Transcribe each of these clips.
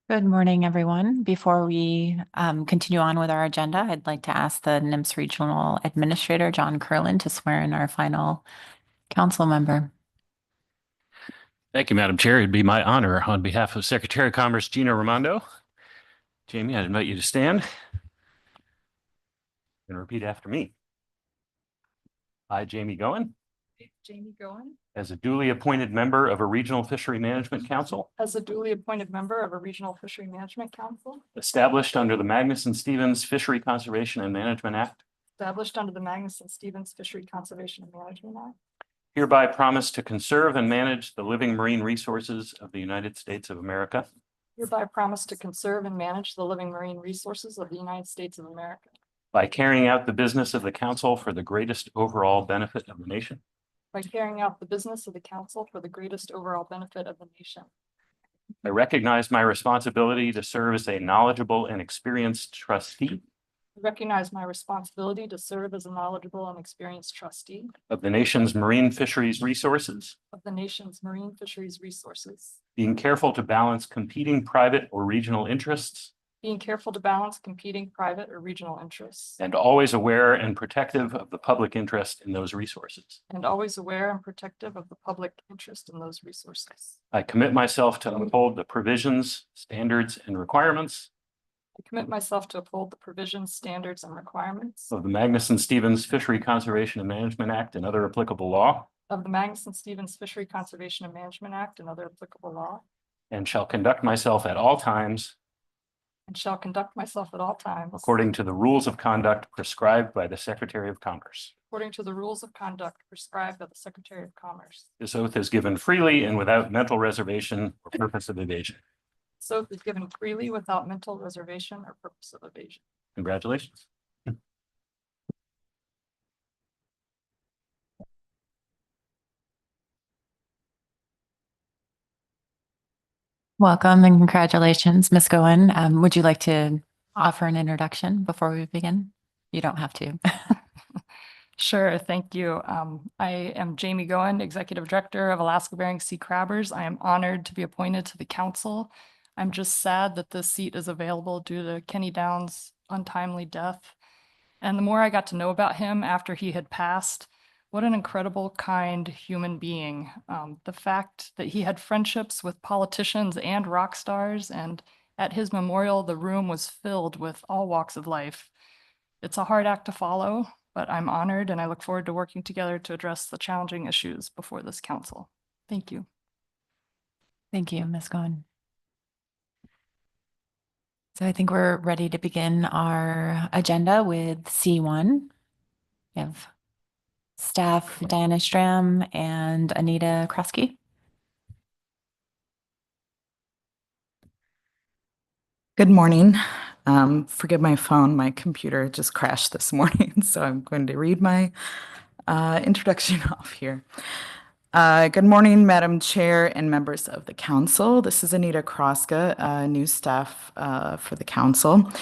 Good morning, everyone. Before we continue on with our agenda, I'd like to ask the NIMS Regional Administrator, John Curlin, to swear in our final council member. Thank you, Madam Chair. It'd be my honor on behalf of Secretary of Commerce Gina Raimondo. Jamie, I'd invite you to stand and repeat after me. I, Jamie Goen, as a duly appointed member of a regional fishery management council established under the Magnuson-Stevens Fishery Conservation and Management Act, hereby promise to conserve and manage the living marine resources of the United States of America by carrying out the business of the council for the greatest overall benefit of the nation. I recognize my responsibility to serve as a knowledgeable and experienced trustee of the nation's marine fisheries resources, being careful to balance competing private or regional interests, and always aware and protective of the public interest in those resources. I commit myself to uphold the provisions, standards, and requirements of the Magnuson-Stevens Fishery Conservation and Management Act and other applicable law, and shall conduct myself at all times according to the rules of conduct prescribed by the Secretary of Commerce. This oath is given freely and without mental reservation or purpose of evasion. Congratulations. Welcome and congratulations, Ms. Goen. Would you like to offer an introduction before we begin? You don't have to. Sure, thank you. I am Jamie Goen, Executive Director of Alaska Bering Sea Crabbers. I am honored to be appointed to the council. I'm just sad that this seat is available due to Kenny Downs' untimely death. And the more I got to know about him after he had passed, what an incredible, kind human being. The fact that he had friendships with politicians and rock stars, and at his memorial, the room was filled with all walks of life. It's a hard act to follow, but I'm honored and I look forward to working together to address the challenging issues before this council. Thank you. Thank you, Ms. Goen. So I think we're ready to begin our agenda with C1. We have staff Diana Stram and Anita Krosky. Good morning. Forgive my phone, my computer just crashed this morning, so I'm going to read my introduction off here. Good morning, Madam Chair and members of the council. This is Anita Kroska, new staff for the council.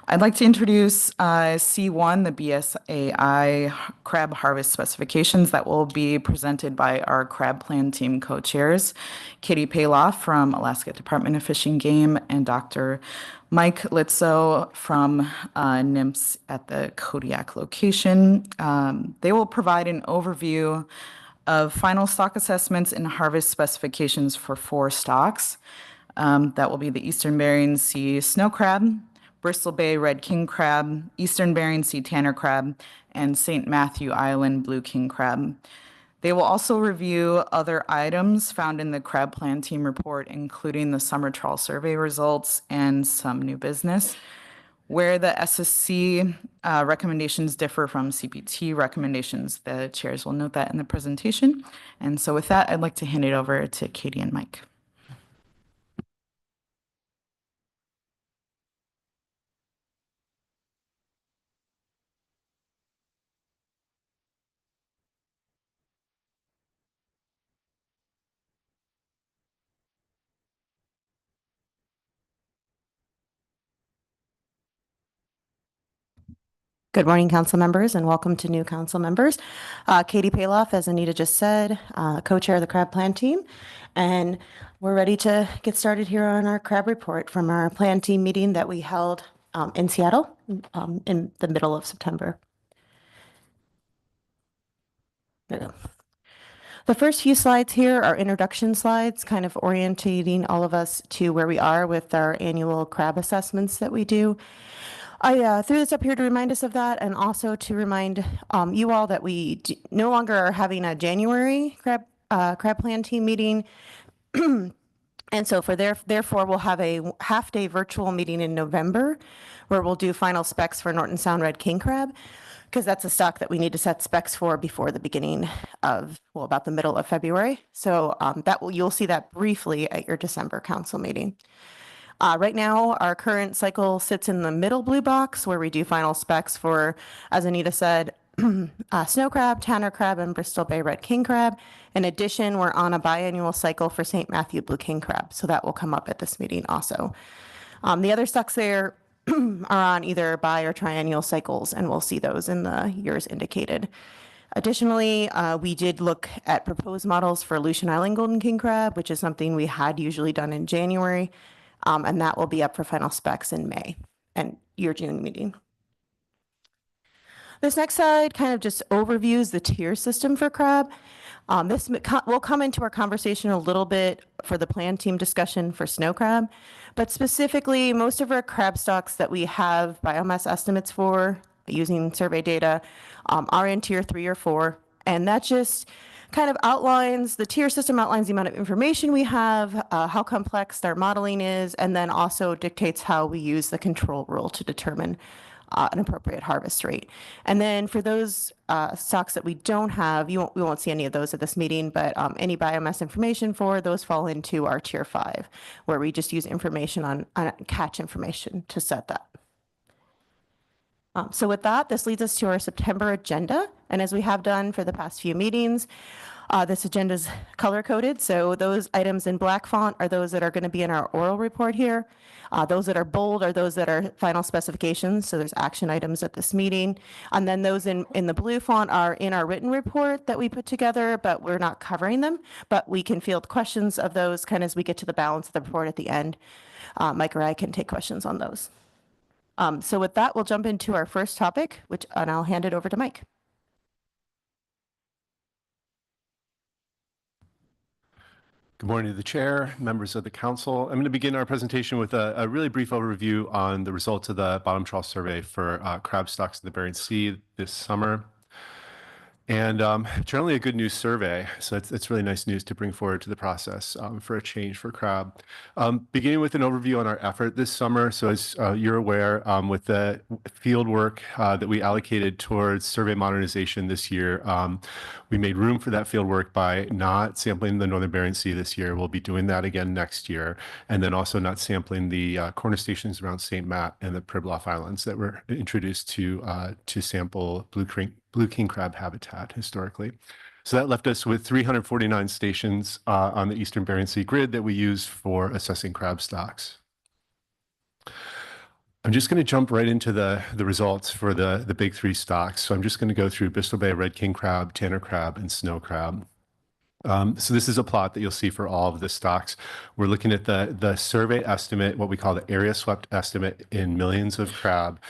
I'd like to introduce C1, the BSAI crab harvest specifications that will be presented by our crab plan team co-chairs, Katie Paloff from Alaska Department of Fish and Game and Dr. Mike Litzo from NIMS at the Kodiak location. They will provide an overview of final stock assessments and harvest specifications for 4 stocks. That will be the Eastern Bering Sea snow crab, Bristol Bay red king crab, Eastern Bering Sea tanner crab, and St. Matthew Island blue king crab. They will also review other items found in the Crab Plan Team Report, including the summer trawl survey results and some new business. Where the SSC recommendations differ from CPT recommendations, the chairs will note that in the presentation. And so with that, I'd like to hand it over to Katie and Mike. Good morning, council members, and welcome to new council members. Katie Paloff, as Anita just said, co-chair of the crab plan team. And we're ready to get started here on our crab report from our plan team meeting that we held in Seattle in the middle of September. There we go. The first few slides here are introduction slides, kind of orientating all of us to where we are with our annual crab assessments that we do. I threw this up here to remind us of that, and also to remind you all that we no longer are having a January crab plan team meeting. And so therefore, we'll have a half-day virtual meeting in November where we'll do final specs for Norton Sound Red King Crab, because that's a stock that we need to set specs for before the beginning of, well, about the middle of February. So you'll see that briefly at your December council meeting. Right now, our current cycle sits in the middle blue box where we do final specs for, as Anita said, snow crab, Tanner crab, and Bristol Bay Red King crab. In addition, we're on a biannual cycle for St. Matthew Blue King crab, so that will come up at this meeting also. The other stocks there are on either bi or triennial cycles, and we'll see those in the years indicated. Additionally, we did look at proposed models for Aleutian Island Golden King crab, which is something we had usually done in January. And that will be up for final specs in May and your June meeting. This next slide kind of just overviews the tier system for crab. This will come into our conversation a little bit for the plan team discussion for snow crab, but specifically most of our crab stocks that we have biomass estimates for using survey data are in tier 3 or 4, and that just kind of outlines, the tier system outlines the amount of information we have, how complex our modeling is, and then also dictates how we use the control rule to determine an appropriate harvest rate. And then for those stocks that we don't have, we won't see any of those at this meeting, but any biomass information for those fall into our tier 5, where we just use information on catch information to set that. So with that, this leads us to our September agenda. And as we have done for the past few meetings, this agenda is color-coded. So those items in black font are those that are going to be in our oral report here. Those that are bold are those that are final specifications. So there's action items at this meeting. And then those in the blue font are in our written report that we put together, but we're not covering them. But we can field questions of those kind of as we get to the balance of the report at the end. Mike or I can take questions on those. So with that, we'll jump into our first topic, and I'll hand it over to Mike. Good morning to the chair, members of the council. I'm going to begin our presentation with a really brief overview on the results of the bottom trawl survey for crab stocks in the Bering Sea this summer. And generally a good news survey, so it's really nice news to bring forward to the process for a change for crab. Beginning with an overview on our effort this summer. So as you're aware, with the field work that we allocated towards survey modernization this year, we made room for that field work by not sampling the Northern Bering Sea this year. We'll be doing that again next year. And then also not sampling the corner stations around St. Matt and the Pribilof Islands that were introduced to sample Blue King crab habitat historically. So that left us with 349 stations on the Eastern Bering Sea grid that we use for assessing crab stocks. I'm just going to jump right into the results for the big 3 stocks. So I'm just going to go through Bristol Bay Red King crab, Tanner crab, and snow crab. So this is a plot that you'll see for all of the stocks. We're looking at the survey estimate, what we call the area swept estimate in millions of crab,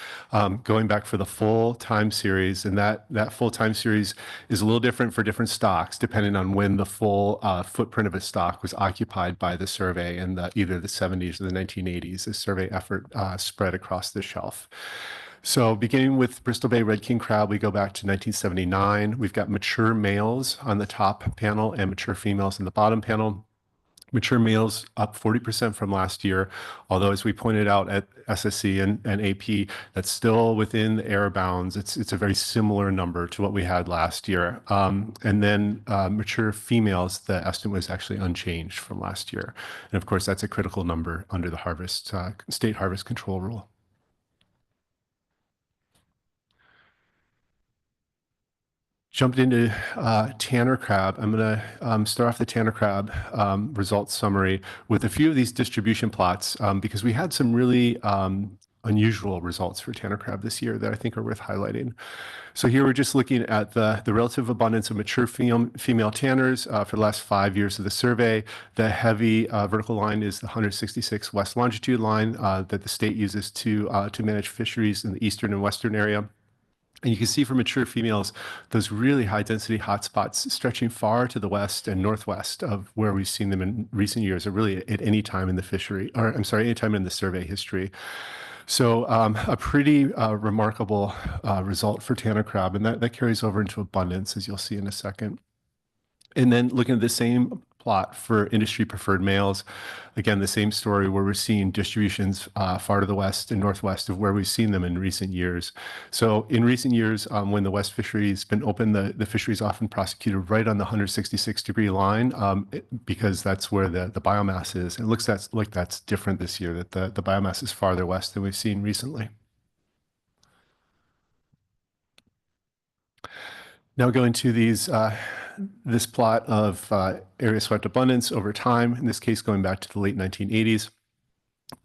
going back for the full time series. And that full time series is a little different for different stocks, depending on when the full footprint of a stock was occupied by the survey in either the 70s or the 1980s. The survey effort spread across the shelf. So beginning with Bristol Bay Red King crab, we go back to 1979. We've got mature males on the top panel and mature females in the bottom panel. Mature males up 40% from last year, although as we pointed out at SSC and AP, that's still within the error bounds. It's a very similar number to what we had last year. And then mature females, the estimate was actually unchanged from last year. And of course, that's a critical number under the state harvest control rule. Jumped into Tanner crab. I'm going to start off the Tanner crab results summary with a few of these distribution plots because we had some really unusual results for tanner crab this year that I think are worth highlighting. So here we're just looking at the relative abundance of mature female tanners for the last 5 years of the survey. The heavy vertical line is the 166 west longitude line that the state uses to manage fisheries in the eastern and western area. And you can see for mature females, those really high density hotspots stretching far to the west and northwest of where we've seen them in recent years, or really at any time in the fishery, or I'm sorry, any time in the survey history. So a pretty remarkable result for tanner crab, and that carries over into abundance, as you'll see in a second. And then looking at the same plot for industry preferred males, again, the same story where we're seeing distributions far to the west and northwest of where we've seen them in recent years. So in recent years, when the west fishery has been open, the fishery is often prosecuted right on the 166-degree line because that's where the biomass is. And it looks like that's different this year, that the biomass is farther west than we've seen recently. Now going to this plot of area swept abundance over time, in this case going back to the late 1980s.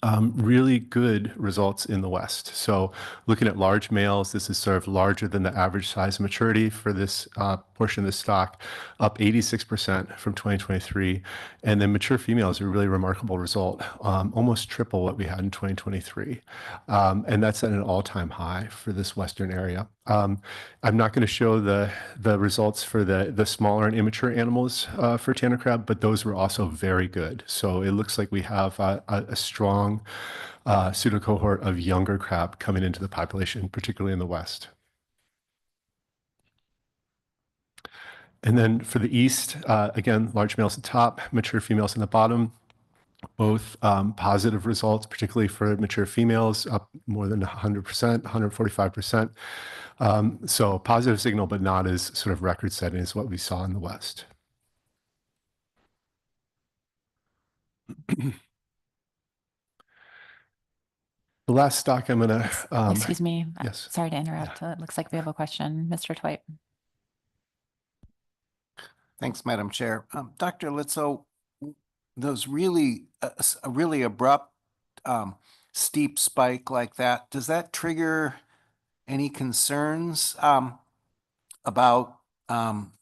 Really good results in the West. So looking at large males, this is sort of larger than the average size of maturity for this portion of the stock, up 86% from 2023. And then mature females are a really remarkable result, almost triple what we had in 2023. And that's at an all-time high for this Western area. I'm not going to show the results for the smaller and immature animals for tanner crab, but those were also very good. So it looks like we have a strong pseudo cohort of younger crab coming into the population, particularly in the West. And then for the East, again, large males at the top, mature females in the bottom. Both positive results, particularly for mature females, up more than 100%, 145%. So positive signal, but not as sort of record setting as what we saw in the West. The last stock I'm going to... Excuse me. Yes. Sorry to interrupt. It looks like we have a question. Mr. Twite. Thanks, Madam Chair. Dr. Litzo, those really, a really abrupt, steep spike like that, does that trigger any concerns about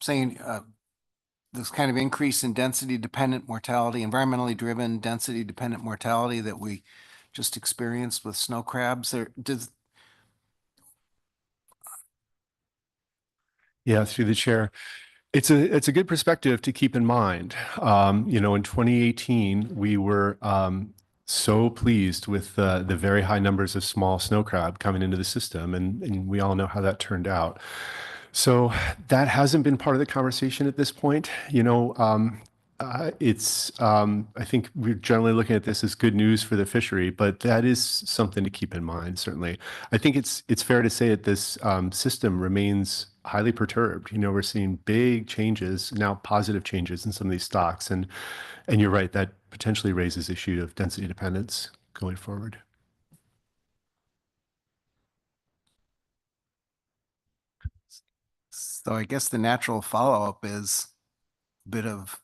saying this kind of increase in density-dependent mortality, environmentally driven density-dependent mortality that we just experienced with snow crabs? Yeah, through the chair. It's a good perspective to keep in mind. You know, in 2018, we were so pleased with the very high numbers of small snow crab coming into the system, and we all know how that turned out. So that hasn't been part of the conversation at this point. You know, I think we're generally looking at this as good news for the fishery, but that is something to keep in mind, certainly. I think it's fair to say that this system remains highly perturbed. You know, we're seeing big changes, now positive changes in some of these stocks. And you're right, that potentially raises issue of density dependence going forward. So I guess the natural follow-up is a bit of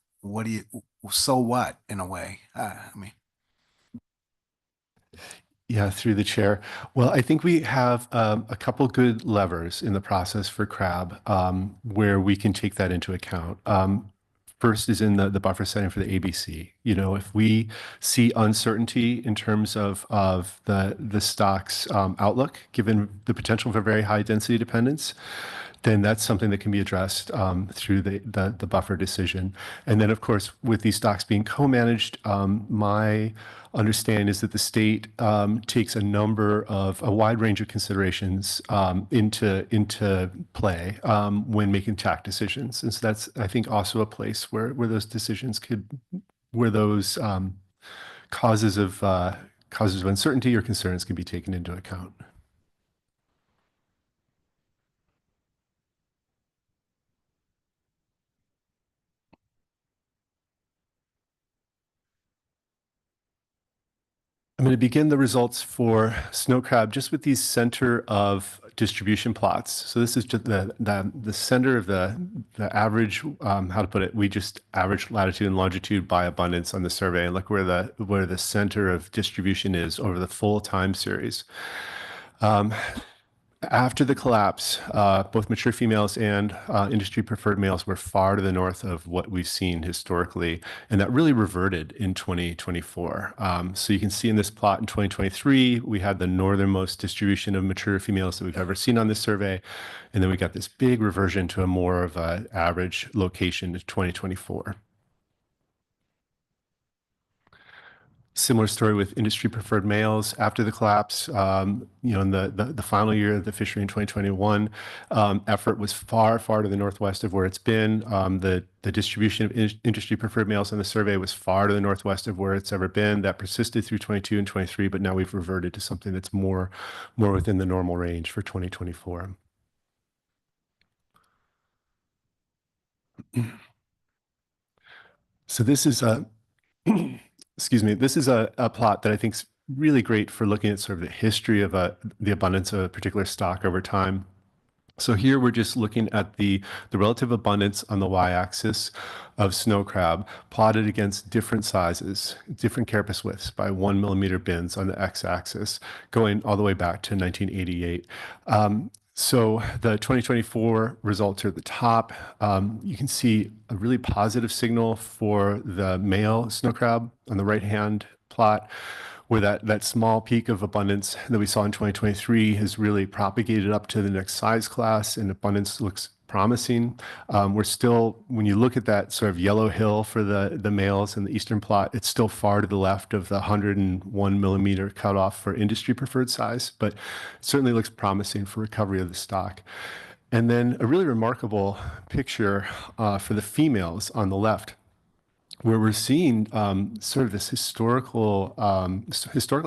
so what in a way? I mean. Yeah, through the chair. Well, I think we have a couple good levers in the process for crab where we can take that into account. First is in the buffer setting for the ABC. You know, if we see uncertainty in terms of the stock's outlook, given the potential for very high density dependence, then that's something that can be addressed through the buffer decision. And then, of course, with these stocks being co-managed, my understanding is that the state takes a wide range of considerations into play when making TAC decisions. And so that's, I think, also a place where those decisions where those causes of uncertainty or concerns can be taken into account. I'm going to begin the results for snow crab just with these center of distribution plots. So this is just the center of the average, how to put it, we just average latitude and longitude by abundance on the survey and look where the center of distribution is over the full time series. After the collapse, both mature females and industry preferred males were far to the north of what we've seen historically, and that really reverted in 2024. So you can see in this plot in 2023, we had the northernmost distribution of mature females that we've ever seen on this survey, and then we got this big reversion to a more of an average location in 2024. Similar story with industry preferred males after the collapse. In the final year of the fishery in 2021, effort was far to the northwest of where it's been. The distribution of industry preferred males on the survey was far to the northwest of where it's ever been. That persisted through 22 and 23, but now we've reverted to something that's more within the normal range for 2024. So this is a excuse me, this is a plot that I think is really great for looking at sort of the history of the abundance of a particular stock over time. So here we're just looking at the relative abundance on the y-axis of snow crab plotted against different sizes, different carapace widths by 1 millimeter bins on the x-axis, going all the way back to 1988. So the 2024 results are at the top. You can see a really positive signal for the male snow crab on the right-hand plot, where that small peak of abundance that we saw in 2023 has really propagated up to the next size class, and abundance looks promising. We're still, when you look at that sort of yellow hill for the males in the eastern plot, it's still far to the left of the 101 millimeter cutoff for industry preferred size, but it certainly looks promising for recovery of the stock. And then a really remarkable picture for the females on the left, where we're seeing sort of this historically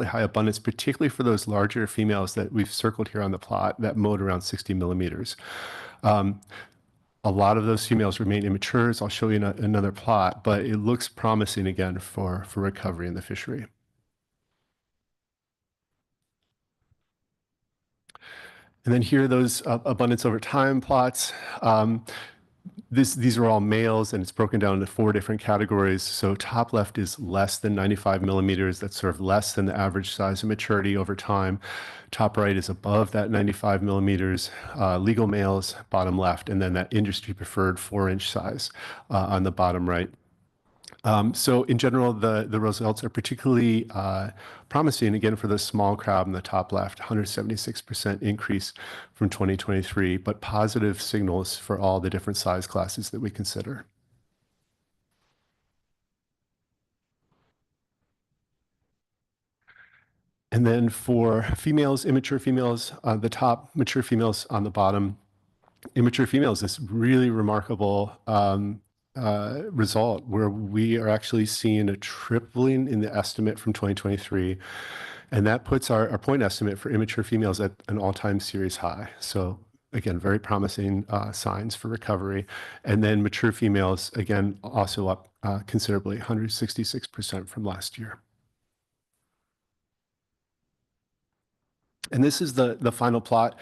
high abundance, particularly for those larger females that we've circled here on the plot that mowed around 60 millimeters. A lot of those females remain immature, as I'll show you in another plot, but it looks promising again for recovery in the fishery. And then here are those abundance over time plots. These are all males, and it's broken down into 4 different categories. So top left is less than 95 millimeters. That's sort of less than the average size of maturity over time. Top right is above that 95 millimeters, legal males, bottom left, and then that industry preferred 4-inch size on the bottom right. So in general, the results are particularly promising, again, for the small crab in the top left, 176% increase from 2023, but positive signals for all the different size classes that we consider. And then for females, immature females on the top, mature females on the bottom, immature females, this really remarkable result where we are actually seeing a tripling in the estimate from 2023. And that puts our point estimate for immature females at an all-time series high. So again, very promising signs for recovery. And then mature females, again, also up considerably, 166% from last year. And this is the final plot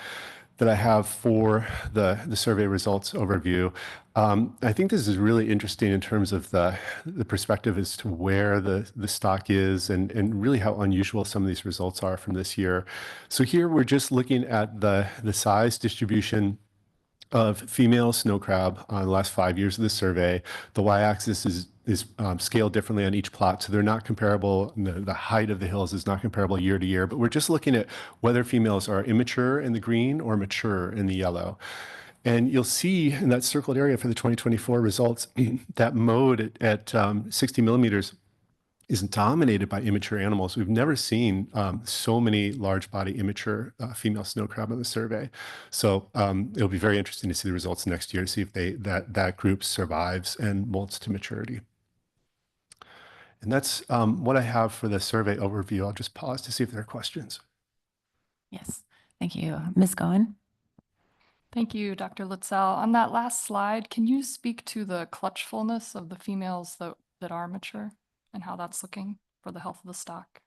that I have for the survey results overview. I think this is really interesting in terms of the perspective as to where the stock is and really how unusual some of these results are from this year. So here we're just looking at the size distribution of female snow crab on the last 5 years of the survey. The y-axis is scaled differently on each plot, so they're not comparable. The height of the hills is not comparable year to year, but we're just looking at whether females are immature in the green or mature in the yellow. And you'll see in that circled area for the 2024 results, that mode at 60 millimeters is dominated by immature animals. We've never seen so many large body immature female snow crab on the survey. So it'll be very interesting to see the results next year to see if that group survives and molts to maturity. And that's what I have for the survey overview. I'll just pause to see if there are questions. Yes, thank you. Ms. Goen? Thank you, Dr. Litzel. On that last slide, can you speak to the clutchfulness of the females that are mature and how that's looking for the health of the stock?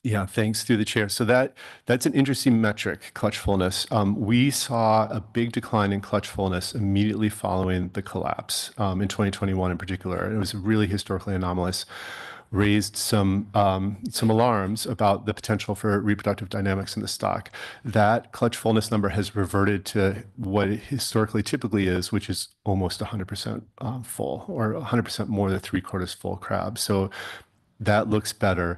Yeah, thanks through the chair. So that's an interesting metric, clutch fullness. We saw a big decline in clutch fullness immediately following the collapse in 2021 in particular. It was really historically anomalous, raised some alarms about the potential for reproductive dynamics in the stock. That clutch fullness number has reverted to what it historically typically is, which is almost 100% full, or 100% more than 3/4 full crab. So that looks better.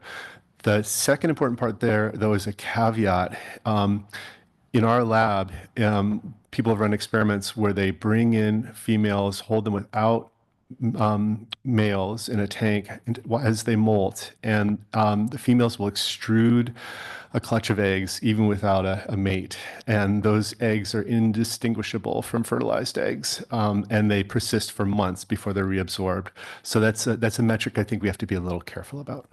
The second important part there, though, is a caveat. In our lab, people have run experiments where they bring in females, hold them without males in a tank as they molt, and the females will extrude a clutch of eggs even without a mate, and those eggs are indistinguishable from fertilized eggs, and they persist for months before they're reabsorbed. So that's a metric I think we have to be a little careful about.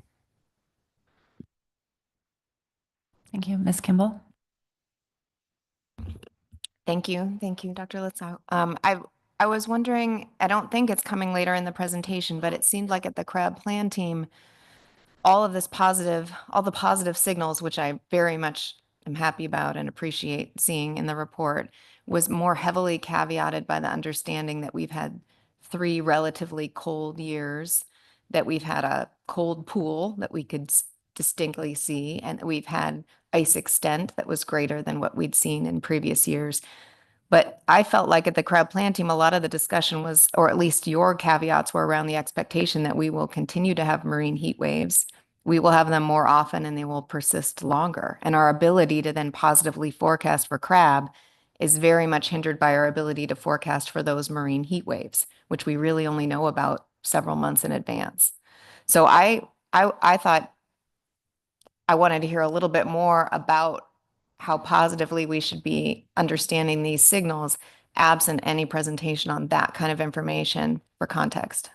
Thank you. Ms. Kimball? Thank you. Thank you, Dr. Litzow. I was wondering, I don't think it's coming later in the presentation, but it seemed like at the crab plan team, all the positive signals, which I very much am happy about and appreciate seeing in the report, was more heavily caveated by the understanding that we've had 3 relatively cold years, that we've had a cold pool that we could distinctly see, and that we've had ice extent that was greater than what we'd seen in previous years. But I felt like at the crab plan team, a lot of the discussion was, or at least your caveats were around the expectation that we will continue to have marine heat waves. We will have them more often and they will persist longer. And our ability to then positively forecast for crab is very much hindered by our ability to forecast for those marine heat waves, which we really only know about several months in advance. So I thought I wanted to hear a little bit more about how positively we should be understanding these signals absent any presentation on that kind of information for context.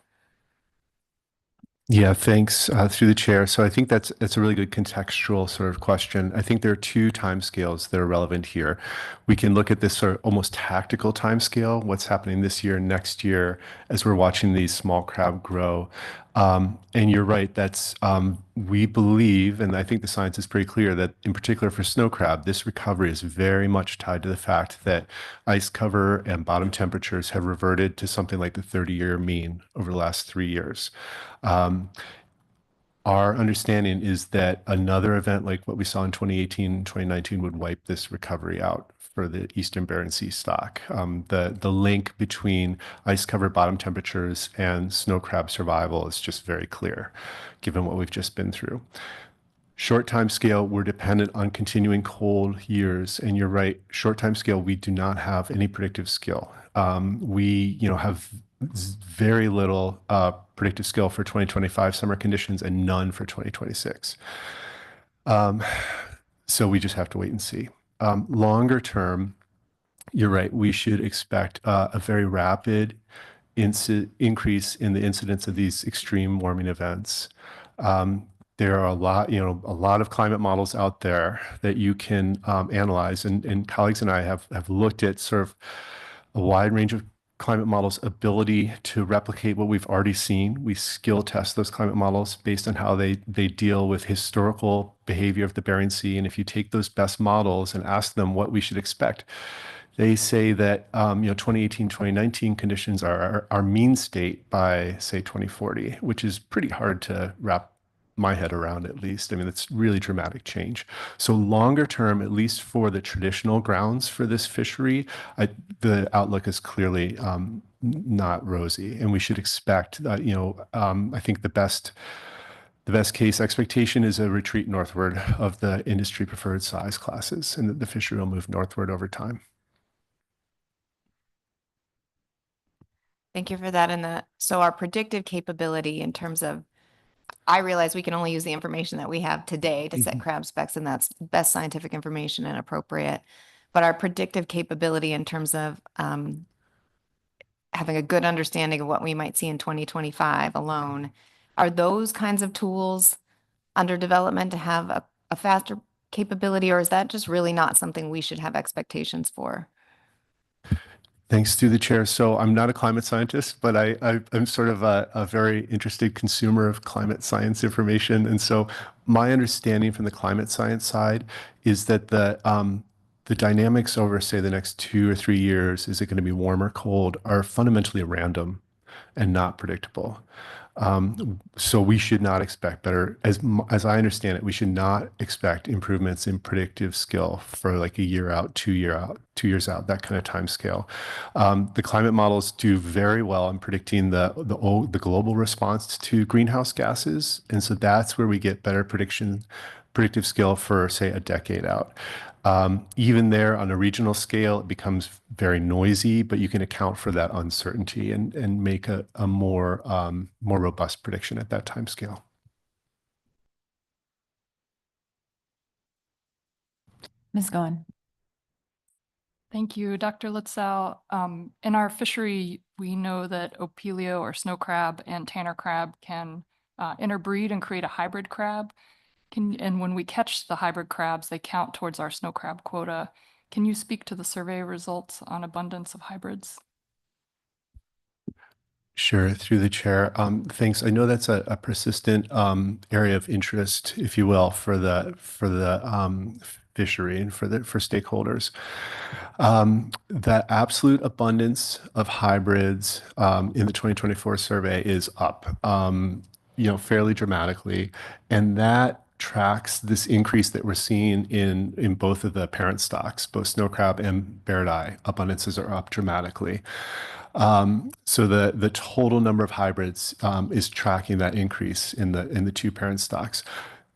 Yeah, thanks through the chair. So I think that's a really good contextual sort of question. I think there are 2 timescales that are relevant here. We can look at this sort of almost tactical timescale, what's happening this year, next year, as we're watching these small crab grow. And you're right, that's we believe, and I think the science is pretty clear, that in particular for snow crab, this recovery is very much tied to the fact that ice cover and bottom temperatures have reverted to something like the 30-year mean over the last 3 years. Our understanding is that another event like what we saw in 2018, 2019 would wipe this recovery out for the Eastern Bering Sea stock. The link between ice covered bottom temperatures and snow crab survival is just very clear, given what we've just been through. Short time scale, we're dependent on continuing cold years. And you're right, short time scale, we do not have any predictive skill. We have very little predictive skill for 2025 summer conditions and none for 2026. So we just have to wait and see. Longer term, you're right, we should expect a very rapid increase in the incidence of these extreme warming events. There are a lot of climate models out there that you can analyze, and colleagues and I have looked at sort of a wide range of climate models' ability to replicate what we've already seen. We skill test those climate models based on how they deal with historical behavior of the Bering Sea. And if you take those best models and ask them what we should expect, they say that 2018, 2019 conditions are our mean state by, say, 2040, which is pretty hard to wrap my head around, at least. I mean, it's really dramatic change. So longer term, at least for the traditional grounds for this fishery, the outlook is clearly not rosy, and we should expect I think the best case expectation is a retreat northward of the industry preferred size classes, and that the fishery will move northward over time. Thank you for that. And so our predictive capability in terms of, I realize we can only use the information that we have today to set crab specs, and that's best scientific information and appropriate. But our predictive capability in terms of having a good understanding of what we might see in 2025 alone, are those kinds of tools under development to have a faster capability, or is that just really not something we should have expectations for? Thanks through the chair. So I'm not a climate scientist, but I'm sort of a very interested consumer of climate science information. And so my understanding from the climate science side is that the dynamics over, say, the next 2 or 3 years, is it going to be warm or cold, are fundamentally random and not predictable. So we should not expect as I understand it, we should not expect improvements in predictive skill for like a year out, 2 years out, that kind of time scale. The climate models do very well in predicting the global response to greenhouse gases. And so that's where we get better predictive skill for, say, a decade out. Even there on a regional scale, it becomes very noisy, but you can account for that uncertainty and make a more robust prediction at that time scale. Ms. Goen. Thank you, Dr. Litzow. In our fishery, we know that opilio or snow crab and tanner crab can interbreed and create a hybrid crab. And when we catch the hybrid crabs, they count towards our snow crab quota. Can you speak to the survey results on abundance of hybrids? Sure, through the chair. Thanks. I know that's a persistent area of interest, if you will, for the fishery and for stakeholders. The absolute abundance of hybrids in the 2024 survey is up, fairly dramatically, and that tracks this increase that we're seeing in both of the parent stocks, both snow crab and barred-eye abundances are up dramatically. So the total number of hybrids is tracking that increase in the two parent stocks.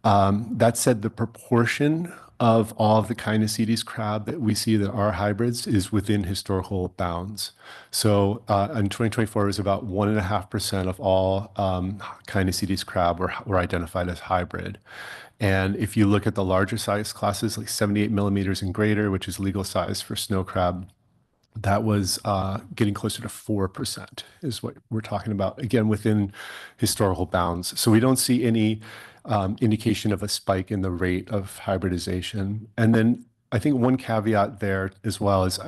That said, the proportion of all of the Cainicides crab that we see that are hybrids is within historical bounds. So in 2024, it was about 1.5% of all Cainicides crab were identified as hybrid. And if you look at the larger size classes, like 78 millimeters and greater, which is legal size for snow crab, that was getting closer to 4% is what we're talking about, again, within historical bounds. So we don't see any indication of a spike in the rate of hybridization. And then I think one caveat there as well is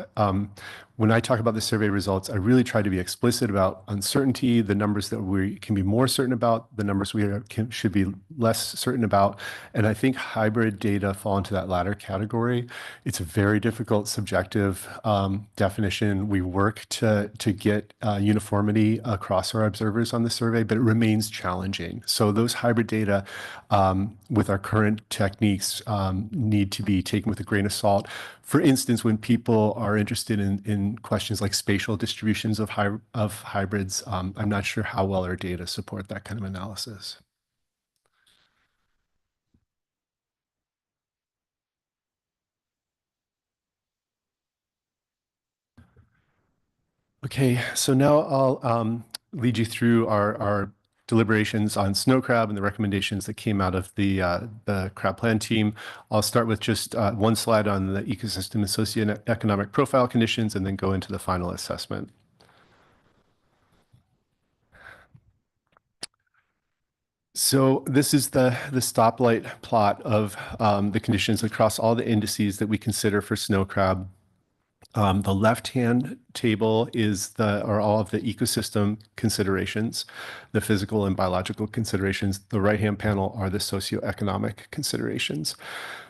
when I talk about the survey results, I really try to be explicit about uncertainty, the numbers that we can be more certain about, the numbers we should be less certain about. And I think hybrid data fall into that latter category. It's a very difficult subjective definition. We work to get uniformity across our observers on the survey, but it remains challenging. So those hybrid data with our current techniques need to be taken with a grain of salt. For instance, when people are interested in questions like spatial distributions of hybrids, I'm not sure how well our data support that kind of analysis. Okay, so now I'll lead you through our deliberations on snow crab and the recommendations that came out of the crab plan team. I'll start with just one slide on the ecosystem and socioeconomic profile conditions and then go into the final assessment. So this is the stoplight plot of the conditions across all the indices that we consider for snow crab. The left-hand table are all of the ecosystem considerations, the physical and biological considerations. The right-hand panel are the socioeconomic considerations.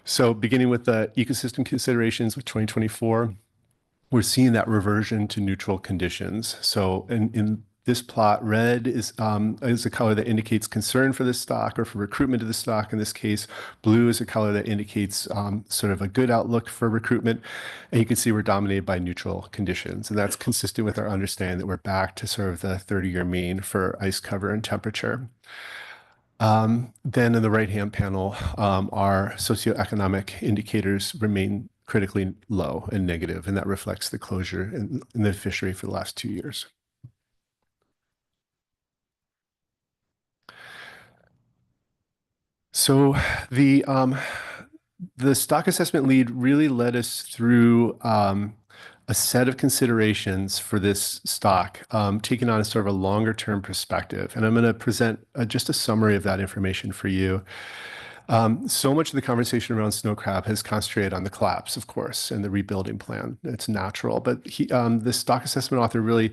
So beginning with the ecosystem considerations with 2024, we're seeing that reversion to neutral conditions. So in this plot, red is a color that indicates concern for the stock or for recruitment of the stock. In this case, blue is a color that indicates sort of a good outlook for recruitment. And you can see we're dominated by neutral conditions. And that's consistent with our understanding that we're back to sort of the 30-year mean for ice cover and temperature. Then in the right-hand panel, our socioeconomic indicators remain critically low and negative, and that reflects the closure in the fishery for the last 2 years. So the stock assessment lead really led us through a set of considerations for this stock, taking on a sort of a longer term perspective. And I'm going to present just a summary of that information for you. So much of the conversation around snow crab has concentrated on the collapse, of course, and the rebuilding plan. It's natural, but the stock assessment author really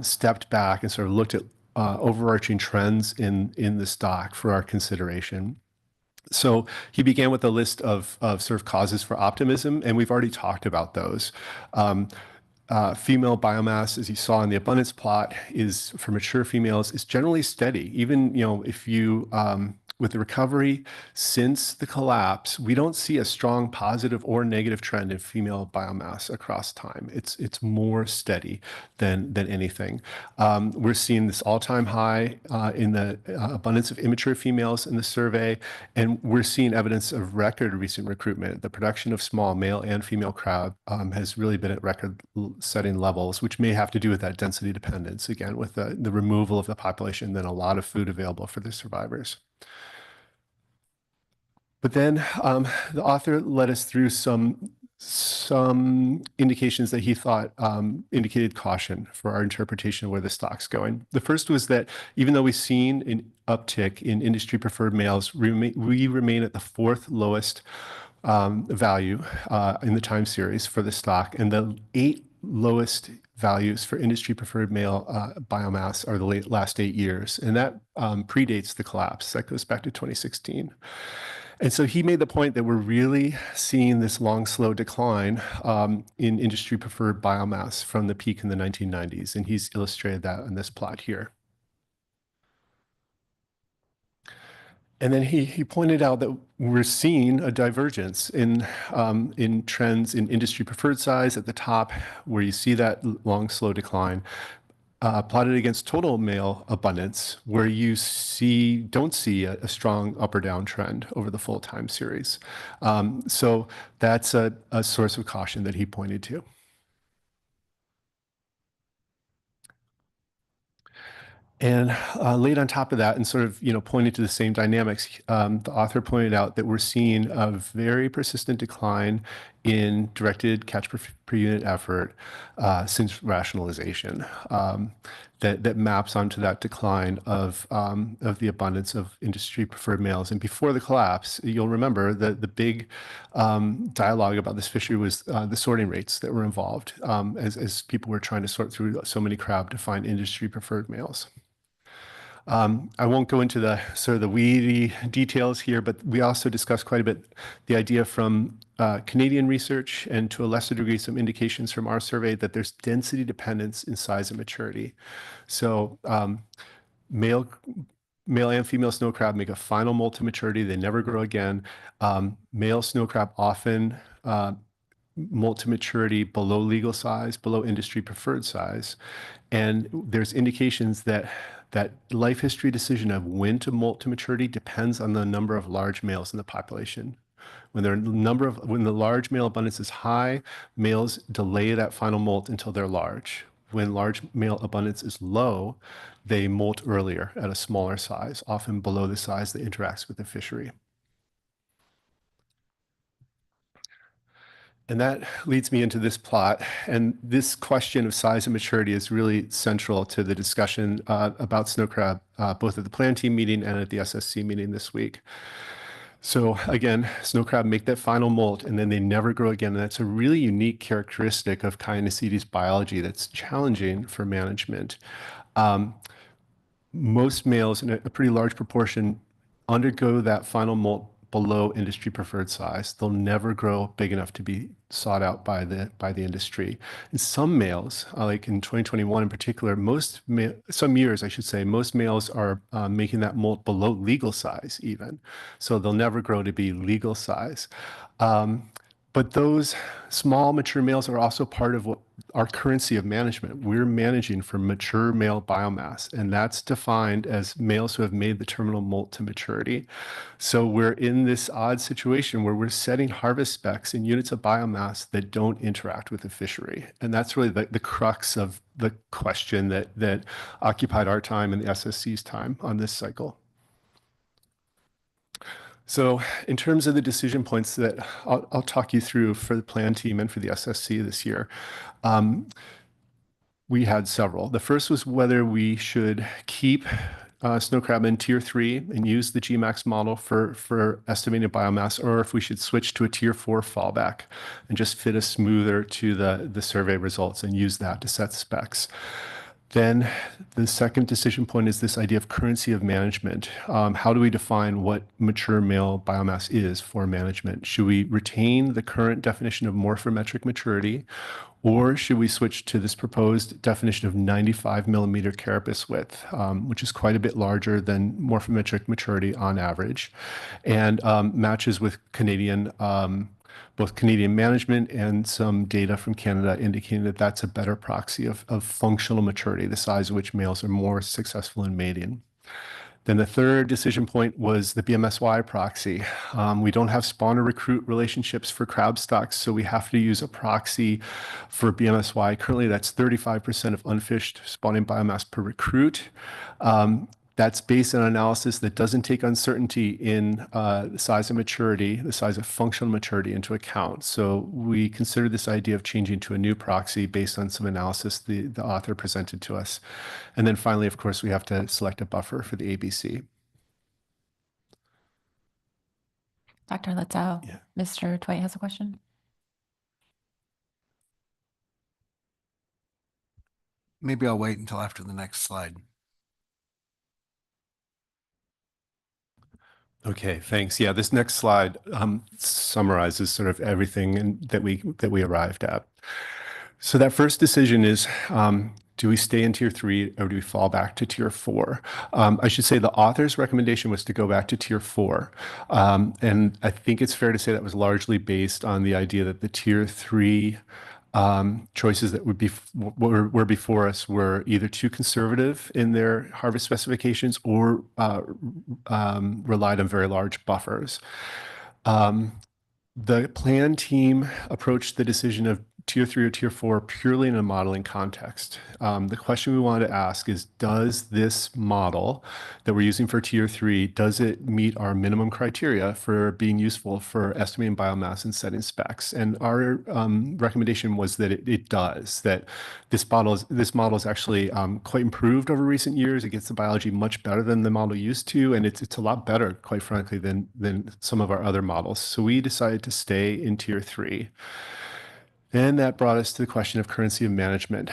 stepped back and sort of looked at overarching trends in the stock for our consideration. So he began with a list of sort of causes for optimism, and we've already talked about those. Female biomass, as you saw in the abundance plot, is for mature females is generally steady. Even, if you with the recovery since the collapse, we don't see a strong positive or negative trend in female biomass across time. It's more steady than anything. We're seeing this all-time high in the abundance of immature females in the survey, and we're seeing evidence of record recent recruitment. The production of small male and female crab has really been at record-setting levels, which may have to do with that density dependence, again, with the removal of the population, then a lot of food available for the survivors. But then the author led us through some indications that he thought indicated caution for our interpretation of where the stock's going. The first was that even though we've seen an uptick in industry preferred males, we remain at the fourth lowest value in the time series for the stock, and the 8 lowest values for industry preferred male biomass are the last 8 years, and that predates the collapse. That goes back to 2016. And so he made the point that we're really seeing this long, slow decline in industry preferred biomass from the peak in the 1990s. And he's illustrated that on this plot here. And then he pointed out that we're seeing a divergence in trends in industry preferred size at the top, where you see that long, slow decline, plotted against total male abundance, where you don't see a strong up or down trend over the full time series. So that's a source of caution that he pointed to. And laid on top of that, and sort of pointing to the same dynamics, the author pointed out that we're seeing a very persistent decline in directed catch per unit effort since rationalization. That maps onto that decline of the abundance of industry preferred males. And before the collapse, you'll remember that the big dialogue about this fishery was the sorting rates that were involved as people were trying to sort through so many crab to find industry preferred males. I won't go into the sort of the weedy details here, but we also discussed quite a bit the idea from Canadian research, and to a lesser degree some indications from our survey, that there's density dependence in size and maturity. So male and female snow crab make a final molt to maturity. They never grow again. Male snow crab often molt to maturity below legal size, below industry preferred size. And there's indications that life history decision of when to molt to maturity depends on the number of large males in the population. When the large male abundance is high, males delay that final molt until they're large. When large male abundance is low, they molt earlier at a smaller size, often below the size that interacts with the fishery. And that leads me into this plot. And this question of size and maturity is really central to the discussion about snow crab, both at the plan team meeting and at the SSC meeting this week. So again, snow crab make that final molt and then they never grow again. And that's a really unique characteristic of Caenornithes biology that's challenging for management. Most males, in a pretty large proportion, undergo that final molt below industry preferred size. They'll never grow big enough to be sought out by the industry. And some males, like in 2021 in particular, some years I should say, most males are making that molt below legal size even. So they'll never grow to be legal size. But those small mature males are also part of our currency of management. We're managing for mature male biomass, and that's defined as males who have made the terminal molt to maturity. So we're in this odd situation where we're setting harvest specs in units of biomass that don't interact with the fishery. And that's really the crux of the question that occupied our time and the SSC's time on this cycle. So in terms of the decision points that I'll talk you through for the plan team and for the SSC this year, we had several. The first was whether we should keep snow crab in tier 3 and use the GMAX model for estimating biomass, or if we should switch to a tier 4 fallback and just fit a smoother to the survey results and use that to set specs. Then the second decision point is this idea of currency of management. How do we define what mature male biomass is for management? Should we retain the current definition of morphometric maturity, or should we switch to this proposed definition of 95 millimeter carapace width, which is quite a bit larger than morphometric maturity on average, and matches with Canadian both Canadian management and some data from Canada indicating that that's a better proxy of functional maturity, the size of which males are more successful in mating. Then the third decision point was the BMSY proxy. We don't have spawner recruit relationships for crab stocks, so we have to use a proxy for BMSY. Currently, that's 35% of unfished spawning biomass per recruit. That's based on analysis that doesn't take uncertainty in the size of maturity, the size of functional maturity into account. So we considered this idea of changing to a new proxy based on some analysis the author presented to us. And then finally, of course, we have to select a buffer for the ABC. Dr. Litzow, Yeah. Mr. Twite has a question. Maybe I'll wait until after the next slide. Okay, thanks. Yeah, this next slide summarizes sort of everything that we arrived at. So that first decision is, do we stay in tier 3 or do we fall back to tier 4? I should say the author's recommendation was to go back to tier 4. And I think it's fair to say that was largely based on the idea that the tier 3 choices that were before us were either too conservative in their harvest specifications or relied on very large buffers. The plan team approached the decision of tier 3 or tier 4 purely in a modeling context. The question we wanted to ask is, does this model that we're using for tier 3, does it meet our minimum criteria for being useful for estimating biomass and setting specs? And our recommendation was that it does, that this model is actually quite improved over recent years. It gets the biology much better than the model used to, and it's a lot better, quite frankly, than some of our other models. So we decided to stay in tier 3. And that brought us to the question of currency of management,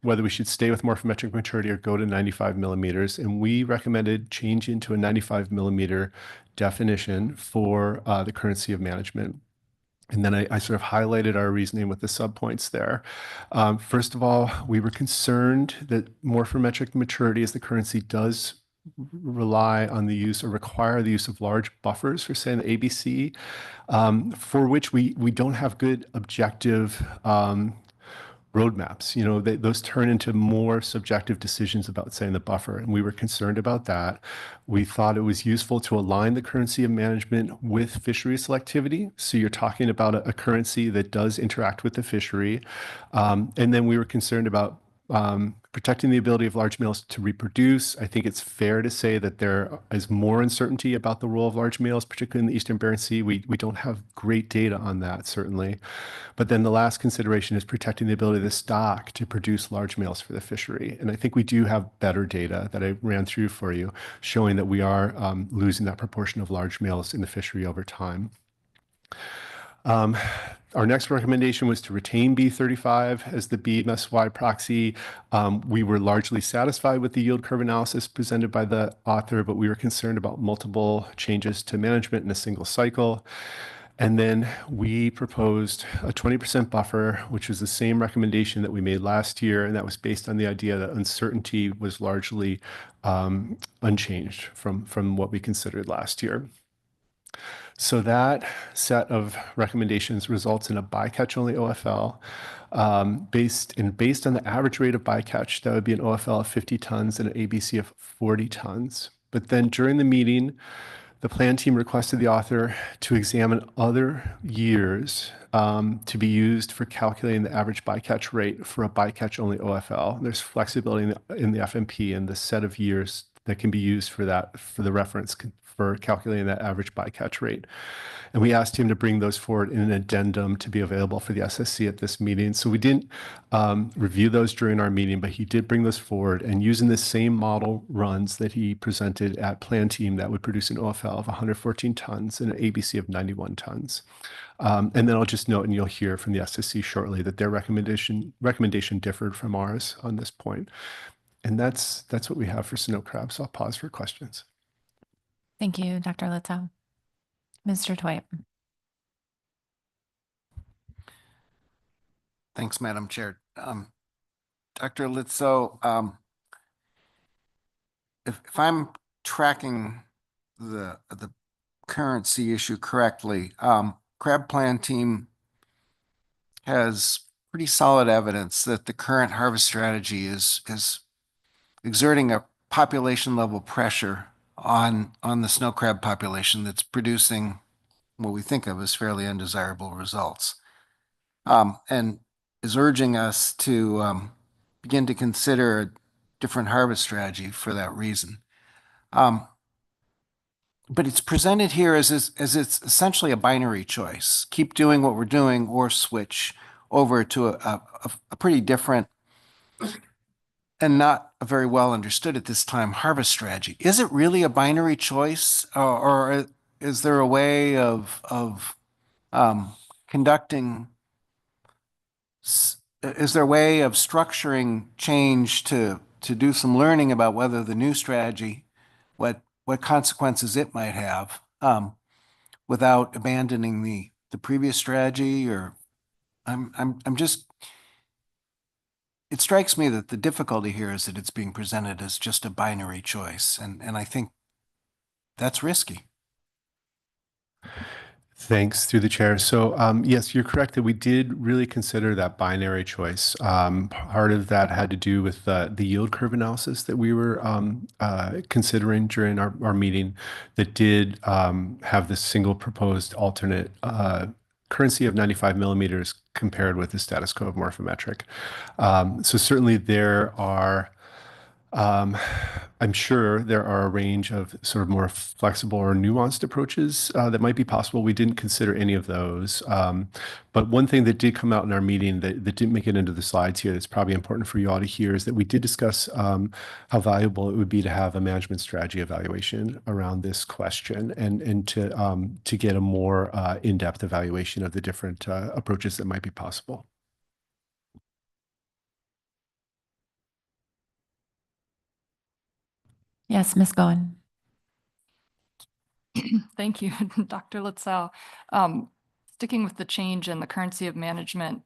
whether we should stay with morphometric maturity or go to 95 millimeters. And we recommended changing to a 95 millimeter definition for the currency of management. And then I sort of highlighted our reasoning with the subpoints there. First of all, we were concerned that morphometric maturity as the currency does rely on the use or require the use of large buffers for, say, the ABC, for which we don't have good objective roadmaps. You know, those turn into more subjective decisions about, say, the buffer, and we were concerned about that. We thought it was useful to align the currency of management with fishery selectivity. So you're talking about a currency that does interact with the fishery. And then we were concerned about protecting the ability of large males to reproduce. I think it's fair to say that there is more uncertainty about the role of large males, particularly in the Eastern Bering Sea. We don't have great data on that, certainly. But then the last consideration is protecting the ability of the stock to produce large males for the fishery. And I think we do have better data that I ran through for you, showing that we are losing that proportion of large males in the fishery over time. Our next recommendation was to retain B35 as the BMSY proxy. We were largely satisfied with the yield curve analysis presented by the author, but we were concerned about multiple changes to management in a single cycle. And then we proposed a 20% buffer, which was the same recommendation that we made last year. And that was based on the idea that uncertainty was largely unchanged from what we considered last year. So that set of recommendations results in a bycatch only OFL. Based on the average rate of bycatch, that would be an OFL of 50 tons and an ABC of 40 tons. But then during the meeting, the plan team requested the author to examine other years to be used for calculating the average bycatch rate for a bycatch only OFL. There's flexibility in the FMP and the set of years that can be used for that, for the reference for calculating that average bycatch rate. And we asked him to bring those forward in an addendum to be available for the SSC at this meeting. So we didn't review those during our meeting, but he did bring those forward, and using the same model runs that he presented at Plan Team, that would produce an OFL of 114 tons and an ABC of 91 tons. And then I'll just note, and you'll hear from the SSC shortly, that their recommendation differed from ours on this point. And that's what we have for snow crab. So I'll pause for questions. Thank you, Dr. Litzow. Mr. Twite. Thanks, Madam Chair. Dr. Litzow, if I'm tracking the currency issue correctly, Crab Plan Team has pretty solid evidence that the current harvest strategy is exerting a population level pressure on the snow crab population that's producing what we think of as fairly undesirable results, and is urging us to begin to consider a different harvest strategy for that reason. But it's presented here as it's essentially a binary choice: keep doing what we're doing or switch over to a pretty different and not a very well understood at this time harvest strategy. Is it really a binary choice, or is there a way of conducting? Is there a way of structuring change to do some learning about whether the new strategy, what consequences it might have, without abandoning the previous strategy? Or I'm just, it strikes me that the difficulty here is that it's being presented as just a binary choice, and I think that's risky. Thanks, through the chair. So yes, you're correct that we did really consider that binary choice. Part of that had to do with the yield curve analysis that we were considering during our meeting, that did have this single proposed alternate currency of 95 millimeters compared with the status quo of morphometric. So certainly there are, I'm sure there are a range of sort of more flexible or nuanced approaches that might be possible. We didn't consider any of those. But one thing that did come out in our meeting that didn't make it into the slides here, that's probably important for you all to hear, is that we did discuss how valuable it would be to have a management strategy evaluation around this question, and to get a more in-depth evaluation of the different approaches that might be possible. Yes, Ms. Goen. Thank you, Dr. Litzow. Sticking with the change in the currency of management,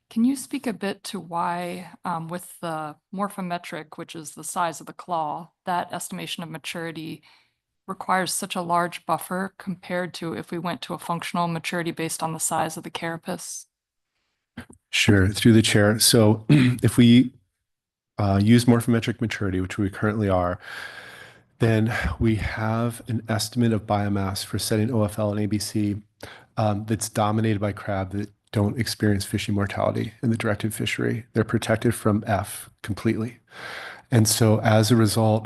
can you speak a bit to why, with the morphometric, which is the size of the claw, that estimation of maturity requires such a large buffer compared to if we went to a functional maturity based on the size of the carapace? Sure, through the chair. So if we use morphometric maturity, which we currently are, then we have an estimate of biomass for setting OFL and ABC that's dominated by crab that don't experience fishing mortality in the directed fishery. They're protected from F completely. And so as a result,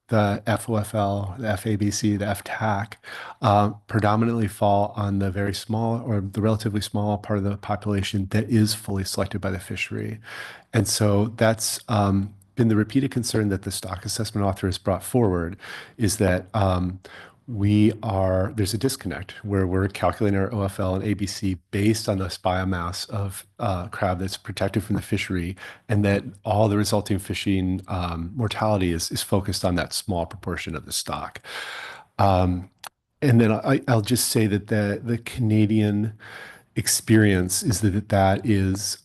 the FOFL, the FABC, the FTAC predominantly fall on the very small, or the relatively small part of the population that is fully selected by the fishery. And so that's been the repeated concern that the stock assessment author has brought forward, is that there's a disconnect where we're calculating our OFL and ABC based on this biomass of crab that's protected from the fishery, and that all the resulting fishing mortality is focused on that small proportion of the stock. And then I'll just say that the Canadian experience is that is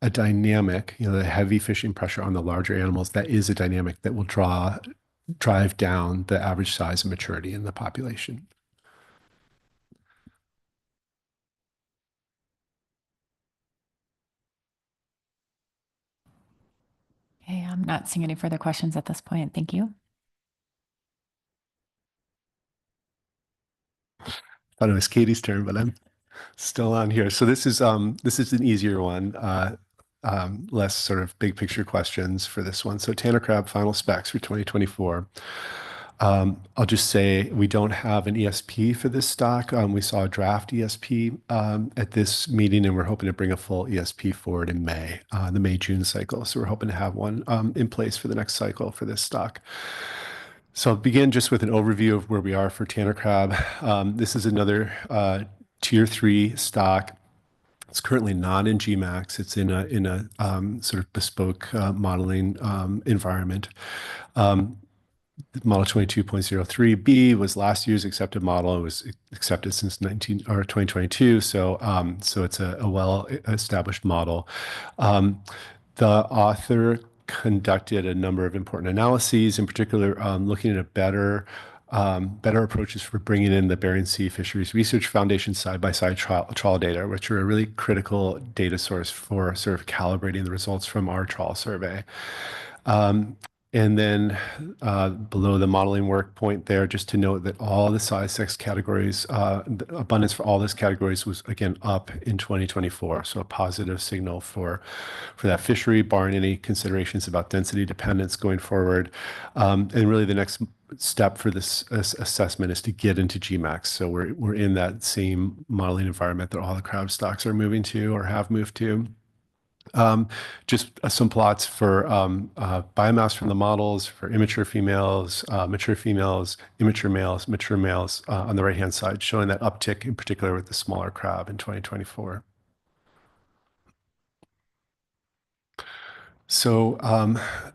a dynamic, the heavy fishing pressure on the larger animals, that is a dynamic that will drive down the average size and maturity in the population. Okay, I'm not seeing any further questions at this point. Thank you. Thought it was Katie's turn, but I'm still on here. So this is an easier one. Less sort of big picture questions for this one. So Tanner crab final specs for 2024. I'll just say we don't have an ESP for this stock. We saw a draft ESP at this meeting, and we're hoping to bring a full ESP forward in May, the May-June cycle. So we're hoping to have one in place for the next cycle for this stock. So I'll begin just with an overview of where we are for Tanner Crab. This is another tier 3 stock. It's currently not in GMAX. It's in a sort of bespoke modeling environment. Model 22.03B was last year's accepted model. It was accepted since 2022. So it's a well-established model. The author conducted a number of important analyses, in particular looking at better approaches for bringing in the Bering Sea Fisheries Research Foundation side-by-side trawl data, which are a really critical data source for sort of calibrating the results from our trawl survey. And then below the modeling work point there, just to note that all the size sex categories, the abundance for all those categories was again up in 2024. So a positive signal for that fishery, barring any considerations about density dependence going forward. And really the next step for this assessment is to get into GMAX. So we're in that same modeling environment that all the crab stocks are moving to or have moved to. Just some plots for biomass from the models for immature females, mature females, immature males, mature males on the right-hand side, showing that uptick in particular with the smaller crab in 2024. So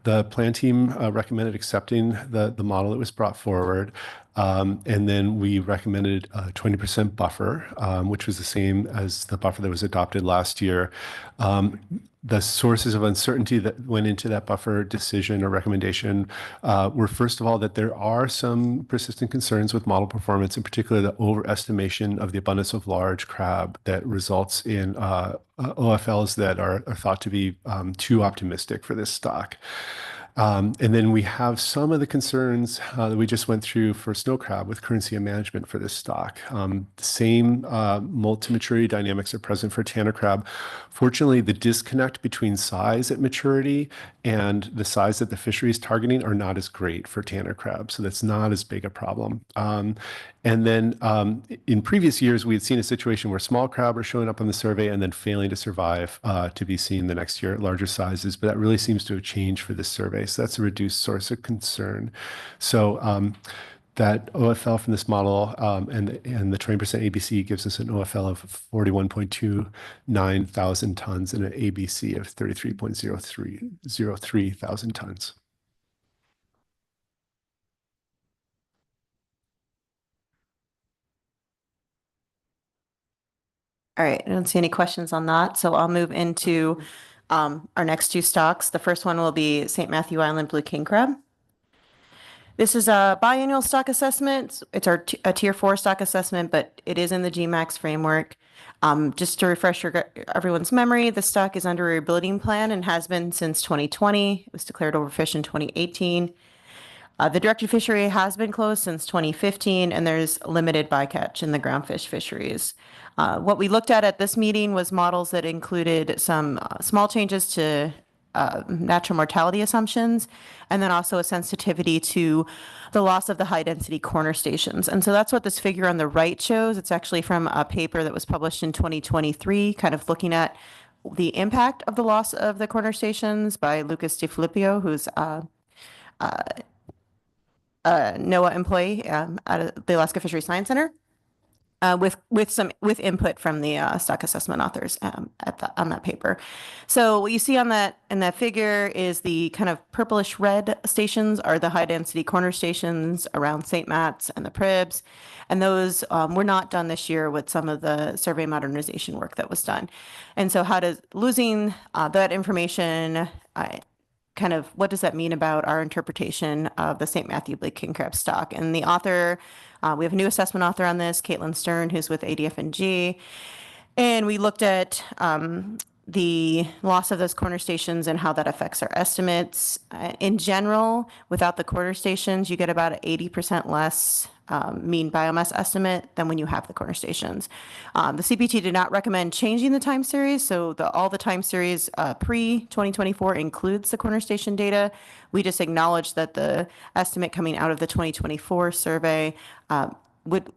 the plan team recommended accepting the model that was brought forward. And then we recommended a 20% buffer, which was the same as the buffer that was adopted last year. The sources of uncertainty that went into that buffer decision or recommendation were, first of all, that there are some persistent concerns with model performance, in particular the overestimation of the abundance of large crab that results in OFLs that are thought to be too optimistic for this stock. And then we have some of the concerns that we just went through for snow crab with currency of management for this stock. The same molt to maturity dynamics are present for Tanner crab. Fortunately, the disconnect between size at maturity and the size that the fishery is targeting are not as great for Tanner crab. So that's not as big a problem. And then in previous years, we had seen a situation where small crab are showing up on the survey and then failing to survive to be seen the next year at larger sizes. But that really seems to have changed for this survey. So that's a reduced source of concern. So that OFL from this model and the 20% ABC gives us an OFL of 41.29 thousand tons and an ABC of 33.03 thousand tons. All right, I don't see any questions on that, so I'll move into our next two stocks. The first one will be St. Matthew Island Blue King Crab. This is a biannual stock assessment. It's a tier 4 stock assessment, but it is in the GMAX framework. Just to refresh everyone's memory, the stock is under a rebuilding plan and has been since 2020. It was declared overfished in 2018. The directed fishery has been closed since 2015, and there's limited bycatch in the groundfish fisheries. What we looked at this meeting was models that included some small changes to natural mortality assumptions, and then also a sensitivity to the loss of the high-density corner stations. And so that's what this figure on the right shows. It's actually from a paper that was published in 2023, kind of looking at the impact of the loss of the corner stations by Lucas DeFilippio, who's a NOAA employee at the Alaska Fisheries Science Center. With input from the stock assessment authors on that paper. So what you see on in that figure is the kind of purplish red stations are the high density corner stations around St. Matt's and the Pribs, and those were not done this year with some of the survey modernization work that was done. And so how does losing that information kind of what does that mean about our interpretation of the St. Matthew Blue King Crab stock? And the author, we have a new assessment author on this, Caitlin Stern, who's with ADF&G. And we looked at the loss of those corner stations and how that affects our estimates. In general, without the corner stations, you get about an 80% less mean biomass estimate than when you have the corner stations. The CPT did not recommend changing the time series, so all the time series pre-2024 includes the corner station data. We just acknowledge that the estimate coming out of the 2024 survey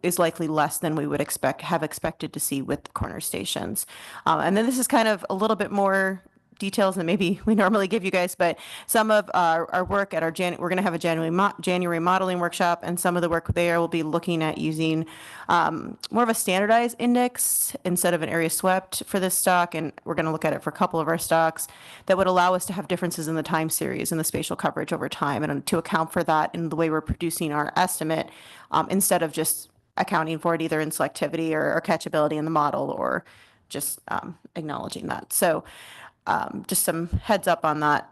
is likely less than we would have expected to see with the corner stations. And then this is kind of a little bit more details than maybe we normally give you guys, but some of our work at our we're going to have a January modeling workshop, and some of the work there will be looking at using more of a standardized index instead of an area swept for this stock, and we're going to look at it for a couple of our stocks that would allow us to have differences in the time series and the spatial coverage over time, and to account for that in the way we're producing our estimate, instead of just accounting for it either in selectivity or catchability in the model, or just acknowledging that. So just some heads up on that.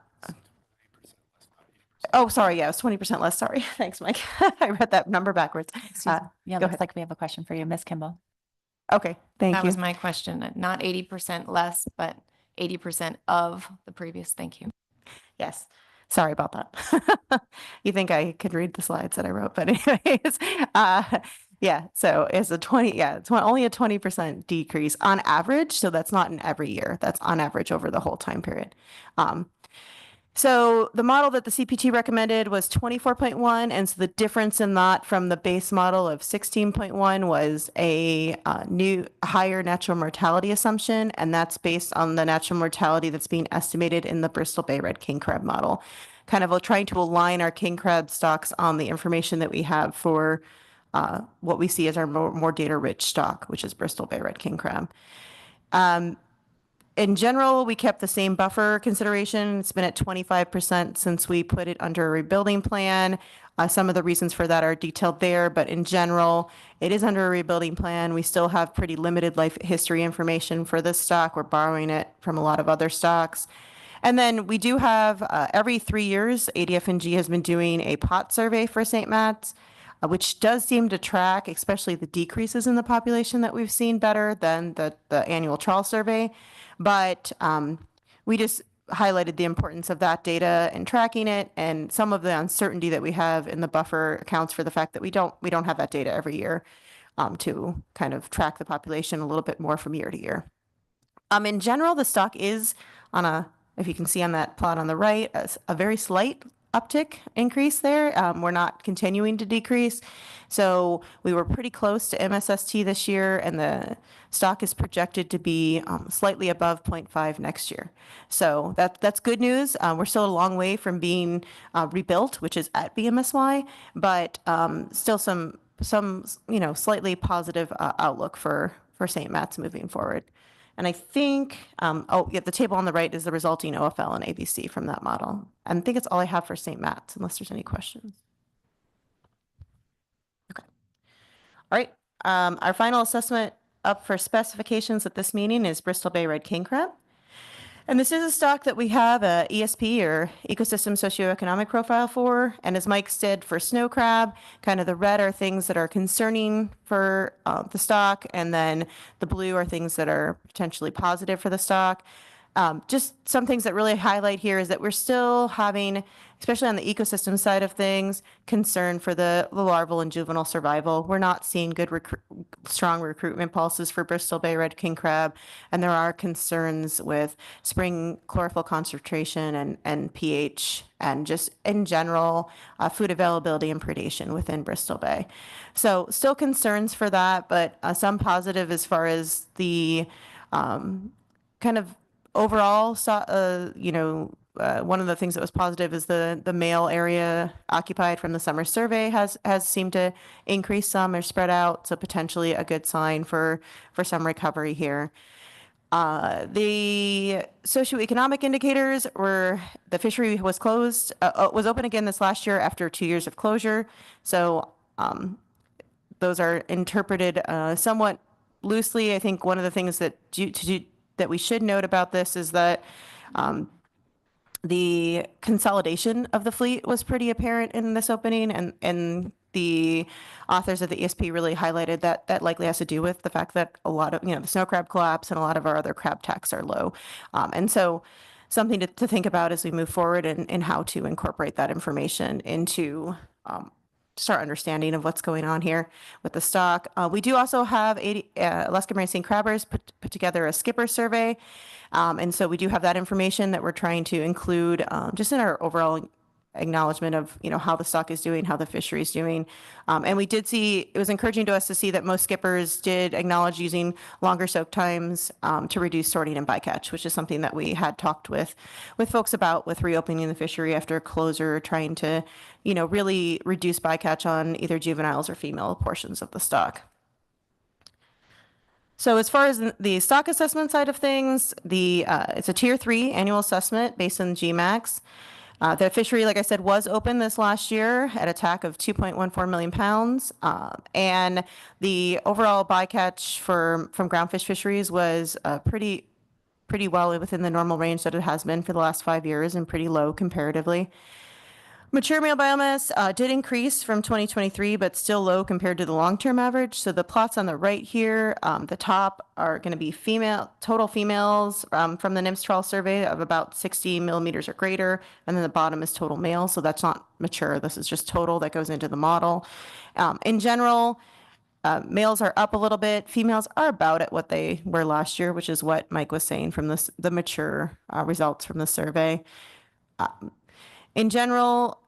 Oh, sorry. Yeah, it was 20% less. Sorry. Thanks, Mike. I read that number backwards. Yeah, go looks ahead. like we have a question for you, Ms. Kimball. Okay, thank That you. was my question. Not 80% less, but 80% of the previous. Thank you. Yes. Sorry about that. You think I could read the slides that I wrote, but anyways, yeah, so it's only a 20% decrease on average. So that's not in every year. That's on average over the whole time period. So the model that the CPT recommended was 24.1. And so the difference in that from the base model of 16.1 was a new higher natural mortality assumption. And that's based on the natural mortality that's being estimated in the Bristol Bay Red King Crab model. Kind of trying to align our king crab stocks on the information that we have for what we see as our more data-rich stock, which is Bristol Bay Red King Crab. In general, we kept the same buffer consideration. It's been at 25% since we put it under a rebuilding plan. Some of the reasons for that are detailed there, but in general, it is under a rebuilding plan. We still have pretty limited life history information for this stock. We're borrowing it from a lot of other stocks. And then we do have, every 3 years, ADF&G has been doing a pot survey for St. Matt's, which does seem to track, especially the decreases in the population that we've seen better than the annual trawl survey. But we just highlighted the importance of that data and tracking it, and some of the uncertainty that we have in the buffer accounts for the fact that we don't have that data every year to kind of track the population a little bit more from year to year. In general, the stock is on if you can see on that plot on the right, a very slight uptick increase there. We're not continuing to decrease. So we were pretty close to MSST this year, and the stock is projected to be slightly above 0.5 next year. So that's good news. We're still a long way from being rebuilt, which is at BMSY, but still some slightly positive outlook for St. Matt's moving forward. And I think, the table on the right is the resulting OFL and ABC from that model. I think it's all I have for St. Matt's, unless there's any questions. Okay. All right. Our final assessment up for specifications at this meeting is Bristol Bay Red King Crab. And this is a stock that we have a ESP, or ecosystem socioeconomic profile, for. And as Mike said, for snow crab, kind of the red are things that are concerning for the stock, and then the blue are things that are potentially positive for the stock. Just some things that really highlight here is that we're still having, especially on the ecosystem side of things, concern for the larval and juvenile survival. We're not seeing good strong recruitment pulses for Bristol Bay Red King Crab, and there are concerns with spring chlorophyll concentration and pH, and just in general food availability and predation within Bristol Bay. So still concerns for that, but some positive as far as the kind of overall, one of the things that was positive is the male area occupied from the summer survey has seemed to increase some or spread out, so potentially a good sign for some recovery here. The socioeconomic indicators were the fishery was open again this last year after 2 years of closure, so those are interpreted somewhat loosely. I think one of the things that we should note about this is that the consolidation of the fleet was pretty apparent in this opening, and the authors of the ESP really highlighted that that likely has to do with the fact that a lot of, the snow crab collapse and a lot of our other crab tax are low. And so something to think about as we move forward and how to incorporate that information into start understanding of what's going on here with the stock. We do also have Alaska Marine St. Crabbers put together a skipper survey. And so we do have that information that we're trying to include just in our overall acknowledgement of, how the stock is doing, how the fishery is doing. And we did see, it was encouraging to us to see that most skippers did acknowledge using longer soak times to reduce sorting and bycatch, which is something that we had talked with folks about with reopening the fishery after closure, trying to, really reduce bycatch on either juveniles or female portions of the stock. So as far as the stock assessment side of things, it's a tier 3 annual assessment based on GMAX. The fishery, like I said, was open this last year at a TAC of 2.14 million pounds. And the overall bycatch from groundfish fisheries was pretty well within the normal range that it has been for the last 5 years and pretty low comparatively. Mature male biomass did increase from 2023, but still low compared to the long-term average. So the plots on the right here, the top are going to be total females from the NIMS trial survey of about 60 millimeters or greater. And then the bottom is total male. So that's not mature. This is just total that goes into the model. In general, males are up a little bit. Females are about at what they were last year, which is what Mike was saying from the mature results from the survey. In general,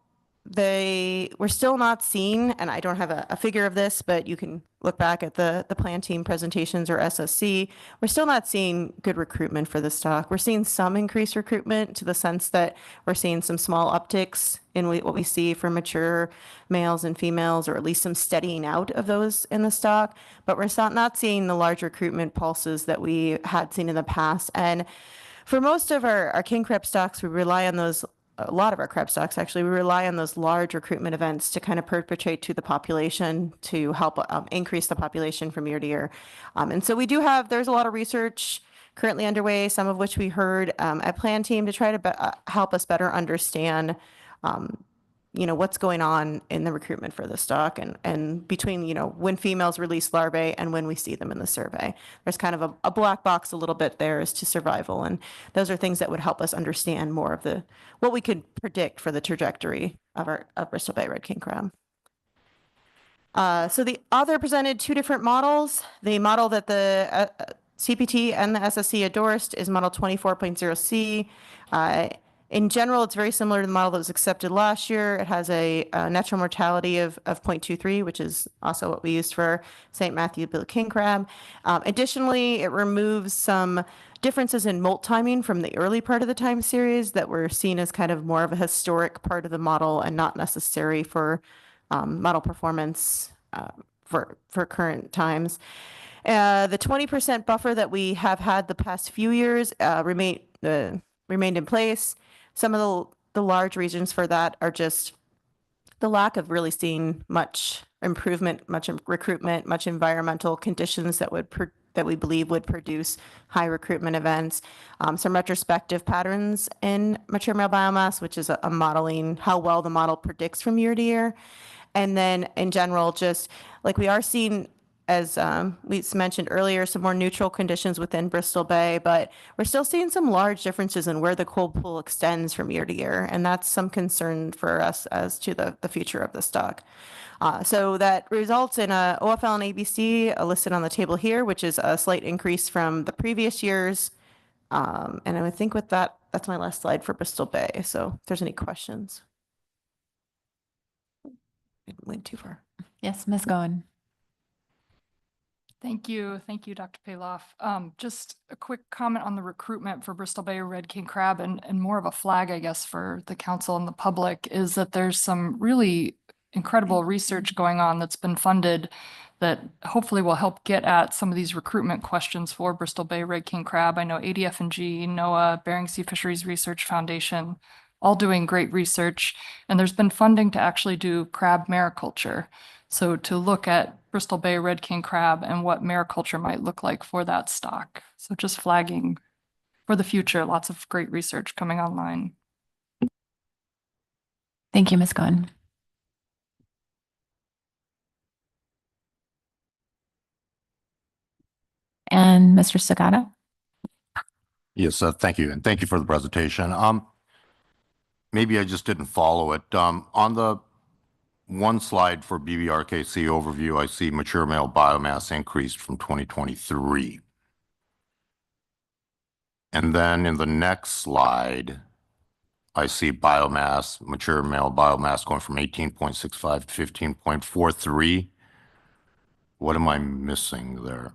we're still not seeing, and I don't have a figure of this, but you can look back at the plan team presentations or SSC. We're still not seeing good recruitment for the stock. We're seeing some increased recruitment to the sense that we're seeing some small upticks in what we see for mature males and females, or at least some steadying out of those in the stock. But we're not seeing the large recruitment pulses that we had seen in the past. And for most of our king crab stocks, we rely on those. A lot of our crab stocks, actually, we rely on those large recruitment events to kind of perpetrate to the population to help increase the population from year to year. And so there's a lot of research currently underway, some of which we heard at Plan Team to try to help us better understand what's going on in the recruitment for the stock and between, when females release larvae and when we see them in the survey. There's kind of a black box a little bit there as to survival. And those are things that would help us understand more of what we could predict for the trajectory of Bristol Bay red king crab. So the author presented 2 different models. The model that the CPT and the SSC endorsed is model 24.0C. In general, it's very similar to the model that was accepted last year. It has a natural mortality of 0.23, which is also what we used for St. Matthew Bill king crab. Additionally, it removes some differences in molt timing from the early part of the time series that were seen as kind of more of a historic part of the model and not necessary for model performance for current times. The 20% buffer that we have had the past few years remained in place. Some of the large reasons for that are just the lack of really seeing much improvement, much recruitment, much environmental conditions that we believe would produce high recruitment events. Some retrospective patterns in mature male biomass, which is a modeling how well the model predicts from year to year. And then in general, just like we are seeing, as we mentioned earlier, some more neutral conditions within Bristol Bay, but we're still seeing some large differences in where the cold pool extends from year to year. And that's some concern for us as to the future of the stock. So that results in a OFL and ABC listed on the table here, which is a slight increase from the previous years. And I think with that, that's my last slide for Bristol Bay. So if there's any questions. I went too far. Yes, Ms. Goen. Thank you. Thank you, Dr. Paloff. Just a quick comment on the recruitment for Bristol Bay red king crab and more of a flag, I guess, for the council and the public is that there's some really incredible research going on that's been funded that hopefully will help get at some of these recruitment questions for Bristol Bay red king crab. I know ADF&G, NOAA, Bering Sea Fisheries Research Foundation, all doing great research. And there's been funding to actually do crab mariculture. So to look at Bristol Bay red king crab and what mariculture might look like for that stock. So just flagging for the future, lots of great research coming online. Thank you, Ms. Goen. And Mr. Sagata? Yes, thank you. And thank you for the presentation. Maybe I just didn't follow it. On the one slide for BBRKC overview, I see mature male biomass increased from 2023. And then in the next slide, I see biomass, mature male biomass going from 18.65 to 15.43. What am I missing there?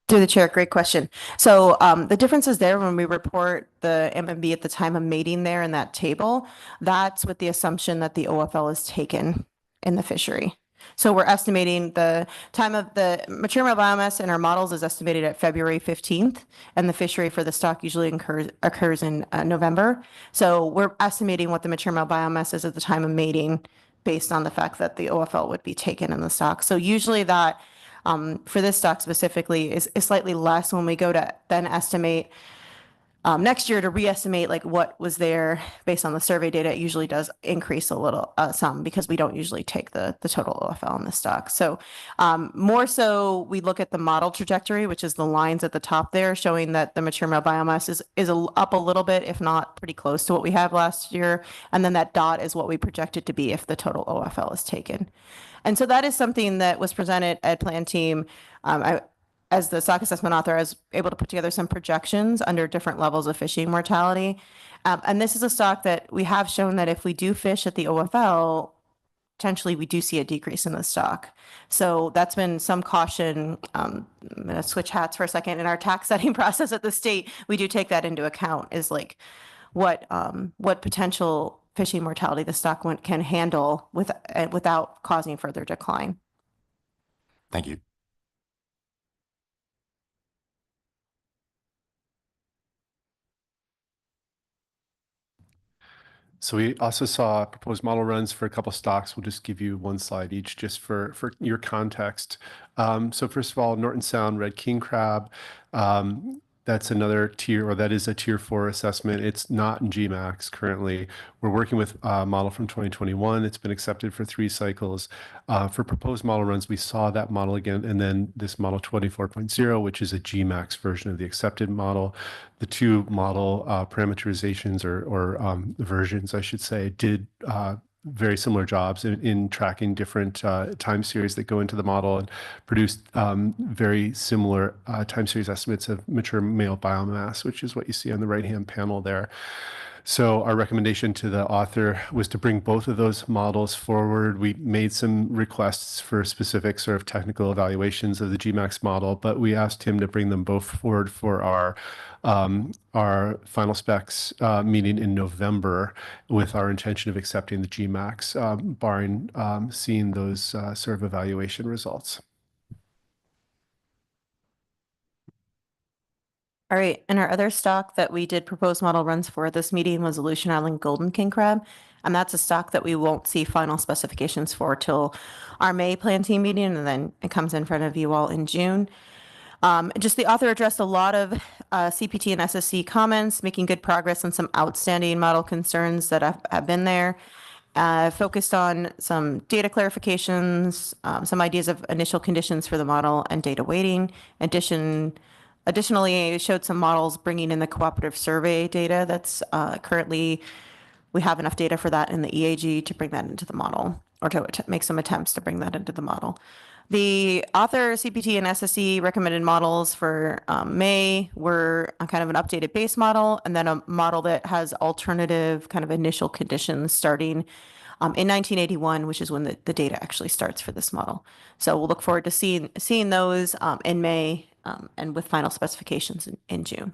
Through the chair, great question. So the difference is there when we report the MMB at the time of mating there in that table, that's with the assumption that the OFL is taken in the fishery. So we're estimating the time of the mature male biomass in our models is estimated at February 15th, and the fishery for the stock usually occurs in November. So we're estimating what the mature male biomass is at the time of mating based on the fact that the OFL would be taken in the stock. So usually that for this stock specifically is slightly less when we go to then estimate next year to re-estimate like what was there based on the survey data. It usually does increase a little some because we don't usually take the total OFL in the stock. So more so we look at the model trajectory, which is the lines at the top there showing that the mature male biomass is up a little bit, if not pretty close to what we had last year. And then that dot is what we project it to be if the total OFL is taken. And so that is something that was presented at Plan Team. As the stock assessment author, I was able to put together some projections under different levels of fishing mortality. And this is a stock that we have shown that if we do fish at the OFL, potentially we do see a decrease in the stock. So that's been some caution. I'm going to switch hats for a second. In our tax setting process at the state, we do take that into account is like what potential fishing mortality the stock can handle without causing further decline. Thank you. So we also saw proposed model runs for a couple stocks. We'll just give you one slide each just for your context. So first of all, Norton Sound Red King Crab. That's another tier, or that is a tier 4 assessment. It's not in GMAX currently. We're working with a model from 2021. It's been accepted for 3 cycles. For proposed model runs, we saw that model again, and then this model 24.0, which is a GMAX version of the accepted model. The 2 model parameterizations or versions, I should say, did very similar jobs in tracking different time series that go into the model and produced very similar time series estimates of mature male biomass, which is what you see on the right-hand panel there. So our recommendation to the author was to bring both of those models forward. We made some requests for specific sort of technical evaluations of the GMAX model, but we asked him to bring them both forward for our final specs meeting in November with our intention of accepting the GMAX, barring seeing those sort of evaluation results. All right, and our other stock that we did proposed model runs for this meeting was Aleutian Island Golden King Crab. And that's a stock that we won't see final specifications for till our May Plan Team meeting, and then it comes in front of you all in June. Just the author addressed a lot of CPT and SSC comments, making good progress on some outstanding model concerns that have been there. Focused on some data clarifications, some ideas of initial conditions for the model and data weighting. Additionally, it showed some models bringing in the cooperative survey data that's currently, we have enough data for that in the EAG to bring that into the model, or to make some attempts to bring that into the model. The author CPT and SSC recommended models for May were a kind of an updated base model, and then a model that has alternative kind of initial conditions starting in 1981, which is when the data actually starts for this model. So we'll look forward to seeing those in May and with final specifications in June.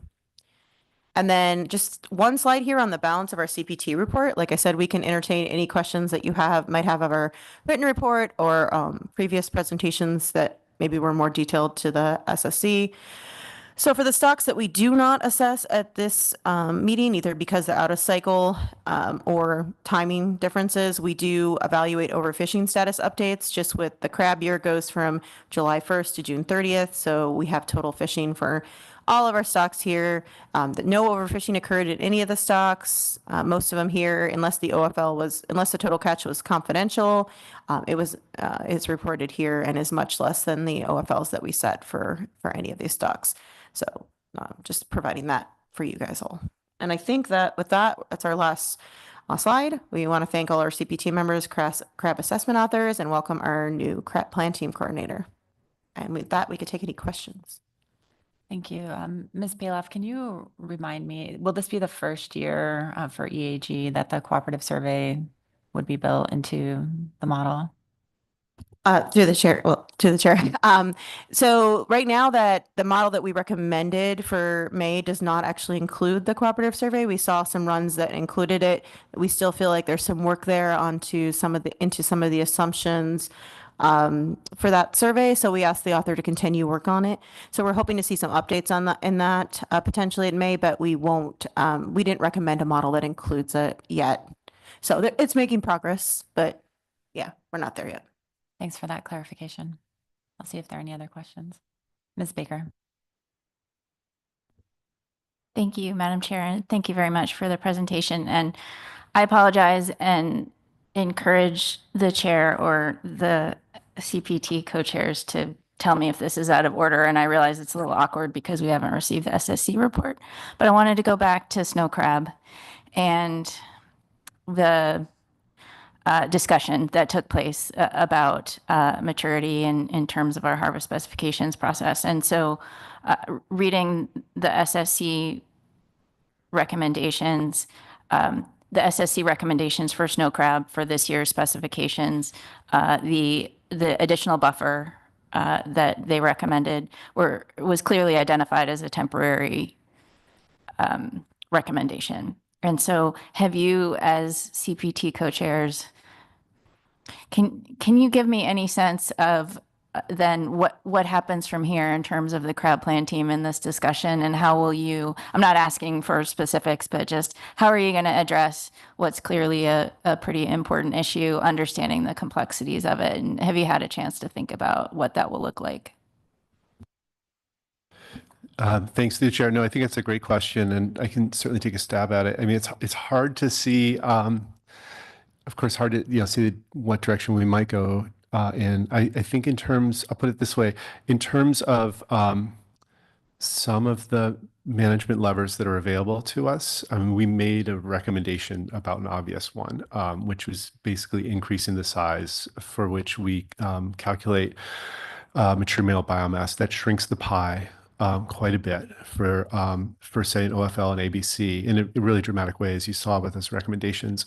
And then just one slide here on the balance of our CPT report. Like I said, we can entertain any questions that you might have of our written report or previous presentations that maybe were more detailed to the SSC. So for the stocks that we do not assess at this meeting, either because they're out of cycle or timing differences, we do evaluate overfishing status updates. Just with the crab year goes from July 1st to June 30th. So we have total fishing for all of our stocks here, that no overfishing occurred in any of the stocks. Most of them here, unless the total catch was confidential, it's reported here and is much less than the OFLs that we set for any of these stocks. So just providing that for you guys all. And I think that with that, that's our last slide. We want to thank all our CPT members, crab assessment authors, and welcome our new crab plan team coordinator. And with that, we could take any questions. Thank you. Ms. Bailoff, can you remind me, will this be the first year for EAG that the cooperative survey would be built into the model? Through the chair, so right now that the model that we recommended for May does not actually include the cooperative survey. We saw some runs that included it. We still feel like there's some work there into some of the assumptions for that survey. So we asked the author to continue work on it. So we're hoping to see some updates in that potentially in May, but we didn't recommend a model that includes it yet. So it's making progress, but yeah, we're not there yet. Thanks for that clarification. I'll see if there are any other questions. Ms. Baker. Thank you, Madam Chair, and thank you very much for the presentation. And I apologize and encourage the chair or the CPT co-chairs to tell me if this is out of order. And I realize it's a little awkward because we haven't received the SSC report, but I wanted to go back to snow crab and the discussion that took place about maturity in terms of our harvest specifications process. And so reading the SSC recommendations, for snow crab for this year's specifications, the additional buffer that they recommended was clearly identified as a temporary recommendation. And so have you, as CPT co-chairs, can you give me any sense of then what happens from here in terms of the crab plan team in this discussion, and how will you, I'm not asking for specifics, but just how are you going to address what's clearly a pretty important issue, understanding the complexities of it? And have you had a chance to think about what that will look like? Thanks to the chair. No, I think it's a great question, and I can certainly take a stab at it. I mean, it's hard to see, of course, hard to see what direction we might go. And I think in terms, I'll put it this way, in terms of some of the management levers that are available to us, I mean, we made a recommendation about an obvious one, which was basically increasing the size for which we calculate mature male biomass. That shrinks the pie quite a bit for say an OFL and ABC in a really dramatic way, as you saw with those recommendations.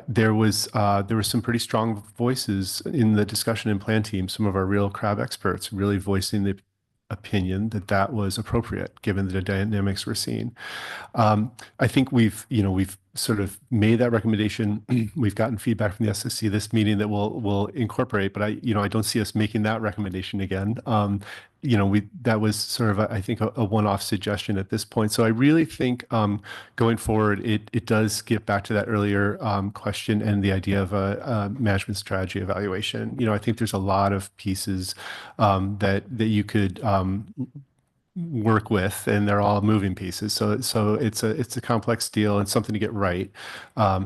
There was some pretty strong voices in the discussion and plan team, some of our real crab experts really voicing the opinion that that was appropriate given the dynamics we're seeing. I think we've sort of made that recommendation. We've gotten feedback from the SSC this meeting that we'll incorporate, but I don't see us making that recommendation again. That was sort of I think a one-off suggestion at this point. So I really think going forward, it does get back to that earlier question and the idea of a management strategy evaluation. I think there's a lot of pieces that you could work with, and they're all moving pieces. So it's a complex deal and something to get right.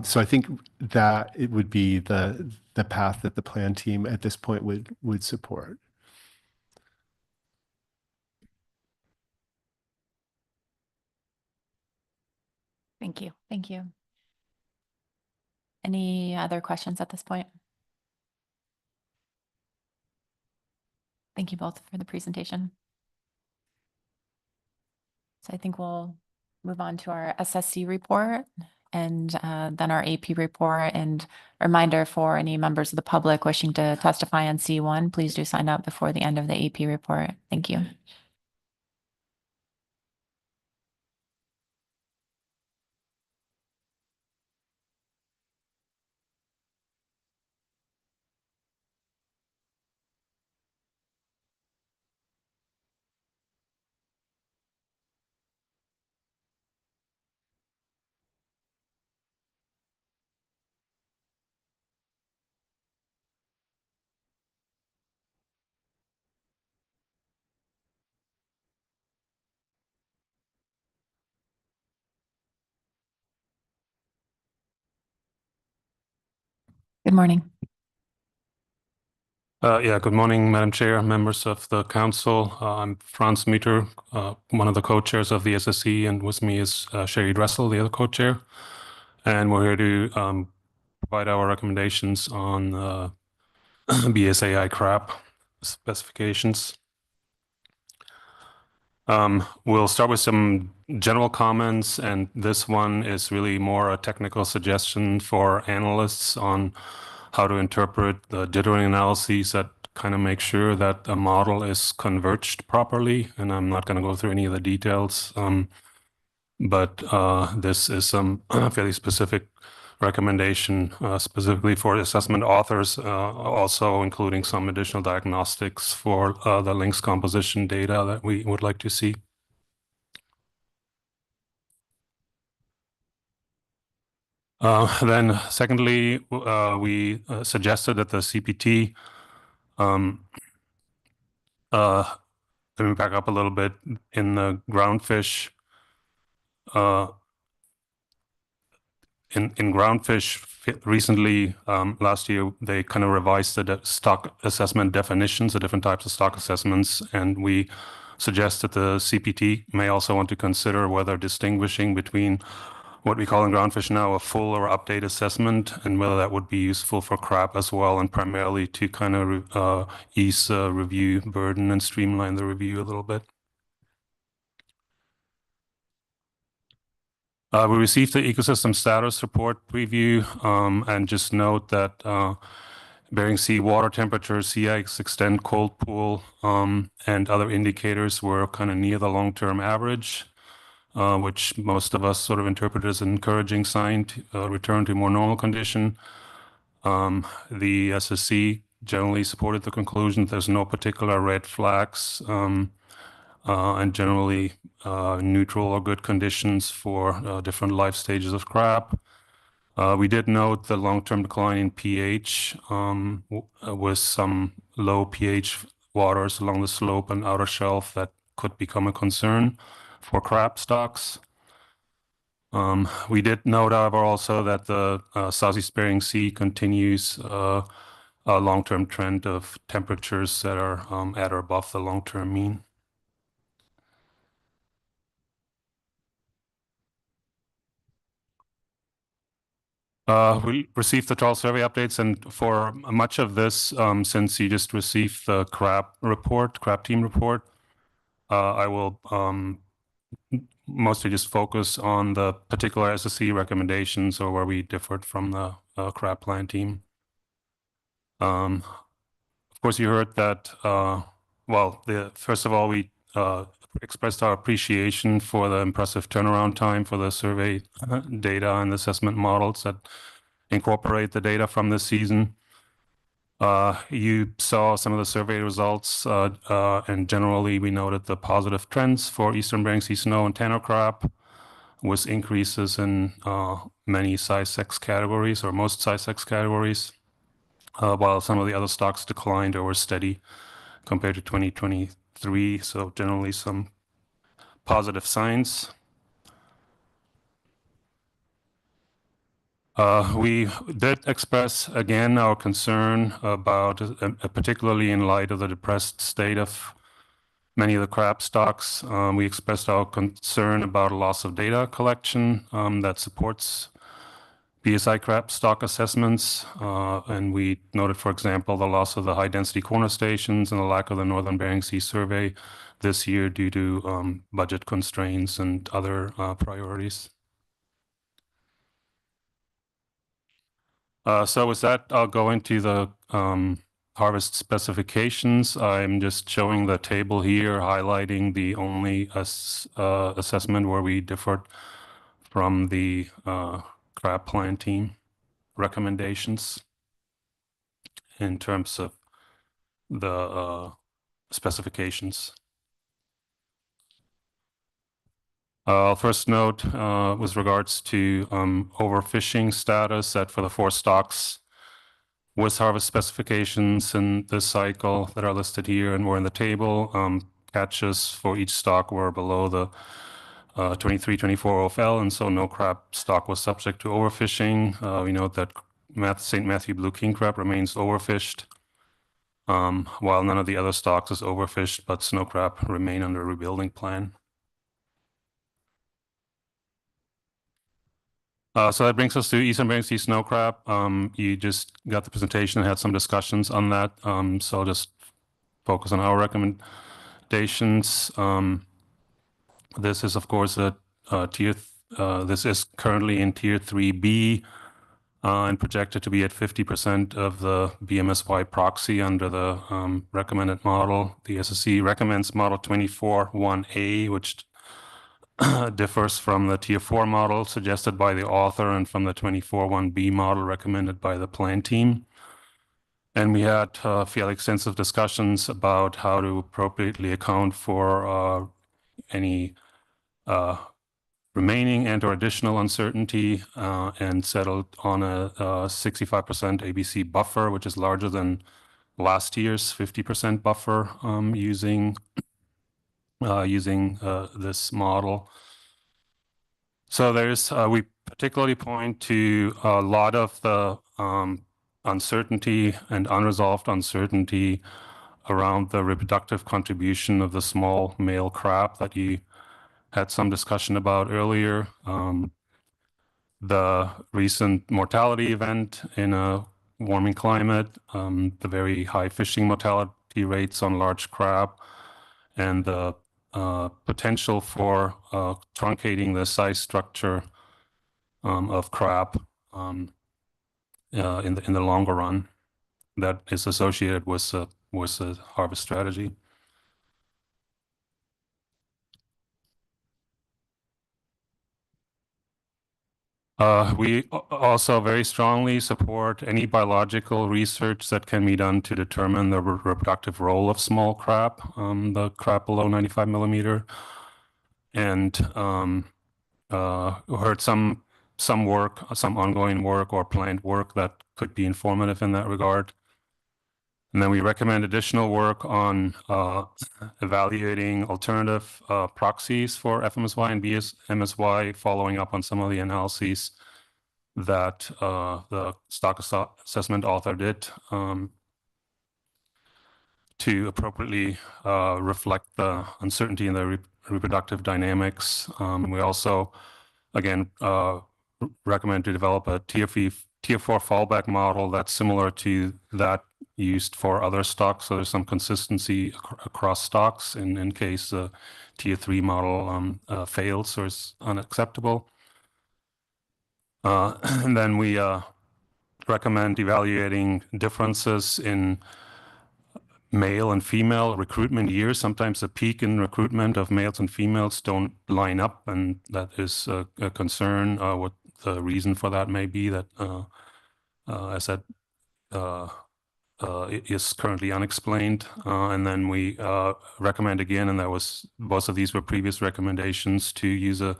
So I think that it would be the path that the plan team at this point would support. Thank you. Thank you. Any other questions at this point? Thank you both for the presentation. So I think we'll move on to our SSC report and then our AP report. And a reminder for any members of the public wishing to testify on C1, please do sign up before the end of the AP report. Thank you. Good morning. Yeah, good morning, Madam Chair, members of the council. I'm Franz Mütter, one of the co-chairs of the SSC, and with me is Sherry Dressel, the other co-chair. And we're here to provide our recommendations on BSAI crab specifications. We'll start with some general comments, and this one is really more a technical suggestion for analysts on how to interpret the dithering analyses that kind of make sure that a model is converged properly. And I'm not going to go through any of the details, but this is some fairly specific recommendation specifically for assessment authors, also including some additional diagnostics for the links composition data that we would like to see. Then secondly, we suggested that the CPT, let me back up a little bit, in the Groundfish, in Groundfish recently, last year, they kind of revised the stock assessment definitions, the different types of stock assessments, and we suggest that the CPT may also want to consider whether distinguishing between what we call in Groundfish now a full or update assessment, and whether that would be useful for crab as well, and primarily to kind of ease review burden and streamline the review a little bit. We received the ecosystem status report preview, and just note that Bering Sea water temperature, sea ice extent, cold pool, and other indicators were kind of near the long-term average, which most of us sort of interpret as an encouraging sign to return to more normal condition. The SSC generally supported the conclusion that there's no particular red flags, and generally neutral or good conditions for different life stages of crab. We did note the long-term decline in pH with some low pH waters along the slope and outer shelf that could become a concern for crab stocks. We did note, however, also that the Southeast Bering Sea continues a long-term trend of temperatures that are at or above the long-term mean. We received the trawl survey updates, and for much of this, since you just received the crab team report, I will mostly just focus on the particular SSC recommendations or where we differed from the crab plan team. Of course, you heard that, first of all, we expressed our appreciation for the impressive turnaround time for the survey data and assessment models that incorporate the data from this season. You saw some of the survey results, and generally we noted the positive trends for Eastern Bering Sea snow and tanner crab, with increases in many size 6 categories, or most size 6 categories, while some of the other stocks declined or were steady compared to 2023. So generally some positive signs. We did express again our concern about, particularly in light of the depressed state of many of the crab stocks, we expressed our concern about a loss of data collection that supports BSI crab stock assessments. And we noted, for example, the loss of the high density corner stations and the lack of the Northern Bering Sea survey this year due to budget constraints and other priorities. So with that, I'll go into the harvest specifications. I'm just showing the table here, highlighting the only assessment where we differed from the crab plan team recommendations in terms of the specifications. I'll first note with regards to overfishing status that for the 4 stocks with harvest specifications in this cycle that are listed here and were in the table, catches for each stock were below the 23-24 OFL, and so no crab stock was subject to overfishing. We note that St. Matthew blue king crab remains overfished, while none of the other stocks is overfished, but snow crab remain under a rebuilding plan. So that brings us to Eastern Bering Sea snow crab. You just got the presentation and had some discussions on that. So I'll just focus on our recommendations. This is, of course, a this is currently in Tier 3B and projected to be at 50% of the BMSY proxy under the recommended model. The SSC recommends model 24-1A, which differs from the Tier 4 model suggested by the author and from the 24-1B model recommended by the plan team. And we had fairly extensive discussions about how to appropriately account for any remaining and or additional uncertainty and settled on a 65% ABC buffer, which is larger than last year's 50% buffer using this model. So there's we particularly point to a lot of the uncertainty and unresolved uncertainty around the reproductive contribution of the small male crab that you had some discussion about earlier. The recent mortality event in a warming climate, the very high fishing mortality rates on large crab, and the potential for truncating the size structure of crab in the longer run that is associated with the harvest strategy. We also very strongly support any biological research that can be done to determine the reproductive role of small crab, the crab below 95 millimeter. And heard some work, some ongoing work or planned work that could be informative in that regard. And then we recommend additional work on evaluating alternative proxies for FMSY and BSMSY, following up on some of the analyses that the stock assessment author did to appropriately reflect the uncertainty in the reproductive dynamics. We also, again, recommend to develop a Tier 4 fallback model that's similar to that used for other stocks. So there's some consistency across stocks in case the Tier 3 model fails or is unacceptable. And then we recommend evaluating differences in male and female recruitment years. Sometimes the peak in recruitment of males and females don't line up, and that is a concern. What the reason for that may be that, as said, is currently unexplained. And then we recommend again, and that was both of these were previous recommendations, to use a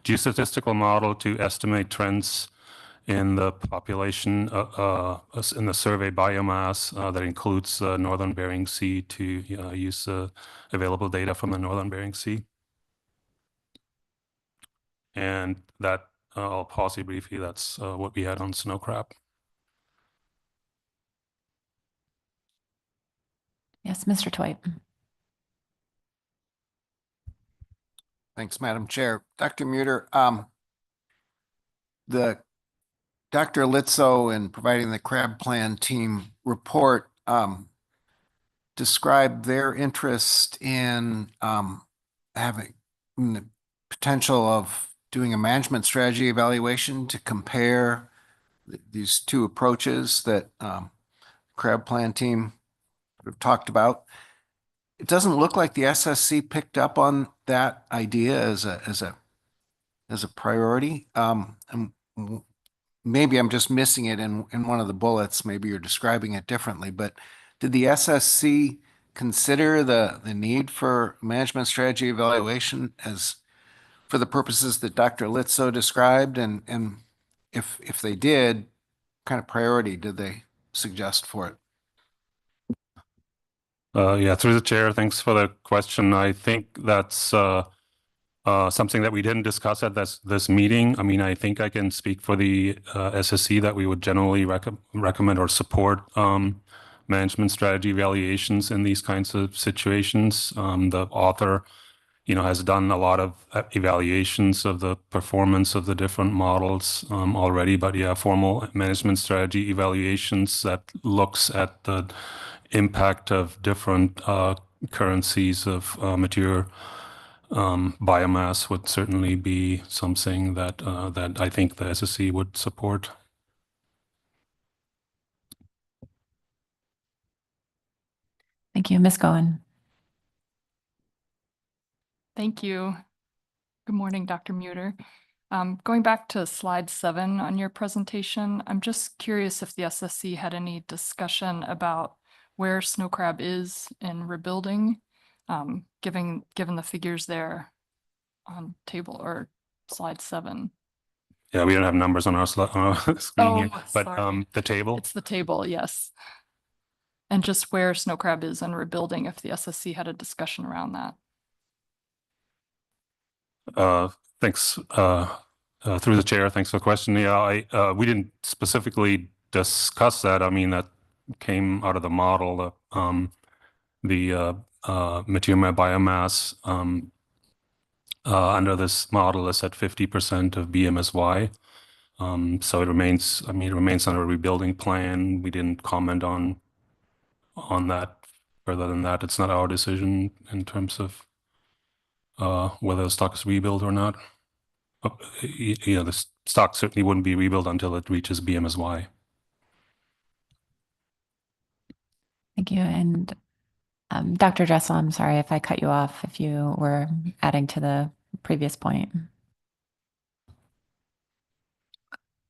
geostatistical model to estimate trends in the population, in the survey biomass that includes Northern Bering Sea, to use available data from the Northern Bering Sea. And that, I'll pause here briefly, that's what we had on snow crab. Yes, Mr. Toit. Thanks, Madam Chair. Dr. Muter, the Dr. Litso, in providing the Crab Plan Team Report, described their interest in having the potential of doing a management strategy evaluation to compare these two approaches that Crab Plan Team have talked about. It doesn't look like the SSC picked up on that idea as a priority. Maybe I'm just missing it in one of the bullets. Maybe you're describing it differently, but did the SSC consider the need for management strategy evaluation as for the purposes that Dr. Litso described? And if they did, what kind of priority did they suggest for it? Yeah, through the chair, thanks for the question. I think that's Something that we didn't discuss at this meeting. I mean, I think I can speak for the SSC that we would generally recommend or support management strategy evaluations in these kinds of situations. The author, has done a lot of evaluations of the performance of the different models already. But yeah, formal management strategy evaluations that looks at the impact of different currencies of material biomass would certainly be something that that I think the SSC would support. Thank you, Ms. Goen. Thank you. Good morning, Dr. Muter. Going back to slide 7 on your presentation, I'm just curious if the SSC had any discussion about where snow crab is in rebuilding, given the figures there on table or slide 7. Yeah, we don't have numbers on our screen here, but sorry. the table. It's the table, yes. And just where snow crab is in rebuilding, if the SSC had a discussion around that. Thanks. Through the chair, thanks for the question. Yeah, we didn't specifically discuss that. I mean, that came out of the model. The material biomass under this model is at 50% of BMSY. So it remains. I mean, it remains under a rebuilding plan. We didn't comment on that. Further than that, it's not our decision in terms of whether the stock is rebuilt or not. The stock certainly wouldn't be rebuilt until it reaches BMSY. Thank you. And Dr. Dressel, I'm sorry if I cut you off if you were adding to the previous point.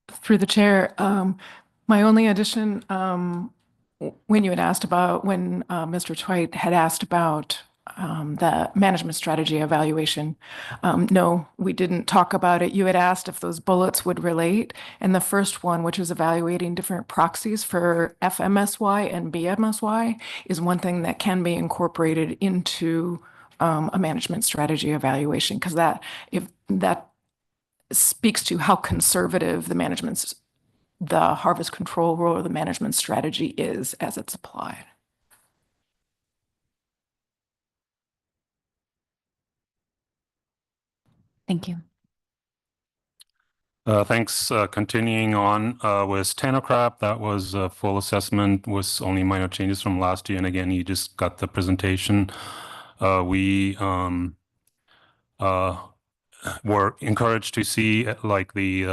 Through the chair, my only addition, when you had asked about, when Mr. Twite had asked about the management strategy evaluation, no, we didn't talk about it. You had asked if those bullets would relate. And the first one, which is evaluating different proxies for FMSY and BMSY, is one thing that can be incorporated into a management strategy evaluation, because that speaks to how conservative the harvest control rule or the management strategy is as it's applied. Thank you. Thanks. Continuing on with Tanner crab, that was a full assessment with only minor changes from last year. And again, you just got the presentation. We were encouraged to see, like the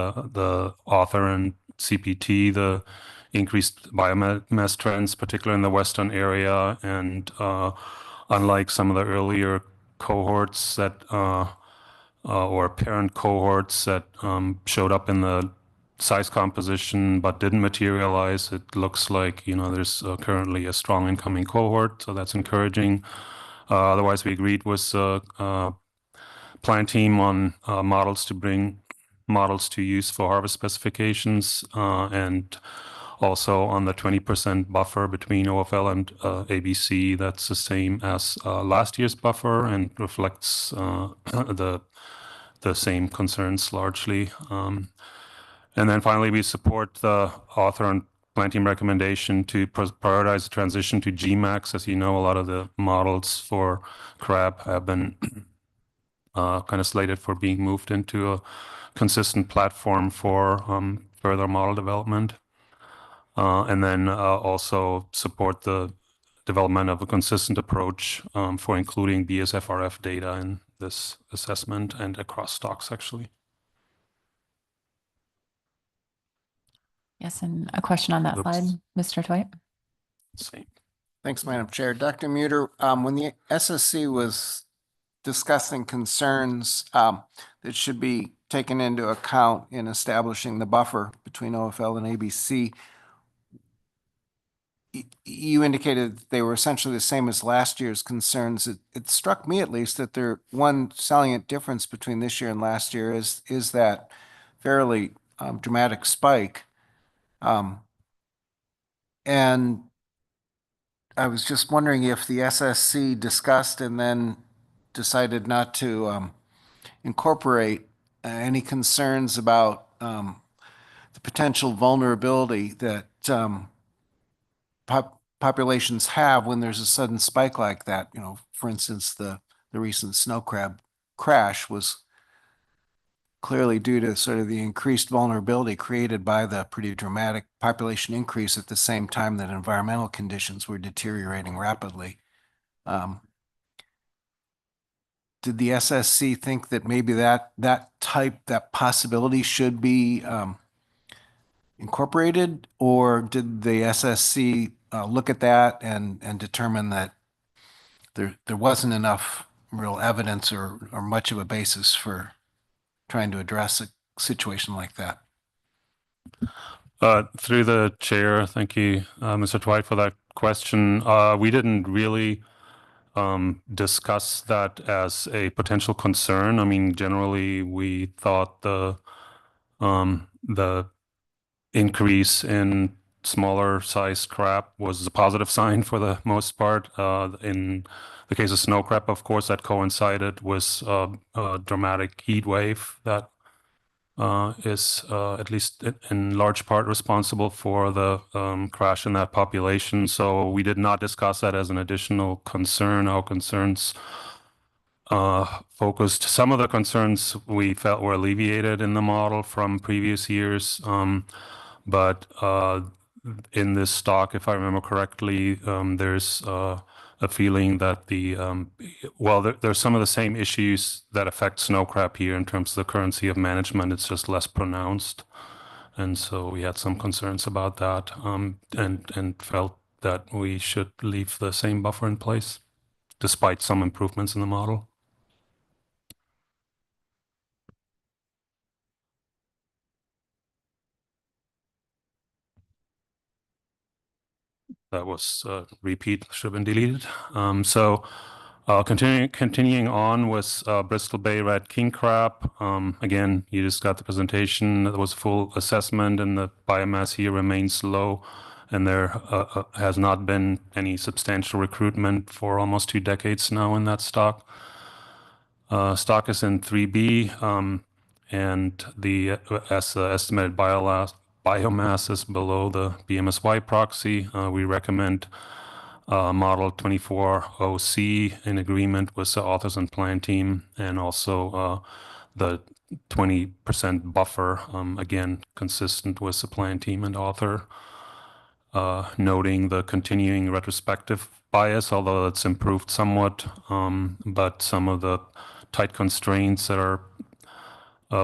author and CPT, the increased biomass trends, particularly in the western area. And unlike some of the earlier cohorts that or parent cohorts that showed up in the size composition but didn't materialize, it looks like there's currently a strong incoming cohort, so that's encouraging. Otherwise, we agreed with plan team on models to bring models to use for harvest specifications, and also on the 20% buffer between OFL and ABC. That's the same as last year's buffer and reflects the same concerns largely. And then finally, we support the author and plan team recommendation to prioritize the transition to GMAX. As you know, a lot of the models for crab have been kind of slated for being moved into a consistent platform for further model development. And then also support the development of a consistent approach for including BSFRF data in this assessment and across stocks, actually. Yes, and a question on that slide, Mr. Twite. Same. Thanks, Madam Chair. Dr. Muter, when the SSC was discussing concerns that should be taken into account in establishing the buffer between OFL and ABC, you indicated they were essentially the same as last year's concerns. It struck me, at least, that one salient difference between this year and last year is that fairly dramatic spike. And I was just wondering if the SSC discussed and then decided not to incorporate any concerns about the potential vulnerability that populations have when there's a sudden spike like that. You know, for instance, the recent snow crab crash was clearly due to sort of the increased vulnerability created by the pretty dramatic population increase at the same time that environmental conditions were deteriorating rapidly. Did the SSC think that maybe that possibility should be incorporated, or did the SSC look at that and determine that there wasn't enough real evidence or much of a basis for trying to address a situation like that? Through the chair, thank you, Mr. Dwight, for that question. We didn't really discuss that as a potential concern. I mean, generally, we thought the increase in smaller sized crab was a positive sign for the most part. In the case of snow crab, of course, that coincided with a dramatic heat wave that is at least in large part responsible for the crash in that population. So we did not discuss that as an additional concern. Our concerns focused, some of the concerns we felt were alleviated in the model from previous years. But in this stock, if I remember correctly, there's a feeling that there's some of the same issues that affect snow crab here in terms of the currency of management. It's just less pronounced. And so we had some concerns about that and felt that we should leave the same buffer in place, despite some improvements in the model. That was repeat, should have been deleted. Continuing on with Bristol Bay Red King Crab. Again, you just got the presentation. There was full assessment and the biomass here remains low, and there has not been any substantial recruitment for almost 2 decades now in that stock. Stock is in 3B, and as the estimated biomass is below the BMSY proxy. We recommend model 24OC in agreement with the authors and plan team, and also the 20% buffer, again, consistent with the plan team and author, noting the continuing retrospective bias, although it's improved somewhat, but some of the tight constraints that are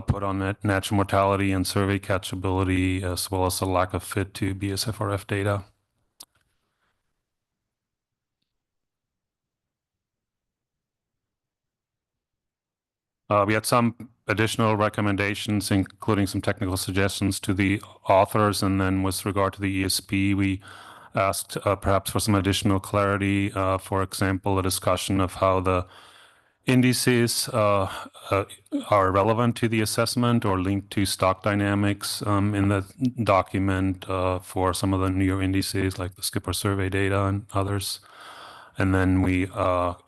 put on natural mortality and survey catchability, as well as the lack of fit to BSFRF data. We had some additional recommendations, including some technical suggestions to the authors. And then with regard to the ESP, we asked perhaps for some additional clarity. For example, a discussion of how the indices are relevant to the assessment or linked to stock dynamics in the document for some of the newer indices like the Skipper survey data and others. And then we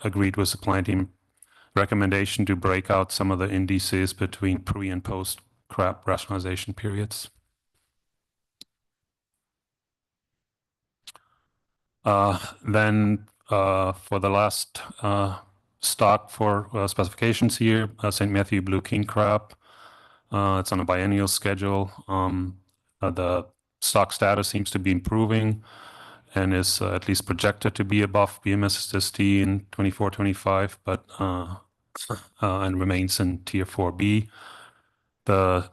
agreed with the plan team recommendation to break out some of the indices between pre and post crab rationalization periods. Then for the last stock for specifications here, St. Matthew Blue King Crab. It's on a biennial schedule. The stock status seems to be improving and is at least projected to be above BMSST in 24-25, but and remains in Tier 4B. The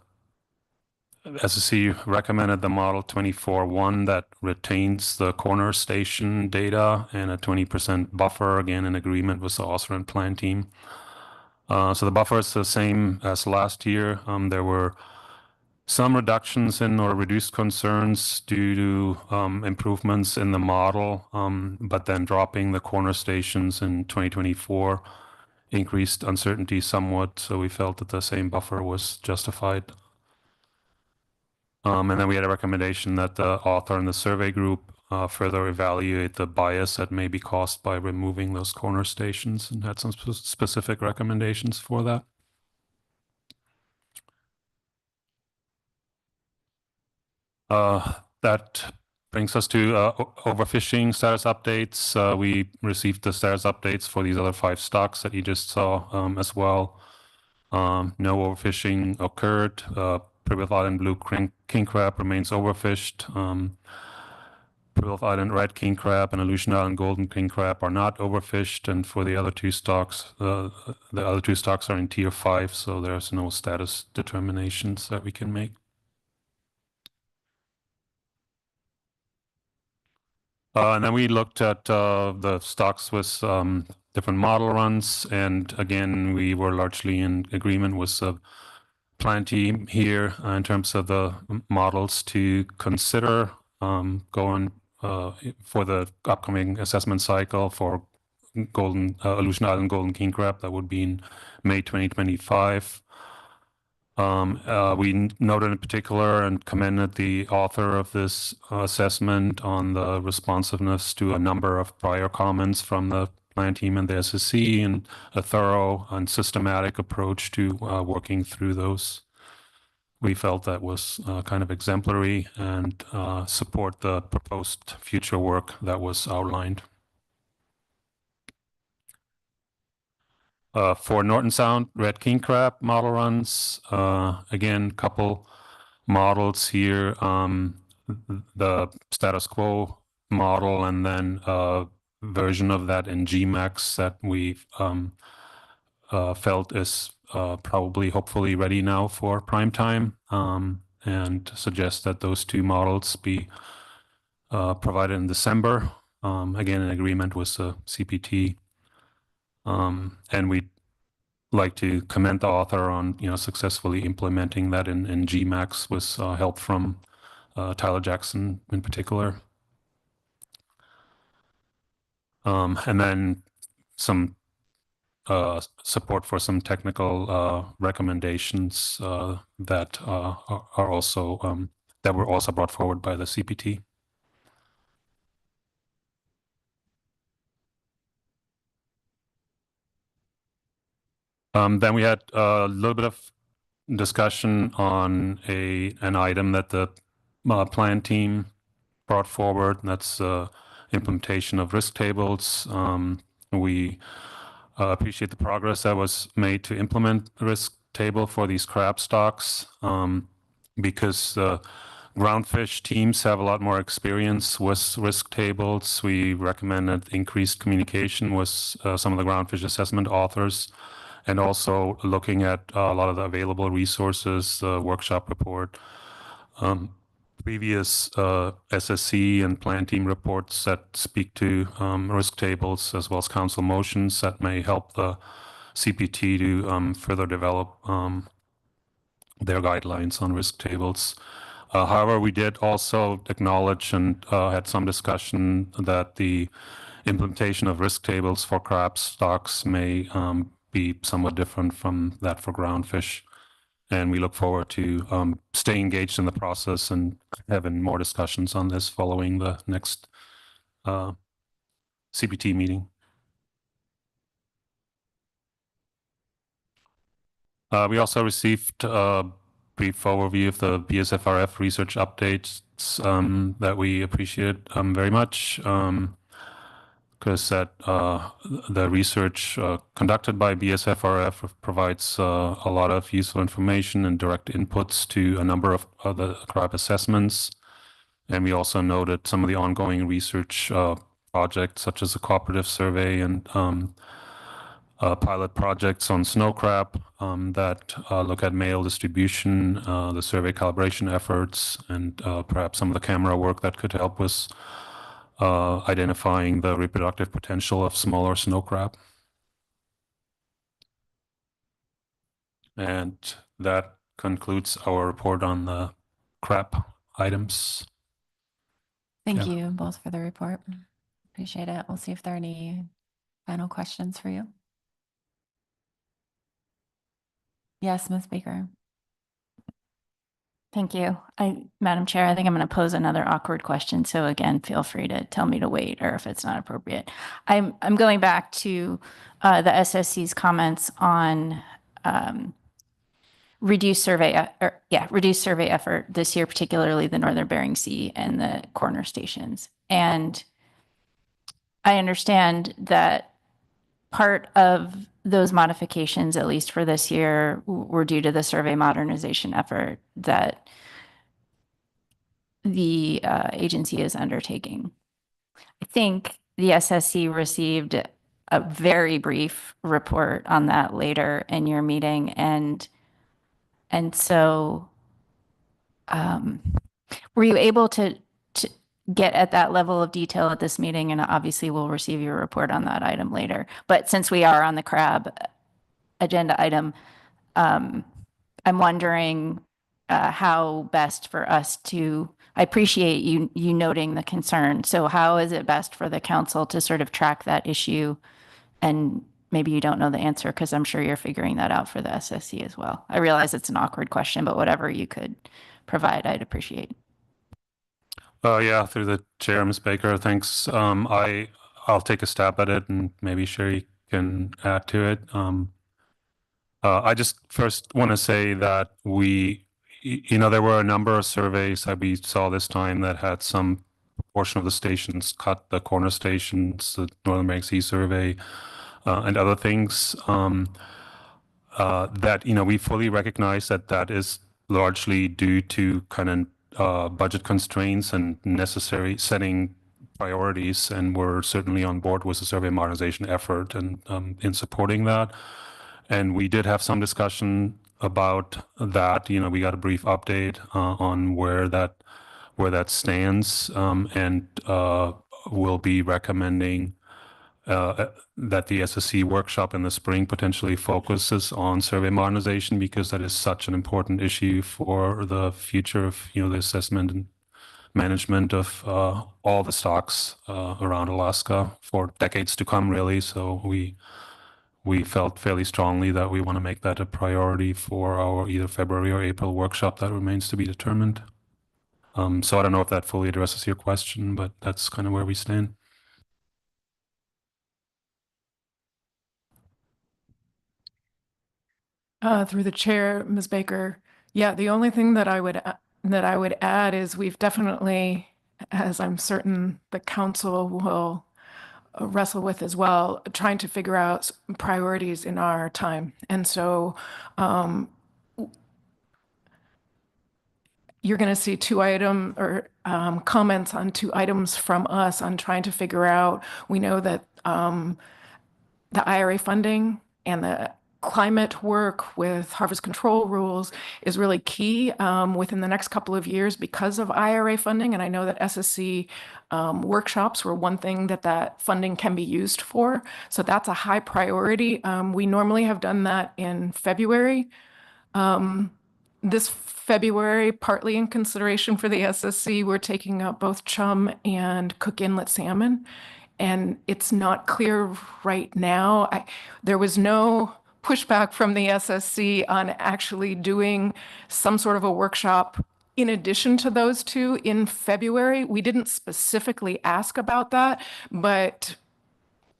SSC recommended the model 24-1 that retains the corner station data and a 20% buffer, again in agreement with the author and plan team. So the buffer is the same as last year. There were some reductions in or reduced concerns due to improvements in the model, but then dropping the corner stations in 2024 increased uncertainty somewhat. So we felt that the same buffer was justified. And then we had a recommendation that the author and the survey group further evaluate the bias that may be caused by removing those corner stations, and had some specific recommendations for that. That brings us to overfishing status updates. We received the status updates for these other 5 stocks that you just saw as well. No overfishing occurred. Pribill Island blue king crab remains overfished. Pribill Island red king crab and Aleutian Island golden king crab are not overfished, and for the other 2 stocks, the other 2 stocks are in tier 5, so there's no status determinations that we can make. And then we looked at the stocks with different model runs, and again, we were largely in agreement with the plan team here in terms of the models to consider going for the upcoming assessment cycle for golden Aleutian Island golden king crab. That would be in May 2025. We noted in particular and commended the author of this assessment on the responsiveness to a number of prior comments from the plan team and the SSC, and a thorough and systematic approach to working through those. We felt that was kind of exemplary and support the proposed future work that was outlined. For Norton Sound red king crab model runs, again, couple models here, the status quo model, and then a version of that in GMAX that we felt is probably hopefully ready now for prime time, and suggest that those 2 models be provided in December, again in agreement with the CPT. And we'd like to commend the author on successfully implementing that in GMAX with help from Tyler Jackson in particular. And then some support for some technical recommendations that are also that were also brought forward by the CPT. Then we had a little bit of discussion on an item that the plan team brought forward, and that's implementation of risk tables. We appreciate the progress that was made to implement the risk table for these crab stocks, because groundfish teams have a lot more experience with risk tables. We recommended increased communication with some of the groundfish assessment authors, and also looking at a lot of the available resources, the workshop report, previous SSC and plan team reports that speak to risk tables, as well as council motions that may help the CPT to further develop their guidelines on risk tables. However, we did also acknowledge and had some discussion that the implementation of risk tables for crab stocks may be somewhat different from that for groundfish. And we look forward to staying engaged in the process and having more discussions on this following the next CPT meeting. We also received a brief overview of the BSFRF research updates that we appreciate very much, because the research conducted by BSFRF provides a lot of useful information and direct inputs to a number of other crab assessments. And we also noted some of the ongoing research projects, such as a cooperative survey and pilot projects on snow crab that look at male distribution, the survey calibration efforts, and perhaps some of the camera work that could help with identifying the reproductive potential of smaller snow crab. And that concludes our report on the crab items. Thank you both for the report. Appreciate it. We'll see if there are any final questions for you. Yes, Ms. Baker. Thank you. Madam Chair, I think I'm going to pose another awkward question. So again, feel free to tell me to wait or if it's not appropriate. I'm going back to the SSC's comments on reduced reduced survey effort this year, particularly the Northern Bering Sea and the corner stations. And I understand that part of those modifications, at least for this year, were due to the survey modernization effort that the agency is undertaking. I think the SSC received a very brief report on that later in your meeting, and so were you able to get at that level of detail at this meeting? And obviously we'll receive your report on that item later. But since we are on the crab agenda item, I'm wondering how best for us to, I appreciate you noting the concern. So how is it best for the council to sort of track that issue? And maybe you don't know the answer because I'm sure you're figuring that out for the SSC as well. I realize it's an awkward question, but whatever you could provide, I'd appreciate. Yeah, through the chair, Ms. Baker, thanks. I'll take a stab at it and maybe Sherry can add to it. I just first want to say that there were a number of surveys that we saw this time that had some portion of the stations cut, the corner stations, the Northern Bering Sea survey, and other things that, we fully recognize that is largely due to kind of budget constraints and necessary setting priorities, and we're certainly on board with the survey modernization effort and in supporting that. And we did have some discussion about that. We got a brief update on where that stands, and we'll be recommending that the SSC workshop in the spring potentially focuses on survey modernization, because that is such an important issue for the future of the assessment and management of all the stocks around Alaska for decades to come, really. So we felt fairly strongly that we want to make that a priority for our either February or April workshop. That remains to be determined. So I don't know if that fully addresses your question, but that's kind of where we stand. Through the chair, Ms. Baker. Yeah, the only thing that I would add is we've definitely, as I'm certain the council will wrestle with as well, trying to figure out priorities in our time. And so you're going to see comments on 2 items from us on trying to figure out. We know that the IRA funding and the climate work with harvest control rules is really key within the next couple of years because of IRA funding. And I know that SSC workshops were one thing that funding can be used for. So that's a high priority. We normally have done that in February. This February, partly in consideration for the SSC, we're taking up both chum and Cook Inlet salmon. And it's not clear right now. There was no pushback from the SSC on actually doing some sort of a workshop in addition to those 2 in February. We didn't specifically ask about that, but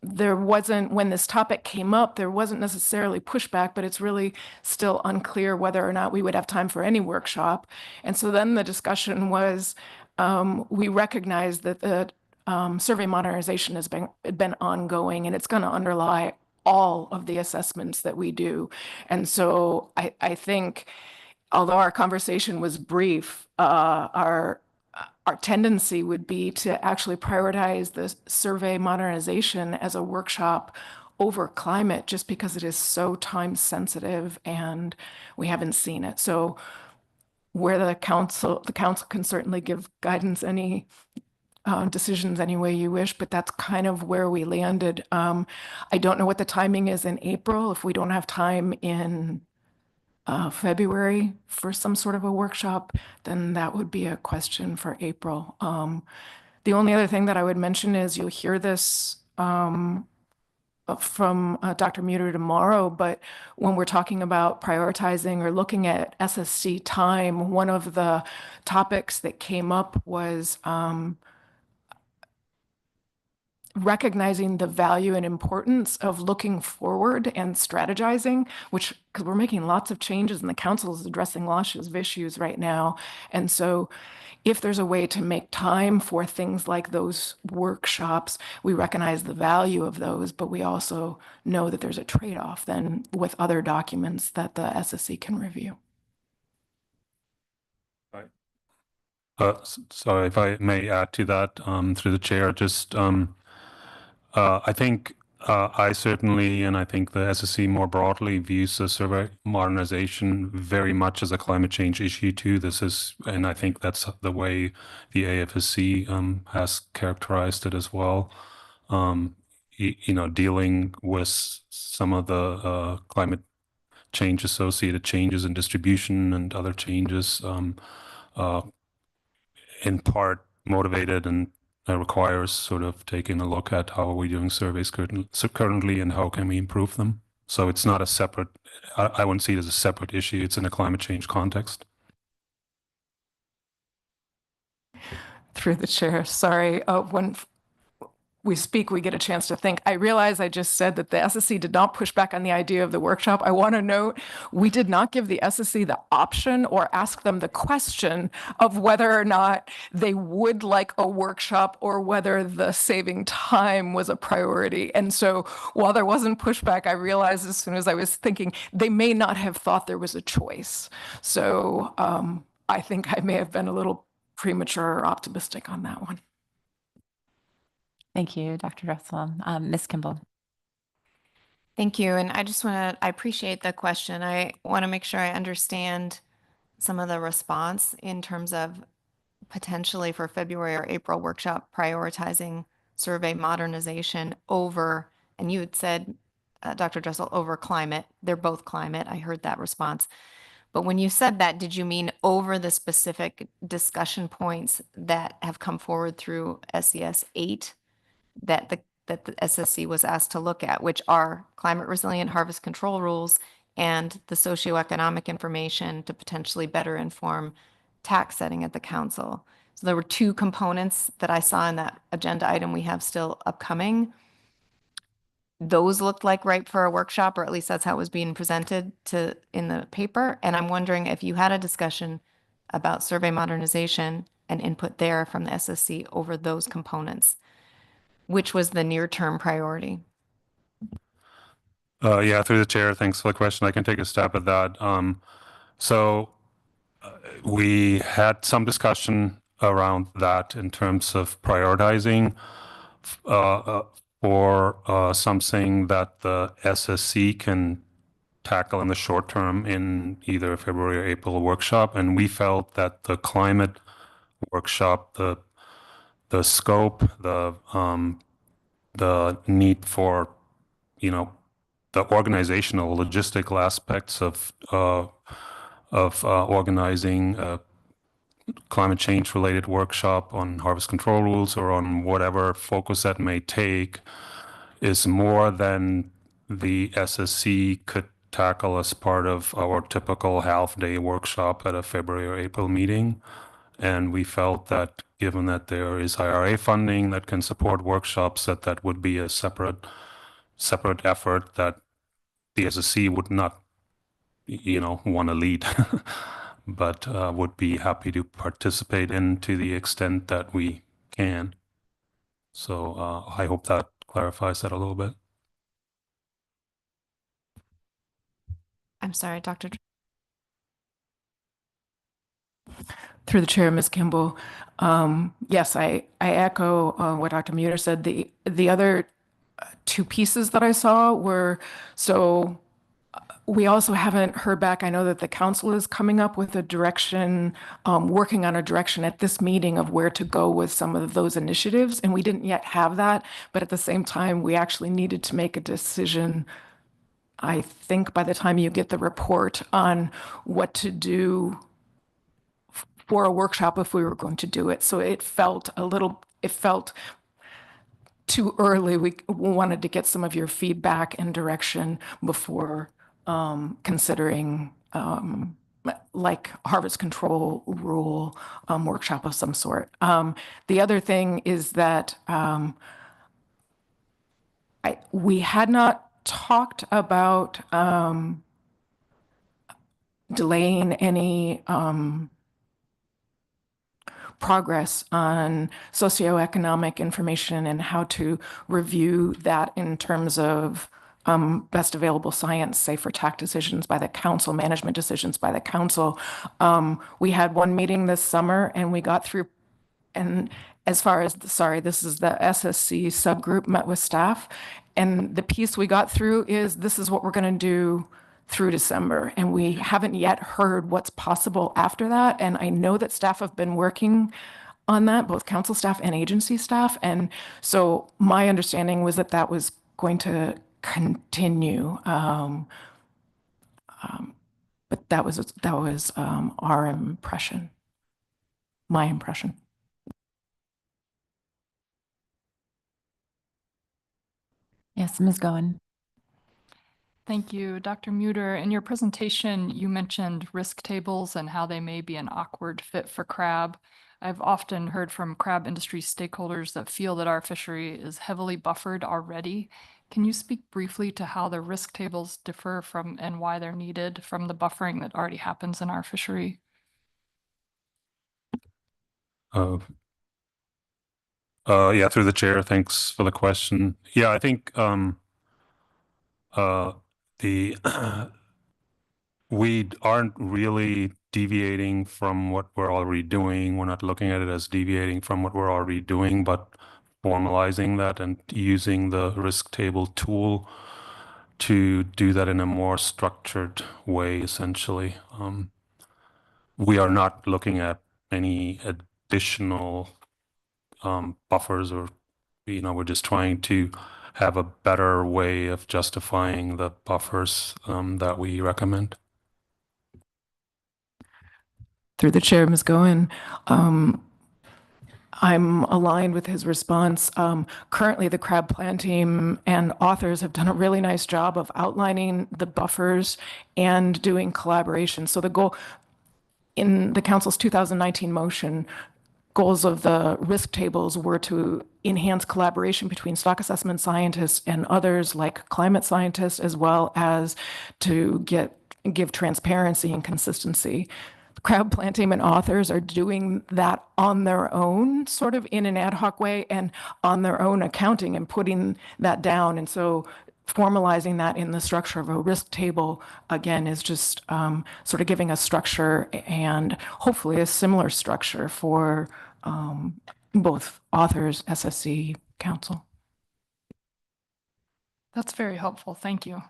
there wasn't, when this topic came up, there wasn't necessarily pushback, but it's really still unclear whether or not we would have time for any workshop. And so then the discussion was, we recognize that the survey modernization has been ongoing, and it's going to underlie all of the assessments that we do. And so I think, although our conversation was brief, our tendency would be to actually prioritize the survey modernization as a workshop over climate, just because it is so time sensitive and we haven't seen it. So where the council can certainly give guidance, any decisions any way you wish, but that's kind of where we landed. I don't know what the timing is in April. If we don't have time in February for some sort of a workshop, then that would be a question for April. The only other thing that I would mention is you'll hear this from Dr. Muter tomorrow, but when we're talking about prioritizing or looking at SSC time, one of the topics that came up was recognizing the value and importance of looking forward and strategizing, which, because we're making lots of changes and the council is addressing lots of issues right now. And so if there's a way to make time for things like those workshops, we recognize the value of those, but we also know that there's a trade-off then with other documents that the SSC can review. So if I may add to that, through the chair, just I think I certainly, and I think the SSC more broadly, views the survey modernization very much as a climate change issue too. And I think that's the way the AFSC has characterized it as well. Dealing with some of the climate change associated changes in distribution and other changes, in part motivated and requires sort of taking a look at how are we doing surveys currently and how can we improve them. So it's not a separate, I wouldn't see it as a separate issue. It's in a climate change context. Through the chair, sorry, when we speak, we get a chance to think. I realize I just said that the SSC did not push back on the idea of the workshop. I want to note, we did not give the SSC the option or ask them the question of whether or not they would like a workshop or whether the saving time was a priority. And so while there wasn't pushback, I realized as soon as I was thinking, they may not have thought there was a choice. So I think I may have been a little premature or optimistic on that one. Thank you, Dr. Dressel. Ms. Kimball. Thank you. And I appreciate the question. I want to make sure I understand some of the response in terms of potentially for February or April workshop prioritizing survey modernization over, and you had said, Dr. Dressel, over climate. They're both climate. I heard that response. But when you said that, did you mean over the specific discussion points that have come forward through SES 8 that the SSC was asked to look at, which are climate resilient harvest control rules and the socioeconomic information to potentially better inform tax setting at the council? So there were two components that I saw in that agenda item we have still upcoming. Those looked like ripe for a workshop, or at least that's how it was being presented in the paper. And I'm wondering if you had a discussion about survey modernization and input there from the SSC over those components. Which was the near-term priority? Yeah, through the chair, thanks for the question. I can take a stab at that. We had some discussion around that in terms of prioritizing for something that the SSC can tackle in the short term in either a February or April workshop. And we felt that the climate workshop, the scope, the need for, the organizational, logistical aspects of organizing a climate change related workshop on harvest control rules or on whatever focus that may take is more than the SSC could tackle as part of our typical half-day workshop at a February or April meeting. And we felt that given that there is IRA funding that can support workshops, that would be a separate effort that the SSC would not, want to lead, but would be happy to participate in to the extent that we can. So I hope that clarifies that a little bit. I'm sorry, Dr. Through the chair, Ms. Kimball. Yes, I echo what Dr. Muter said. The other two pieces that I saw were, so we also haven't heard back. I know that the council is coming up with a direction, working on a direction at this meeting of where to go with some of those initiatives. And we didn't yet have that. But at the same time, we actually needed to make a decision, I think, by the time you get the report on what to do for a workshop if we were going to do it. So it felt too early. We wanted to get some of your feedback and direction before considering like harvest control rule workshop of some sort. The other thing is that we had not talked about delaying any progress on socioeconomic information and how to review that in terms of best available science, safer TAC decisions by the council, management decisions by the council. We had one meeting this summer and we got through, and as far as, sorry, this is the SSC subgroup met with staff. And the piece we got through is this is what we're going to do through December. And we haven't yet heard what's possible after that. And I know that staff have been working on that, both council staff and agency staff. And so my understanding was that that was going to continue. But that was our impression, my impression. Yes, Ms. Goen. Thank you. Dr. Muter, in your presentation, you mentioned risk tables and how they may be an awkward fit for crab. I've often heard from crab industry stakeholders that feel that our fishery is heavily buffered already. Can you speak briefly to how the risk tables differ from and why they're needed from the buffering that already happens in our fishery? Yeah, through the chair, thanks for the question. Yeah, I think the we aren't really deviating from what we're already doing. We're not looking at it as deviating from what we're already doing, but formalizing that and using the risk table tool to do that in a more structured way, essentially. We are not looking at any additional buffers, or we're just trying to have a better way of justifying the buffers that we recommend. Through the chair, Ms. Goen, I'm aligned with his response. Currently, the crab plan team and authors have done a really nice job of outlining the buffers and doing collaboration. So the goal in the council's 2019 motion, goals of the risk tables were to enhance collaboration between stock assessment scientists and others like climate scientists, as well as to give transparency and consistency. The crab plan team and authors are doing that on their own, sort of in an ad hoc way, and on their own accounting and putting that down. And so formalizing that in the structure of a risk table, again, is just sort of giving a structure and hopefully a similar structure for both authors, SSC, council. That's very helpful. Thank you.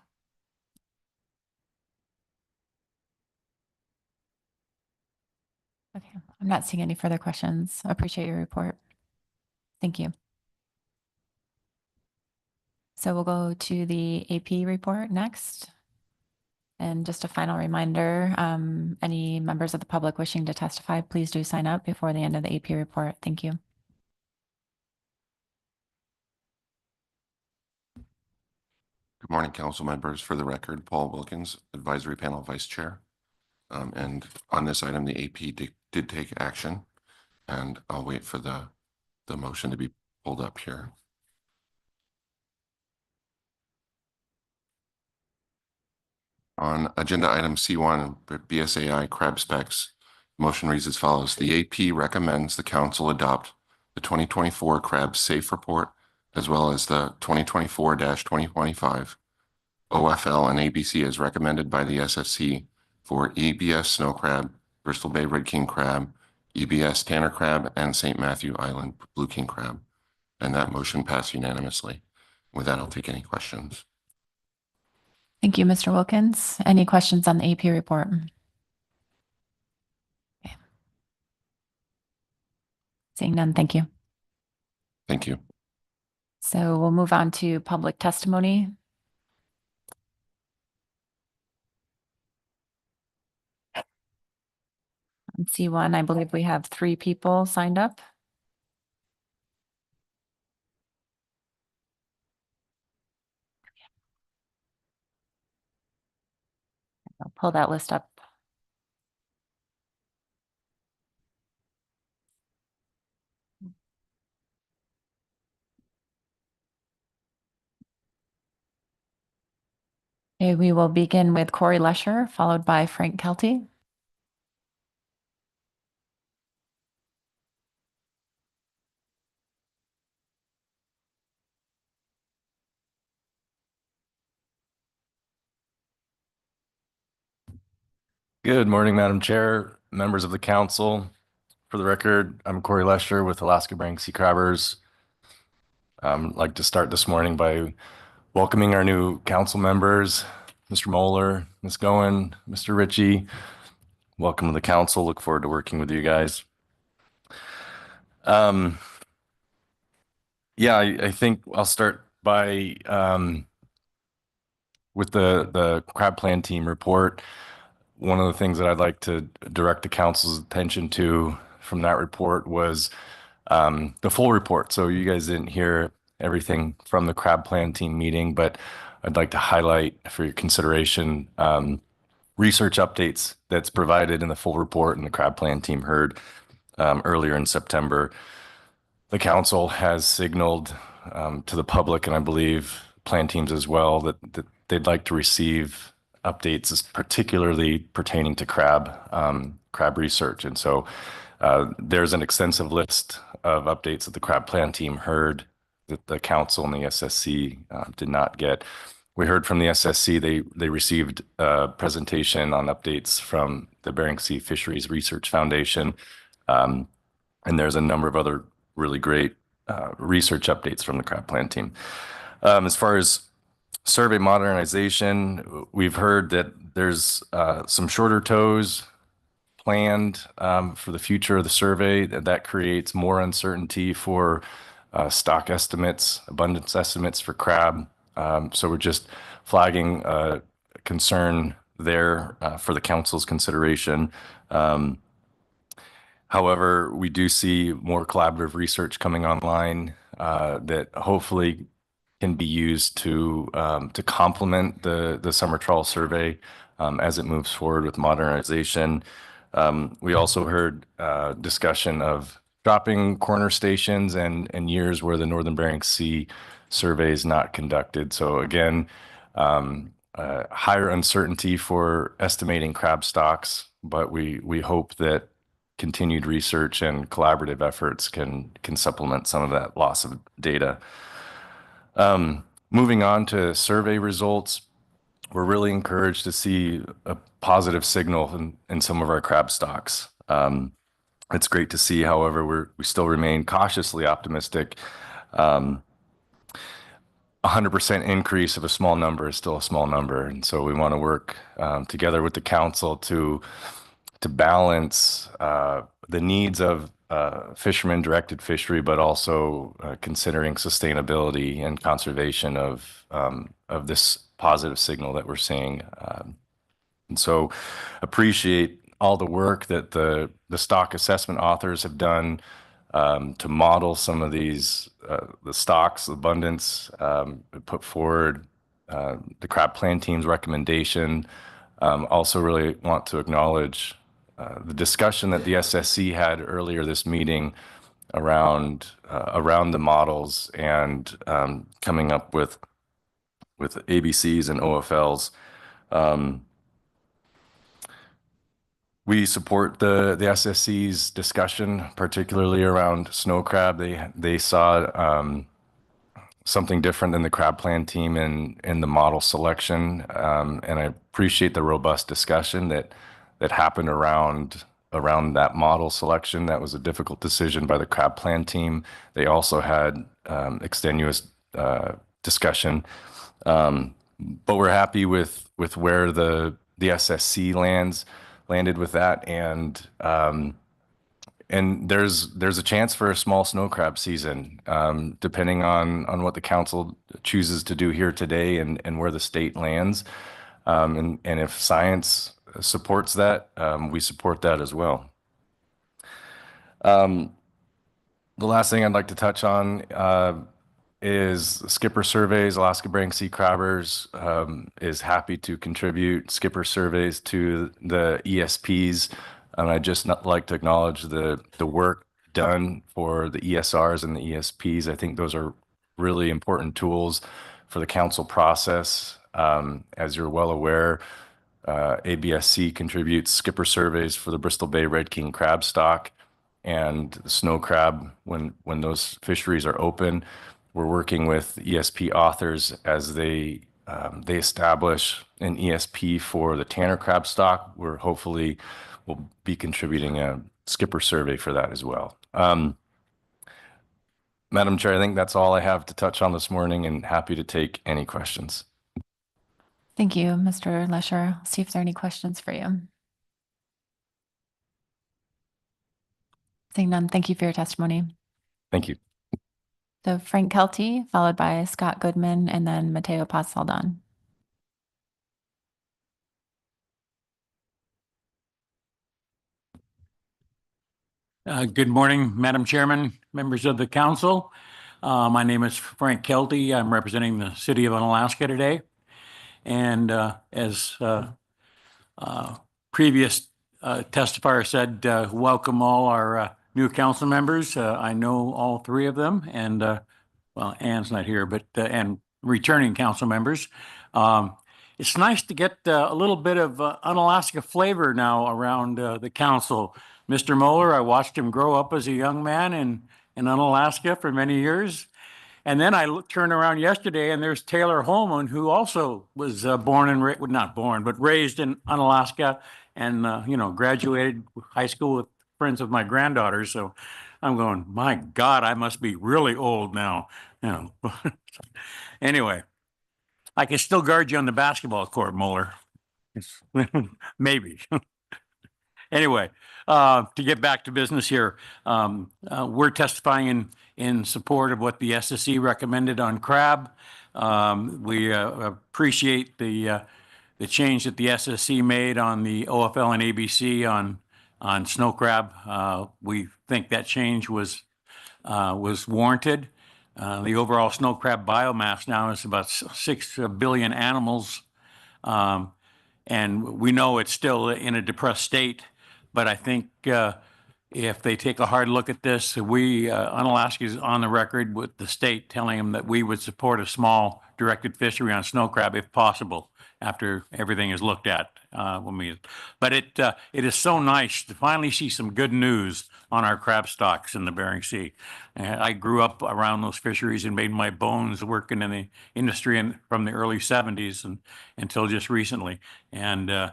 Okay, I'm not seeing any further questions. I appreciate your report. Thank you. So we'll go to the AP report next. And just a final reminder, any members of the public wishing to testify, please do sign up before the end of the AP report. Thank you. Good morning, council members. For the record, Paul Wilkins, Advisory Panel Vice Chair. And on this item, the AP did take action, and I'll wait for the motion to be pulled up here. On agenda item C1, BSAI crab specs, motion reads as follows. The AP recommends the council adopt the 2024 crab safe report, as well as the 2024-2025 OFL and ABC as recommended by the SSC for EBS snow crab, Bristol Bay red king crab, EBS tanner crab, and St. Matthew Island blue king crab. And that motion passed unanimously. With that, I'll take any questions. Thank you, Mr. Wilkins. Any questions on the AP report? Okay. Seeing none, thank you. Thank you. So we'll move on to public testimony. On C1, I believe we have 3 people signed up. I'll pull that list up. Okay, we will begin with Corey Lesher, followed by Frank Kelty. Good morning, Madam Chair, members of the council. For the record, I'm Corey Lesher with Alaska Bering Sea Crabbers. I'd like to start this morning by welcoming our new council members, Mr. Moeller, Ms. Goen, Mr. Ritchie. Welcome to the council. Look forward to working with you guys. I think I'll start by with the Crab Plan Team Report. One of the things that I'd like to direct the council's attention to from that report was the full report. So you guys didn't hear everything from the Crab Plan Team meeting, but I'd like to highlight for your consideration research updates that's provided in the full report and the Crab Plan Team heard earlier in September. The council has signaled to the public, and I believe plan teams as well, that they'd like to receive updates, particularly pertaining to crab research. And so there's an extensive list of updates that the Crab Plan Team heard that the council and the SSC did not get. We heard from the SSC, they received a presentation on updates from the Bering Sea Fisheries Research Foundation. And there's a number of other really great research updates from the Crab Plan Team. As far as survey modernization, we've heard that there's some shorter tows planned for the future of the survey. That creates more uncertainty for stock estimates, abundance estimates for crab. So we're just flagging a concern there for the council's consideration. However, we do see more collaborative research coming online that hopefully can be used to complement the summer trawl survey as it moves forward with modernization. We also heard discussion of dropping corner stations and years where the Northern Bering Sea survey is not conducted. So again, higher uncertainty for estimating crab stocks, but we hope that continued research and collaborative efforts can supplement some of that loss of data. Moving on to survey results, we're really encouraged to see a positive signal in some of our crab stocks. It's great to see, however, we still remain cautiously optimistic. 100% increase of a small number is still a small number. And so we want to work together with the council to balance the needs of fishermen directed fishery, but also considering sustainability and conservation of this positive signal that we're seeing. And so appreciate all the work that the stock assessment authors have done to model some of these, the stocks, abundance, put forward the Crab Plan Team's recommendation. Also really want to acknowledge the discussion that the SSC had earlier this meeting around the models and coming up with ABCs and OFLs. We support the SSC's discussion, particularly around snow crab. They saw something different than the Crab Plan Team in the model selection, and I appreciate the robust discussion that happened around that model selection. That was a difficult decision by the Crab Plan Team. They also had extenuous discussion, but we're happy with where the SSC landed with that, and there's a chance for a small snow crab season, depending on what the council chooses to do here today and where the state lands, and if science supports that, we support that as well. The last thing I'd like to touch on is skipper surveys. Alaska Bering Sea Crabbers is happy to contribute skipper surveys to the ESPs. And I'd just like to acknowledge the work done for the ESRs and the ESPs. I think those are really important tools for the council process. As you're well aware, ABSC contributes skipper surveys for the Bristol Bay Red King crab stock and the snow crab when those fisheries are open. We're working with ESP authors as they establish an ESP for the Tanner crab stock. We're hopefully will be contributing a skipper survey for that as well. Madam Chair, I think that's all I have to touch on this morning, and happy to take any questions. Thank you, Mr. Lesher. I'll see if there are any questions for you. Seeing none, thank you for your testimony. Thank you. So Frank Kelty, followed by Scott Goodman, and then Mateo Paz-Saldán. Good morning, Madam Chairman, members of the council. My name is Frank Kelty. I'm representing the city of Unalaska today. And as previous testifier said, welcome all our new council members. I know all three of them, and well, Ann's not here, but and returning council members. It's nice to get a little bit of Unalaska flavor now around the council. Mr. Moeller, I watched him grow up as a young man in Unalaska for many years. And then I turned around yesterday and there's Taylor Holman, who also was born and not born, but raised in Unalaska and, you know, graduated high school with friends of my granddaughters. So I'm going, my God, I must be really old now. You know. Anyway, I can still guard you on the basketball court, Moeller. Maybe. Anyway, to get back to business here, we're testifying in support of what the SSC recommended on crab. We appreciate the change that the SSC made on the OFL and ABC on snow crab. We think that change was warranted. The overall snow crab biomass now is about 6 billion animals. And we know it's still in a depressed state, but I think if they take a hard look at this, Unalaska is on the record with the state telling them that we would support a small directed fishery on snow crab if possible after everything is looked at. But it is so nice to finally see some good news on our crab stocks in the Bering Sea. I grew up around those fisheries and made my bones working in the industry from the early 70s until just recently. And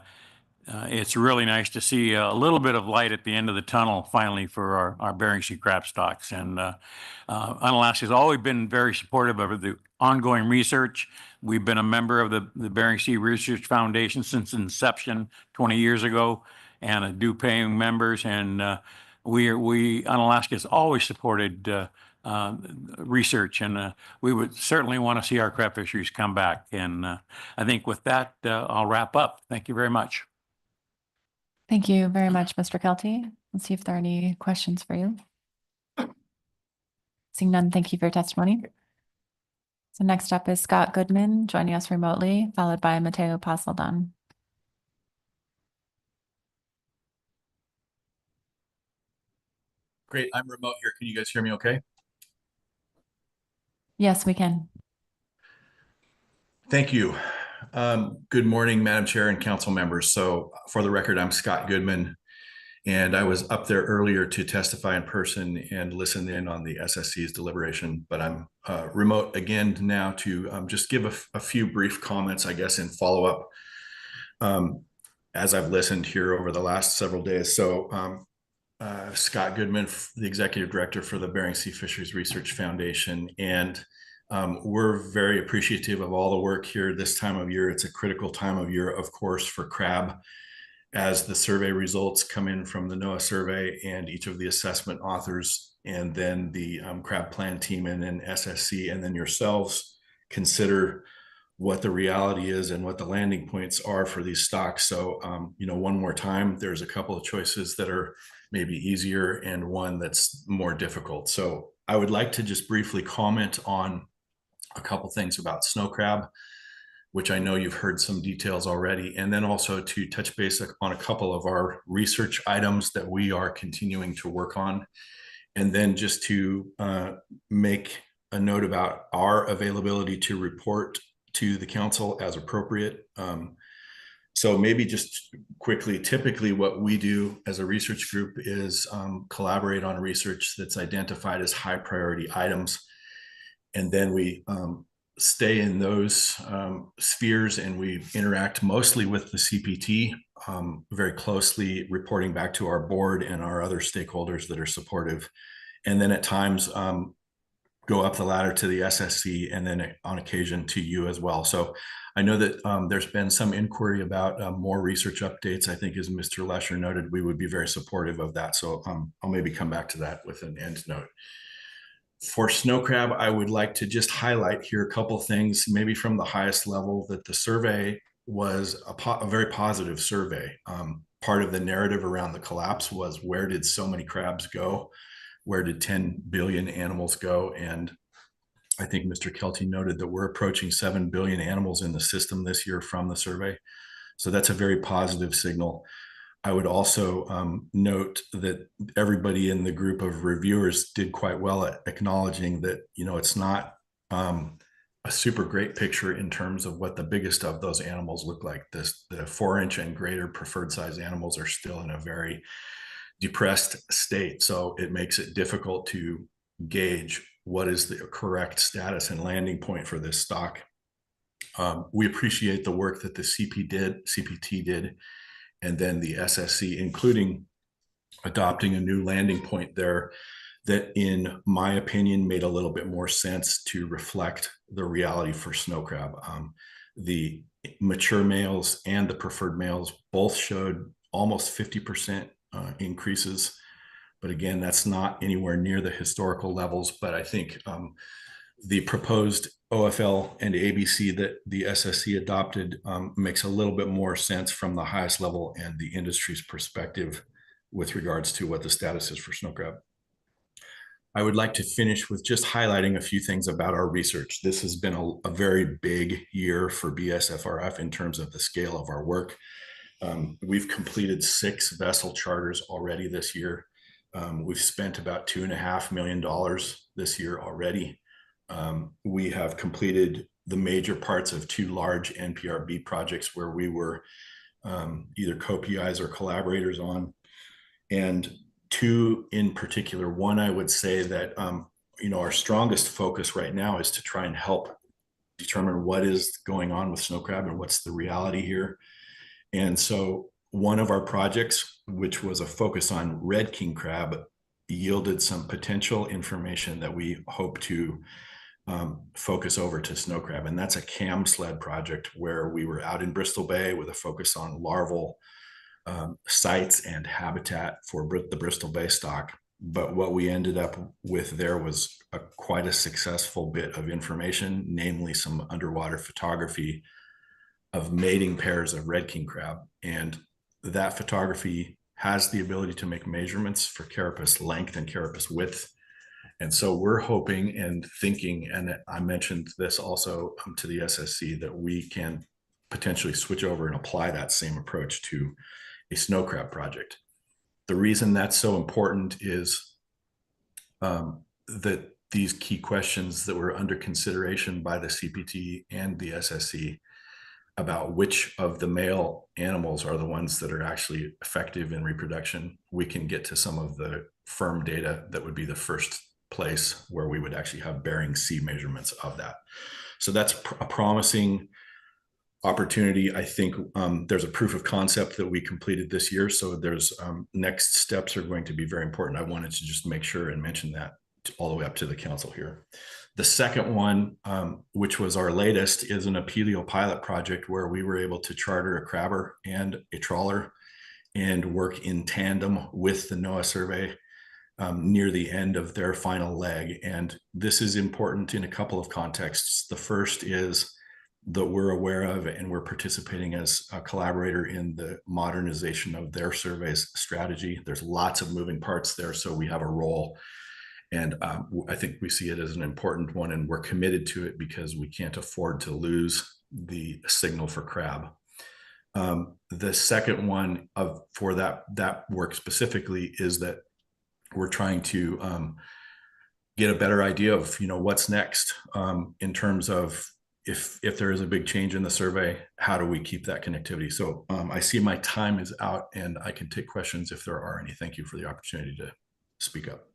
it's really nice to see a little bit of light at the end of the tunnel finally for our Bering Sea crab stocks. And Unalaska has always been very supportive of the ongoing research. We've been a member of the Bering Sea Research Foundation since inception 20 years ago, and a due-paying members. And Unalaska has always supported research, and we would certainly want to see our crab fisheries come back. And I think with that, I'll wrap up. Thank you very much. Thank you very much, Mr. Kelty. Let's see if there are any questions for you. Seeing none, thank you for your testimony. So next up is Scott Goodman joining us remotely, followed by Mateo Paz-Saldán. Great, I'm remote here. Can you guys hear me okay? Yes, we can. Thank you. Good morning, Madam Chair and council members. So for the record, I'm Scott Goodman, and I was up there earlier to testify in person and listen in on the SSC's deliberation, but I'm remote again now to just give a few brief comments, I guess, in follow-up as I've listened here over the last several days. So Scott Goodman, the Executive Director for the Bering Sea Fisheries Research Foundation, and we're very appreciative of all the work here this time of year. It's a critical time of year, of course, for crab, as the survey results come in from the NOAA survey and each of the assessment authors, and then the crab plan team, and then SSC, and then yourselves consider what the reality is and what the landing points are for these stocks. So, you know, one more time, there's a couple of choices that are maybe easier and one that's more difficult. So I would like to just briefly comment on a couple things about snow crab, which I know you've heard some details already, and then also to touch base on a couple of our research items that we are continuing to work on, and then just to make a note about our availability to report to the council as appropriate. So maybe just quickly, typically what we do as a research group is collaborate on research that's identified as high priority items. And then we stay in those spheres, and we interact mostly with the CPT, very closely reporting back to our board and our other stakeholders that are supportive. And then at times go up the ladder to the SSC, and then on occasion to you as well. So I know that there's been some inquiry about more research updates. I think, as Mr. Lesher noted, we would be very supportive of that. So I'll maybe come back to that with an end note. For snow crab, I would like to just highlight here a couple things, maybe from the highest level, that the survey was a very positive survey. Part of the narrative around the collapse was, where did so many crabs go? Where did 10 billion animals go? And I think Mr. Kelty noted that we're approaching 7 billion animals in the system this year from the survey. So that's a very positive signal. I would also note that everybody in the group of reviewers did quite well at acknowledging that, it's not a super great picture in terms of what the biggest of those animals look like. The 4-inch and greater preferred size animals are still in a very depressed state. So it makes it difficult to gauge what is the correct status and landing point for this stock. We appreciate the work that the CPT did, and then the SSC, including adopting a new landing point there that, in my opinion, made a little bit more sense to reflect the reality for snow crab. The mature males and the preferred males both showed almost 50% increases. But again, that's not anywhere near the historical levels. But I think the proposed OFL and ABC that the SSC adopted makes a little bit more sense from the highest level and the industry's perspective with regards to what the status is for snow crab. I would like to finish with just highlighting a few things about our research. This has been a very big year for BSFRF in terms of the scale of our work. We've completed 6 vessel charters already this year. We've spent about $2.5 million this year already. We have completed the major parts of 2 large NPRB projects where we were either co-PIs or collaborators on, and 2 in particular. One, I would say that our strongest focus right now is to try and help determine what is going on with snow crab and what's the reality here. And so one of our projects, which was a focus on red king crab, yielded some potential information that we hope to focus over to snow crab. And that's a cam sled project where we were out in Bristol Bay with a focus on larval sites and habitat for the Bristol Bay stock. But what we ended up with there was quite a successful bit of information, namely some underwater photography of mating pairs of red king crab. And that photography has the ability to make measurements for carapace length and carapace width. And so we're hoping and thinking, and I mentioned this also to the SSC, that we can potentially switch over and apply that same approach to a snow crab project. The reason that's so important is that these key questions that were under consideration by the CPT and the SSC about which of the male animals are the ones that are actually effective in reproduction, we can get to some of the firm data that would be the first place where we would actually have Bering Sea measurements of that. So that's a promising opportunity. I think there's a proof of concept that we completed this year. So there's next steps are going to be very important. I wanted to just make sure and mention that all the way up to the council here. The second one, which was our latest, is an Apelio pilot project where we were able to charter a crabber and a trawler and work in tandem with the NOAA survey near the end of their final leg. And this is important in a couple of contexts. The first is that we're aware of and we're participating as a collaborator in the modernization of their survey's strategy. There's lots of moving parts there, so we have a role. And I think we see it as an important one, and we're committed to it because we can't afford to lose the signal for crab. The second one for that work specifically is that we're trying to get a better idea of what's next in terms of if there is a big change in the survey, how do we keep that connectivity? So I see my time is out and I can take questions if there are any. Thank you for the opportunity to speak up.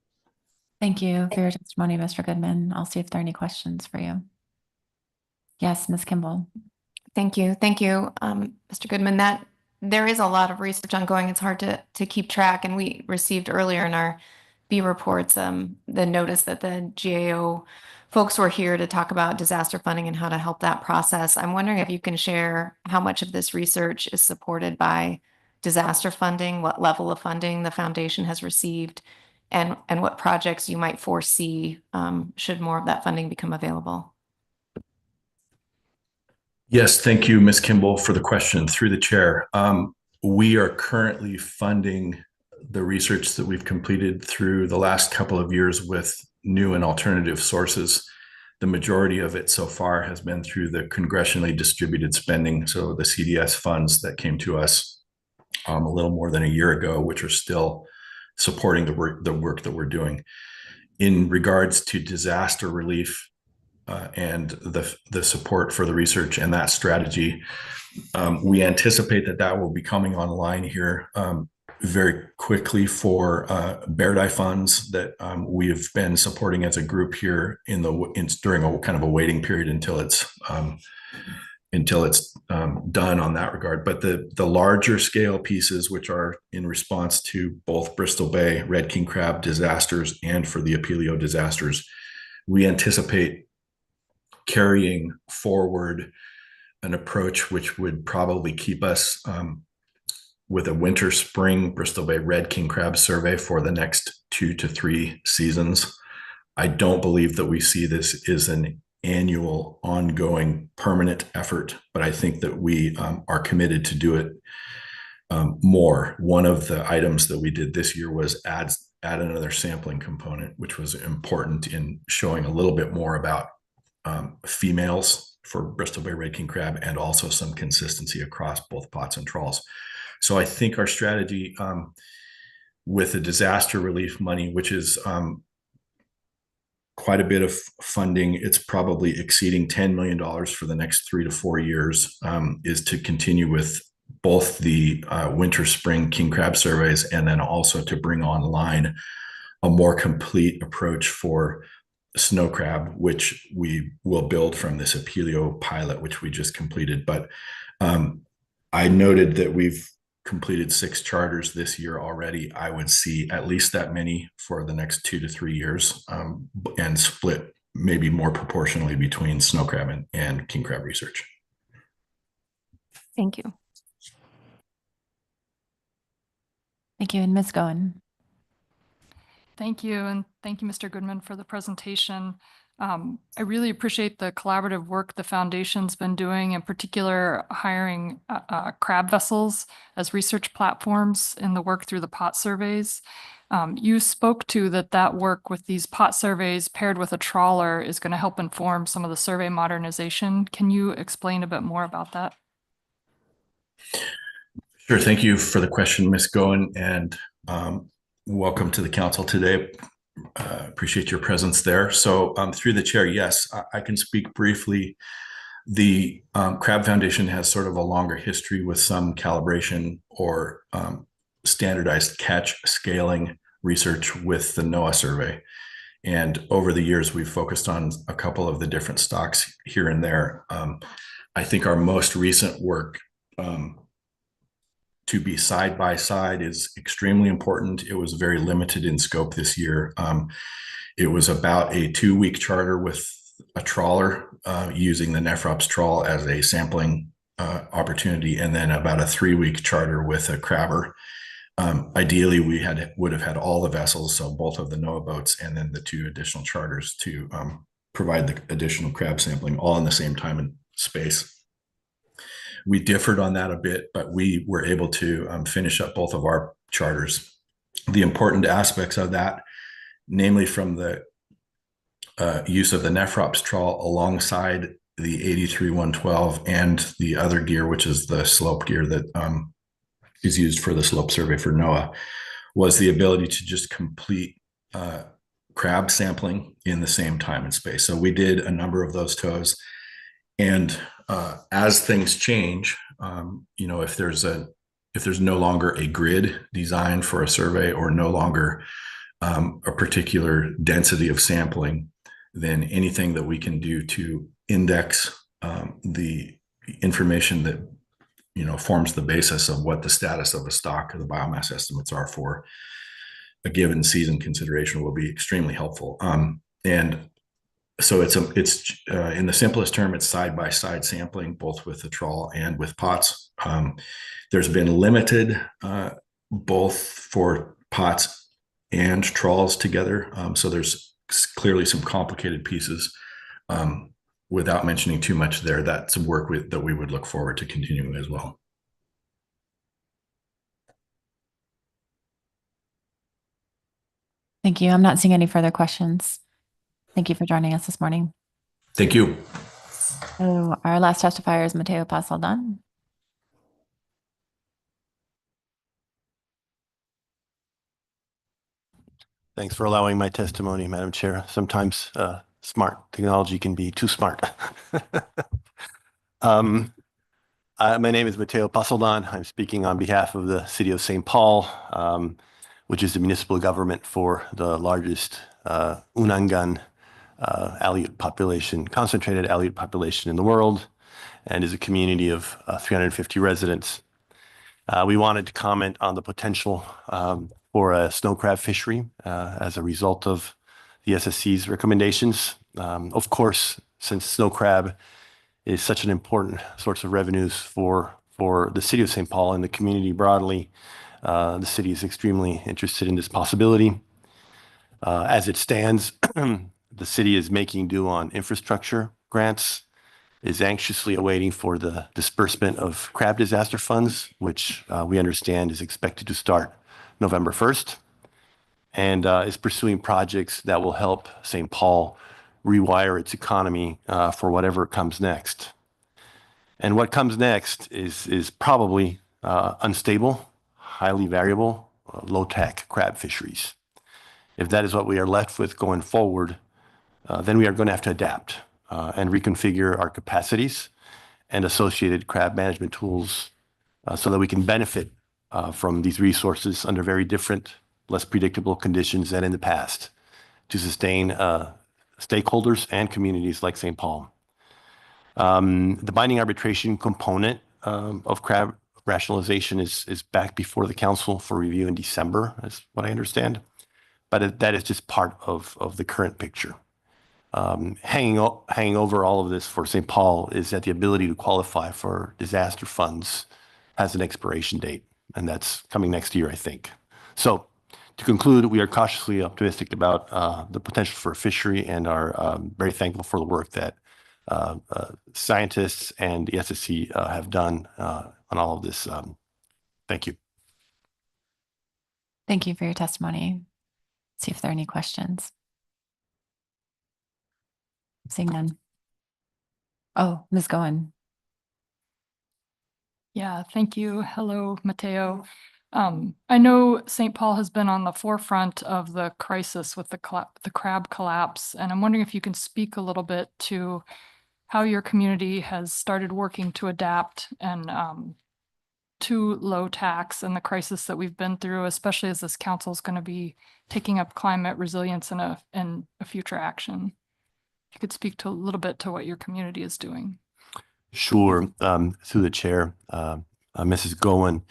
Thank you for your testimony, Mr. Goodman. I'll see if there are any questions for you. Yes, Ms. Kimball. Thank you. Thank you, Mr. Goodman. That there is a lot of research ongoing. It's hard to keep track. And we received earlier in our B reports the notice that the GAO folks were here to talk about disaster funding and how to help that process. I'm wondering if you can share how much of this research is supported by disaster funding, what level of funding the foundation has received, and what projects you might foresee should more of that funding become available. Yes, thank you, Ms. Kimball, for the question through the chair. We are currently funding the research that we've completed through the last couple of years with new and alternative sources. The majority of it so far has been through the congressionally distributed spending, so the CDS funds that came to us a little more than a year ago, which are still supporting the work that we're doing. In regards to disaster relief and the support for the research and that strategy, we anticipate that will be coming online here very quickly for Bear Die funds that we have been supporting as a group here during a kind of a waiting period until it's done on that regard. But the larger scale pieces, which are in response to both Bristol Bay red king crab disasters and for the Apelio disasters, we anticipate carrying forward an approach which would probably keep us with a winter spring Bristol Bay red king crab survey for the next 2 to 3 seasons. I don't believe that we see this as an annual ongoing permanent effort, but I think that we are committed to do it more. One of the items that we did this year was add another sampling component, which was important in showing a little bit more about females for Bristol Bay red king crab and also some consistency across both pots and trawls. So I think our strategy with the disaster relief money, which is quite a bit of funding, it's probably exceeding $10 million for the next 3 to 4 years, is to continue with both the winter spring king crab surveys and then also to bring online a more complete approach for snow crab, which we will build from this Apelio pilot, which we just completed. But I noted that we've completed 6 charters this year already. I would see at least that many for the next 2 to 3 years, and split maybe more proportionally between snow crab and king crab research. Thank you. Thank you. And Ms. Goen. Thank you. And thank you, Mr. Goodman, for the presentation. I really appreciate the collaborative work the foundation's been doing, in particular hiring crab vessels as research platforms in the work through the pot surveys. You spoke to that work with these pot surveys paired with a trawler is going to help inform some of the survey modernization. Can you explain a bit more about that? Sure. Thank you for the question, Ms. Goen, and welcome to the council today. Appreciate your presence there. So through the chair, yes, I can speak briefly. The Crab Foundation has sort of a longer history with some calibration or standardized catch scaling research with the NOAA survey. And over the years, we've focused on a couple of the different stocks here and there. I think our most recent work to be side by side is extremely important. It was very limited in scope this year. It was about a 2-week charter with a trawler using the NEFROPS trawl as a sampling opportunity, and then about a 3-week charter with a crabber. Ideally, we would have had all the vessels, so both of the NOAA boats and then the 2 additional charters to provide the additional crab sampling all in the same time and space. We differed on that a bit, but we were able to finish up both of our charters. The important aspects of that, namely from the use of the NEFROPS trawl alongside the 83-112 and the other gear, which is the slope gear that is used for the slope survey for NOAA, was the ability to just complete crab sampling in the same time and space. So we did a number of those tows. And as things change, if there's no longer a grid designed for a survey or no longer a particular density of sampling, then anything that we can do to index the information that forms the basis of what the status of a stock or the biomass estimates are for a given season consideration will be extremely helpful. And so it's in the simplest term, it's side-by-side sampling, both with the trawl and with pots. There's been limited both for pots and trawls together. So there's clearly some complicated pieces. Without mentioning too much there, that's some work that we would look forward to continuing as well. Thank you. I'm not seeing any further questions. Thank you for joining us this morning. Thank you. So our last testifier is Mateo Pasaldan. Thanks for allowing my testimony, Madam Chair. Sometimes smart technology can be too smart. My name is Mateo Pasaldan. I'm speaking on behalf of the City of St. Paul, which is the municipal government for the largest Unangan Aleut population, concentrated Aleut population in the world, and is a community of 350 residents. We wanted to comment on the potential for a snow crab fishery as a result of the SSC's recommendations. Of course, since snow crab is such an important source of revenues for the City of St. Paul and the community broadly, the city is extremely interested in this possibility. As it stands, the city is making do on infrastructure grants, is anxiously awaiting for the disbursement of crab disaster funds, which we understand is expected to start November 1st, and is pursuing projects that will help St. Paul rewire its economy for whatever comes next. And what comes next is probably unstable, highly variable, low-tech crab fisheries. If that is what we are left with going forward, then we are going to have to adapt and reconfigure our capacities and associated crab management tools so that we can benefit from these resources under very different, less predictable conditions than in the past to sustain stakeholders and communities like St. Paul. The binding arbitration component of crab rationalization is back before the council for review in December, is what I understand. But that is just part of the current picture. Hanging over all of this for St. Paul is that the ability to qualify for disaster funds has an expiration date, and that's coming next year, I think. So to conclude, we are cautiously optimistic about the potential for a fishery and are very thankful for the work that scientists and the SSC have done on all of this. Thank you. Thank you for your testimony. See if there are any questions. Seeing none. Oh, Ms. Goen. Yeah, thank you. Hello, Mateo. I know St. Paul has been on the forefront of the crisis with the crab collapse, and I'm wondering if you can speak a little bit to how your community has started working to adapt and to low tax and the crisis that we've been through, especially as this council is going to be taking up climate resilience in a future action. If you could speak to a little bit to what your community is doing. Sure. Through the chair, Mrs. Goen,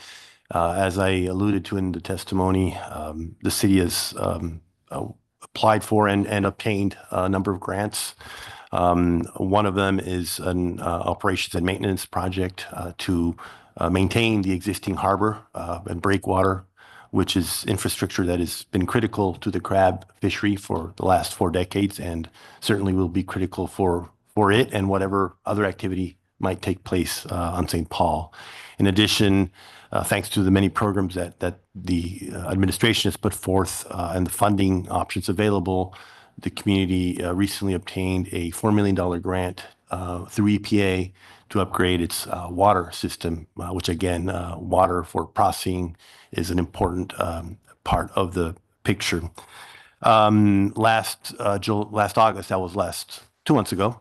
as I alluded to in the testimony, the city has applied for and obtained a number of grants. One of them is an operations and maintenance project to maintain the existing harbor and breakwater, which is infrastructure that has been critical to the crab fishery for the last 4 decades and certainly will be critical for it and whatever other activity might take place on St. Paul. In addition, thanks to the many programs that the administration has put forth and the funding options available, the community recently obtained a $4 million grant through EPA to upgrade its water system, which again, water for processing is an important part of the picture. Last August, that was 2 months ago,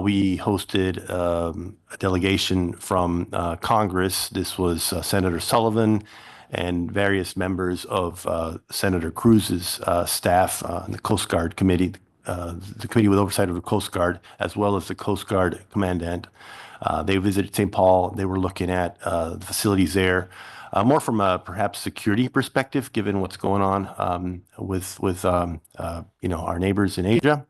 We hosted a delegation from Congress. This was Senator Sullivan and various members of Senator Cruz's staff and the Coast Guard Committee, the Committee with Oversight of the Coast Guard, as well as the Coast Guard Commandant. They visited St. Paul. They were looking at the facilities there, more from a perhaps security perspective, given what's going on with our neighbors in Asia.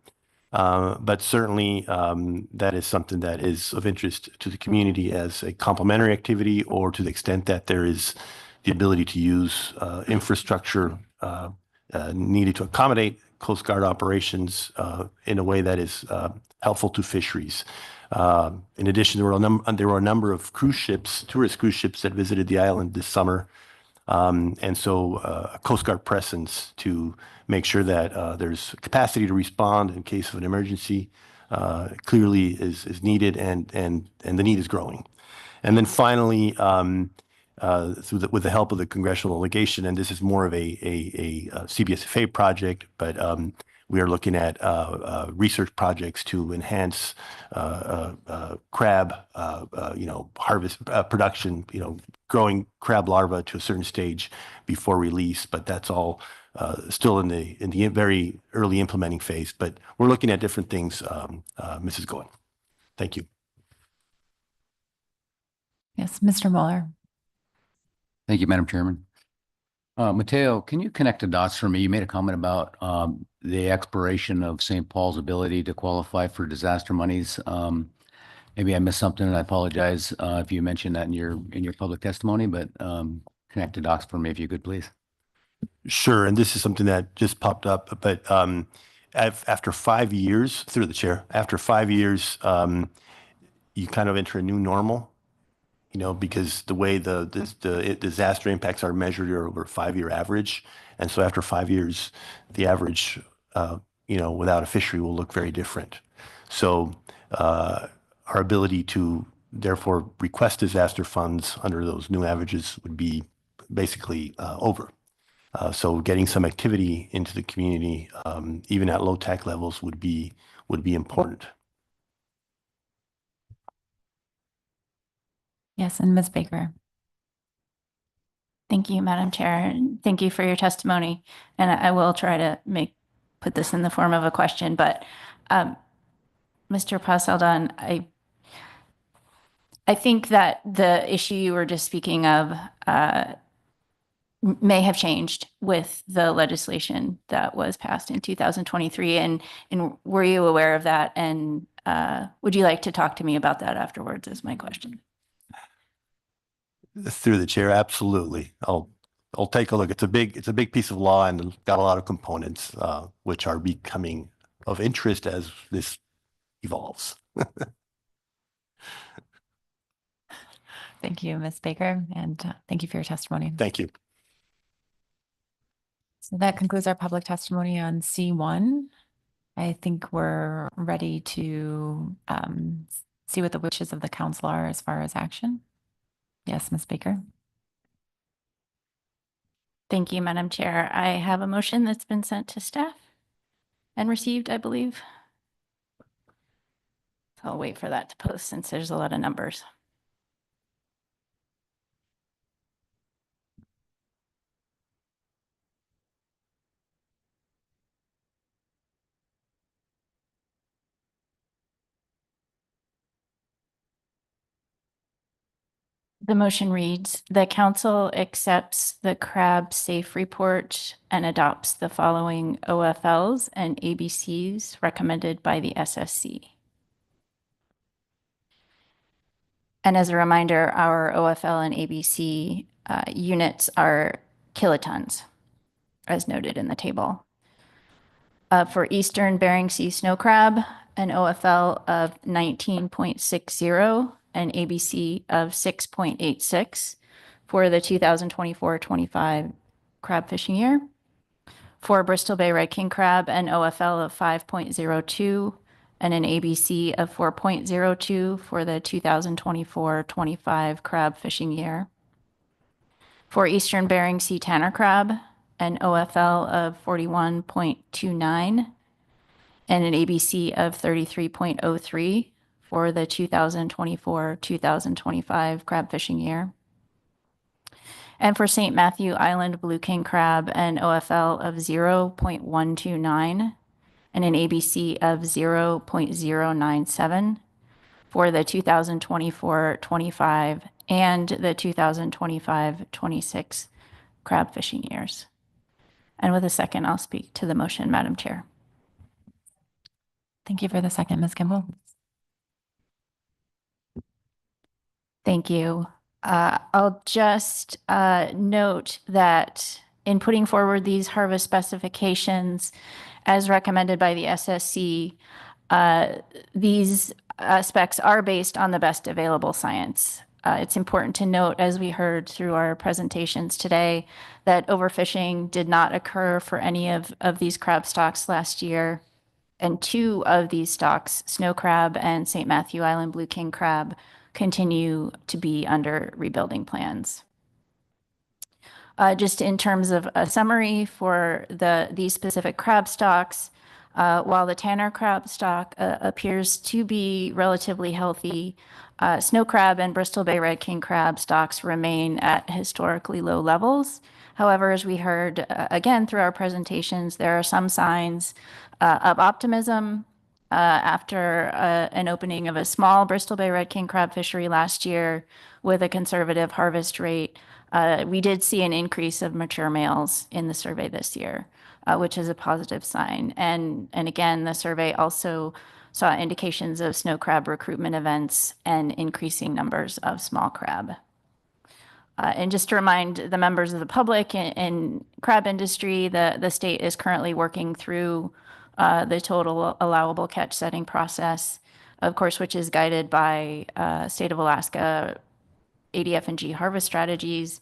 But certainly that is something that is of interest to the community as a complementary activity, or to the extent that there is the ability to use infrastructure needed to accommodate Coast Guard operations in a way that is helpful to fisheries. In addition, there were a number of cruise ships, tourist cruise ships that visited the island this summer. And so a Coast Guard presence to make sure that there's capacity to respond in case of an emergency clearly is needed, and the need is growing. And then finally, with the help of the congressional delegation, and this is more of a CBSFA project, but we are looking at research projects to enhance crab, harvest production, growing crab larvae to a certain stage before release. But that's all still in the very early implementing phase. But we're looking at different things, Mrs. Goen. Thank you. Yes, Mr. Mueller. Thank you, Madam Chairman. Mateo, can you connect the dots for me? You made a comment about the expiration of St. Paul's ability to qualify for disaster monies. Maybe I missed something, and I apologize if you mentioned that in your public testimony, but connect the dots for me if you could, please. Sure, and this is something that just popped up, but after 5 years, through the chair, after 5 years, you kind of enter a new normal. Because the way the disaster impacts are measured are over a 5-year average. And so after 5 years, the average, without a fishery will look very different. So our ability to therefore request disaster funds under those new averages would be basically over. So getting some activity into the community, even at low TAC levels, would be important. Yes, and Ms. Baker. Thank you, Madam Chair, and thank you for your testimony. And I will try to put this in the form of a question, but Mr. Pasaldan, I think that the issue you were just speaking of may have changed with the legislation that was passed in 2023. And were you aware of that? And would you like to talk to me about that afterwards, is my question. Through the chair, absolutely. I'll take a look. It's a big piece of law and got a lot of components which are becoming of interest as this evolves. Thank you, Ms. Baker, and thank you for your testimony. Thank you. So that concludes our public testimony on C1. I think we're ready to see what the wishes of the council are as far as action. Yes, Ms. Baker. Thank you, Madam Chair. I have a motion that's been sent to staff and received, I believe. So I'll wait for that to post since there's a lot of numbers. The motion reads, the council accepts the crab safe report and adopts the following OFLs and ABCs recommended by the SSC. And as a reminder, our OFL and ABC units are kilotons, as noted in the table. For Eastern Bering Sea snow crab, an OFL of 19.60, an ABC of 6.86 for the 2024-25 crab fishing year. For Bristol Bay Red King crab, an OFL of 5.02 and an ABC of 4.02 for the 2024-25 crab fishing year. For Eastern Bering Sea tanner crab, an OFL of 41.29 and an ABC of 33.03 for the 2024-2025 crab fishing year. And for St. Matthew Island Blue King Crab, an OFL of 0.129 and an ABC of 0.097 for the 2024-25 and the 2025-26 crab fishing years. And with a second, I'll speak to the motion, Madam Chair. Thank you for the second, Ms. Kimball. Thank you. I'll just note that in putting forward these harvest specifications as recommended by the SSC, these specs are based on the best available science. It's important to note, as we heard through our presentations today, that overfishing did not occur for any of these crab stocks last year. And 2 of these stocks, snow crab and St. Matthew Island Blue King crab, continue to be under rebuilding plans. Just in terms of a summary for these specific crab stocks, while the Tanner crab stock appears to be relatively healthy, snow crab and Bristol Bay Red King crab stocks remain at historically low levels. However, as we heard again through our presentations, there are some signs of optimism after an opening of a small Bristol Bay Red King crab fishery last year with a conservative harvest rate. We did see an increase of mature males in the survey this year, which is a positive sign. And again, the survey also saw indications of snow crab recruitment events and increasing numbers of small crab. And just to remind the members of the public and crab industry, the state is currently working through the total allowable catch setting process, of course, which is guided by State of Alaska ADF&G harvest strategies.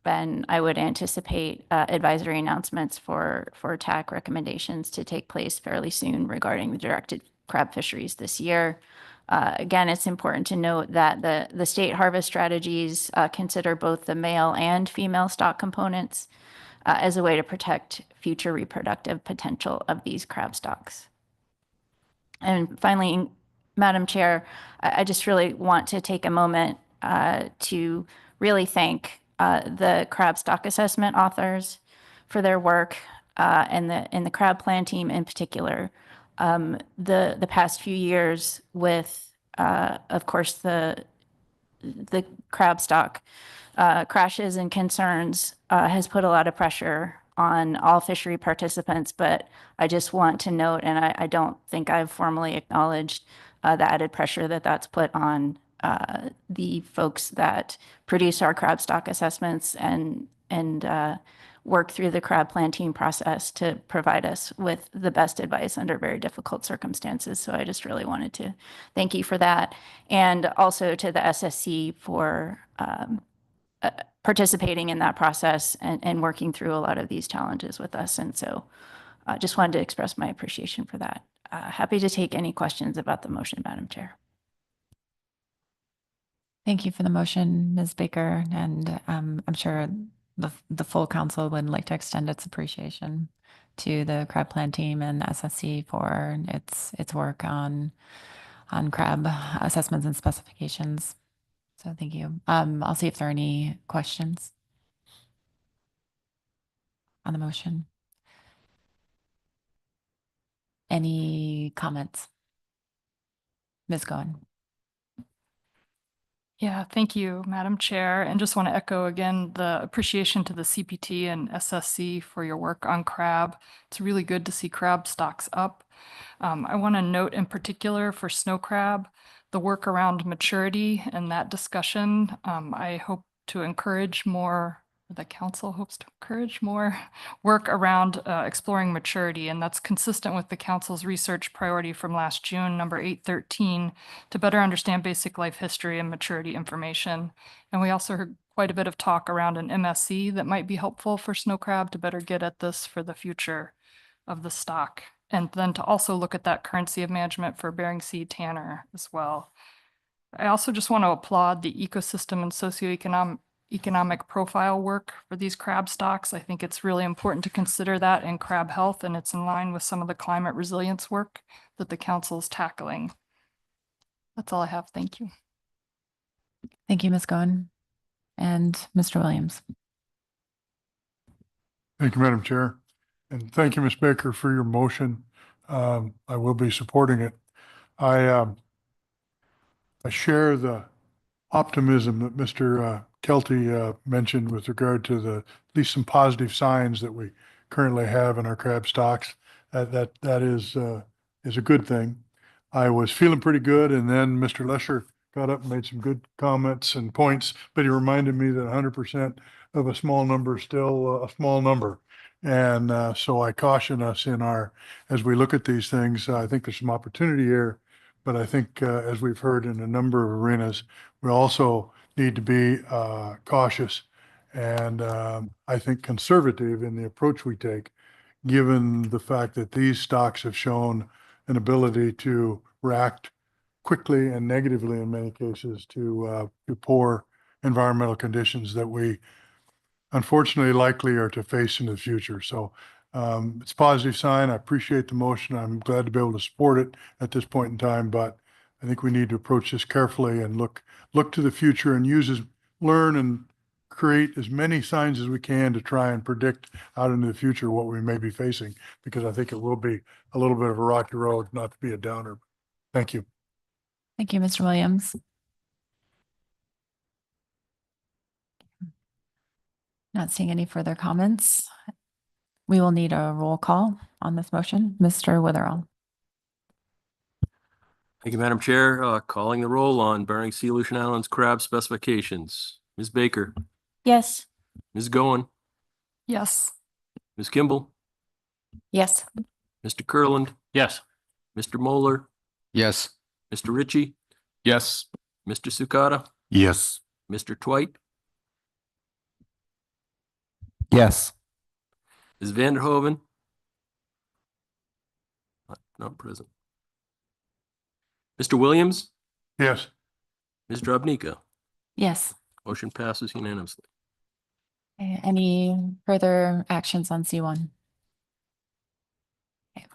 And I would anticipate advisory announcements for TAC recommendations to take place fairly soon regarding the directed crab fisheries this year. Again, it's important to note that the state harvest strategies consider both the male and female stock components as a way to protect future reproductive potential of these crab stocks. And finally, Madam Chair, I just really want to take a moment to really thank the crab stock assessment authors for their work and the crab plan team in particular. The past few years with, of course, the crab stock crashes and concerns has put a lot of pressure on all fishery participants, but I just want to note, and I don't think I've formally acknowledged the added pressure that's put on the folks that produce our crab stock assessments and work through the crab plan team process to provide us with the best advice under very difficult circumstances. So I just really wanted to thank you for that. And also to the SSC for participating in that process and working through a lot of these challenges with us. And so I just wanted to express my appreciation for that. Happy to take any questions about the motion, Madam Chair. Thank you for the motion, Ms. Baker, and I'm sure the full council would like to extend its appreciation to the crab plan team and SSC for its work on crab assessments and specifications. So thank you. I'll see if there are any questions on the motion. Any comments? Ms. Goen. Yeah, thank you, Madam Chair. And just want to echo again the appreciation to the CPT and SSC for your work on crab. It's really good to see crab stocks up. I want to note in particular for snow crab, the work around maturity and that discussion. I hope to encourage more, the council hopes to encourage more work around exploring maturity, and that's consistent with the council's research priority from last June, number 813, to better understand basic life history and maturity information. And we also heard quite a bit of talk around an MSC that might be helpful for snow crab to better get at this for the future of the stock. And then to also look at that currency of management for Bering Sea Tanner as well. I also just want to applaud the ecosystem and socioeconomic economic profile work for these crab stocks. I think it's really important to consider that in crab health, and it's in line with some of the climate resilience work that the council is tackling. That's all I have. Thank you. Thank you, Ms. Goen. And Mr. Williams. Thank you, Madam Chair. And thank you, Ms. Baker, for your motion. I will be supporting it. I share the optimism that Mr. Kelty mentioned with regard to at least some positive signs that we currently have in our crab stocks. That is a good thing. I was feeling pretty good, and then Mr. Lesher got up and made some good comments and points, but he reminded me that 100% of a small number is still a small number. And so I caution us as we look at these things. I think there's some opportunity here, but I think as we've heard in a number of arenas, we also need to be cautious and I think conservative in the approach we take, given the fact that these stocks have shown an ability to react quickly and negatively in many cases to poor environmental conditions that we unfortunately likely are to face in the future. So it's a positive sign. I appreciate the motion. I'm glad to be able to support it at this point in time, but I think we need to approach this carefully and look to the future and learn and create as many signs as we can to try and predict out into the future what we may be facing, because I think it will be a little bit of a rocky road, not to be a downer. Thank you. Thank you, Mr. Williams. Not seeing any further comments. We will need a roll call on this motion. Mr. Witherell. Thank you, Madam Chair. Calling the roll on Bering Sea Aleutian Islands crab specifications. Ms. Baker, Yes. Ms. Goen, Yes. Ms. Kimball, Yes. Mr. Kurland, Yes. Mr. Moeller, Yes. Mr. Ritchie, Yes. Mr. Sukata, Yes. Mr. Twite, Yes. Ms. Vanderhoven. Not present. Mr. Williams, Yes. Ms. Drobnika. Yes. Motion passes unanimously. Okay, any further actions on C1? Okay.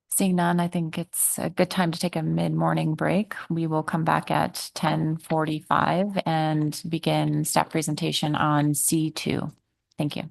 Seeing none, I think it's a good time to take a mid-morning break. We will come back at 10:45 and begin staff presentation on C2. Thank you.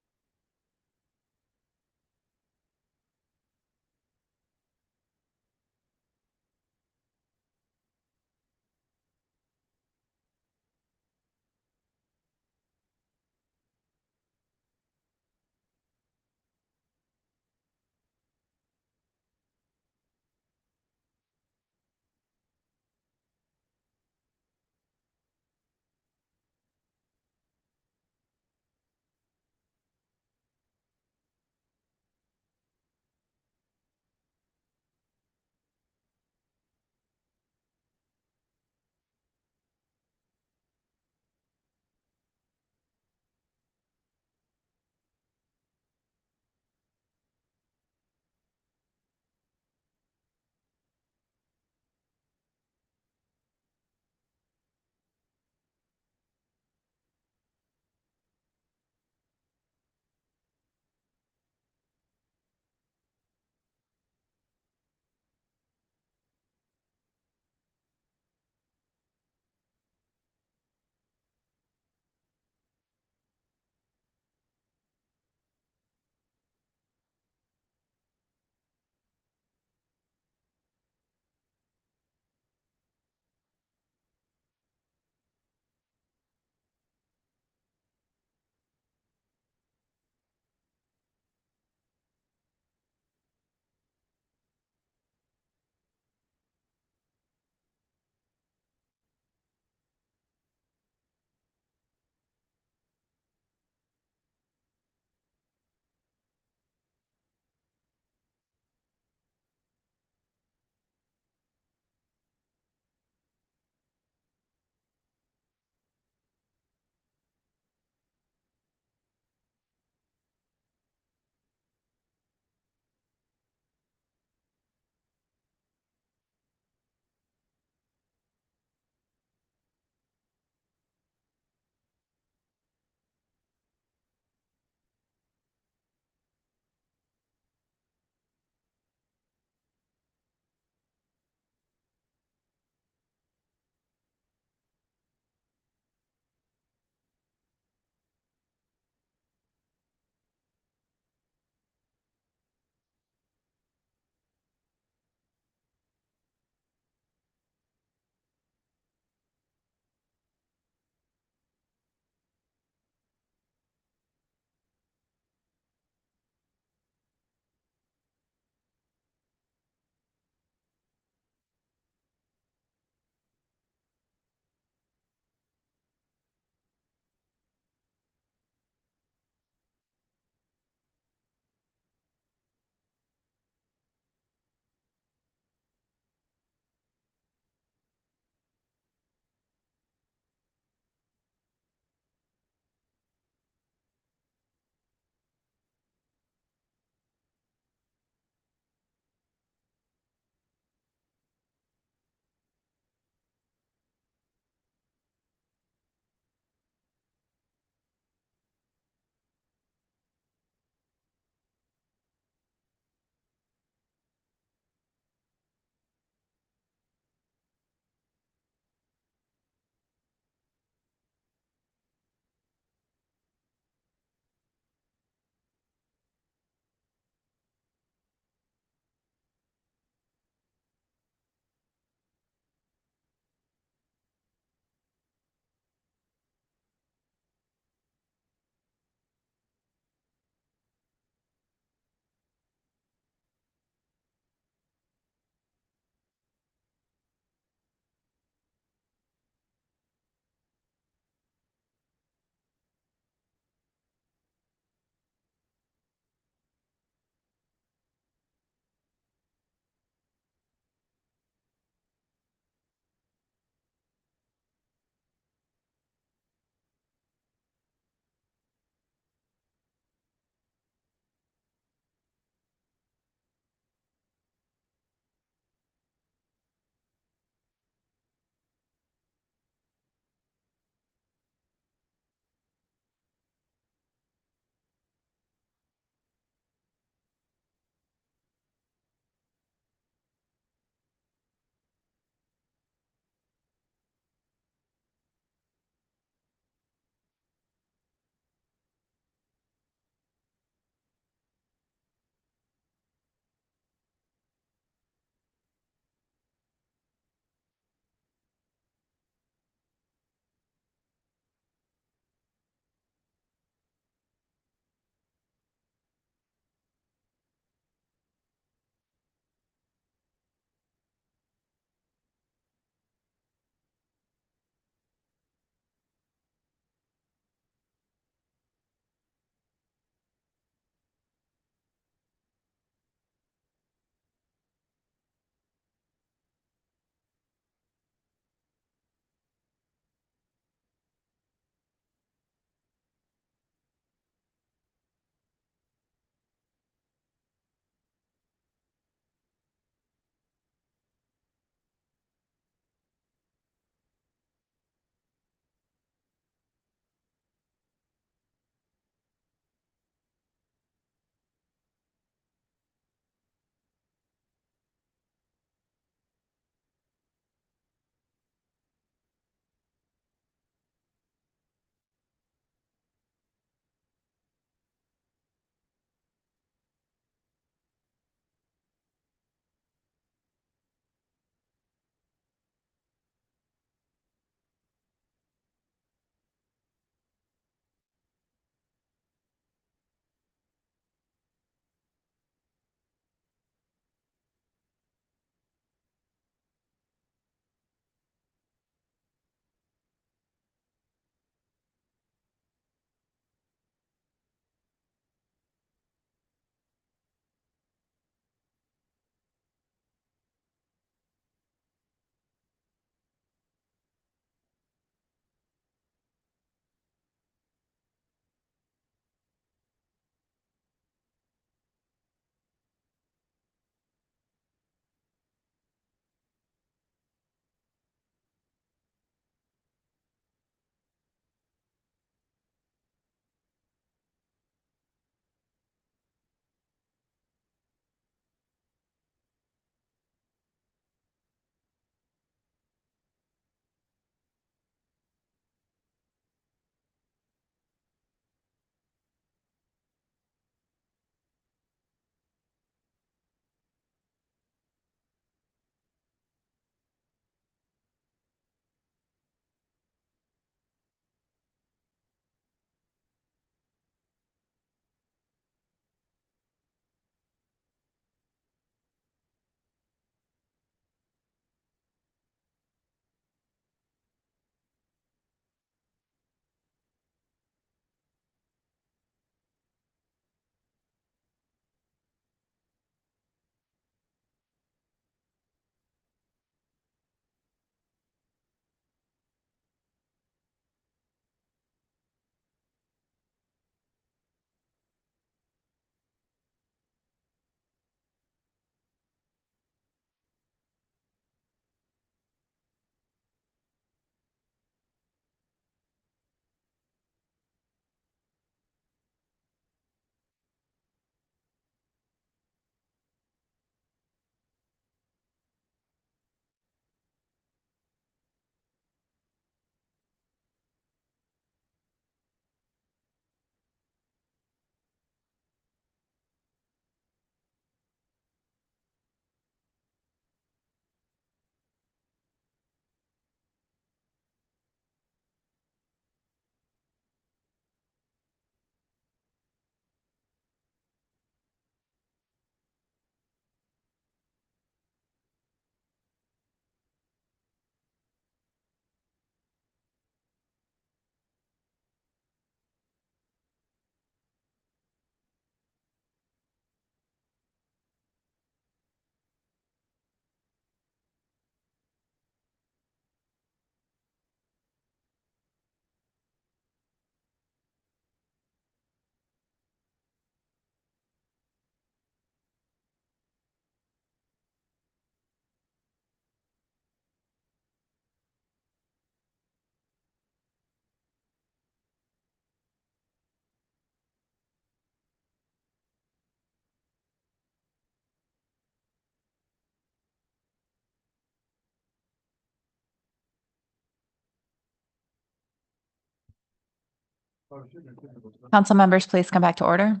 Council members, please come back to order.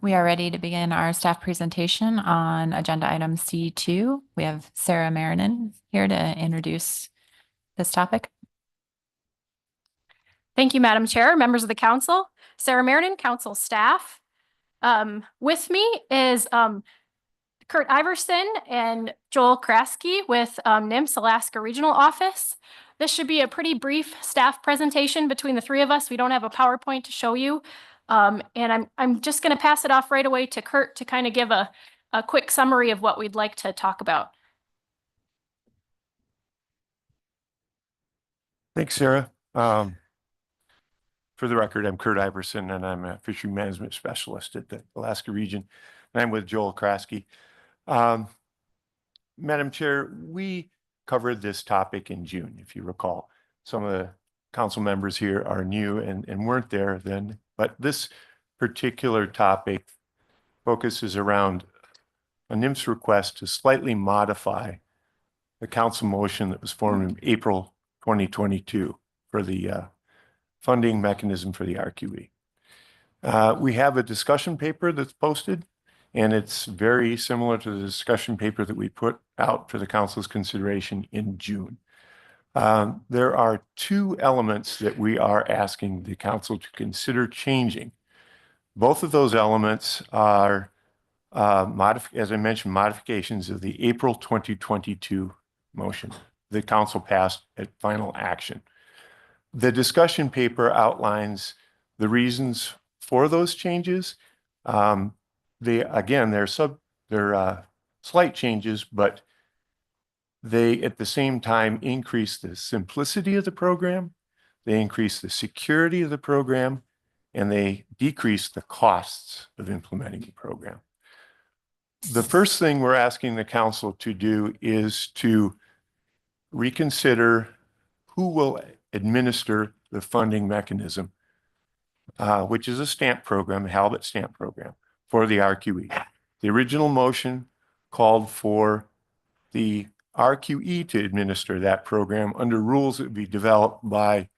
We are ready to begin our staff presentation on agenda item C2. We have Sarah Marinan here to introduce this topic. Thank you, Madam Chair, members of the council. Sarah Marinan, council staff. With me is Kurt Iverson and Joel Kraske with NIMS Alaska Regional Office. This should be a pretty brief staff presentation between the three of us. We don't have a PowerPoint to show you. And I'm just going to pass it off right away to Kurt to kind of give a quick summary of what we'd like to talk about. Thanks, Sarah. For the record, I'm Kurt Iverson, and I'm a fishery management specialist at the Alaska region. And I'm with Joel Kraske. Madam Chair, we covered this topic in June, if you recall. Some of the council members here are new and weren't there then, but this particular topic focuses around a NIMS request to slightly modify the council motion that was formed in April 2022 for the funding mechanism for the RQE. We have a discussion paper that's posted, and it's very similar to the discussion paper that we put out for the council's consideration in June. There are two elements that we are asking the council to consider changing. Both of those elements are, as I mentioned, modifications of the April 2022 motion the council passed at final action. The discussion paper outlines the reasons for those changes. They're slight changes, but they at the same time increase the simplicity of the program, they increase the security of the program, and they decrease the costs of implementing the program. The first thing we're asking the council to do is to reconsider who will administer the funding mechanism, which is a stamp program, a Halibut stamp program for the RQE. The original motion called for the RQE to administer that program under rules that would be developed by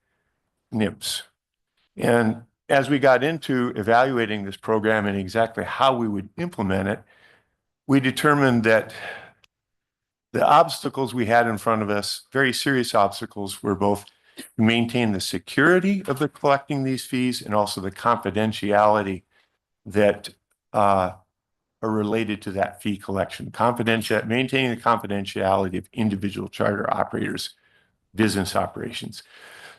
NIMS. And as we got into evaluating this program and exactly how we would implement it, we determined that the obstacles we had in front of us, very serious obstacles, were both to maintain the security of the collecting these fees and also the confidentiality that are related to that fee collection. Maintaining the confidentiality of individual charter operators' business operations.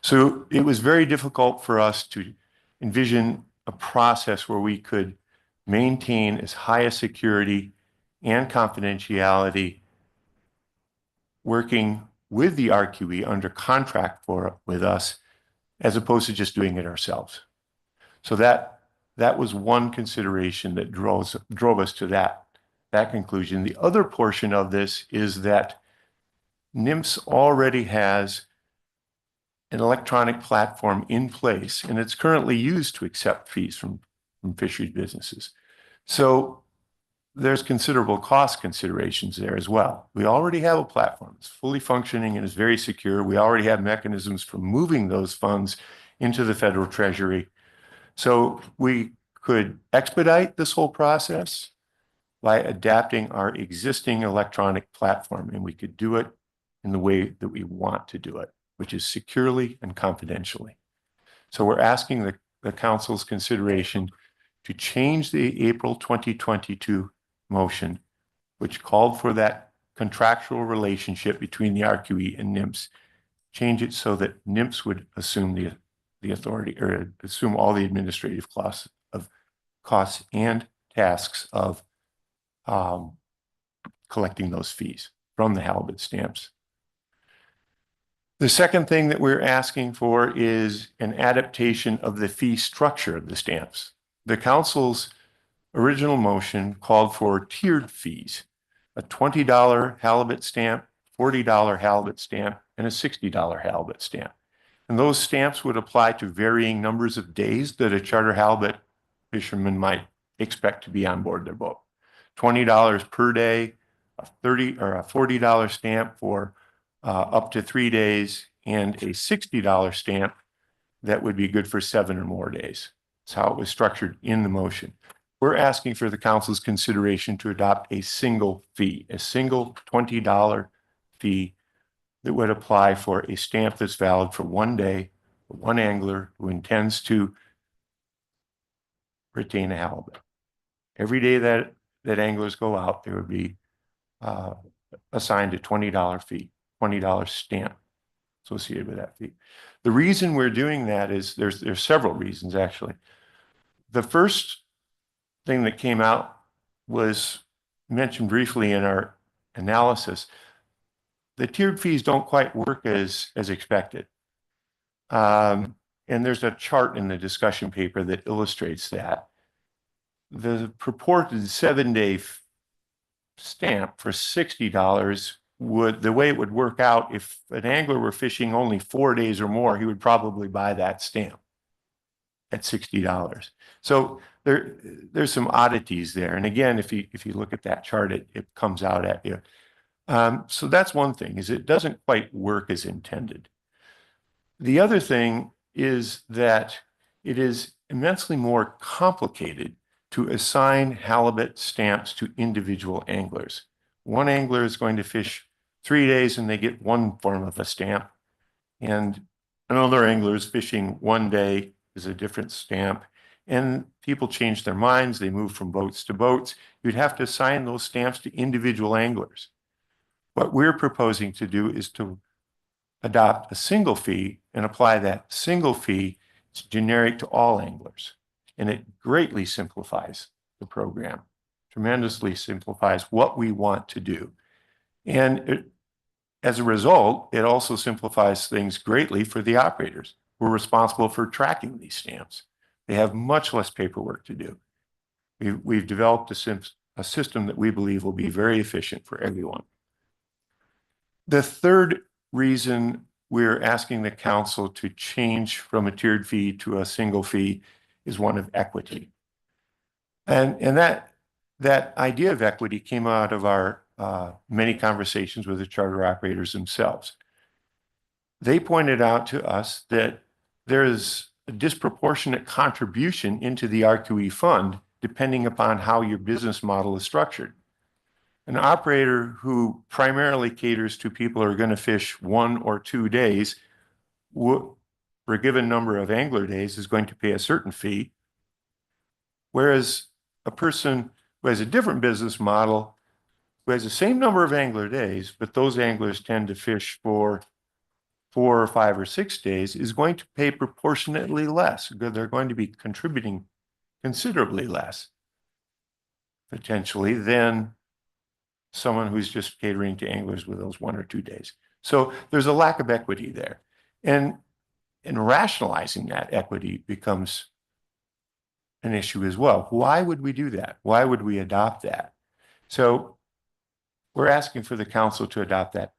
So it was very difficult for us to envision a process where we could maintain as high a security and confidentiality working with the RQE under contract with us, as opposed to just doing it ourselves. So that was one consideration that drove us to that conclusion. The other portion of this is that NIMS already has an electronic platform in place, and it's currently used to accept fees from fisheries businesses. So there's considerable cost considerations there as well. We already have a platform. It's fully functioning and is very secure. We already have mechanisms for moving those funds into the federal treasury. So we could expedite this whole process by adapting our existing electronic platform, and we could do it in the way that we want to do it, which is securely and confidentially. So we're asking the council's consideration to change the April 2022 motion, which called for that contractual relationship between the RQE and NIMS, change it so that NIMS would assume the authority, or assume all the administrative costs and tasks of collecting those fees from the halibut stamps. The second thing that we're asking for is an adaptation of the fee structure of the stamps. The council's original motion called for tiered fees, a $20 halibut stamp, $40 halibut stamp, and a $60 halibut stamp. And those stamps would apply to varying numbers of days that a charter halibut fisherman might expect to be on board their boat. $20 per day, a $30 or a $40 stamp for up to 3 days, and a $60 stamp that would be good for 7 or more days. That's how it was structured in the motion. We're asking for the council's consideration to adopt a single fee, a single $20 fee that would apply for a stamp that's valid for 1 day, for one angler who intends to retain a halibut. Every day that anglers go out, there would be assigned a $20 fee, $20 stamp associated with that fee. The reason we're doing that is there's several reasons, actually. The first thing that came out was mentioned briefly in our analysis. The tiered fees don't quite work as expected. And there's a chart in the discussion paper that illustrates that. The purported 7-day stamp for $60 the way it would work out, if an angler were fishing only 4 days or more, he would probably buy that stamp at $60. So there's some oddities there. And again, if you look at that chart, it comes out at you. So that's one thing, is it doesn't quite work as intended. The other thing is that it is immensely more complicated to assign halibut stamps to individual anglers. One angler is going to fish 3 days and they get one form of a stamp, and another angler is fishing 1 day is a different stamp, and people change their minds. They move from boats to boats. You'd have to assign those stamps to individual anglers. What we're proposing to do is to adopt a single fee and apply that single fee. It's generic to all anglers, and it greatly simplifies the program, tremendously simplifies what we want to do. And as a result, it also simplifies things greatly for the operators who are responsible for tracking these stamps. They have much less paperwork to do. We've developed a system that we believe will be very efficient for everyone. The third reason we're asking the council to change from a tiered fee to a single fee is one of equity. And that idea of equity came out of our many conversations with the charter operators themselves. They pointed out to us that there is a disproportionate contribution into the RQE fund depending upon how your business model is structured. An operator who primarily caters to people who are going to fish 1 or 2 days for a given number of angler days is going to pay a certain fee, whereas a person who has a different business model, who has the same number of angler days, but those anglers tend to fish for 4 or 5 or 6 days, is going to pay proportionately less. They're going to be contributing considerably less, potentially, than someone who's just catering to anglers with those 1 or 2 days. So there's a lack of equity there. And rationalizing that equity becomes an issue as well. Why would we do that? Why would we adopt that? So we're asking for the council to adopt that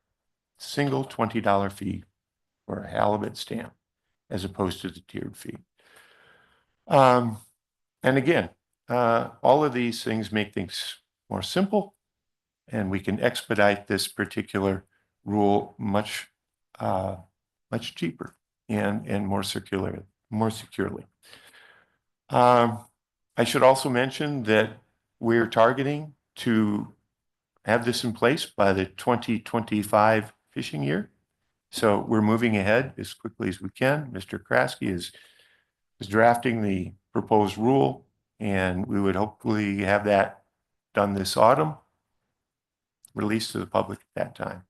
single $20 fee for a halibut stamp as opposed to the tiered fee. And again, all of these things make things more simple, and we can expedite this particular rule much cheaper and more securely. I should also mention that we're targeting to have this in place by the 2025 fishing year. So we're moving ahead as quickly as we can. Mr. Kraske is drafting the proposed rule, and we would hopefully have that done this autumn, released to the public at that time.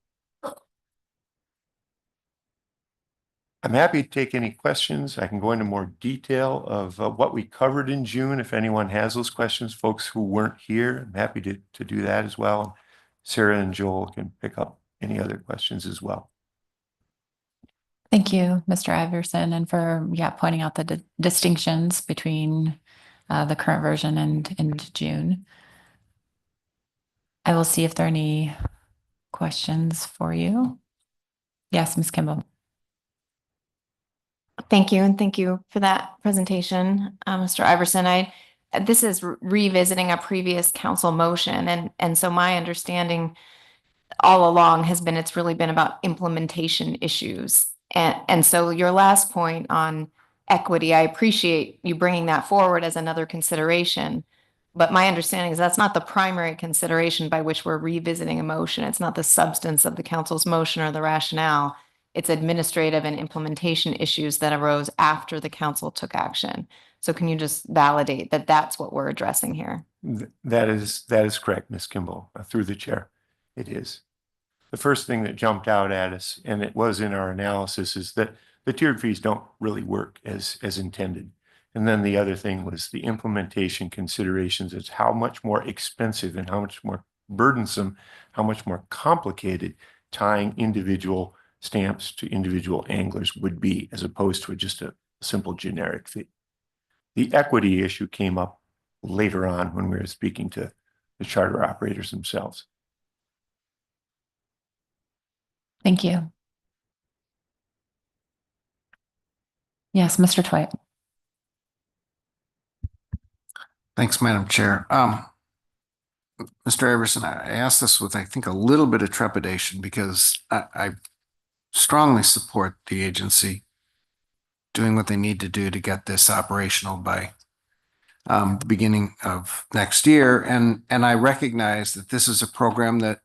I'm happy to take any questions. I can go into more detail of what we covered in June. If anyone has those questions, folks who weren't here, I'm happy to do that as well. Sarah and Joel can pick up any other questions as well. Thank you, Mr. Iverson, and for pointing out the distinctions between the current version and June. I will see if there are any questions for you. Yes, Ms. Kimball. Thank you, and thank you for that presentation, Mr. Iverson. I this is revisiting a previous council motion. And so my understanding all along has been, it's really been about implementation issues. And so your last point on equity, I appreciate you bringing that forward as another consideration. But my understanding is that's not the primary consideration by which we're revisiting a motion. It's not the substance of the council's motion or the rationale. It's administrative and implementation issues that arose after the council took action. So can you just validate that that's what we're addressing here? That is correct, Ms. Kimball, through the chair. It is. The first thing that jumped out at us, and it was in our analysis, is that the tiered fees don't really work as intended. And then the other thing was the implementation considerations is how much more expensive and how much more burdensome, how much more complicated tying individual stamps to individual anglers would be, as opposed to just a simple generic fee. The equity issue came up later on when we were speaking to the charter operators themselves. Thank you. Yes, Mr. Twite. Thanks, Madam Chair. Mr. Iverson, I asked this with, I think, a little bit of trepidation because I strongly support the agency doing what they need to do to get this operational by the beginning of next year. And I recognize that this is a program that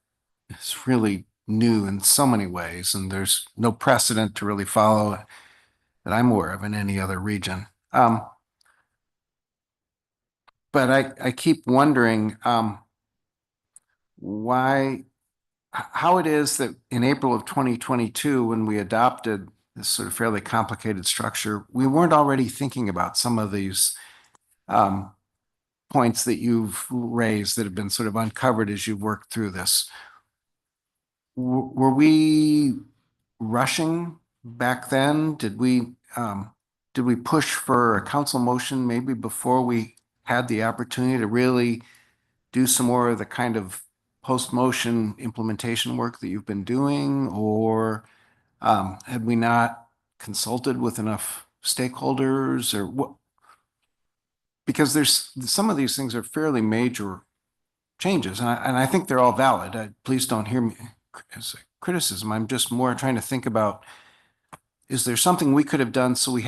is really new in so many ways, and there's no precedent to really follow that I'm aware of in any other region. But I keep wondering how it is that in April of 2022, when we adopted this sort of fairly complicated structure, we weren't already thinking about some of these points that you've raised that have been sort of uncovered as you've worked through this. Were we rushing back then? Did we push for a council motion maybe before we had the opportunity to really do some more of the kind of post-motion implementation work that you've been doing? Or had we not consulted with enough stakeholders, or what? Because there's some of these things are fairly major changes, and I think they're all valid. Please don't hear me as a criticism. I'm just more trying to think about, is there something we could have done so we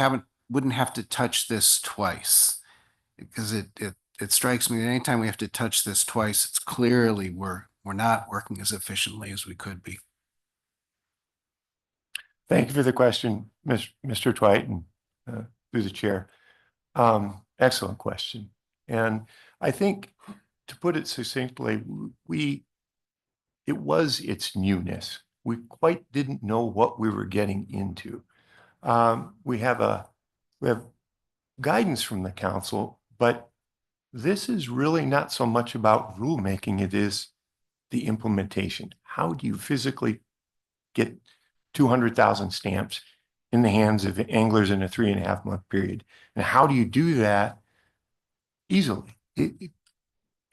wouldn't have to touch this twice? Because it strikes me that anytime we have to touch this twice, it's clearly we're not working as efficiently as we could be. Thank you for the question, Mr. Twite, and through the chair. Excellent question. And I think, to put it succinctly, it was its newness. We quite didn't know what we were getting into. We have guidance from the council, but this is really not so much about rulemaking. It is the implementation. How do you physically get 200,000 stamps in the hands of anglers in a 3.5-month period? And how do you do that easily,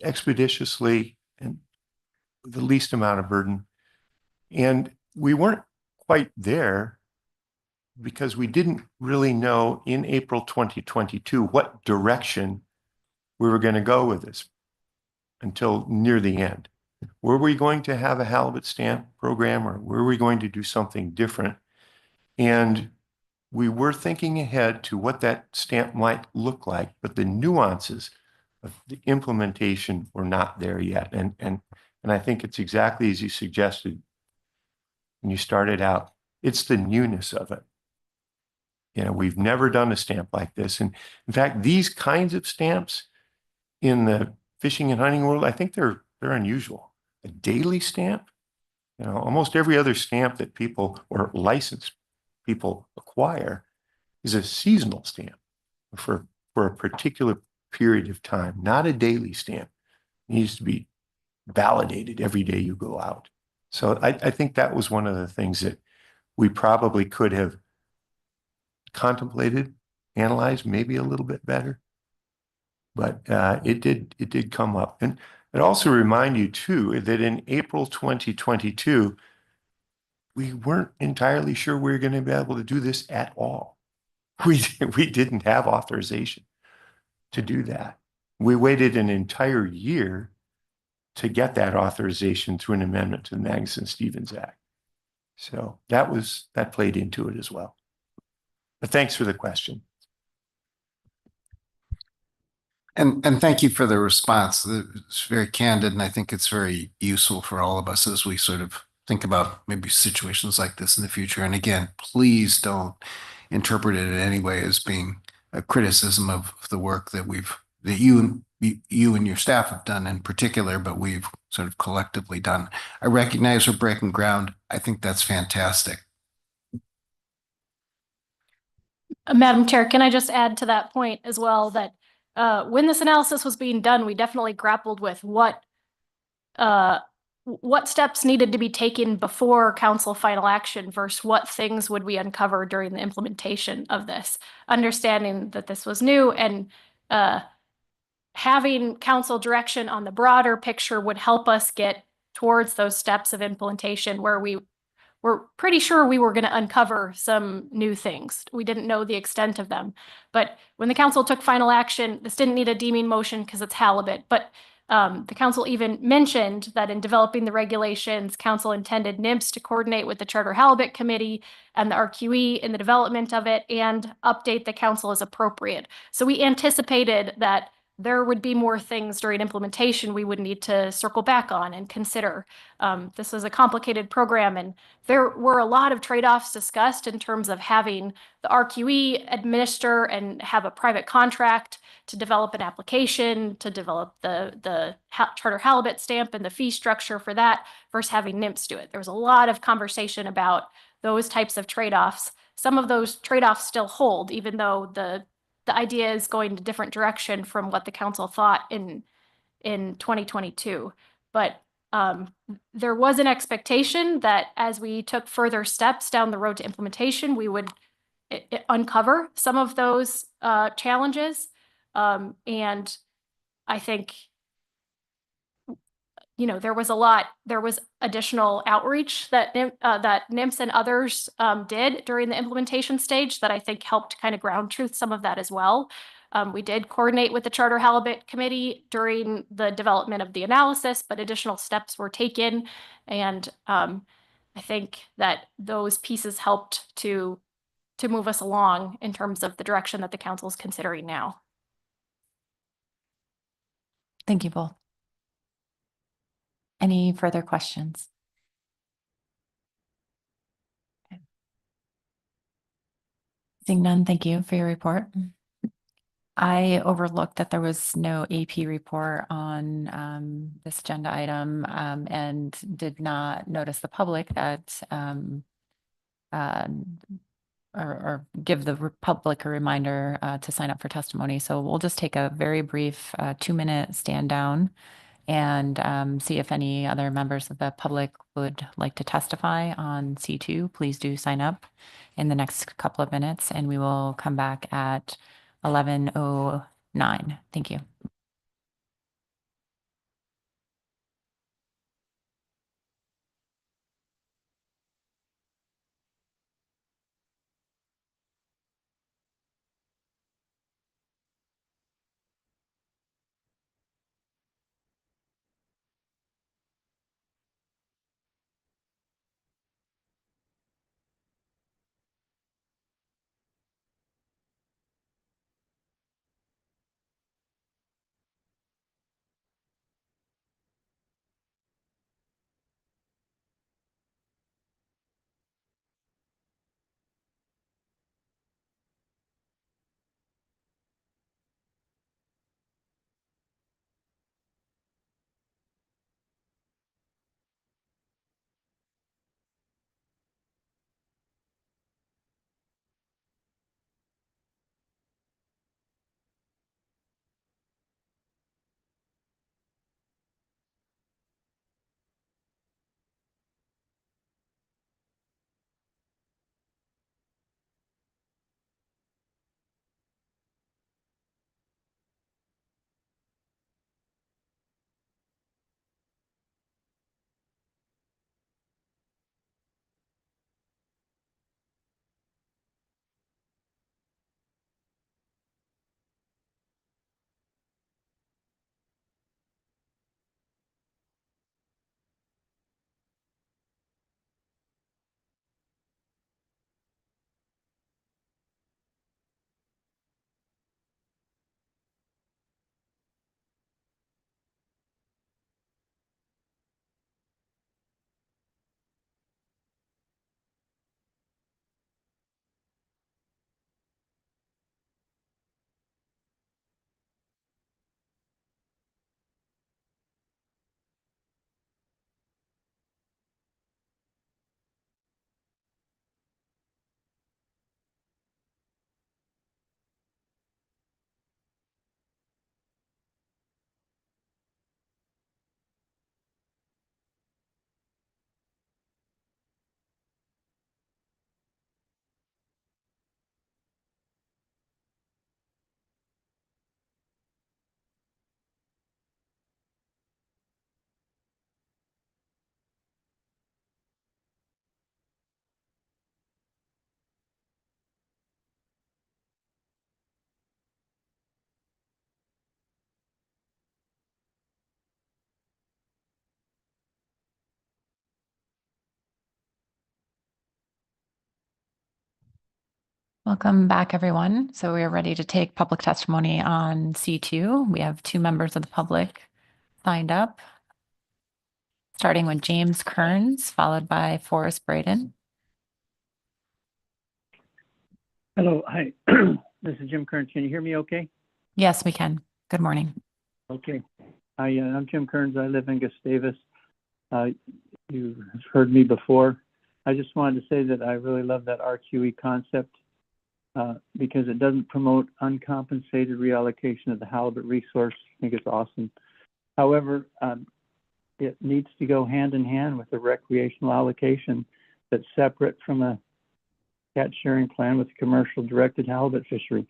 expeditiously, and with the least amount of burden? And we weren't quite there because we didn't really know in April 2022 what direction we were going to go with this until near the end. Were we going to have a halibut stamp program, or were we going to do something different? And we were thinking ahead to what that stamp might look like, but the nuances of the implementation were not there yet. And I think it's exactly as you suggested when you started out. It's the newness of it. You know, we've never done a stamp like this. And in fact, these kinds of stamps in the fishing and hunting world, I think they're unusual. A daily stamp, you know, almost every other stamp that people or licensed people acquire is a seasonal stamp for a particular period of time, not a daily stamp. It needs to be validated every day you go out. So I think that was one of the things that we probably could have contemplated, analyzed maybe a little bit better. But it did come up. And I'd also remind you too that in April 2022, we weren't entirely sure we were going to be able to do this at all. We didn't have authorization to do that. We waited an entire year to get that authorization through an amendment to the Magnuson-Stevens Act. So that played into it as well. But thanks for the question. And thank you for the response. It's very candid, and I think it's very useful for all of us as we sort of think about maybe situations like this in the future. And again, please don't interpret it in any way as being a criticism of the work that you and your staff have done in particular, but we've sort of collectively done. I recognize we're breaking ground. I think that's fantastic. Madam Chair, can I just add to that point as well that when this analysis was being done, we definitely grappled with what steps needed to be taken before council final action versus what things would we uncover during the implementation of this, understanding that this was new and having council direction on the broader picture would help us get towards those steps of implementation where we're pretty sure we were going to uncover some new things. We didn't know the extent of them. But when the council took final action, this didn't need a deeming motion because it's halibut. But the council even mentioned that in developing the regulations, council intended NIMS to coordinate with the Charter Halibut Committee and the RQE in the development of it and update the council as appropriate. So we anticipated that there would be more things during implementation we would need to circle back on and consider. This was a complicated program, and there were a lot of trade-offs discussed in terms of having the RQE administer and have a private contract to develop an application, to develop the Charter Halibut stamp and the fee structure for that versus having NIMS do it. There was a lot of conversation about those types of trade-offs. Some of those trade-offs still hold, even though the idea is going a different direction from what the council thought in 2022. But there was an expectation that as we took further steps down the road to implementation, we would uncover some of those challenges. And I think, there was additional outreach that NIMS and others did during the implementation stage that I think helped kind of ground truth some of that as well. We did coordinate with the Charter Halibut Committee during the development of the analysis, but additional steps were taken. And I think that those pieces helped to move us along in terms of the direction that the council is considering now. Thank you both. Any further questions? Okay. Seeing none, thank you for your report. I overlooked that there was no AP report on this agenda item and did not notice the public that or give the public a reminder to sign up for testimony. So we'll just take a very brief 2-minute stand down and see if any other members of the public would like to testify on C2. Please do sign up in the next couple of minutes, and we will come back at 11:09. Thank you. Welcome back, everyone. So we are ready to take public testimony on C2. We have 2 members of the public signed up, starting with James Kearns, followed by Forrest Braden. Hello, hi. This is Jim Kearns. Can you hear me okay? Yes, we can. Good morning. Okay. I'm Jim Kearns. I live in Gustavus. You've heard me before. I just wanted to say that I really love that RQE concept because it doesn't promote uncompensated reallocation of the halibut resource. I think it's awesome. However, it needs to go hand in hand with a recreational allocation that's separate from a catch sharing plan with a commercial directed halibut fishery.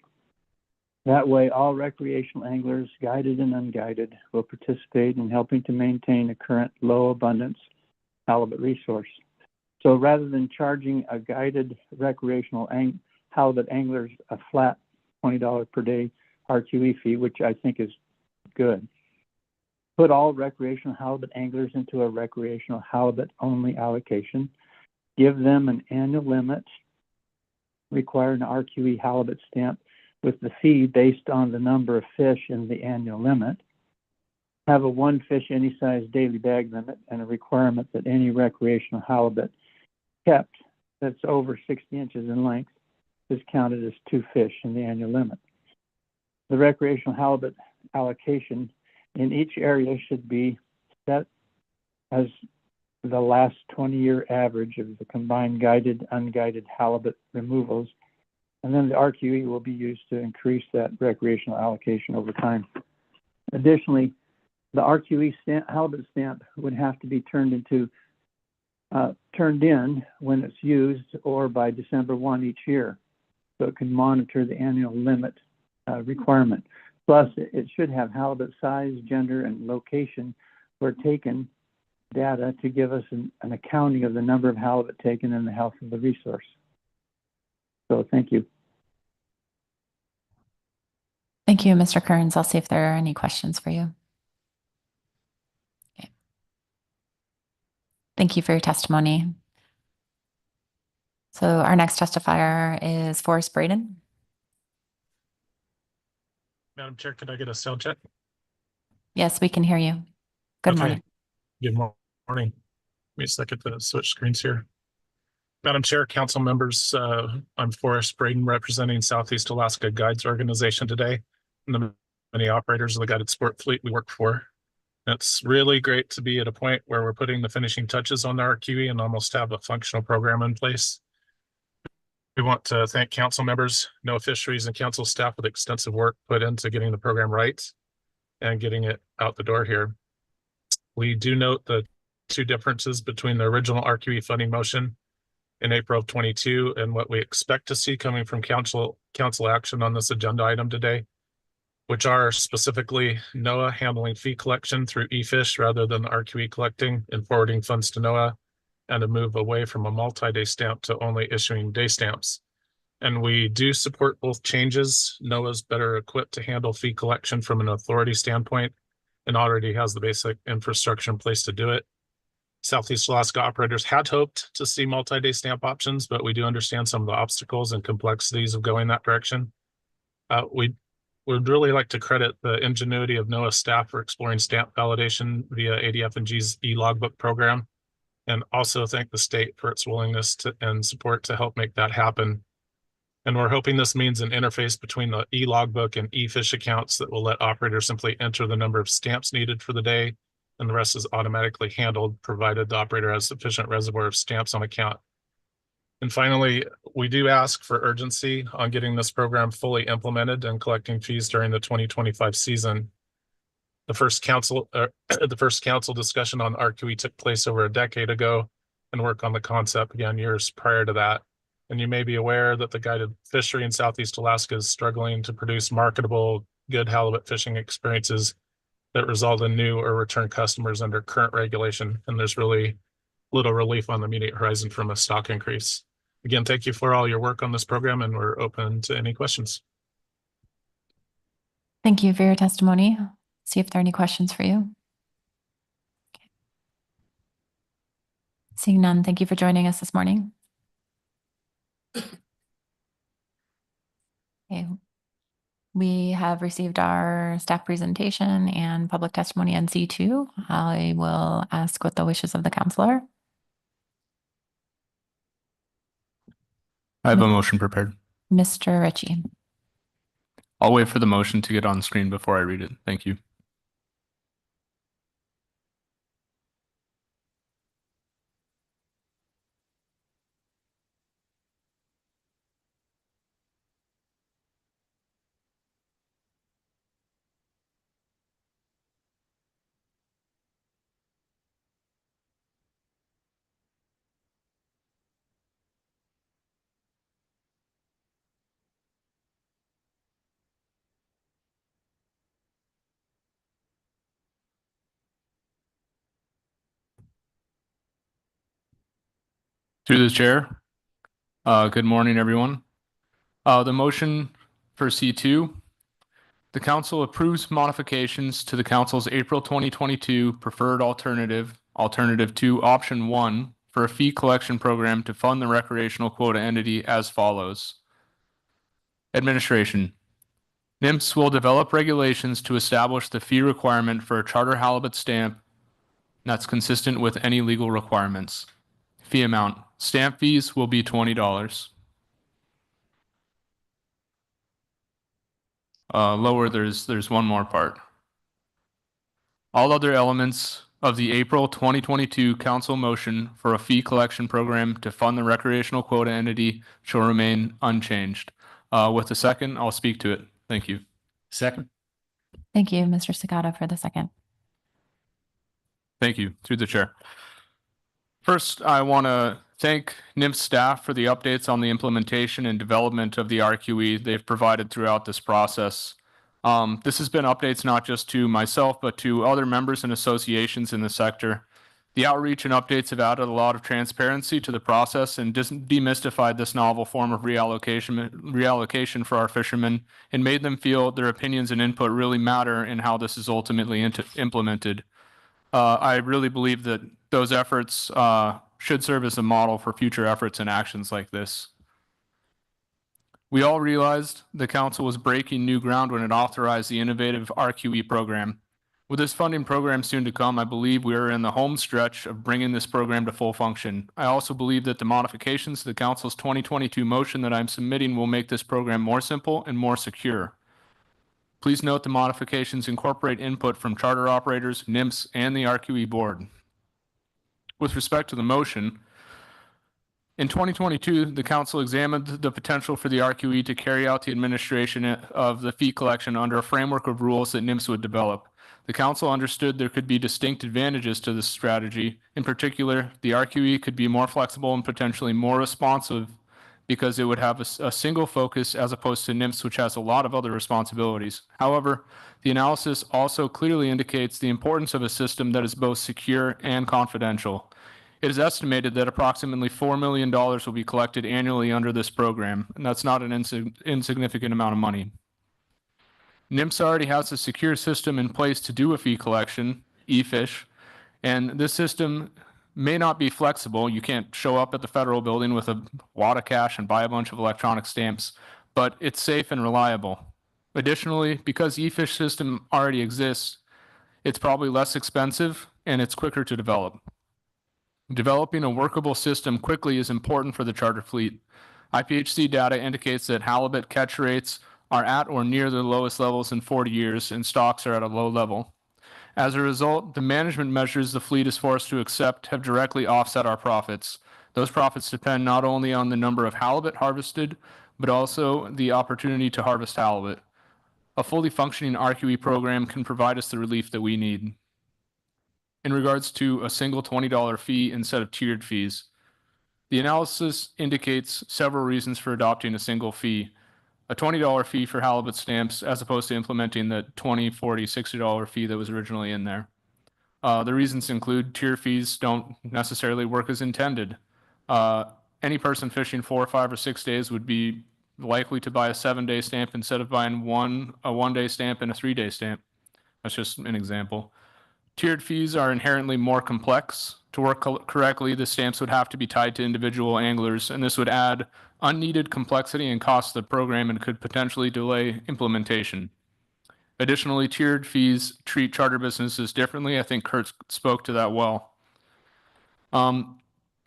That way, all recreational anglers, guided and unguided, will participate in helping to maintain a current low abundance halibut resource. So rather than charging a guided recreational halibut anglers a flat $20 per day RQE fee, which I think is good, put all recreational halibut anglers into a recreational halibut only allocation, give them an annual limit, require an RQE halibut stamp with the fee based on the number of fish in the annual limit, have a 1 fish any size daily bag limit, and a requirement that any recreational halibut kept that's over 60 inches in length is counted as 2 fish in the annual limit. The recreational halibut allocation in each area should be set as the last 20-year average of the combined guided, unguided halibut removals, and then the RQE will be used to increase that recreational allocation over time. Additionally, the RQE halibut stamp would have to be turned in when it's used or by December 1 each year, so it can monitor the annual limit requirement. Plus, it should have halibut size, gender, and location where taken data to give us an accounting of the number of halibut taken and the health of the resource. So thank you. Thank you, Mr. Kearns. I'll see if there are any questions for you. Okay. Thank you for your testimony. So our next testifier is Forrest Braden. Madam Chair, could I get a sound check? Yes, we can hear you. Good Okay. morning. Good morning. Give me a second to switch screens here. Madam Chair, council members, I'm Forrest Braden representing Southeast Alaska Guides Organization today, and the many operators of the guided sport fleet we work for. It's really great to be at a point where we're putting the finishing touches on the RQE and almost have a functional program in place. We want to thank council members, NOAA Fisheries, and council staff with extensive work put into getting the program right and getting it out the door here. We do note the 2 differences between the original RQE funding motion in April of 22 and what we expect to see coming from council action on this agenda item today, which are specifically NOAA handling fee collection through eFish rather than RQE collecting and forwarding funds to NOAA, and a move away from a multi-day stamp to only issuing day stamps. And we do support both changes. NOAA's better equipped to handle fee collection from an authority standpoint and already has the basic infrastructure in place to do it. Southeast Alaska operators had hoped to see multi-day stamp options, but we do understand some of the obstacles and complexities of going that direction. We would really like to credit the ingenuity of NOAA staff for exploring stamp validation via ADF&G's e-logbook program, and also thank the state for its willingness and support to help make that happen. And we're hoping this means an interface between the e-logbook and eFish accounts that will let operators simply enter the number of stamps needed for the day, and the rest is automatically handled, provided the operator has sufficient reservoir of stamps on account. And finally, we do ask for urgency on getting this program fully implemented and collecting fees during the 2025 season. The first council discussion on RQE took place over a decade ago, and work on the concept began years prior to that. And you may be aware that the guided fishery in Southeast Alaska is struggling to produce marketable, good halibut fishing experiences that result in new or return customers under current regulation. And there's really little relief on the immediate horizon from a stock increase. Again, thank you for all your work on this program, and we're open to any questions. Thank you for your testimony. See if there are any questions for you. Okay. Seeing none, thank you for joining us this morning. Okay. We have received our staff presentation and public testimony on C2. I will ask what the wishes of the counselor. I have a motion prepared. Mr. Ritchie. I'll wait for the motion to get on screen before I read it. Thank you. Through the chair. Good morning, everyone. The motion for C2, the council approves modifications to the council's April 2022 preferred alternative 2, option 1, for a fee collection program to fund the recreational quota entity as follows. Administration. NIMS will develop regulations to establish the fee requirement for a charter halibut stamp that's consistent with any legal requirements. Fee amount. Stamp fees will be $20. Lower, there's one more part. All other elements of the April 2022 council motion for a fee collection program to fund the recreational quota entity shall remain unchanged. With a second, I'll speak to it. Thank you. Second. Thank you, Mr. Sagata, for the second. Thank you. Through the chair. First, I want to thank NIMS staff for the updates on the implementation and development of the RQE they've provided throughout this process. This has been updates not just to myself, but to other members and associations in the sector. The outreach and updates have added a lot of transparency to the process and demystified this novel form of reallocation for our fishermen and made them feel their opinions and input really matter in how this is ultimately implemented. I really believe that those efforts should serve as a model for future efforts and actions like this. We all realized the council was breaking new ground when it authorized the innovative RQE program. With this funding program soon to come, I believe we are in the home stretch of bringing this program to full function. I also believe that the modifications to the council's 2022 motion that I'm submitting will make this program more simple and more secure. Please note the modifications incorporate input from charter operators, NIMS, and the RQE board. With respect to the motion, in 2022, the council examined the potential for the RQE to carry out the administration of the fee collection under a framework of rules that NIMS would develop. The council understood there could be distinct advantages to this strategy. In particular, the RQE could be more flexible and potentially more responsive because it would have a single focus as opposed to NIMS, which has a lot of other responsibilities. However, the analysis also clearly indicates the importance of a system that is both secure and confidential. It is estimated that approximately $4 million will be collected annually under this program, and that's not an insignificant amount of money. NIMS already has a secure system in place to do a fee collection, eFish, and this system may not be flexible. You can't show up at the federal building with a wad of cash and buy a bunch of electronic stamps, but it's safe and reliable. Additionally, because eFish system already exists, it's probably less expensive and it's quicker to develop. Developing a workable system quickly is important for the charter fleet. IPHC data indicates that halibut catch rates are at or near the lowest levels in 40 years and stocks are at a low level. As a result, the management measures the fleet is forced to accept have directly offset our profits. Those profits depend not only on the number of halibut harvested, but also the opportunity to harvest halibut. A fully functioning RQE program can provide us the relief that we need. In regards to a single $20 fee instead of tiered fees, the analysis indicates several reasons for adopting a single fee. A $20 fee for halibut stamps as opposed to implementing the $20, $40, $60 fee that was originally in there. The reasons include tier fees don't necessarily work as intended. Any person fishing 4, 5, or 6 days would be likely to buy a 7-day stamp instead of buying a 1-day stamp and a 3-day stamp. That's just an example. Tiered fees are inherently more complex. To work correctly, the stamps would have to be tied to individual anglers, and this would add unneeded complexity and cost to the program and could potentially delay implementation. Additionally, tiered fees treat charter businesses differently. I think Kurt spoke to that well.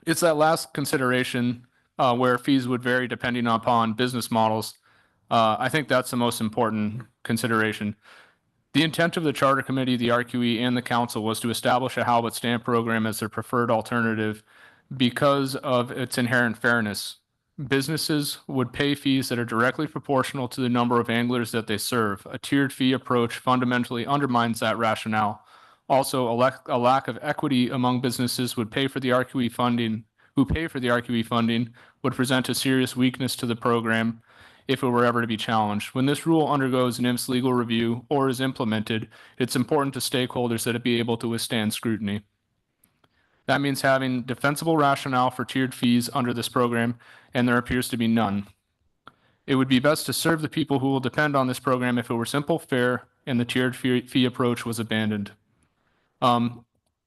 It's that last consideration where fees would vary depending upon business models. I think that's the most important consideration. The intent of the Charter Committee, the RQE, and the Council was to establish a halibut stamp program as their preferred alternative because of its inherent fairness. Businesses would pay fees that are directly proportional to the number of anglers that they serve. A tiered fee approach fundamentally undermines that rationale. Also, a lack of equity among businesses would pay for the RQE funding, would present a serious weakness to the program if it were ever to be challenged. When this rule undergoes NIMS legal review or is implemented, it's important to stakeholders that it be able to withstand scrutiny. That means having defensible rationale for tiered fees under this program, and there appears to be none. It would be best to serve the people who will depend on this program if it were simple, fair, and the tiered fee approach was abandoned.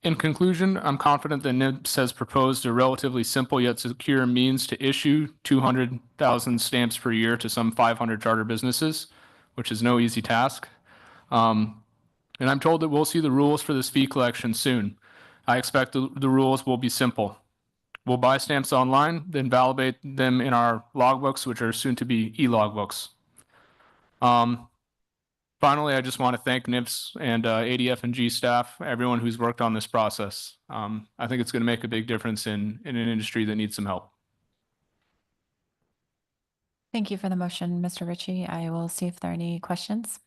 In conclusion, I'm confident that NIMS has proposed a relatively simple yet secure means to issue 200,000 stamps per year to some 500 charter businesses, which is no easy task. And I'm told that we'll see the rules for this fee collection soon. I expect the rules will be simple. We'll buy stamps online, then validate them in our logbooks, which are soon to be e-logbooks. Finally, I just want to thank NIPS and ADF&G staff, everyone who's worked on this process. I think it's going to make a big difference in an industry that needs some help. Thank you for the motion, Mr. Ritchie. I will see if there are any questions.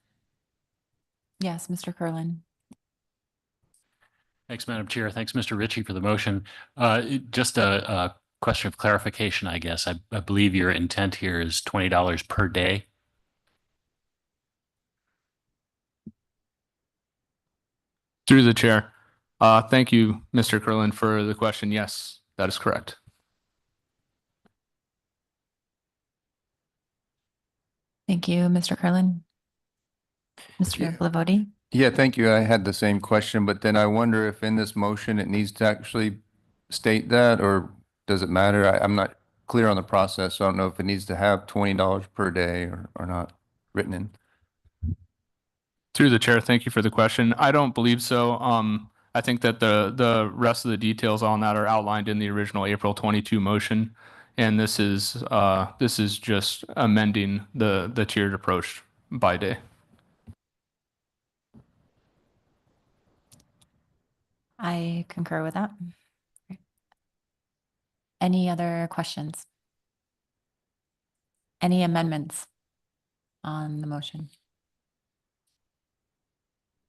Yes, Mr. Curlin. Thanks, Madam Chair. Thanks, Mr. Ritchie, for the motion. Just a question of clarification, I guess. I believe your intent here is $20 per day. Through the chair. Thank you, Mr. Curlin, for the question. Yes, that is correct. Thank you, Mr. Curlin. Mr. Blavoti. Yeah, thank you. I had the same question, but then I wonder if in this motion it needs to actually state that, or does it matter? I'm not clear on the process, so I don't know if it needs to have $20 per day or not written in. Through the chair, thank you for the question. I don't believe so. I think that the rest of the details on that are outlined in the original April 22 motion, and this is just amending the tiered approach by day. I concur with that. Any other questions? Any amendments on the motion?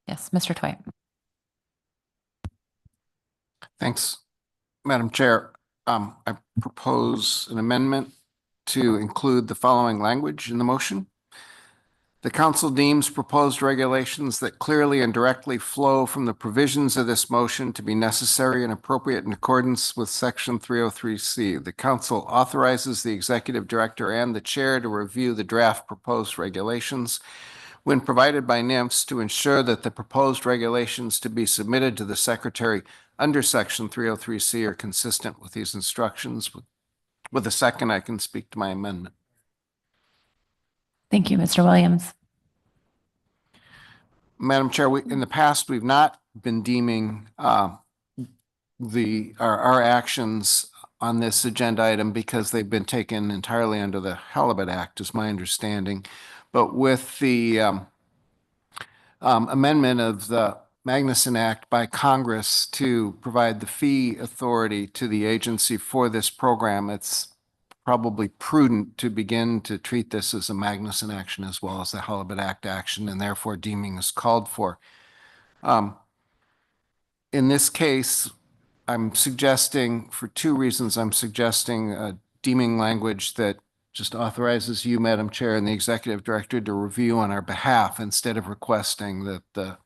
Yes, Mr. Twite. Thanks, Madam Chair. I propose an amendment to include the following language in the motion. The council deems proposed regulations that clearly and directly flow from the provisions of this motion to be necessary and appropriate in accordance with Section 303C. The council authorizes the executive director and the chair to review the draft proposed regulations when provided by NIMS to ensure that the proposed regulations to be submitted to the secretary under Section 303C are consistent with these instructions. With a second, I can speak to my amendment. Thank you, Mr. Williams. Madam Chair, in the past, we've not been deeming our actions on this agenda item because they've been taken entirely under the Halibut Act, is my understanding. But with the amendment of the Magnuson Act by Congress to provide the fee authority to the agency for this program, it's probably prudent to begin to treat this as a Magnuson action as well as the Halibut Act action, and therefore deeming is called for. In this case, I'm suggesting, for two reasons, I'm suggesting a deeming language that just authorizes you, Madam Chair, and the Executive Director to review on our behalf instead of requesting that the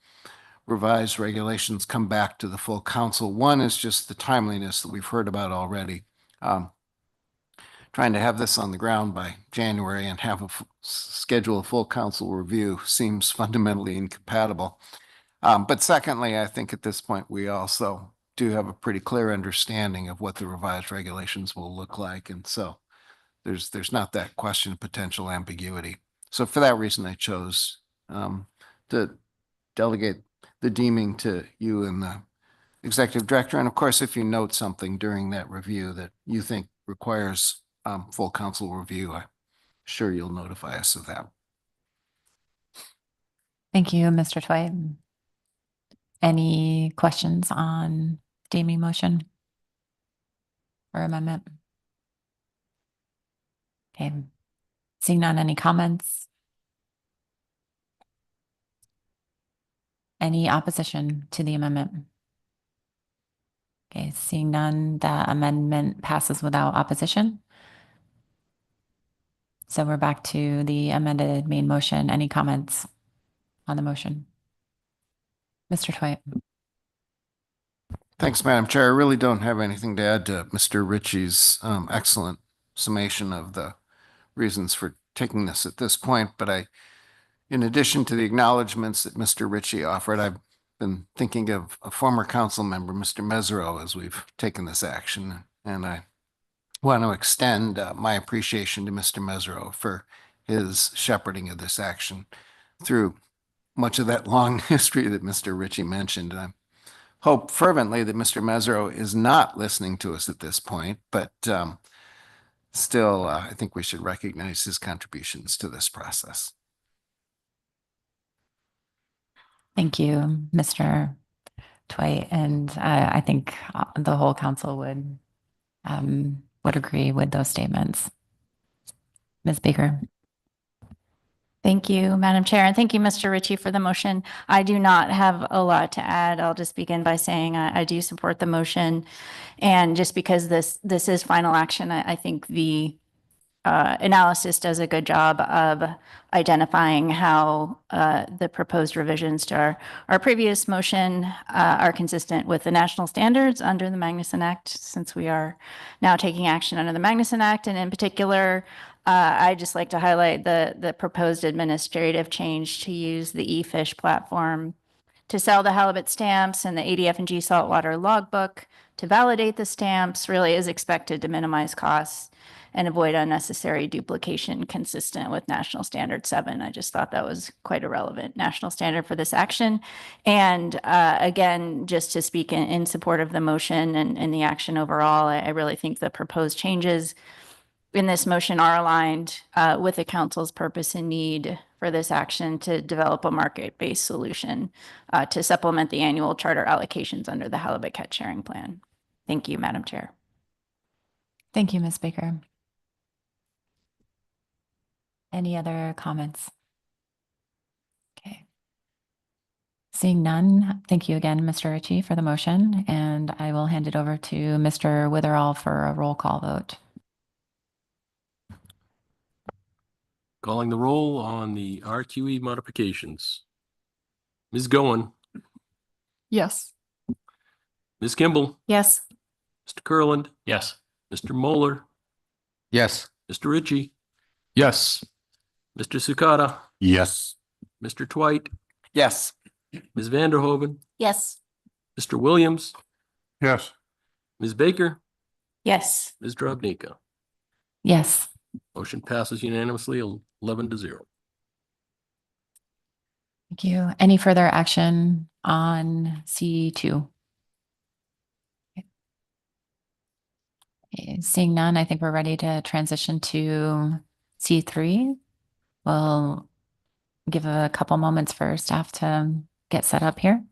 revised regulations come back to the full council. One is just the timeliness that we've heard about already. Trying to have this on the ground by January and have schedule a full council review seems fundamentally incompatible. But secondly, I think at this point, we also do have a pretty clear understanding of what the revised regulations will look like. And so there's not that question of potential ambiguity. So for that reason, I chose to delegate the deeming to you and the executive director. And of course, if you note something during that review that you think requires full council review, I'm sure you'll notify us of that. Thank you, Mr. Twite. Any questions on deeming motion or amendment? Okay. Seeing none, any comments? Any opposition to the amendment? Okay, seeing none, the amendment passes without opposition. So we're back to the amended main motion. Any comments on the motion? Mr. Twite. Thanks, Madam Chair. I really don't have anything to add to Mr. Ritchie's excellent summation of the reasons for taking this at this point. But in addition to the acknowledgements that Mr. Ritchie offered, I've been thinking of a former council member, Mr. Mesereau, as we've taken this action. And I want to extend my appreciation to Mr. Mesereau for his shepherding of this action through much of that long history that Mr. Ritchie mentioned. I hope fervently that Mr. Mesereau is not listening to us at this point, but still, I think we should recognize his contributions to this process. Thank you, Mr. Twite. And I think the whole council would agree with those statements. Ms. Baker. Thank you, Madam Chair, and thank you, Mr. Ritchie, for the motion. I do not have a lot to add. I'll just begin by saying I do support the motion. And just because this is final action, I think the analysis does a good job of identifying how the proposed revisions to our previous motion are consistent with the national standards under the Magnuson Act, since we are now taking action under the Magnuson Act. And in particular, I'd just like to highlight the proposed administrative change to use the eFish platform to sell the halibut stamps and the ADF&G saltwater logbook to validate the stamps really is expected to minimize costs and avoid unnecessary duplication consistent with National Standard 7. I just thought that was quite a relevant national standard for this action. And again, just to speak in support of the motion and the action overall, I really think the proposed changes in this motion are aligned with the council's purpose and need for this action to develop a market-based solution to supplement the annual charter allocations under the halibut catch sharing plan. Thank you, Madam Chair. Thank you, Ms. Baker. Any other comments? Okay. Seeing none, thank you again, Mr. Ritchie, for the motion, and I will hand it over to Mr. Witherall for a roll call vote. Calling the roll on the RQE modifications. Ms. Goen, Yes. Ms. Kimball, Yes. Mr. Kurland, Yes. Mr. Moeller, Yes. Mr. Ritchie, Yes. Mr. Sukata, Yes. Mr. Twite, Yes. Ms. Vanderhoven, Yes. Mr. Williams, Yes. Ms. Baker, Yes. Ms. Drobnika. Yes. Motion passes unanimously, 11-0. Thank you. Any further action on C2? Okay, seeing none, I think we're ready to transition to C3. We'll give a couple moments for staff to get set up here.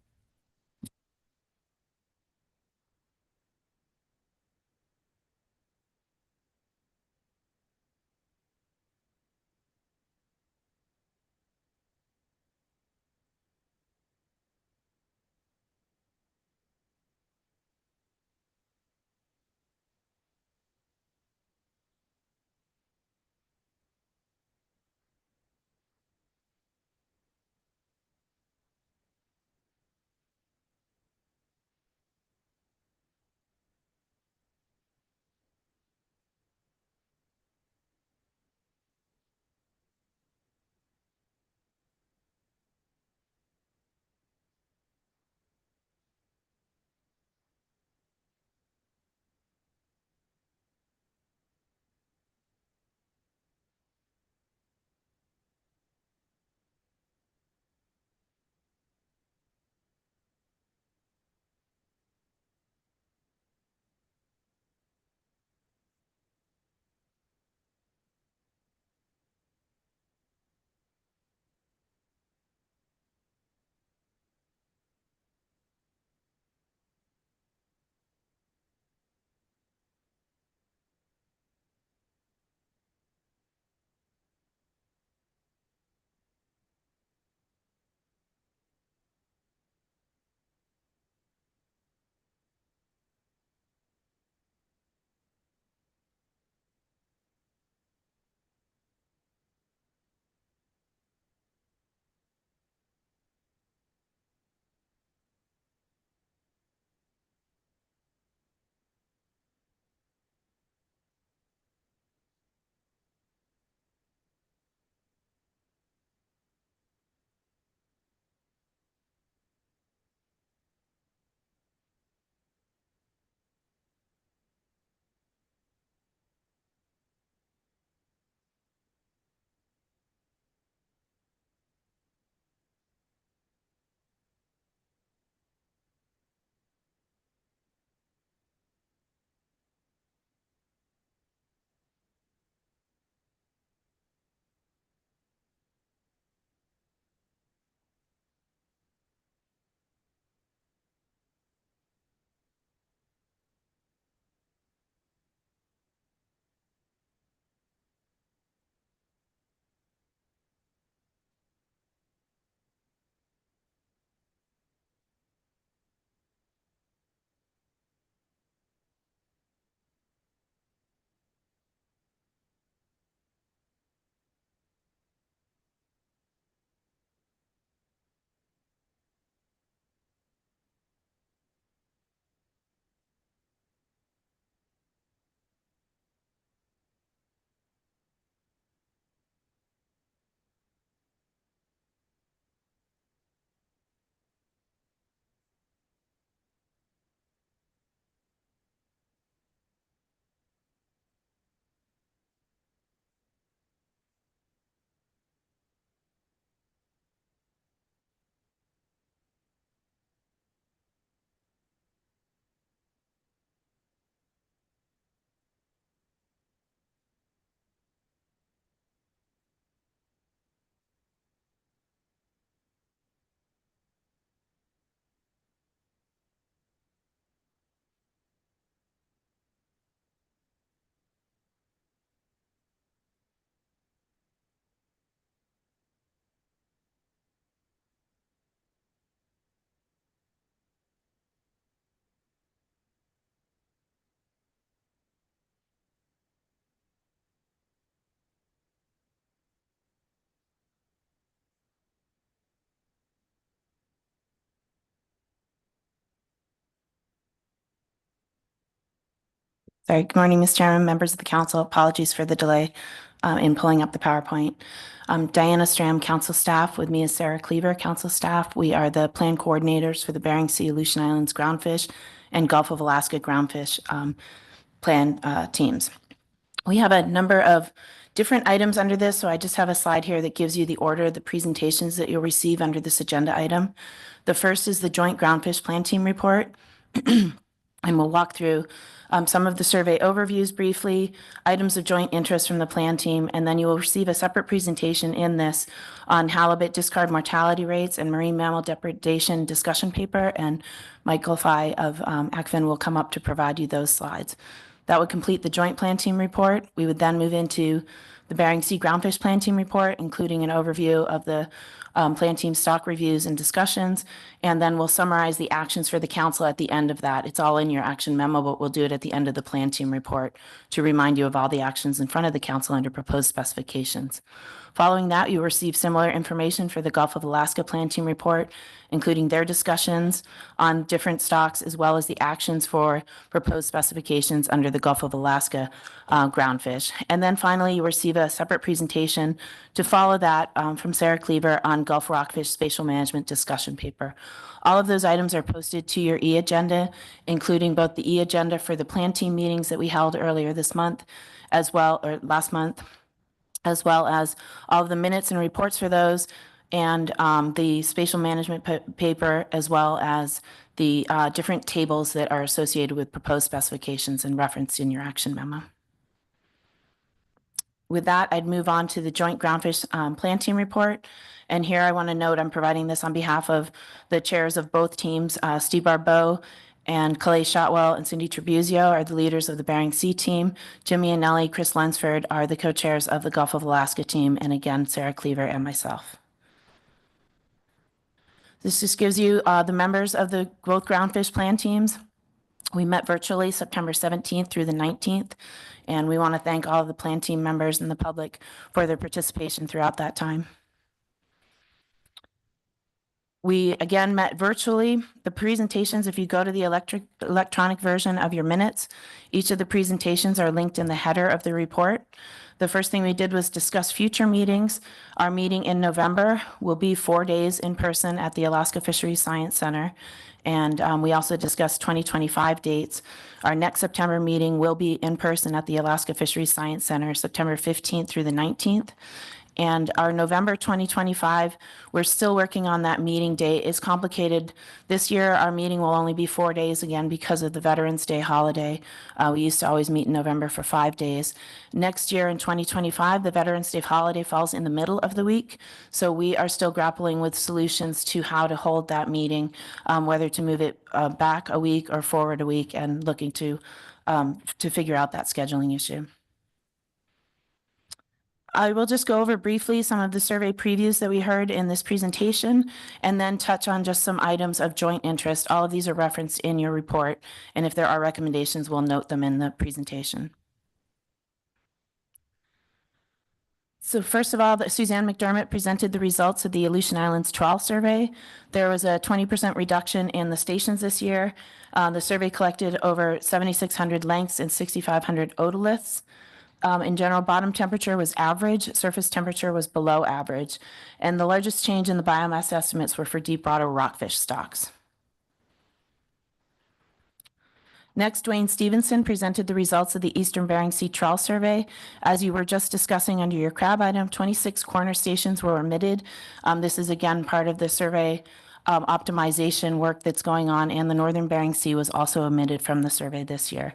Sorry, good morning, Mr. Chairman, members of the council. Apologies for the delay in pulling up the PowerPoint. Diana Stram, council staff. With me is Sarah Cleaver, council staff. We are the plan coordinators for the Bering Sea, Aleutian Islands groundfish and Gulf of Alaska groundfish plan teams. We have a number of different items under this, so I just have a slide here that gives you the order of the presentations that you'll receive under this agenda item. The first is the Joint Groundfish Plan Team Report, and we'll walk through some of the survey overviews briefly, items of joint interest from the plan team, and then you will receive a separate presentation in this on halibut discard mortality rates and marine mammal depredation discussion paper, and Michael Fye of ACFIN will come up to provide you those slides. That would complete the joint plan team report. We would then move into the Bering Sea Groundfish Plan Team Report, including an overview of the plan team stock reviews and discussions, and then we'll summarize the actions for the council at the end of that. It's all in your action memo, but we'll do it at the end of the plan team report to remind you of all the actions in front of the council under proposed specifications. Following that, you'll receive similar information for the Gulf of Alaska Plan Team Report, including their discussions on different stocks, as well as the actions for proposed specifications under the Gulf of Alaska groundfish. And then finally, you receive a separate presentation to follow that from Sarah Cleaver on Gulf rockfish spatial management discussion paper. All of those items are posted to your e-agenda, including both the e-agenda for the plan team meetings that we held earlier this month, or last month, as well as all of the minutes and reports for those, and the spatial management paper, as well as the different tables that are associated with proposed specifications and referenced in your action memo. With that, I'd move on to the Joint Groundfish Plan Team Report. And here I want to note I'm providing this on behalf of the chairs of both teams. Steve Barbeau and Calais Shotwell and Cindy Trebuzio are the leaders of the Bering Sea team. Jimmy Anelli, Chris Lunsford are the co-chairs of the Gulf of Alaska team. And again, Sarah Cleaver and myself. This just gives you the members of the both groundfish plan teams. We met virtually September 17th through the 19th, and we want to thank all of the plan team members and the public for their participation throughout that time. We again met virtually. The presentations, if you go to the electronic version of your minutes, each of the presentations are linked in the header of the report. The first thing we did was discuss future meetings. Our meeting in November will be 4 days in person at the Alaska Fisheries Science Center. And we also discussed 2025 dates. Our next September meeting will be in person at the Alaska Fisheries Science Center, September 15th through the 19th. And our November 2025, we're still working on that meeting date. It's complicated. This year, our meeting will only be 4 days again because of the Veterans Day holiday. We used to always meet in November for 5 days. Next year in 2025, the Veterans Day holiday falls in the middle of the week. So we are still grappling with solutions to how to hold that meeting, whether to move it back a week or forward a week, and looking to figure out that scheduling issue. I will just go over briefly some of the survey previews that we heard in this presentation, and then touch on just some items of joint interest. All of these are referenced in your report, and if there are recommendations, we'll note them in the presentation. So first of all, Suzanne McDermott presented the results of the Aleutian Islands trawl survey. There was a 20% reduction in the stations this year. The survey collected over 7,600 lengths and 6,500 otoliths. In general, bottom temperature was average, surface temperature was below average, and the largest change in the biomass estimates were for deep water rockfish stocks. Next, Dwayne Stevenson presented the results of the Eastern Bering Sea Trawl Survey. As you were just discussing under your crab item, 26 corner stations were omitted. This is again part of the survey optimization work that's going on, and the Northern Bering Sea was also omitted from the survey this year.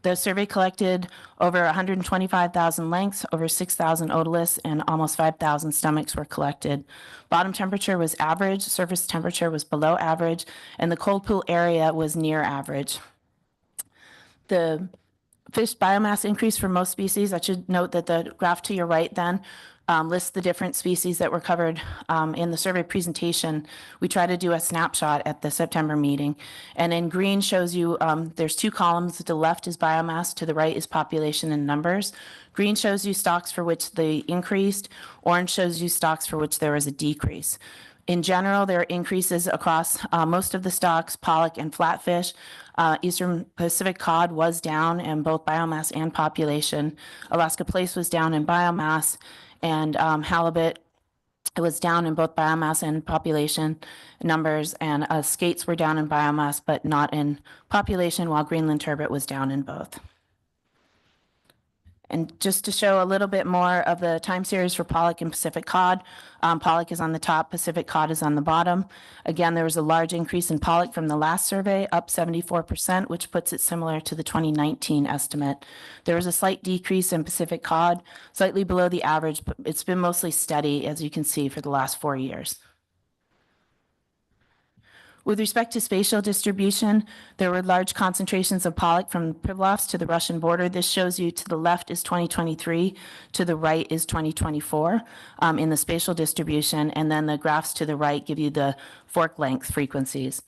The survey collected over 125,000 lengths, over 6,000 otoliths, and almost 5,000 stomachs were collected. Bottom temperature was average, surface temperature was below average, and the cold pool area was near average. The fish biomass increase for most species. I should note that the graph to your right then lists the different species that were covered in the survey presentation. We try to do a snapshot at the September meeting. And in green shows you there's two columns. To the left is biomass, to the right is population and numbers. Green shows you stocks for which they increased. Orange shows you stocks for which there was a decrease. In general, there are increases across most of the stocks, pollock and flatfish. Eastern Pacific cod was down in both biomass and population. Alaska Place was down in biomass, and halibut, it was down in both biomass and population numbers, and skates were down in biomass, but not in population, while Greenland turbot was down in both. And just to show a little bit more of the time series for pollock and Pacific cod, pollock is on the top, Pacific cod is on the bottom. Again, there was a large increase in pollock from the last survey, up 74%, which puts it similar to the 2019 estimate. There was a slight decrease in Pacific cod, slightly below the average, but it's been mostly steady, as you can see, for the last 4 years. With respect to spatial distribution, there were large concentrations of pollock from Pribilofs to the Russian border. This shows you to the left is 2023, to the right is 2024 in the spatial distribution, and then the graphs to the right give you the fork length frequencies.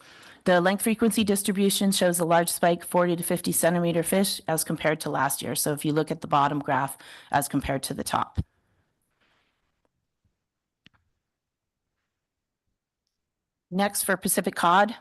The length frequency distribution shows a large spike, 40 to 50 centimeter fish as compared to last year. So if you look at the bottom graph as compared to the top. Next, for Pacific cod.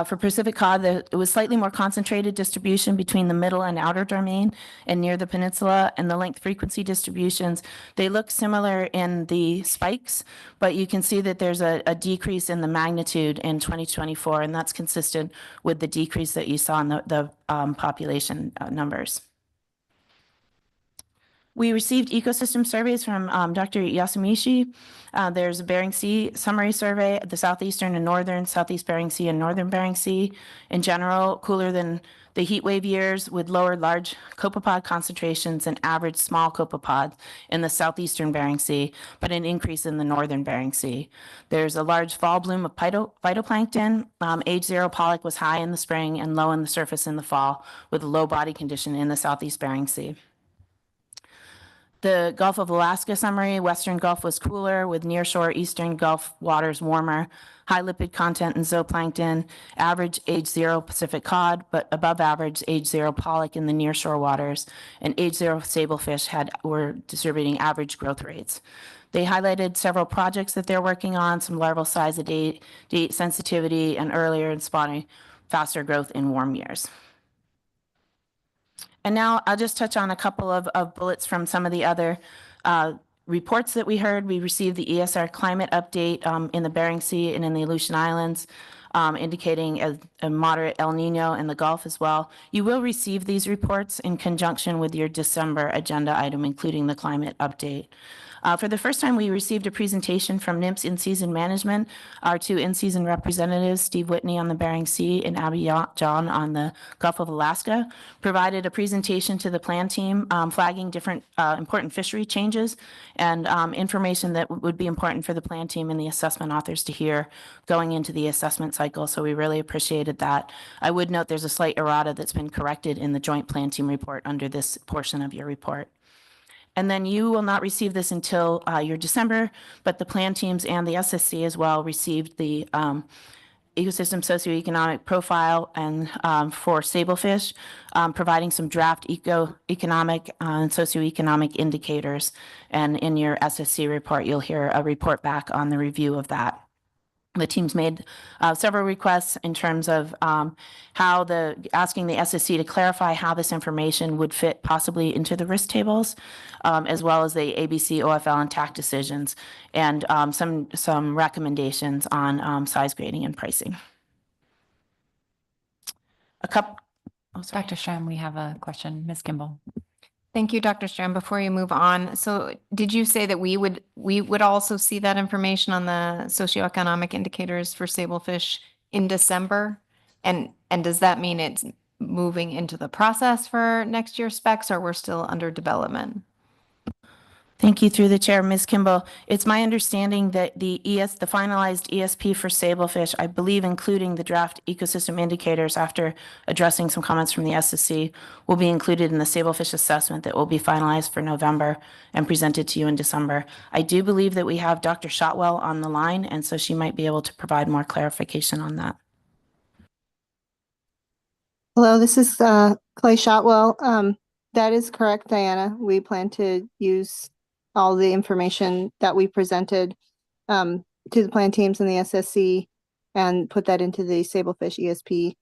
For Pacific cod, it was slightly more concentrated distribution between the middle and outer domain and near the peninsula, and the length frequency distributions, they look similar in the spikes, but you can see that there's a decrease in the magnitude in 2024, and that's consistent with the decrease that you saw in the population numbers. We received ecosystem surveys from Dr. Yasumishi. There's a Bering Sea summary survey, the southeastern and northern, Southeast Bering Sea and northern Bering Sea. In general, cooler than the heat wave years with lower large copepod concentrations and average small copepods in the southeastern Bering Sea, but an increase in the northern Bering Sea. There's a large fall bloom of phytoplankton. Age 0 pollock was high in the spring and low in the surface in the fall, with a low body condition in the Southeast Bering Sea. The Gulf of Alaska summary, Western Gulf was cooler with nearshore Eastern Gulf waters warmer, high lipid content in zooplankton, average age 0 Pacific cod, but above average age 0 pollock in the nearshore waters, and age 0 sablefish were distributing average growth rates. They highlighted several projects that they're working on, some larval size, date sensitivity, and earlier and spawning faster growth in warm years. And now I'll just touch on a couple of bullets from some of the other reports that we heard. We received the ESR climate update in the Bering Sea and in the Aleutian Islands, indicating a moderate El Nino in the Gulf as well. You will receive these reports in conjunction with your December agenda item, including the climate update. For the first time, we received a presentation from NMFS in-season management. Our two in-season representatives, Steve Whitney on the Bering Sea and Abby John on the Gulf of Alaska, provided a presentation to the plan team flagging different important fishery changes and information that would be important for the plan team and the assessment authors to hear going into the assessment cycle. So we really appreciated that. I would note there's a slight errata that's been corrected in the joint plan team report under this portion of your report. And then you will not receive this until your December, but the plan teams and the SSC as well received the ecosystem socioeconomic profile and for sablefish, providing some draft economic and socioeconomic indicators. And in your SSC report, you'll hear a report back on the review of that. The teams made several requests in terms of asking the SSC to clarify how this information would fit possibly into the risk tables, as well as the ABC, OFL, and TAC decisions, and some recommendations on size grading and pricing. Dr. Stram, we have a question. Ms. Kimball. Thank you, Dr. Stram. Before you move on, so did you say that we would also see that information on the socioeconomic indicators for sablefish in December? And does that mean it's moving into the process for next year's specs, or we're still under development? Thank you, through the chair, Ms. Kimball. It's my understanding that the finalized ESP for sablefish, I believe including the draft ecosystem indicators after addressing some comments from the SSC, will be included in the sablefish assessment that will be finalized for November and presented to you in December. I do believe that we have Dr. Shotwell on the line, and so she might be able to provide more clarification on that. Hello, this is Clay Shotwell. That is correct, Diana. We plan to use all the information that we presented to the plan teams and the SSC and put that into the Sablefish ESP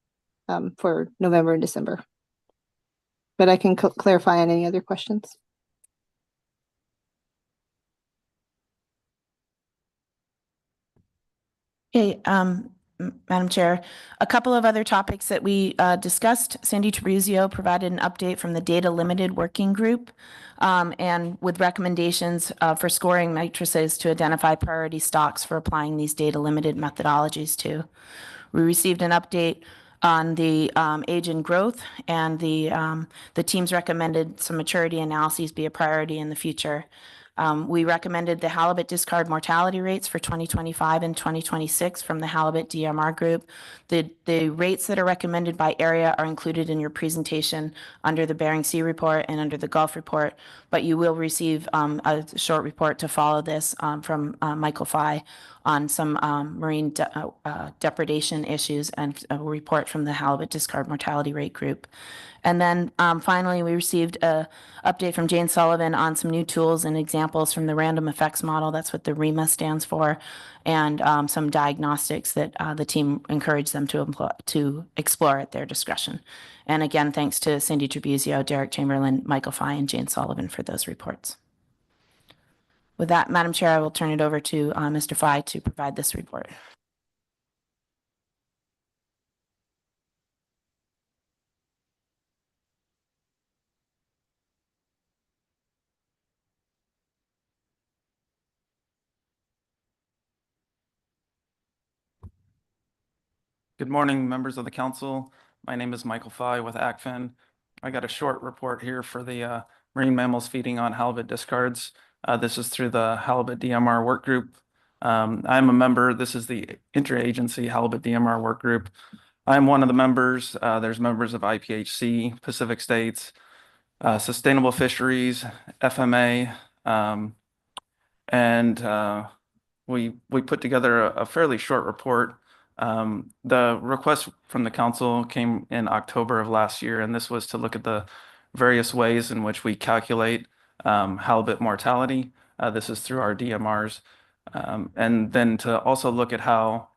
for November and December. But I can clarify on any other questions. Okay, Madam Chair, a couple of other topics that we discussed. Sandy Teruzio provided an update from the Data Limited Working Group and with recommendations for scoring matrices to identify priority stocks for applying these data limited methodologies to. We received an update on the age and growth, and the teams recommended some maturity analyses be a priority in the future. We recommended the halibut discard mortality rates for 2025 and 2026 from the Halibut DMR group. The rates that are recommended by area are included in your presentation under the Bering Sea report and under the Gulf report, but you will receive a short report to follow this from Michael Fye on some marine depredation issues, and a report from the halibut discard mortality rate group. And then finally, we received an update from Jane Sullivan on some new tools and examples from the random effects model. That's what the REMA stands for, and some diagnostics that the team encouraged them to explore at their discretion. And again, thanks to Cindy Trabuzio, Derek Chamberlain, Michael Fye, and Jane Sullivan for those reports. With that, Madam Chair, I will turn it over to Mr. Fye to provide this report. Good morning, members of the council. My name is Michael Fye with ACFIN. I got a short report here for the marine mammals feeding on halibut discards. This is through the Halibut DMR Workgroup. I'm a member. This is the interagency Halibut DMR Workgroup. I'm one of the members. There's members of IPHC, Pacific States, Sustainable Fisheries, FMA, and we put together a fairly short report. The request from the council came in October of last year, and this was to look at the various ways in which we calculate halibut mortality. This is through our DMRs. And then to also look at how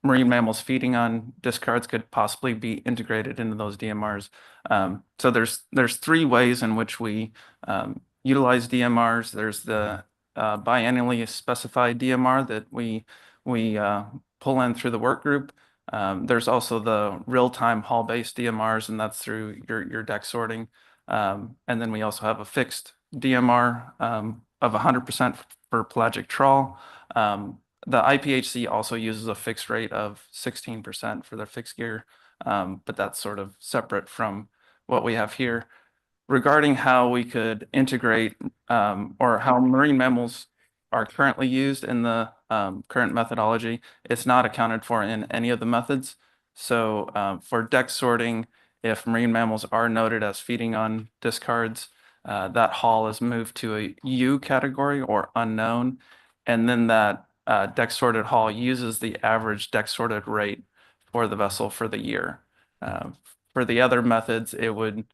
marine mammals feeding on discards could possibly be integrated into those DMRs. So there's three ways in which we utilize DMRs. There's the biannually specified DMR that we pull in through the work group. There's also the real-time haul-based DMRs, and that's through your deck sorting. And then we also have a fixed DMR of 100% for pelagic trawl. The IPHC also uses a fixed rate of 16% for their fixed gear, but that's sort of separate from what we have here. Regarding how we could integrate or how marine mammals are currently used in the current methodology, it's not accounted for in any of the methods. So for deck sorting, if marine mammals are noted as feeding on discards, that haul is moved to a U category or unknown, and then that deck sorted haul uses the average deck sorted rate for the vessel for the year. For the other methods, it would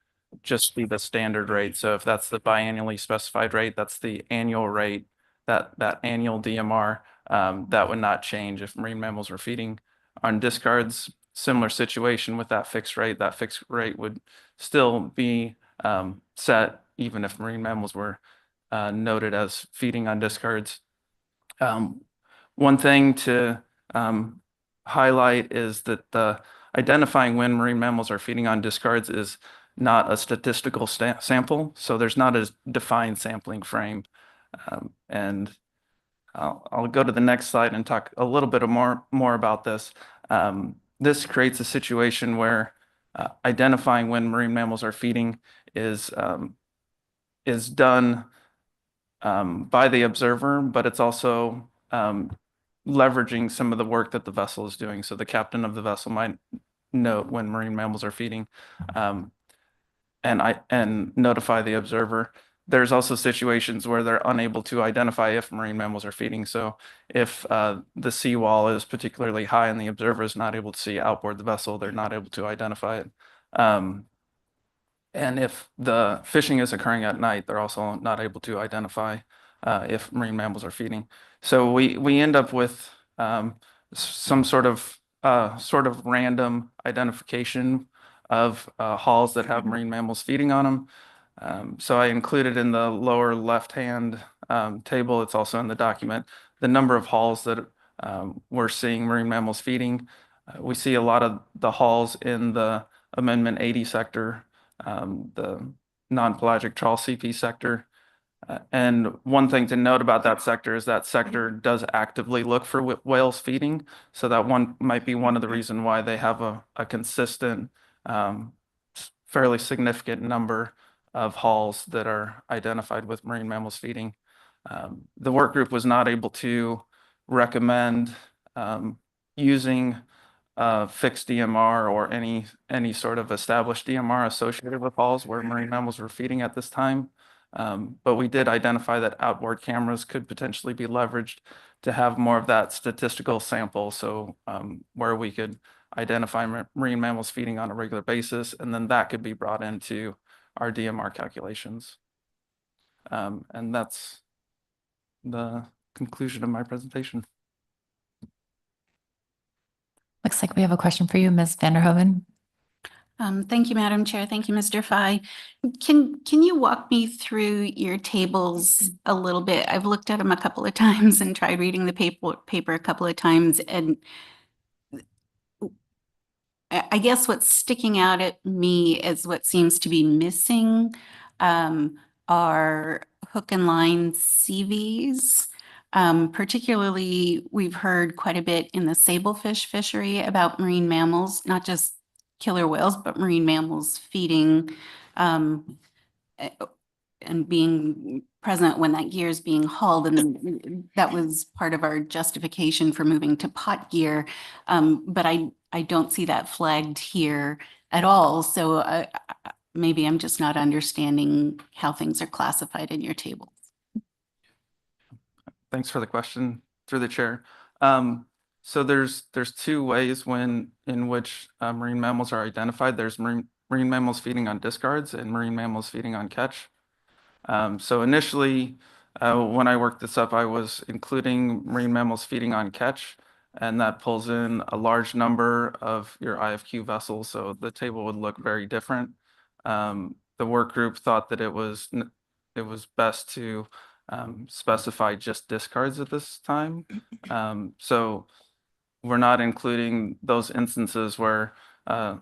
just be the standard rate. So if that's the biannually specified rate, that's the annual rate, that annual DMR, that would not change if marine mammals were feeding on discards. Similar situation with that fixed rate. That fixed rate would still be set even if marine mammals were noted as feeding on discards. One thing to highlight is that the identifying when marine mammals are feeding on discards is not a statistical sample, so there's not a defined sampling frame. And I'll go to the next slide and talk a little bit more about this. This creates a situation where identifying when marine mammals are feeding is done by the observer, but it's also leveraging some of the work that the vessel is doing. So the captain of the vessel might note when marine mammals are feeding and notify the observer. There's also situations where they're unable to identify if marine mammals are feeding. So if the seawall is particularly high and the observer is not able to see outboard the vessel, they're not able to identify it. And if the fishing is occurring at night, they're also not able to identify if marine mammals are feeding. So we end up with some sort of random identification of halls that have marine mammals feeding on them. So I included in the lower left-hand table, it's also in the document, the number of halls that we're seeing marine mammals feeding. We see a lot of the halls in the Amendment 80 sector, the non-pelagic trawl CP sector. And one thing to note about that sector is that sector does actively look for whales feeding. So that one might be one of the reasons why they have a consistent, fairly significant number of halls that are identified with marine mammals feeding. The work group was not able to recommend using fixed DMR or any sort of established DMR associated with halls where marine mammals were feeding at this time. But we did identify that outboard cameras could potentially be leveraged to have more of that statistical sample. So where we could identify marine mammals feeding on a regular basis, and then that could be brought into our DMR calculations. And that's the conclusion of my presentation. Looks like we have a question for you, Ms. Vanderhoven. Thank you, Madam Chair. Thank you, Mr. Fye. Can you walk me through your tables a little bit? I've looked at them a couple of times and tried reading the paper a couple of times, and I guess what's sticking out at me is what seems to be missing are hook and line CVs. Particularly, we've heard quite a bit in the sablefish fishery about marine mammals, not just killer whales, but marine mammals feeding and being present when that gear is being hauled. And that was part of our justification for moving to pot gear. But I don't see that flagged here at all. So maybe I'm just not understanding how things are classified in your table. Thanks for the question through the chair. So there's two ways in which marine mammals are identified. There's marine mammals feeding on discards and marine mammals feeding on catch. So initially, when I worked this up, I was including marine mammals feeding on catch, and that pulls in a large number of your IFQ vessels. So the table would look very different. The work group thought that it was best to specify just discards at this time. So we're not including those instances where a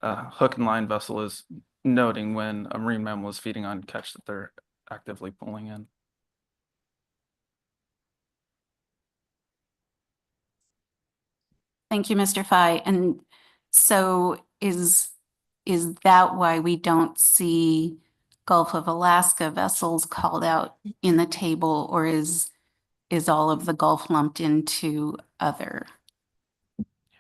hook and line vessel is noting when a marine mammal is feeding on catch that they're actively pulling in. Thank you, Mr. Fye. And so is that why we don't see Gulf of Alaska vessels called out in the table, or is all of the Gulf lumped into other?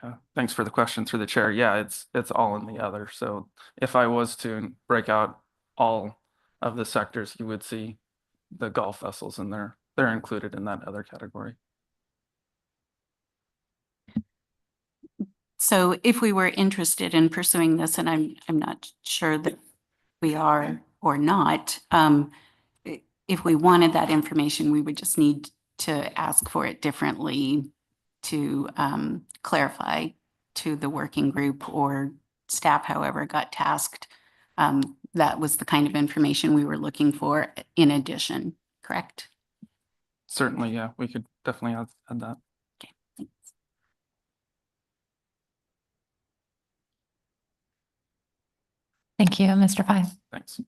Yeah, thanks for the question through the chair. Yeah, it's all in the other. So if I was to break out all of the sectors, you would see the Gulf vessels in there. They're included in that other category. So if we were interested in pursuing this, and I'm not sure that we are or not, if we wanted that information, we would just need to ask for it differently to clarify to the working group or staff, however got tasked. That was the kind of information we were looking for in addition, correct? Certainly, yeah, we could definitely add that. Okay, thanks. Thank you, Mr. Fye. Thanks.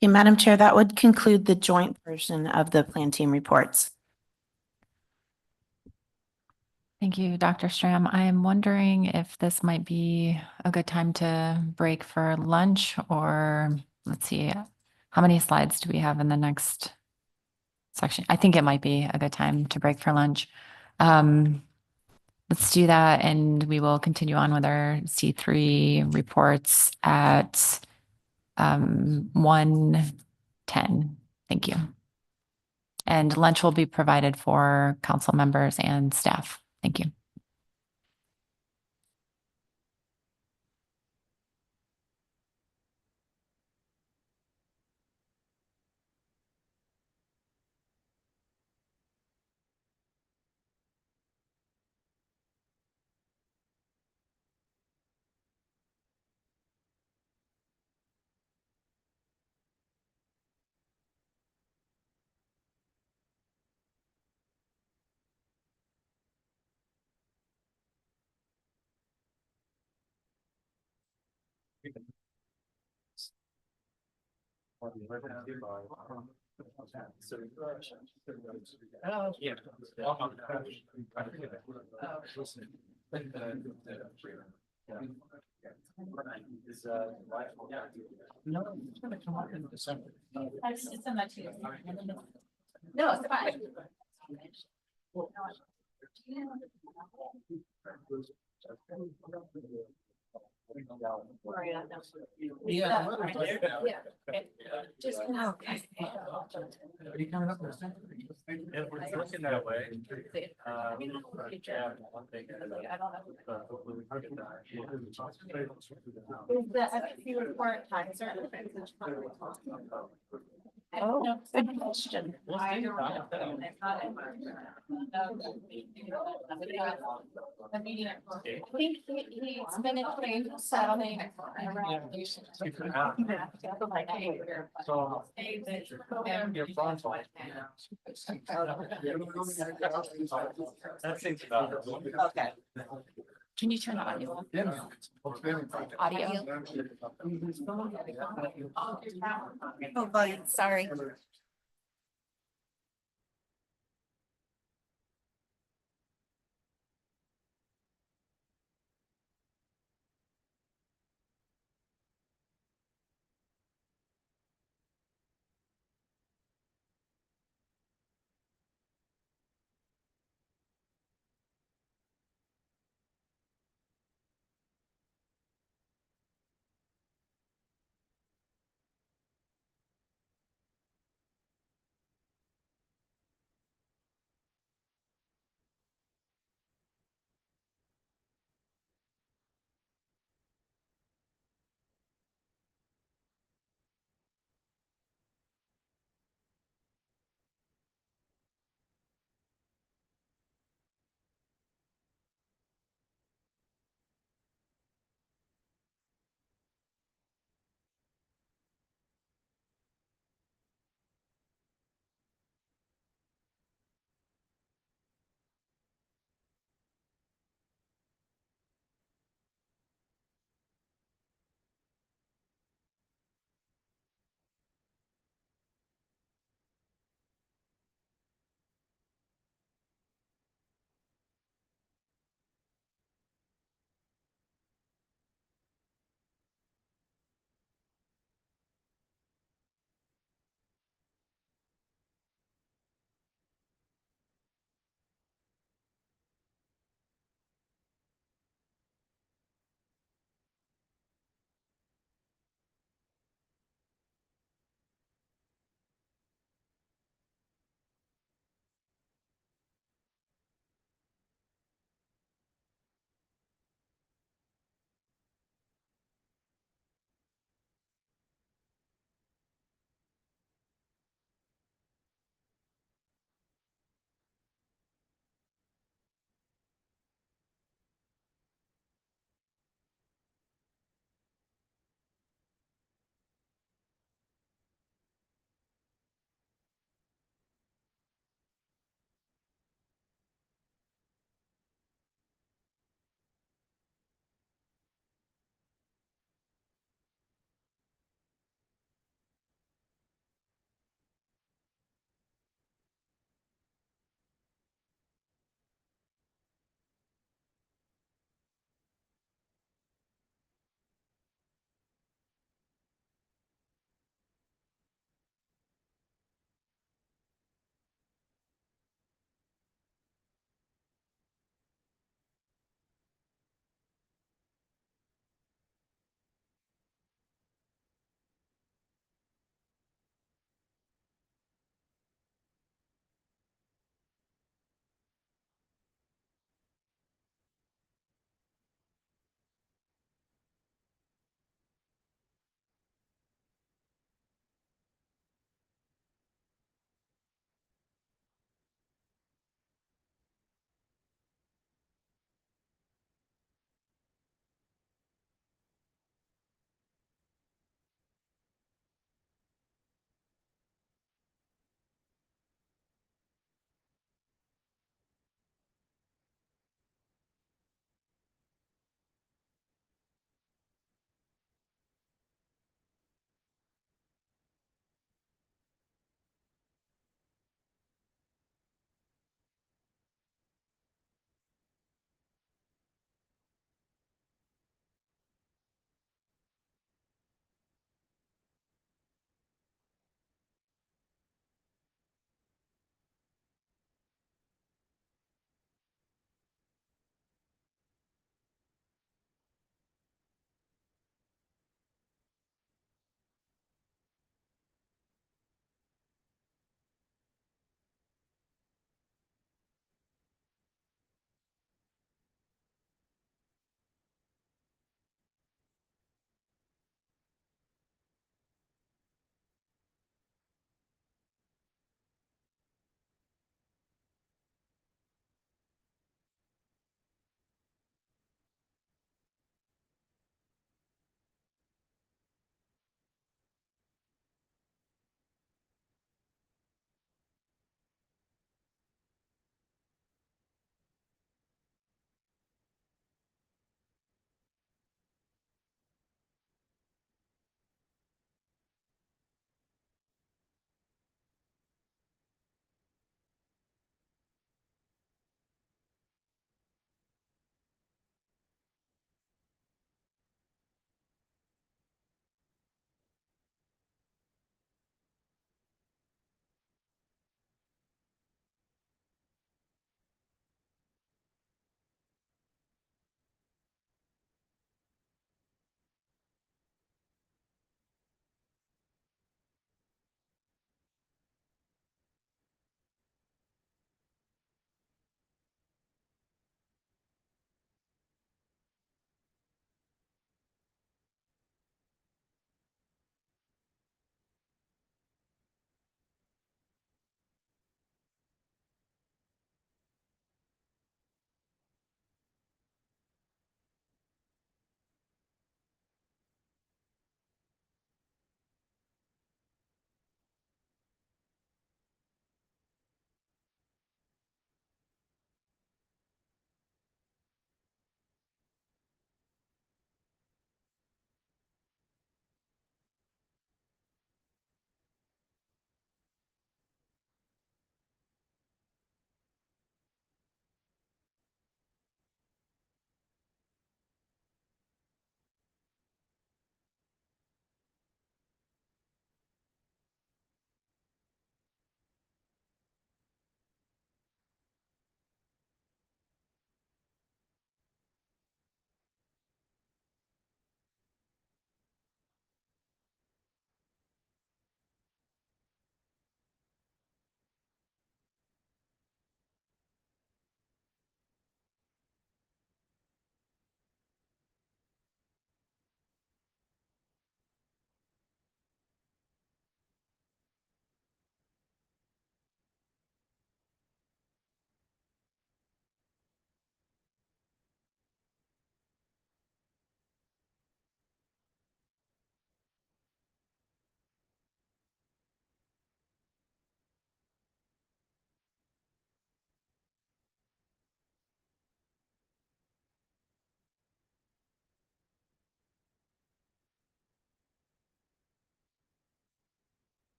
Okay, Madam Chair, that would conclude the joint version of the plan team reports. Thank you, Dr. Stram. I am wondering if this might be a good time to break for lunch, or let's see, how many slides do we have in the next section? I think it might be a good time to break for lunch. Let's do that, and we will continue on with our C3 reports at 1:10. Thank you. And lunch will be provided for council members and staff. Thank you. No, it's gonna come up in December. It's in that too. No, it's fine. Yeah. Just, okay. Are you coming up in December? If we're looking that way. Is the SSC report time certain? Oh, good question. I think he's been in train settling around. Okay. Can you turn the audio on? Audio? Oh, volume, sorry.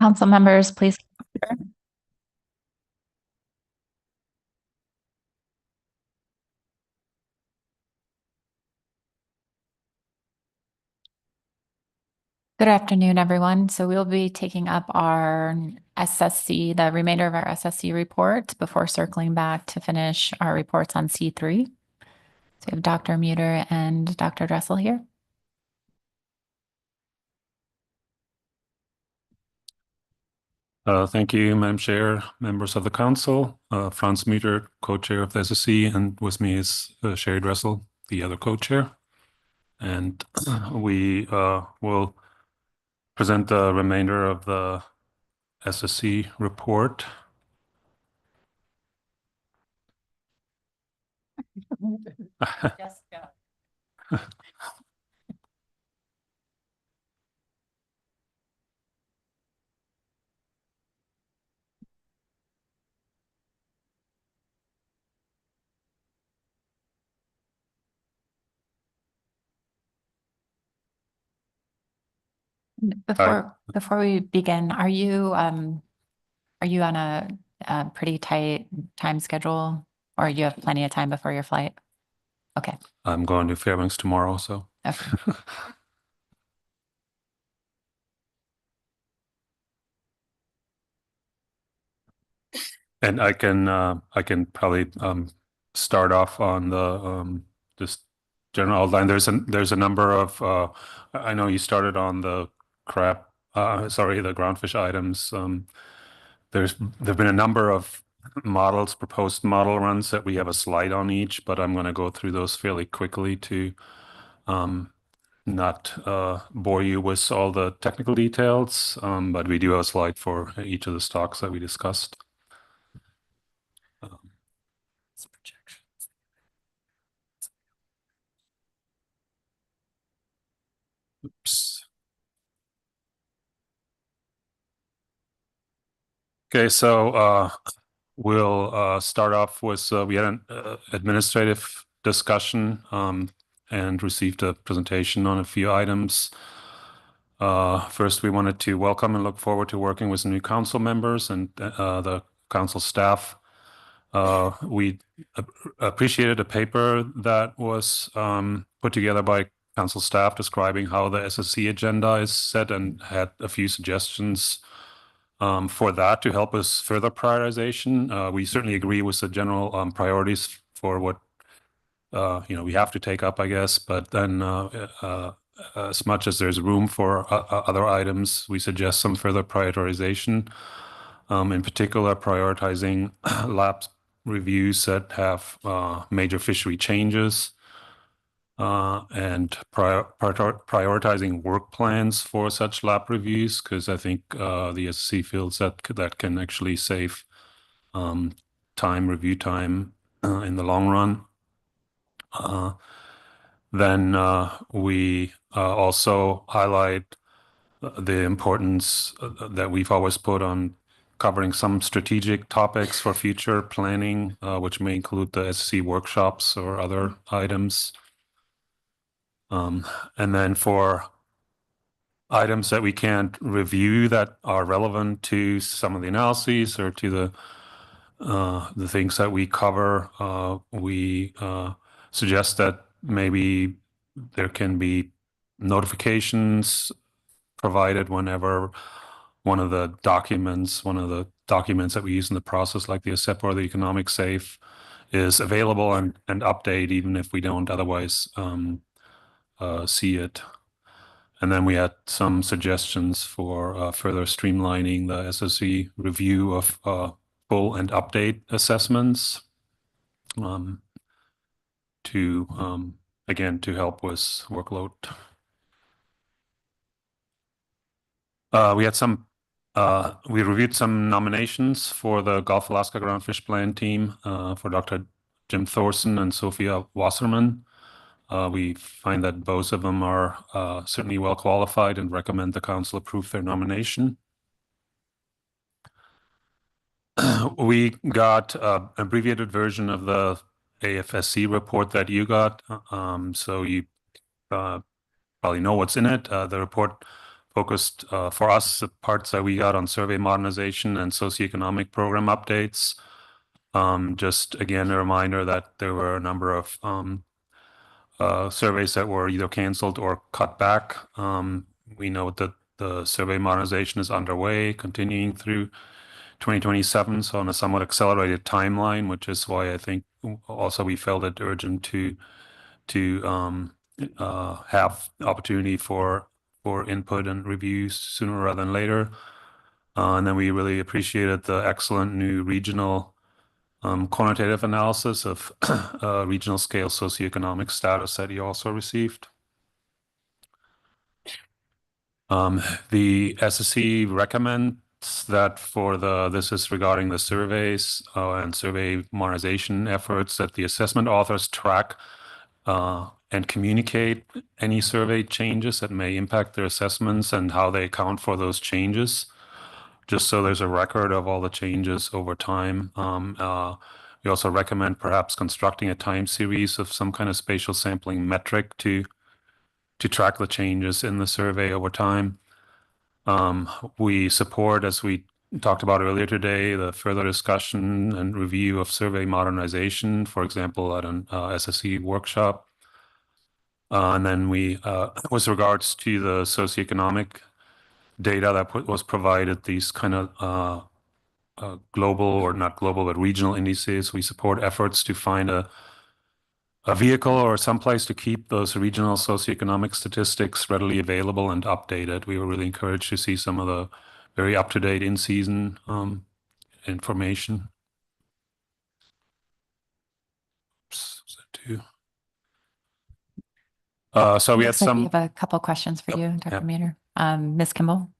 Council members, please. Good afternoon, everyone. So we'll be taking up our SSC, the remainder of our SSC report before circling back to finish our reports on C3. So we have Dr. Muter and Dr. Dressel here. Thank you, Madam Chair, members of the council. Franz Muter, co-chair of the SSC, and with me is Sherry Dressel, the other co-chair. And we will present the remainder of the SSC report. Jessica. Before we begin, are you on a pretty tight time schedule, or you have plenty of time before your flight? Okay. I'm going to Fairbanks tomorrow, so. Okay. And I can probably start off on the just general outline. There's a number of I know you started on the the groundfish items. There've been a number of proposed model runs that we have a slide on each, but I'm going to go through those fairly quickly to not bore you with all the technical details, but we do have a slide for each of the stocks that we discussed. Oops. Okay, so we'll start off with we had an administrative discussion and received a presentation on a few items. First, we wanted to welcome and look forward to working with new council members and the council staff. We appreciated a paper that was put together by council staff describing how the SSC agenda is set, and had a few suggestions for that to help us further prioritization. We certainly agree with the general priorities for what we have to take up, I guess, but then as much as there's room for other items, we suggest some further prioritization, in particular prioritizing lab reviews that have major fishery changes, and prioritizing work plans for such lab reviews, because I think the SSC feels that can actually save review time in the long run. Then we also highlight the importance that we've always put on covering some strategic topics for future planning, which may include the SSC workshops or other items. And then for items that we can't review that are relevant to some of the analyses or to the things that we cover, we suggest that maybe there can be notifications provided whenever one of the documents that we use in the process, like the ASEP or the economic safe, is available and update even if we don't otherwise see it. And then we had some suggestions for further streamlining the SSC review of full and update assessments to help with workload. We reviewed some nominations for the Gulf Alaska Groundfish Plan Team for Dr. Jim Thorson and Sophia Wasserman. We find that both of them are certainly well qualified and recommend the council approve their nomination. We got an abbreviated version of the AFSC report that you got, so you probably know what's in it. The report focused for us, the parts that we got on survey modernization and socioeconomic program updates. Just again, a reminder that there were a number of surveys that were either canceled or cut back. We know that the survey modernization is underway, continuing through 2027, so on a somewhat accelerated timeline, which is why I think also we felt it urgent to have opportunity for input and reviews sooner rather than later. And then we really appreciated the excellent new regional quantitative analysis of regional scale socioeconomic status that you also received. The SSC recommends that this is regarding the surveys and survey modernization efforts, that the assessment authors track and communicate any survey changes that may impact their assessments and how they account for those changes, just so there's a record of all the changes over time. We also recommend perhaps constructing a time series of some kind of spatial sampling metric to track the changes in the survey over time. We support, as we talked about earlier today, the further discussion and review of survey modernization, for example, at an SSC workshop. And then we, with regards to the socioeconomic data that was provided, these kind of global, or not global, but regional indices, we support efforts to find a vehicle or someplace to keep those regional socioeconomic statistics readily available and updated. We were really encouraged to see some of the very up-to-date in-season information. So we had Looks like some. We have a couple questions for you, Dr. Yep. Meter. Ms. Kimball?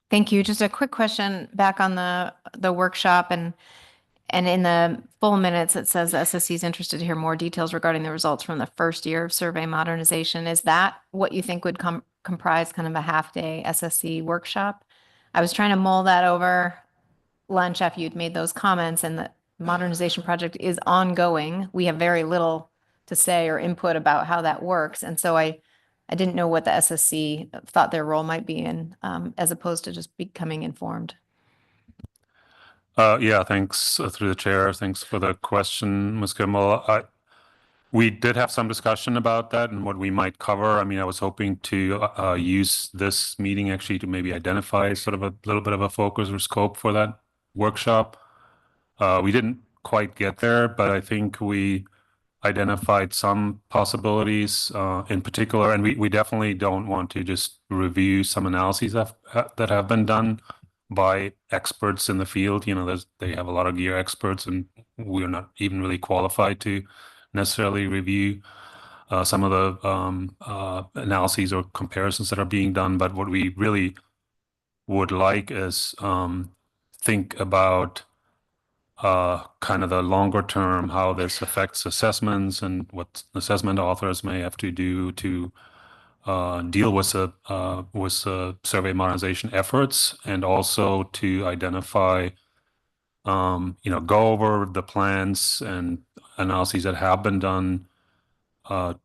Thank you. Just a quick question back on the workshop, and in the full minutes, it says the SSC is interested to hear more details regarding the results from the first year of survey modernization. Is that what you think would comprise kind of a half-day SSC workshop? I was trying to mull that over lunch after you'd made those comments, and the modernization project is ongoing. We have very little to say or input about how that works. And so I didn't know what the SSC thought their role might be in, as opposed to just becoming informed. Yeah, thanks through the chair. Thanks for the question, Ms. Kimball. We did have some discussion about that and what we might cover. I mean, I was hoping to use this meeting actually to maybe identify sort of a little bit of a focus or scope for that workshop. We didn't quite get there, but I think we identified some possibilities in particular, and we definitely don't want to just review some analyses that have been done by experts in the field. You know, they have a lot of gear experts, and we're not even really qualified to necessarily review some of the analyses or comparisons that are being done. But what we really would like is think about kind of the longer term, how this affects assessments and what assessment authors may have to do to deal with the survey modernization efforts, and also to identify, go over the plans and analyses that have been done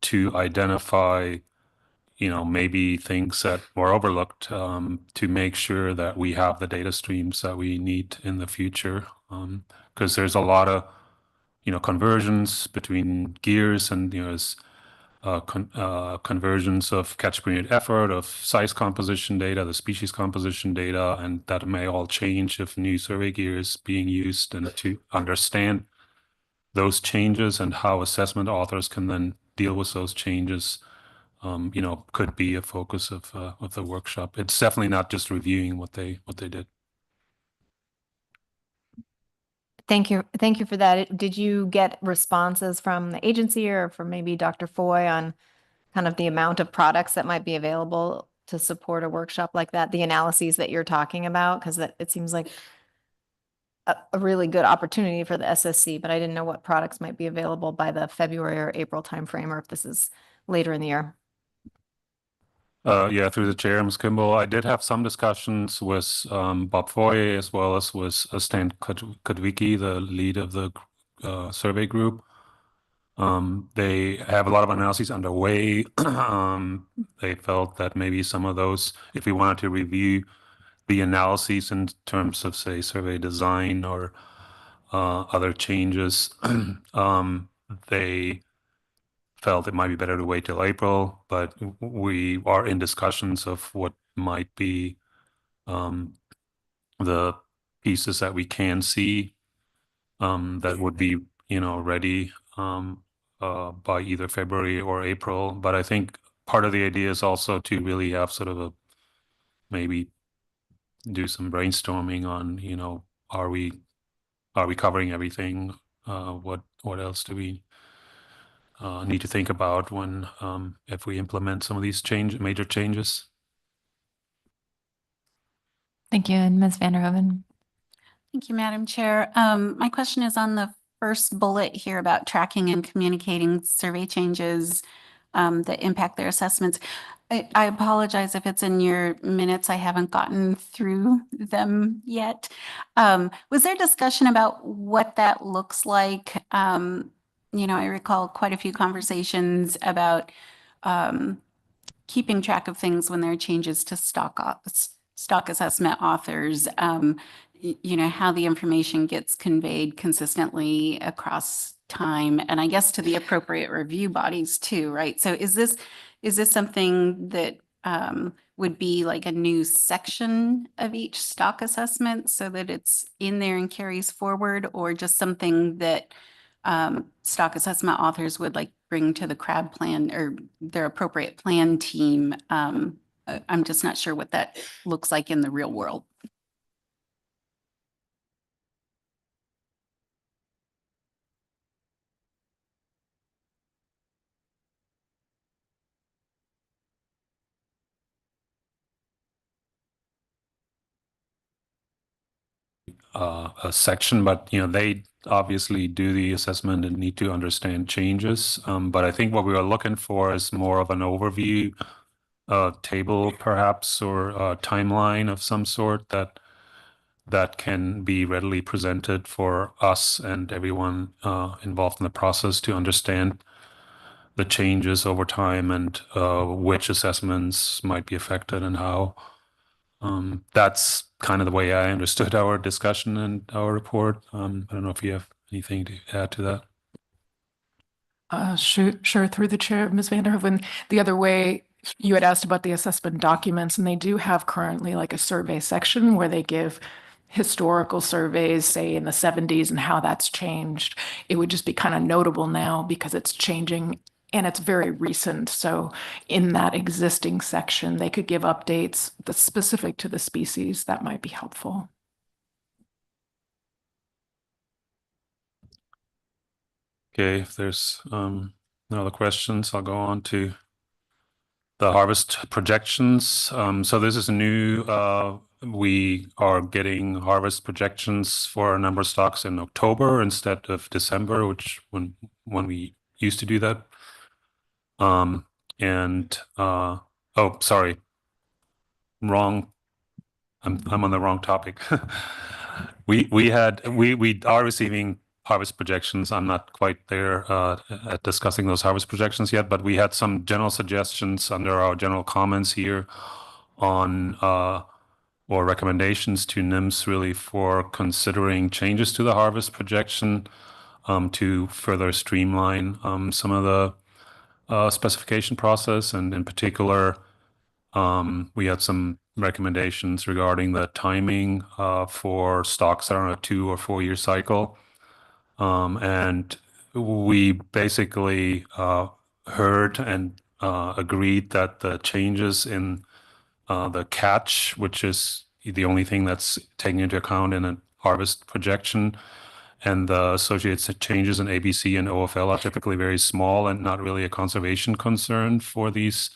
to identify, maybe things that were overlooked, to make sure that we have the data streams that we need in the future. Because there's a lot of, conversions between gears, and, conversions of catch period effort, of size composition data, the species composition data, and that may all change if new survey gear is being used. And to understand those changes and how assessment authors can then deal with those changes, could be a focus of the workshop. It's definitely not just reviewing what they did. Thank you. Thank you for that. Did you get responses from the agency or from maybe Dr. Foy on kind of the amount of products that might be available to support a workshop like that, the analyses that you're talking about? Because it seems like a really good opportunity for the SSC, but I didn't know what products might be available by the February or April timeframe, or if this is later in the year. Yeah, through the chair, Ms. Kimball, I did have some discussions with Bob Foy, as well as with Stan Kudwicki, the lead of the survey group. They have a lot of analyses underway. They felt that maybe some of those, if we wanted to review the analyses in terms of, say, survey design or other changes, they felt it might be better to wait till April, but we are in discussions of what might be the pieces that we can see that would be, ready by either February or April. But I think part of the idea is also to really have sort of maybe do some brainstorming on, are we covering everything? What else do we need to think about when if we implement some of these major changes? Thank you. And Ms. Vanderhoven. Thank you, Madam Chair. My question is on the first bullet here about tracking and communicating survey changes that impact their assessments. I apologize if it's in your minutes. I haven't gotten through them yet. Was there discussion about what that looks like? I recall quite a few conversations about keeping track of things when there are changes to stock assessment authors, how the information gets conveyed consistently across time, and I guess to the appropriate review bodies too, right? So is this something that would be like a new section of each stock assessment so that it's in there and carries forward, or just something that stock assessment authors would like bring to the CRAB plan or their appropriate plan team? I'm just not sure what that looks like in the real world. A section, but they obviously do the assessment and need to understand changes. But I think what we are looking for is more of an overview table, perhaps, or a timeline of some sort that can be readily presented for us and everyone involved in the process to understand the changes over time and which assessments might be affected and how. That's kind of the way I understood our discussion and our report. I don't know if you have anything to add to that. Sure, through the chair, Ms. Vanderhoven. The other way, you had asked about the assessment documents, and they do have currently like a survey section where they give historical surveys, say in the 70s, and how that's changed. It would just be kind of notable now because it's changing and it's very recent. So in that existing section, they could give updates that's specific to the species. That might be helpful. Okay, if there's no other questions, I'll go on to the harvest projections. So this is new. We are getting harvest projections for a number of stocks in October instead of December, which when we used to do that. Oh, sorry, wrong. I'm on the wrong topic. We are receiving harvest projections. I'm not quite there at discussing those harvest projections yet, but we had some general suggestions under our general comments here on or recommendations to NIMS really for considering changes to the harvest projection to further streamline some of the specification process, and in particular, we had some recommendations regarding the timing for stocks that are on a 2 or 4 year cycle. And we basically heard and agreed that the changes in the catch, which is the only thing that's taken into account in a harvest projection, and the associated changes in ABC and OFL are typically very small and not really a conservation concern for these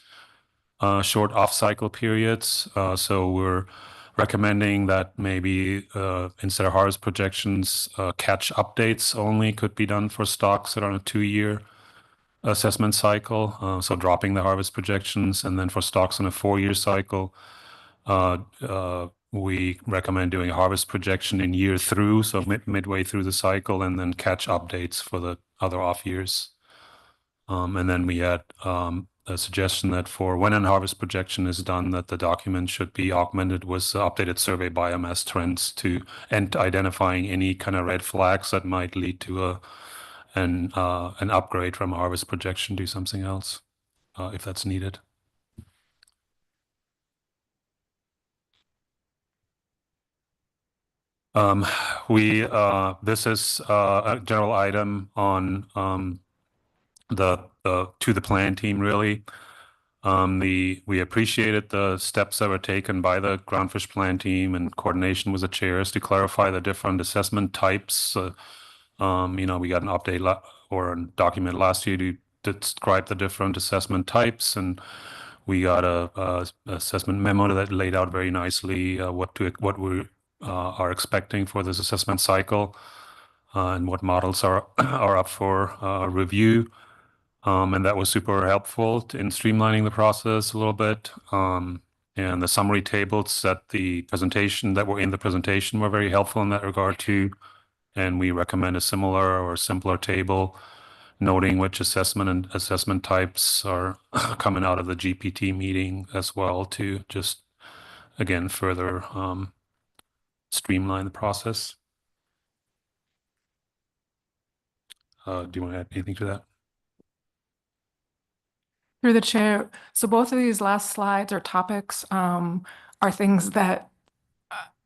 short off-cycle periods. So we're recommending that maybe instead of harvest projections, catch updates only could be done for stocks that are on a 2 year assessment cycle. So dropping the harvest projections, and then for stocks on a 4 year cycle, we recommend doing a harvest projection in year through, so midway through the cycle, and then catch updates for the other off years. And then we had a suggestion that for when an harvest projection is done, that the document should be augmented with updated survey biomass trends and identifying any kind of red flags that might lead to an upgrade from a harvest projection to something else, if that's needed. This is a general item on to the plan team, really. We appreciated the steps that were taken by the Groundfish plan team in coordination with the chairs to clarify the different assessment types. We got an update or a document last year to describe the different assessment types, and we got a assessment memo that laid out very nicely what we are expecting for this assessment cycle, and what models are up for review. And that was super helpful in streamlining the process a little bit. And the summary tables that were in the presentation were very helpful in that regard too. And we recommend a similar or simpler table noting which assessment and assessment types are coming out of the GPT meeting as well to just, again, further streamline the process. Do you want to add anything to that? Through the chair, so both of these last slides or topics are things that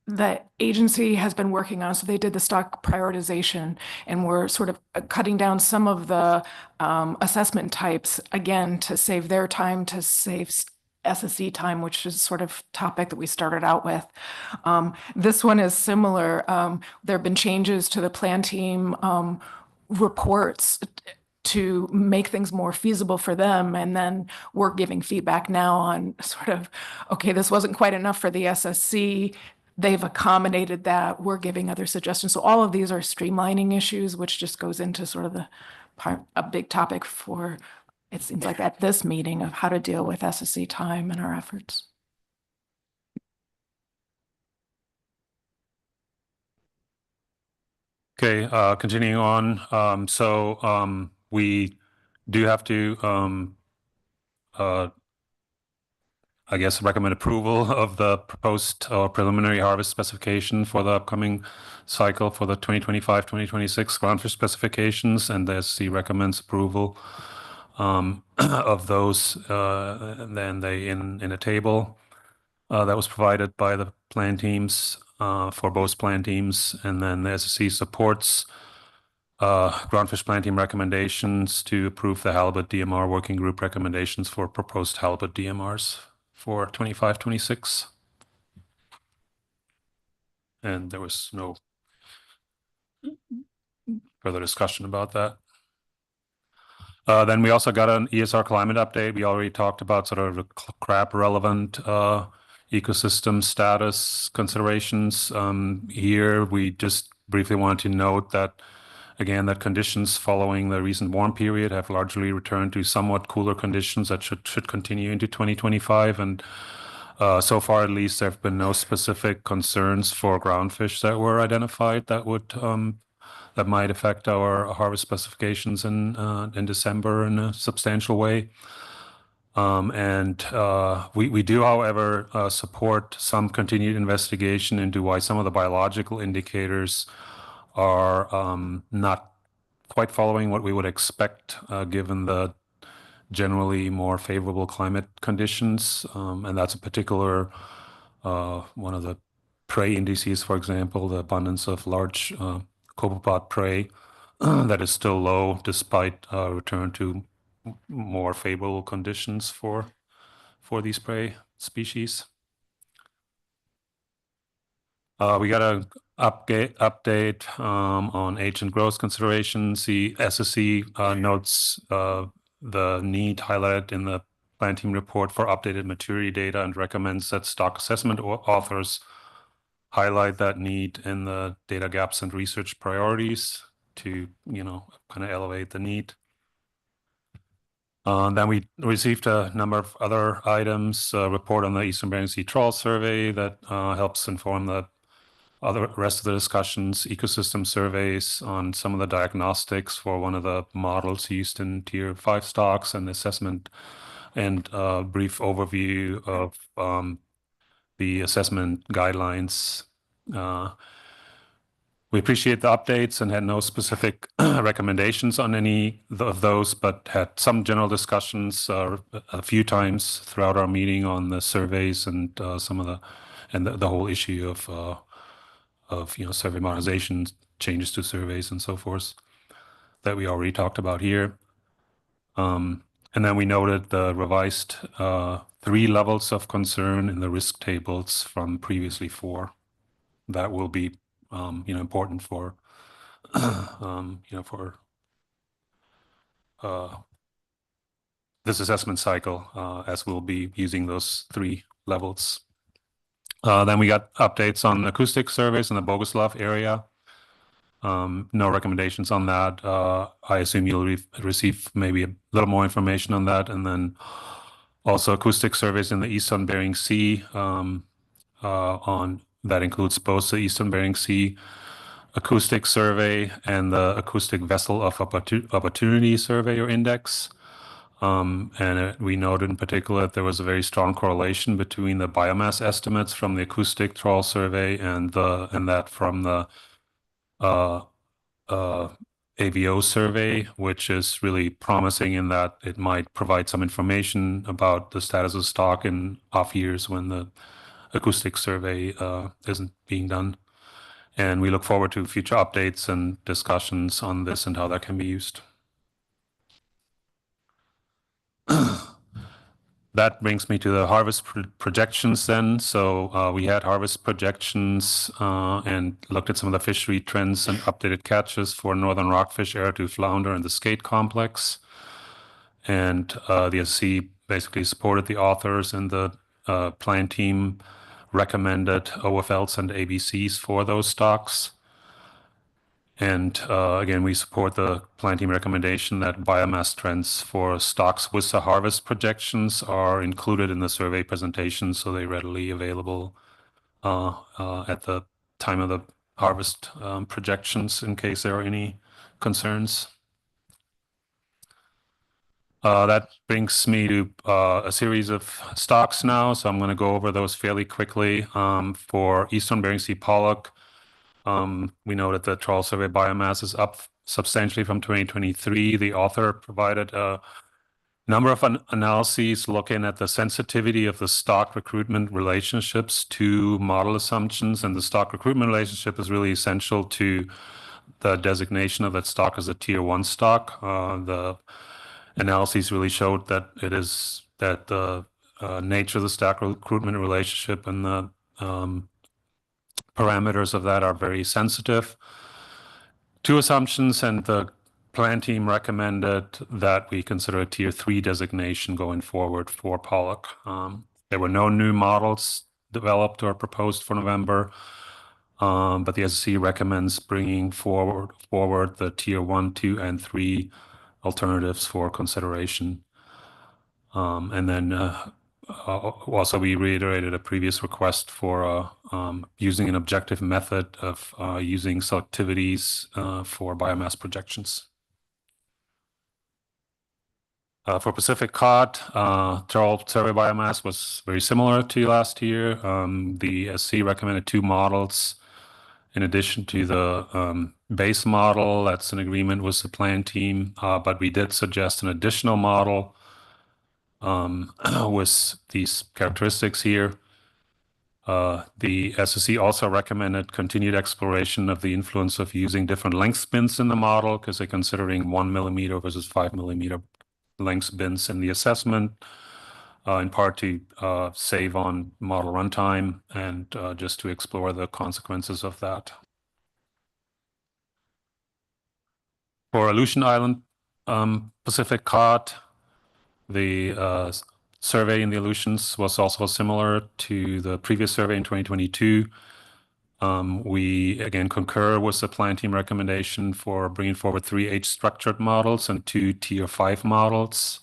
the agency has been working on. So they did the stock prioritization, and we're sort of cutting down some of the assessment types, again, to save their time, to save SSC time, which is sort of topic that we started out with. This one is similar. There have been changes to the plan team reports to make things more feasible for them. And then we're giving feedback now on sort of, okay, this wasn't quite enough for the SSC. They've accommodated that. We're giving other suggestions. So all of these are streamlining issues, which just goes into sort of a big topic for, it seems like at this meeting, of how to deal with SSC time and our efforts. Okay, continuing on. We do have to, I guess, recommend approval of the proposed preliminary harvest specification for the upcoming cycle for the 2025-2026 groundfish specifications, and the SSC recommends approval of those, and then they in a table that was provided by the plan teams for both plan teams, and then the SSC supports Groundfish plan team recommendations to approve the Halibut DMR Working Group recommendations for proposed Halibut DMRs for 25-26. And there was no further discussion about that. Then we also got an ESR climate update. We already talked about sort of the crab relevant ecosystem status considerations. Here, we just briefly wanted to note that, again, that conditions following the recent warm period have largely returned to somewhat cooler conditions that should continue into 2025. And so far, at least, there have been no specific concerns for groundfish that were identified that would that might affect our harvest specifications in December in a substantial way. We do, however, support some continued investigation into why some of the biological indicators are not quite following what we would expect, given the generally more favorable climate conditions. And that's a particular one of the prey indices, for example, the abundance of large copepod prey that is still low despite return to more favorable conditions for these prey species. We got an update on age and growth considerations. The SSC notes the need highlighted in the plan team report for updated maturity data and recommends that stock assessment authors highlight that need in the data gaps and research priorities to, kind of elevate the need. Then we received a number of other items, a report on the Eastern Bering Sea Trawl Survey that helps inform the other rest of the discussions, ecosystem surveys on some of the diagnostics for one of the models used in Tier 5 stocks, and assessment and brief overview of the assessment guidelines. We appreciate the updates and had no specific recommendations on any of those, but had some general discussions a few times throughout our meeting on the surveys and some of the whole issue of survey modernization, changes to surveys and so forth that we already talked about here. And then we noted the revised 3 levels of concern in the risk tables from previously 4. That will be important for for this assessment cycle, as we'll be using those 3 levels. Then we got updates on acoustic surveys in the Boguslav area. No recommendations on that. I assume you'll receive maybe a little more information on that. And then also acoustic surveys in the Eastern Bering Sea. That includes both the Eastern Bering Sea acoustic survey and the acoustic vessel of opportunity survey or index. We noted in particular that there was a very strong correlation between the biomass estimates from the acoustic trawl survey and that from the AVO survey, which is really promising in that it might provide some information about the status of stock in off years when the acoustic survey isn't being done. And we look forward to future updates and discussions on this and how that can be used. That brings me to the harvest projections then. So we had harvest projections and looked at some of the fishery trends and updated catches for northern rockfish, arrowtooth flounder, and the skate complex. And the SSC basically supported the authors, and the plan team recommended OFLs and ABCs for those stocks. And again, we support the plan team recommendation that biomass trends for stocks with the harvest projections are included in the survey presentation, so they're readily available at the time of the harvest projections in case there are any concerns. That brings me to a series of stocks now, so I'm going to go over those fairly quickly. For Eastern Bering Sea pollock, we know that the trawl survey biomass is up substantially from 2023. The author provided a number of analyses looking at the sensitivity of the stock recruitment relationships to model assumptions, and the stock recruitment relationship is really essential to the designation of that stock as a Tier 1 stock. The analyses really showed that the nature of the stock recruitment relationship and the parameters of that are very sensitive to assumptions, and the plan team recommended that we consider a Tier 3 designation going forward for pollock. There were no new models developed or proposed for November, but the SSC recommends bringing forward the Tier 1, 2, and 3 alternatives for consideration. And then also we reiterated a previous request for using an objective method of using selectivities for biomass projections. For Pacific cod, trawl survey biomass was very similar to last year. The SC recommended 2 models in addition to the base model. That's an agreement with the plan team, but we did suggest an additional model with these characteristics here. The SSC also recommended continued exploration of the influence of using different length bins in the model, because they're considering 1 millimeter versus 5 millimeter length bins in the assessment, in part to save on model runtime and just to explore the consequences of that. For Aleutian Island Pacific cod, the survey in the Aleutians was also similar to the previous survey in 2022. We again concur with the plan team recommendation for bringing forward 3 age-structured models and 2 Tier 5 models.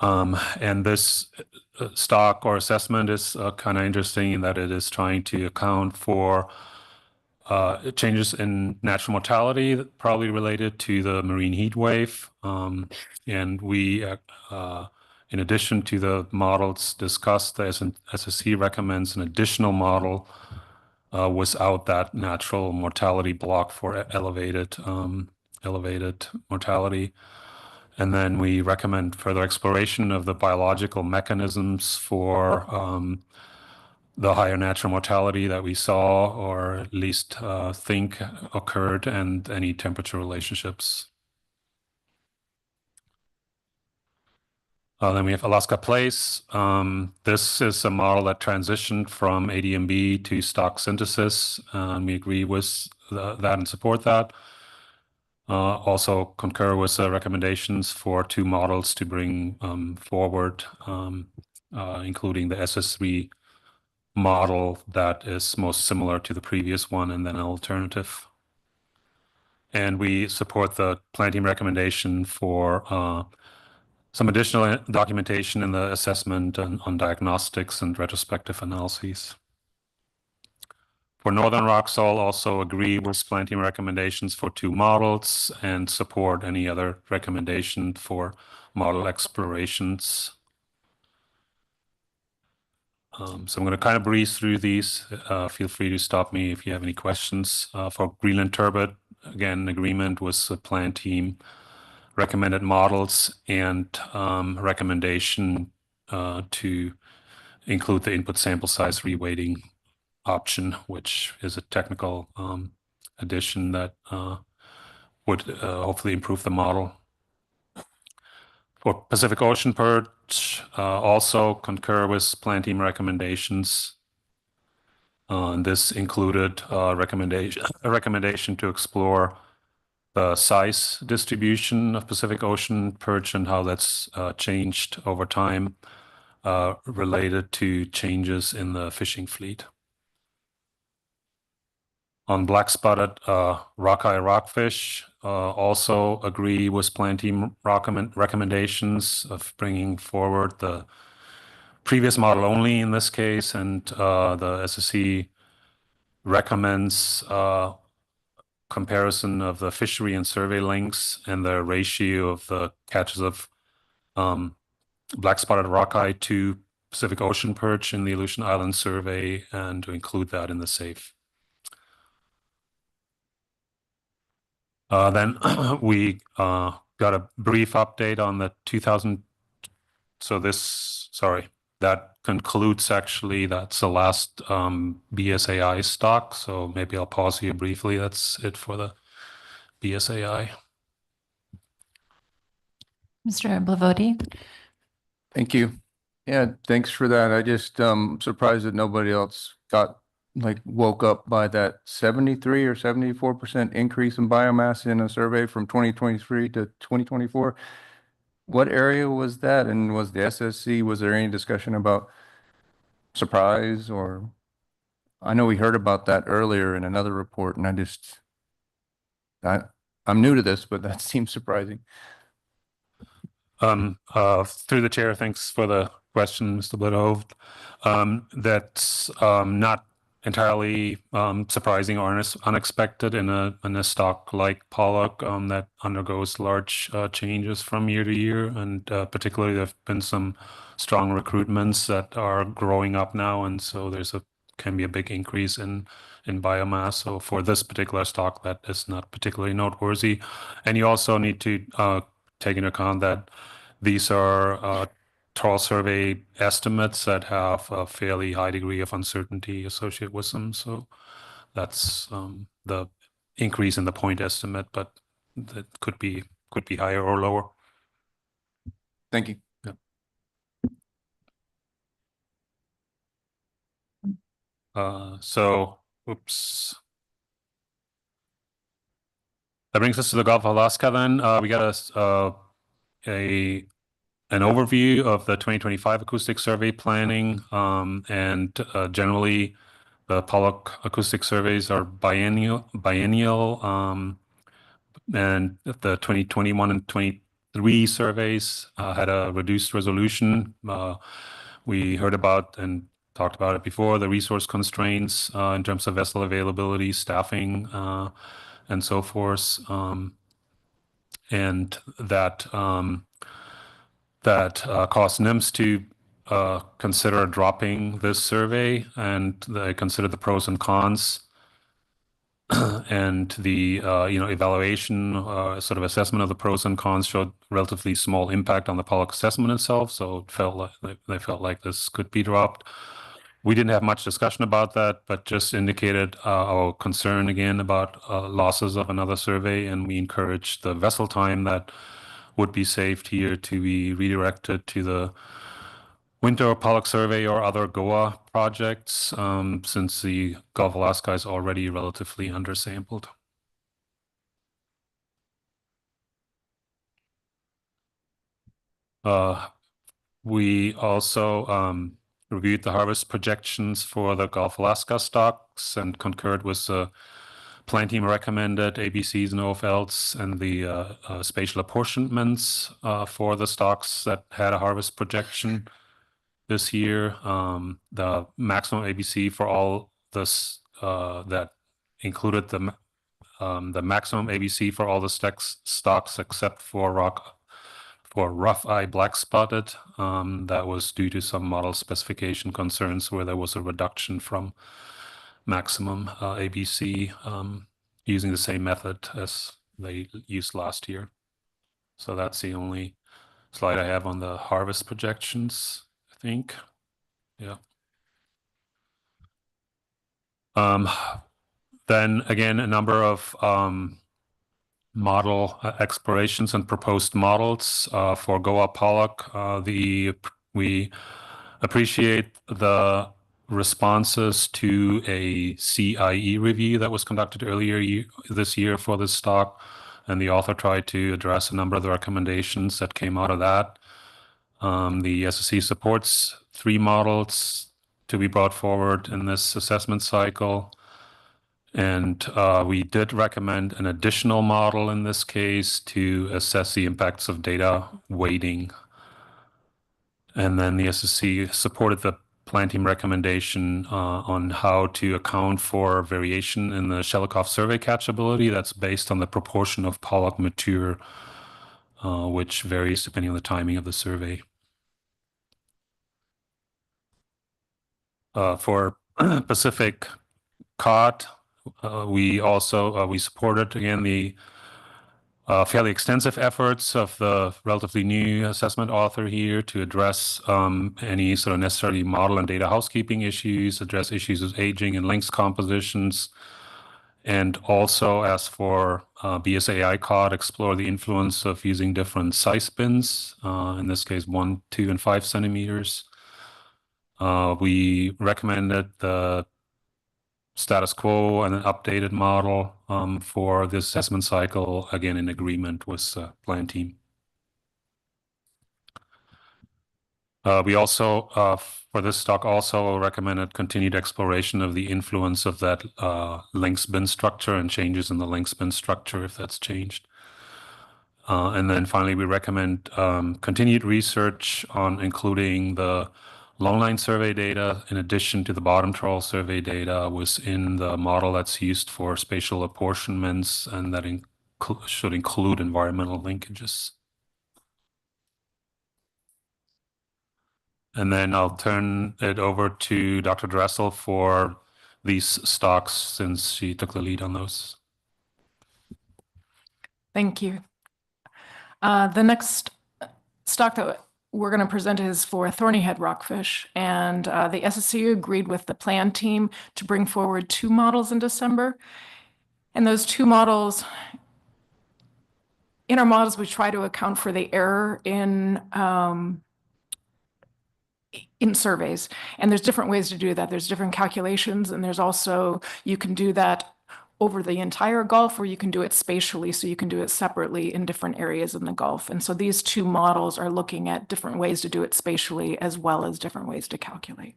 And this stock or assessment is kind of interesting in that it is trying to account for changes in natural mortality, probably related to the marine heat wave. And we, in addition to the models discussed, the SSC recommends an additional model without that natural mortality block for elevated mortality. And then we recommend further exploration of the biological mechanisms for the higher natural mortality that we saw, or at least think occurred, and any temperature relationships. Then we have Alaska Place. This is a model that transitioned from ADMB to stock synthesis. We agree with that and support that. Also concur with the recommendations for 2 models to bring forward, including the SS3 model that is most similar to the previous one, and then an alternative. And we support the plan team recommendation for some additional documentation in the assessment on diagnostics and retrospective analyses. For Northern Roxall, also agree with plan team recommendations for 2 models and support any other recommendation for model explorations. So I'm going to kind of breeze through these. Feel free to stop me if you have any questions. For Greenland turbot, again, agreement with the plan team, recommended models, and recommendation to include the input sample size reweighting option, which is a technical addition that would hopefully improve the model. For Pacific Ocean perch, also concur with plan team recommendations. And this included a recommendation to explore the size distribution of Pacific Ocean perch and how that's changed over time related to changes in the fishing fleet. On black-spotted rockeye rockfish, also agree with plan team recommendations of bringing forward the previous model only in this case, and the SSC recommends comparison of the fishery and survey links and the ratio of the catches of black-spotted rockeye to Pacific Ocean perch in the Aleutian Island survey, and to include that in the SAFE. Then we got a brief update on the 2000. So that concludes actually, that's the last BSAI stock. So maybe I'll pause here briefly. That's it for the BSAI. Mr. Blavoti. Thank you. Yeah, thanks for that. I just surprised that nobody else woke up by that 73 or 74% increase in biomass in a survey from 2023 to 2024. What area was that? And was the SSC, was there any discussion about surprise? Or I know we heard about that earlier in another report, and I'm new to this, but that seems surprising. Through the chair, thanks for the question, Mr. Blitov. That's not entirely surprising or unexpected in a stock like pollock that undergoes large changes from year to year, and particularly there have been some strong recruitments that are growing up now, and so can be a big increase in biomass. So for this particular stock, that is not particularly noteworthy. And you also need to take into account that these are trawl survey estimates that have a fairly high degree of uncertainty associated with them. So that's the increase in the point estimate, but that could be higher or lower. Thank you. Yeah. Oops. That brings us to the Gulf of Alaska then. We got an overview of the 2025 acoustic survey planning, and generally the pollock acoustic surveys are biennial, and the 2021 and 3 surveys had a reduced resolution. We heard about and talked about it before, the resource constraints in terms of vessel availability, staffing, and so forth. And that caused NIMS to consider dropping this survey, and they considered the pros and cons. And the evaluation, sort of assessment of the pros and cons showed relatively small impact on the Pollock assessment itself. So it felt like they felt like this could be dropped. We didn't have much discussion about that, but just indicated our concern again about losses of another survey, and we encouraged the vessel time that would be saved here to be redirected to the Winter Pollock survey or other GOA projects, since the Gulf of Alaska is already relatively undersampled. We also reviewed the harvest projections for the Gulf of Alaska stocks and concurred with the plan team recommended ABCs and OFLs and the spatial apportionments for the stocks that had a harvest projection this year. The maximum ABC for all this that included the maximum ABC for all the stocks except for rough eye black spotted. That was due to some model specification concerns where there was a reduction from maximum ABC using the same method as they used last year. So that's the only slide I have on the harvest projections, I think. Yeah. Then again, a number of model explorations and proposed models for GOA Pollock. We appreciate the responses to a CIE review that was conducted earlier this year for this stock, and the author tried to address a number of the recommendations that came out of that. The SSC supports 3 models to be brought forward in this assessment cycle. And we did recommend an additional model in this case to assess the impacts of data weighting. And then the SSC supported the plan team recommendation on how to account for variation in the Shelikoff survey catchability that's based on the proportion of Pollock mature, which varies depending on the timing of the survey. For Pacific cod, we supported again the fairly extensive efforts of the relatively new assessment author here to address any sort of necessary model and data housekeeping issues, address issues of aging and length compositions, and also as for BSAI cod, explore the influence of using different size bins, in this case 1, 2, and 5 centimeters. We recommended the status quo and an updated model for this assessment cycle, again in agreement with the plan team. We also, for this stock, also recommended continued exploration of the influence of that length bin structure and changes in the length bin structure if that's changed. And then finally, we recommend continued research on including the longline survey data in addition to the bottom trawl survey data within the model that's used for spatial apportionments, and that should include environmental linkages. And then I'll turn it over to Dr. Dressel for these stocks since she took the lead on those. Thank you. The next stock that we're going to present is for thorny-head rockfish, and the SSC agreed with the plan team to bring forward 2 models in December. And those 2 models, in our models, we try to account for the error in surveys. And there's different ways to do that. There's different calculations, and there's also, you can do that over the entire Gulf, or you can do it spatially, so you can do it separately in different areas in the Gulf. And so these 2 models are looking at different ways to do it spatially as well as different ways to calculate.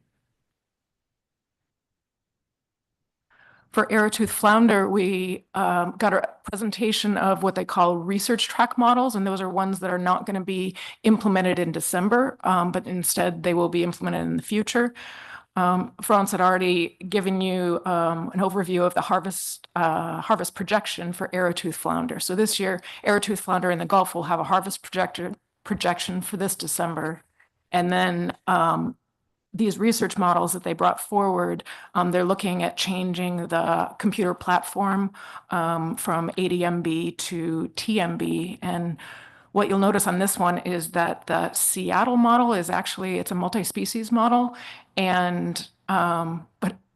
For arrowtooth flounder, we got a presentation of what they call research track models, and those are ones that are not going to be implemented in December, but instead they will be implemented in the future. Franz had already given you an overview of the harvest projection for arrowtooth flounder. So this year, arrowtooth flounder in the Gulf will have a harvest projection for this December. And then these research models that they brought forward, they're looking at changing the computer platform from ADMB to TMB. And what you'll notice on this one is that the Seattle model is actually, it's a multi-species model, and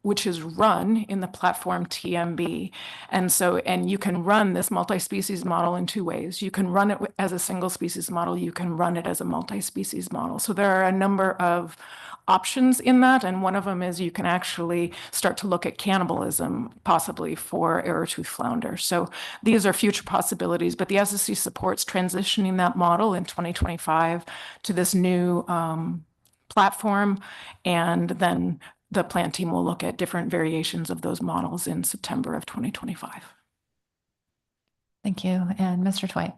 which is run in the platform TMB. And you can run this multi-species model in two ways. You can run it as a single species model. You can run it as a multi-species model. So there are a number of options in that, and one of them is you can actually start to look at cannibalism possibly for arrowtooth flounder. So these are future possibilities, but the SSC supports transitioning that model in 2025 to this new platform, and then the plan team will look at different variations of those models in September of 2025. Thank you. And Mr. Twite.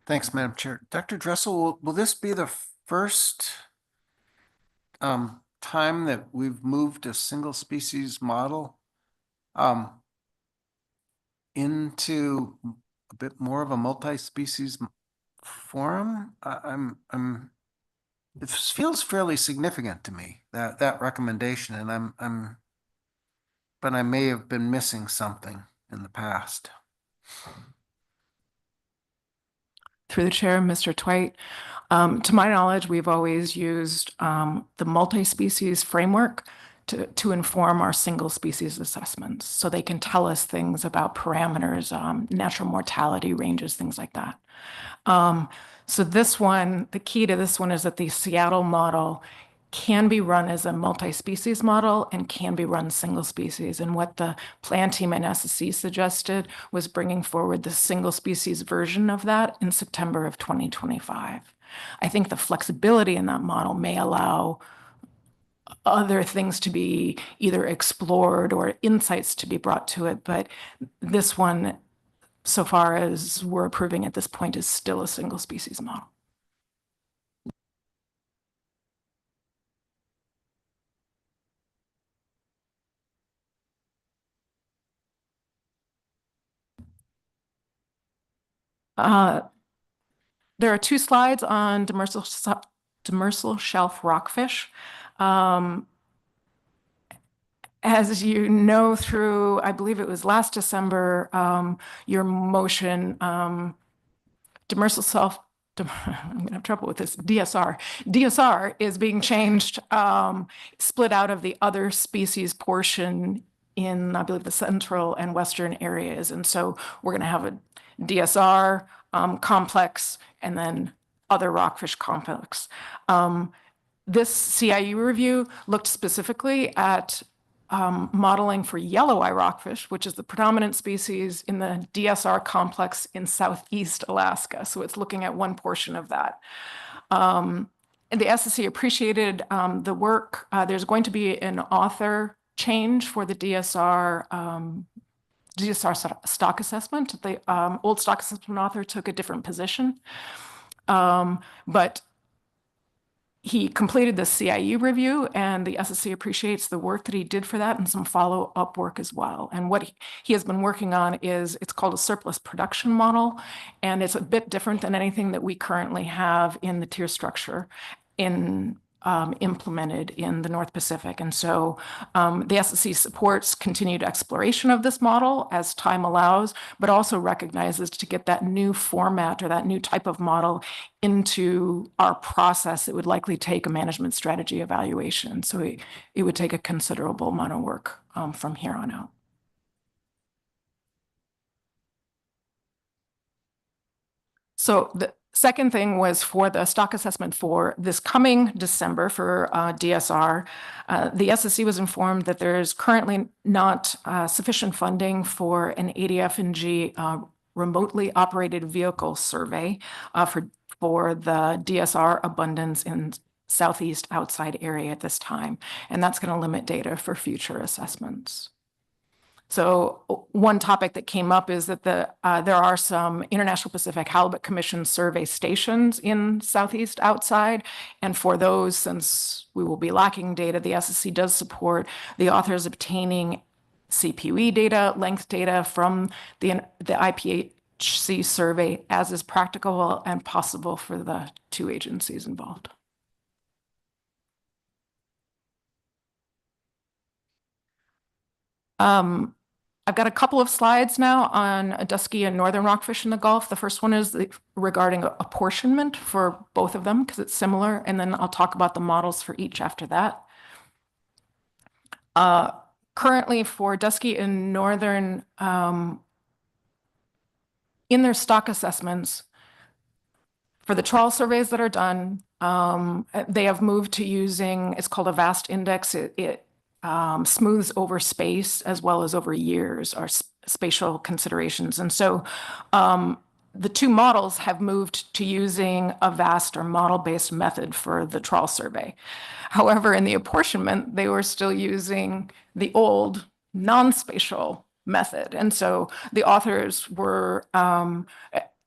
Thanks, Madam Chair. Dr. Dressel, will this be the first time that we've moved a single species model into a bit more of a multi-species forum? It feels fairly significant to me, that recommendation, and but I may have been missing something in the past. Through the chair, Mr. Twite, to my knowledge, we've always used the multi-species framework to inform our single species assessments. So they can tell us things about parameters, natural mortality ranges, things like that. So this one, the key to this one is that the Seattle model can be run as a multi-species model and can be run single species. And what the plan team and SSC suggested was bringing forward the single species version of that in September of 2025. I think the flexibility in that model may allow other things to be either explored or insights to be brought to it. But this one, so far as we're approving at this point, is still a single species model. There are two slides on demersal shelf rockfish. As you know, through, I believe it was last December, your motion, demersal shelf, I'm gonna have trouble with this, DSR. DSR is being changed, split out of the other species portion in, I believe, the central and western areas. And so we're gonna have a DSR complex and then other rockfish complex. This CIU review looked specifically at modeling for yellow eye rockfish, which is the predominant species in the DSR complex in Southeast Alaska. So it's looking at one portion of that. And the SSC appreciated the work. There's going to be an author change for the DSR stock assessment. The old stock assessment author took a different position, but he completed the CIU review, and the SSC appreciates the work that he did for that and some follow-up work as well. And what he has been working on is, it's called a surplus production model, and it's a bit different than anything that we currently have in the tier structure implemented in the North Pacific. And so the SSC supports continued exploration of this model as time allows, but also recognizes to get that new format or that new type of model into our process, it would likely take a management strategy evaluation. So it would take a considerable amount of work from here on out. So the second thing was for the stock assessment for this coming December for DSR. The SSC was informed that there's currently not sufficient funding for an ADF&G remotely operated vehicle survey for the DSR abundance in southeast outside area at this time, and that's going to limit data for future assessments. So one topic that came up is that there are some International Pacific Halibut Commission survey stations in southeast outside, and for those, since we will be lacking data, the SSC does support the authors obtaining CPUE data, length data from the IPHC survey as is practicable and possible for the two agencies involved. I've got a couple of slides now on dusky and northern rockfish in the Gulf. The first one is regarding apportionment for both of them because it's similar, and then I'll talk about the models for each after that. Currently for dusky and northern, in their stock assessments, for the trawl surveys that are done, they have moved to using, it's called a VAST index. It smooths over space as well as over years, or spatial considerations. And so the two models have moved to using a VAST or model-based method for the trawl survey. However, in the apportionment, they were still using the old non-spatial method. And so the authors were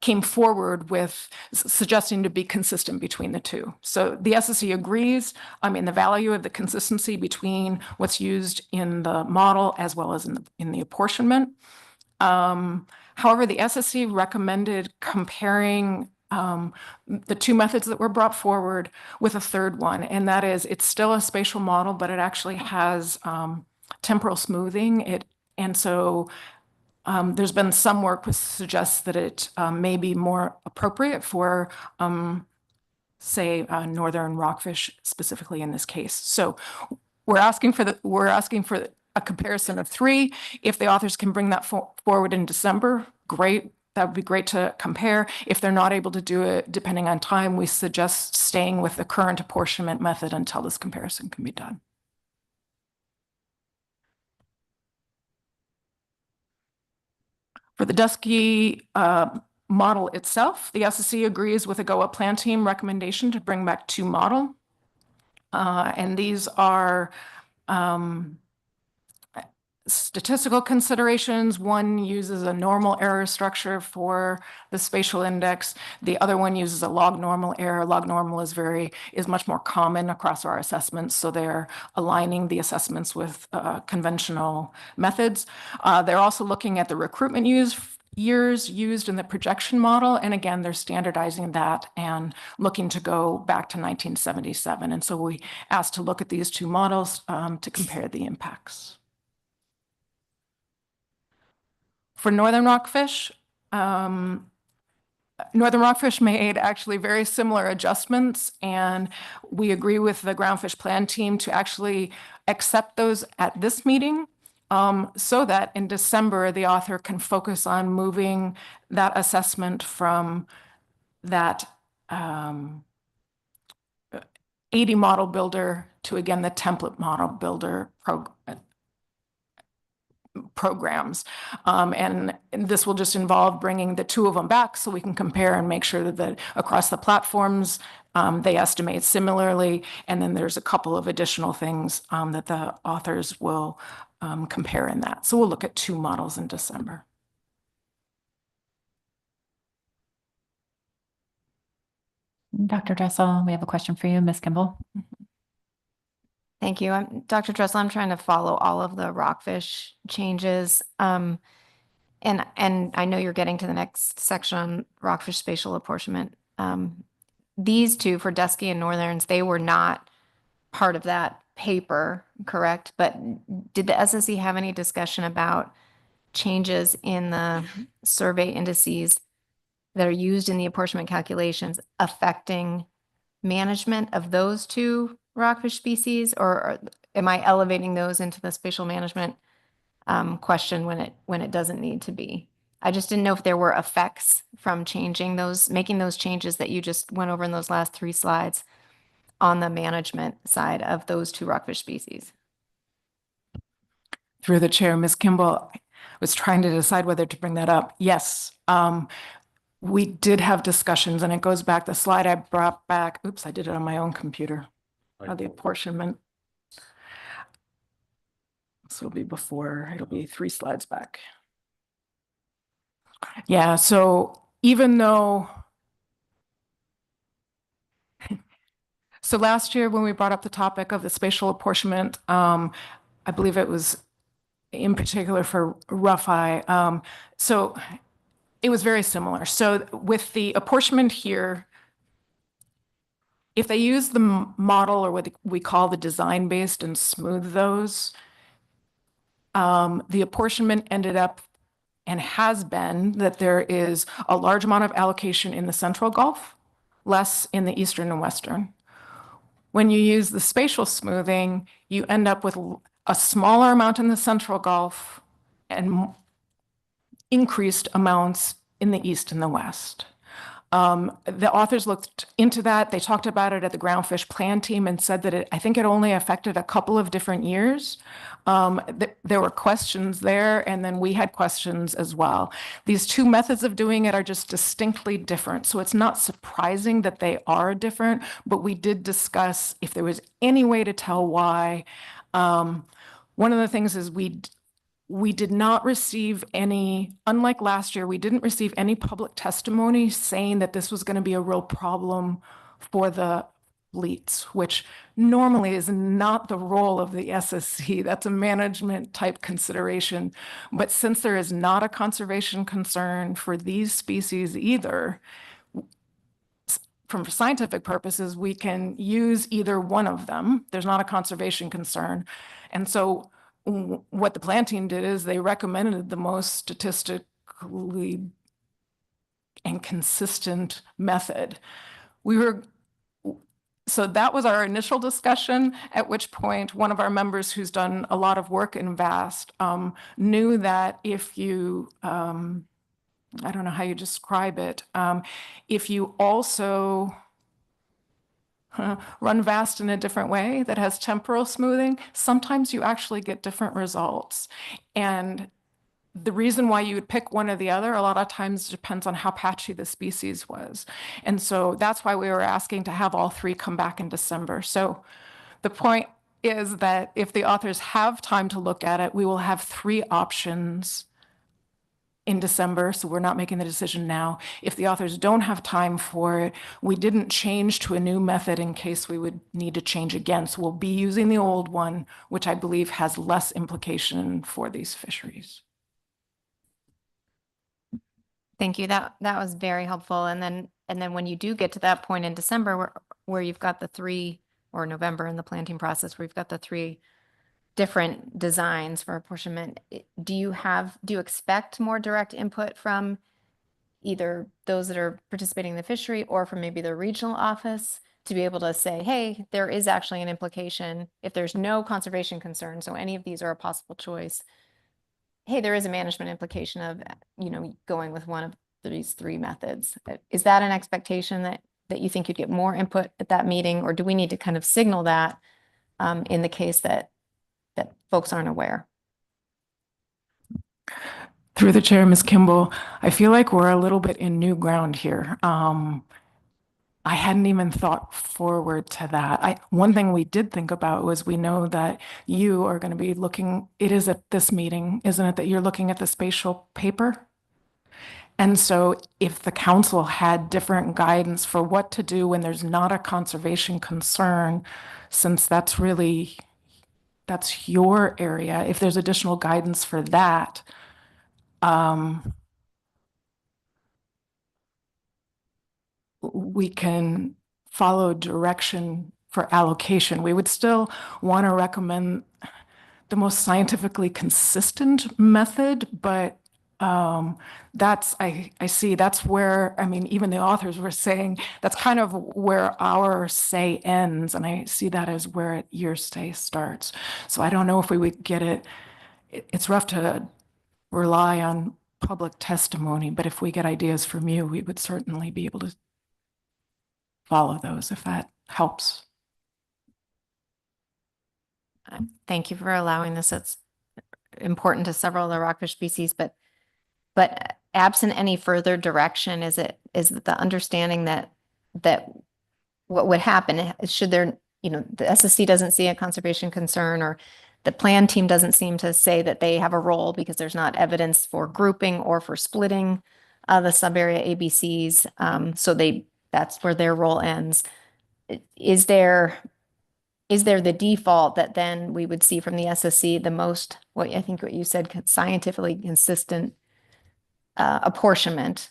came forward with suggesting to be consistent between the two. So the SSC agrees, the value of the consistency between what's used in the model as well as in the apportionment. However, the SSC recommended comparing the two methods that were brought forward with a third one, and that is it's still a spatial model, but it actually has temporal smoothing. And so there's been some work which suggests that it may be more appropriate for, say, northern rockfish, specifically in this case. So we're asking for a comparison of 3. If the authors can bring that forward in December, great. That would be great to compare. If they're not able to do it, depending on time, we suggest staying with the current apportionment method until this comparison can be done. For the dusky model itself, the SSC agrees with the GOA plan team recommendation to bring back 2 model. And these are statistical considerations. One uses a normal error structure for the spatial index. The other one uses a log normal error. Log normal is much more common across our assessments, so they're aligning the assessments with conventional methods. They're also looking at the recruitment years used in the projection model, and again, they're standardizing that and looking to go back to 1977. And so we asked to look at these 2 models to compare the impacts. For northern rockfish made actually very similar adjustments, and we agree with the Groundfish plan team to actually accept those at this meeting so that in December, the author can focus on moving that assessment from that 80 model builder to, again, the template model builder programs. And this will just involve bringing the 2 of them back so we can compare and make sure that across the platforms, they estimate similarly. And then there's a couple of additional things that the authors will compare in that. So we'll look at 2 models in December. Dr. Dressel, we have a question for you, Ms. Kimball. Thank you. Dr. Dressel, I'm trying to follow all of the rockfish changes. And I know you're getting to the next section on rockfish spatial apportionment. These 2 for dusky and northerns, they were not part of that paper, correct? But did the SSC have any discussion about changes in the survey indices that are used in the apportionment calculations affecting management of those 2 rockfish species, or am I elevating those into the spatial management question when it doesn't need to be? I just didn't know if there were effects from changing those, making those changes that you just went over in those last 3 slides on the management side of those 2 rockfish species. Through the chair, Ms. Kimball, I was trying to decide whether to bring that up. Yes. we did have discussions, and it goes back, the slide I brought back, oops, I did it on my own computer, the apportionment. This will be before, it'll be 3 slides back. Yeah, so even though, so last year when we brought up the topic of the spatial apportionment, I believe it was in particular for Rough Eye. So it was very similar. So with the apportionment here, if they use the model or what we call the design based and smooth those, the apportionment ended up and has been that there is a large amount of allocation in the Central Gulf, less in the Eastern and Western. When you use the spatial smoothing, you end up with a smaller amount in the Central Gulf and increased amounts in the East and the West. The authors looked into that. They talked about it at the Groundfish Plan Team and said that I think it only affected a couple of different years. There were questions there, and then we had questions as well. These two methods of doing it are just distinctly different. So it's not surprising that they are different, but we did discuss if there was any way to tell why. One of the things is we did not receive any, unlike last year, we didn't receive any public testimony saying that this was going to be a real problem for the fleets, which normally is not the role of the SSC. That's a management type consideration. But since there is not a conservation concern for these species either, from scientific purposes, we can use either one of them. There's not a conservation concern. And so what the plan team did is they recommended the most statistically and consistent method. So that was our initial discussion, at which point one of our members who's done a lot of work in VAST knew that if you, I don't know how you describe it, if you also run VAST in a different way that has temporal smoothing, sometimes you actually get different results. And the reason why you would pick one or the other a lot of times depends on how patchy the species was. And so that's why we were asking to have all 3 come back in December. So the point is that if the authors have time to look at it, we will have 3 options in December, so we're not making the decision now. If the authors don't have time for it, we didn't change to a new method in case we would need to change again. So we'll be using the old one, which I believe has less implication for these fisheries. Thank you. That was very helpful. And then when you do get to that point in December where you've got the 3, or November in the planting process, where you've got the 3 different designs for apportionment, do you expect more direct input from either those that are participating in the fishery or from maybe the regional office to be able to say, hey, there is actually an implication if there's no conservation concern, so any of these are a possible choice, hey, there is a management implication of, going with one of these 3 methods. Is that an expectation that you think you'd get more input at that meeting, or do we need to kind of signal that in the case that folks aren't aware? Through the chair, Ms. Kimball, I feel like we're a little bit in new ground here. I hadn't even thought forward to that. One thing we did think about was we know that you are going to be looking, it is at this meeting, isn't it, that you're looking at the spatial paper? And so if the council had different guidance for what to do when there's not a conservation concern, since that's your area, if there's additional guidance for that, we can follow direction for allocation. We would still want to recommend the most scientifically consistent method, but I see that's where, even the authors were saying that's kind of where our say ends, and I see that as where your say starts. So I don't know if we would get it. It's rough to rely on public testimony, but if we get ideas from you, we would certainly be able to follow those if that helps. Thank you for allowing this. It's important to several of the rockfish species, but absent any further direction, is it the understanding that what would happen should there, the SSC doesn't see a conservation concern, or the plan team doesn't seem to say that they have a role because there's not evidence for grouping or for splitting the sub-area ABCs. So that's where their role ends. Is there the default that then we would see from the SSC the most, what you said, scientifically consistent apportionment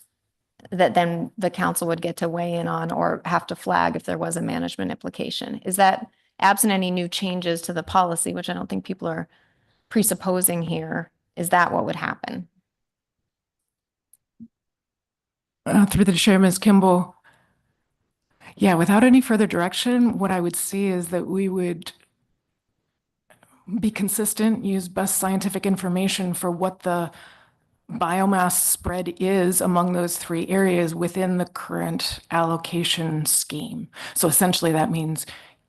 that then the council would get to weigh in on or have to flag if there was a management implication? Is that absent any new changes to the policy, which I don't think people are presupposing here? Is that what would happen? Through the chair, Ms. Kimball. Yeah, without any further direction, what I would see is that we would be consistent, use best scientific information for what the biomass spread is among those three areas within the current allocation scheme. So essentially that means,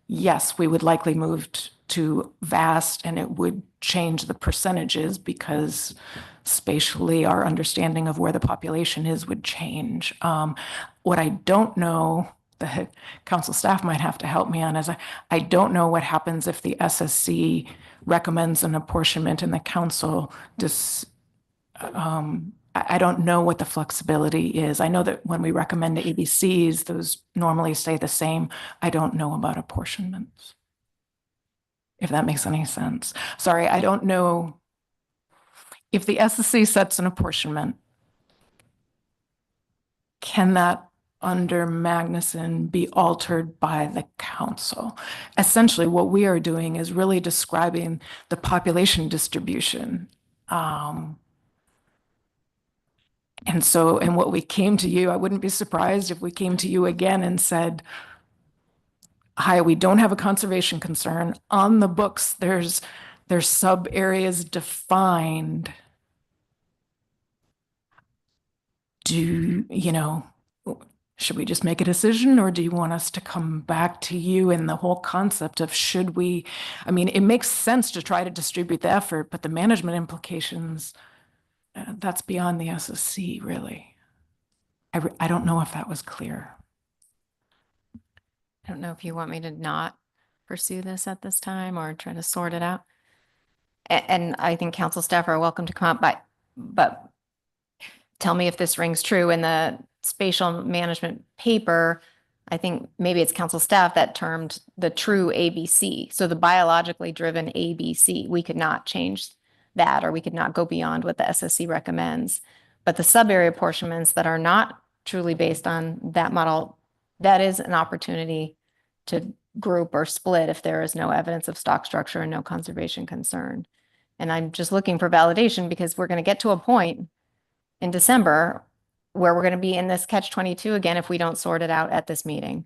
yes, we would likely move to vast, and it would change the percentages because spatially our understanding of where the population is would change. What I don't know, the council staff might have to help me on, is I don't know what happens if the SSC recommends an apportionment and the council I don't know what the flexibility is. I know that when we recommend the ABCs, those normally stay the same. I don't know about apportionments, if that makes any sense. Sorry, I don't know if the SSC sets an apportionment. Can that under Magnuson be altered by the council? Essentially, what we are doing is really describing the population distribution. And what we came to you, I wouldn't be surprised if we came to you again and said, hi, we don't have a conservation concern. On the books, there's sub areas defined. Should we just make a decision, or do you want us to come back to you in the whole concept of it makes sense to try to distribute the effort, but the management implications, that's beyond the SSC, really. I don't know if that was clear. I don't know if you want me to not pursue this at this time or try to sort it out. And I think council staff are welcome to come up, but tell me if this rings true. In the spatial management paper, I think maybe it's council staff that termed the true ABC. So the biologically driven ABC, we could not change that, or we could not go beyond what the SSC recommends. But the sub-area apportionments that are not truly based on that model, that is an opportunity to group or split if there is no evidence of stock structure and no conservation concern. And I'm just looking for validation, because we're going to get to a point in December where we're going to be in this catch-22 again if we don't sort it out at this meeting.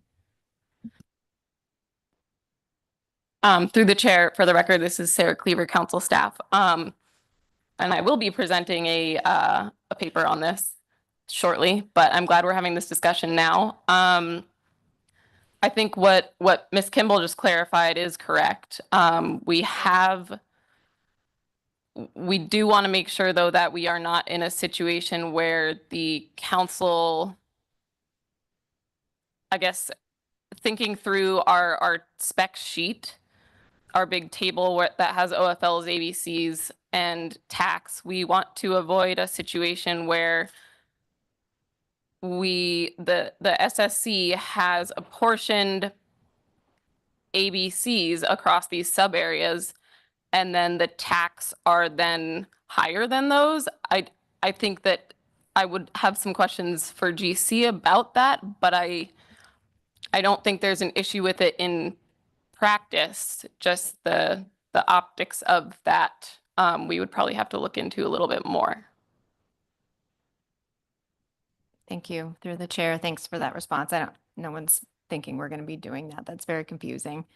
Through the chair, for the record, this is Sarah Cleaver, council staff. And I will be presenting a paper on this shortly, but I'm glad we're having this discussion now. I think what Ms. Kimball just clarified is correct. We do want to make sure, though, that we are not in a situation where the council, I guess, thinking through our spec sheet, our big table that has OFLs, ABCs, and tax, we want to avoid a situation where the SSC has apportioned ABCs across these sub areas, and then the tax are then higher than those. I think that I would have some questions for GC about that, but I don't think there's an issue with it in practice. Just the optics of that, we would probably have to look into a little bit more. Thank you. Through the chair, thanks for that response. No one's thinking we're going to be doing that. That's very confusing.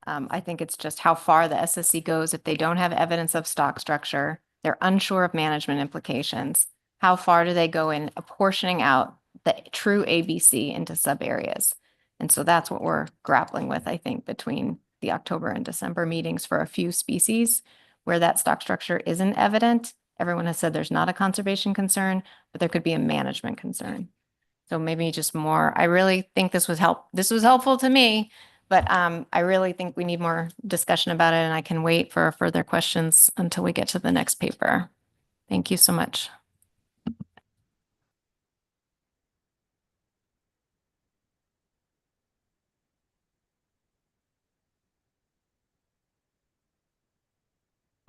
I think it's just how far the SSC goes if they don't have evidence of stock structure, they're unsure of management implications. How far do they go in apportioning out the true ABC into sub areas? And so that's what we're grappling with, I think, between the October and December meetings for a few species where that stock structure isn't evident, Everyone has said there's not a conservation concern, but there could be a management concern. So maybe just more, I really think this was helpful to me, but I really think we need more discussion about it, and I can wait for further questions until we get to the next paper. Thank you so much.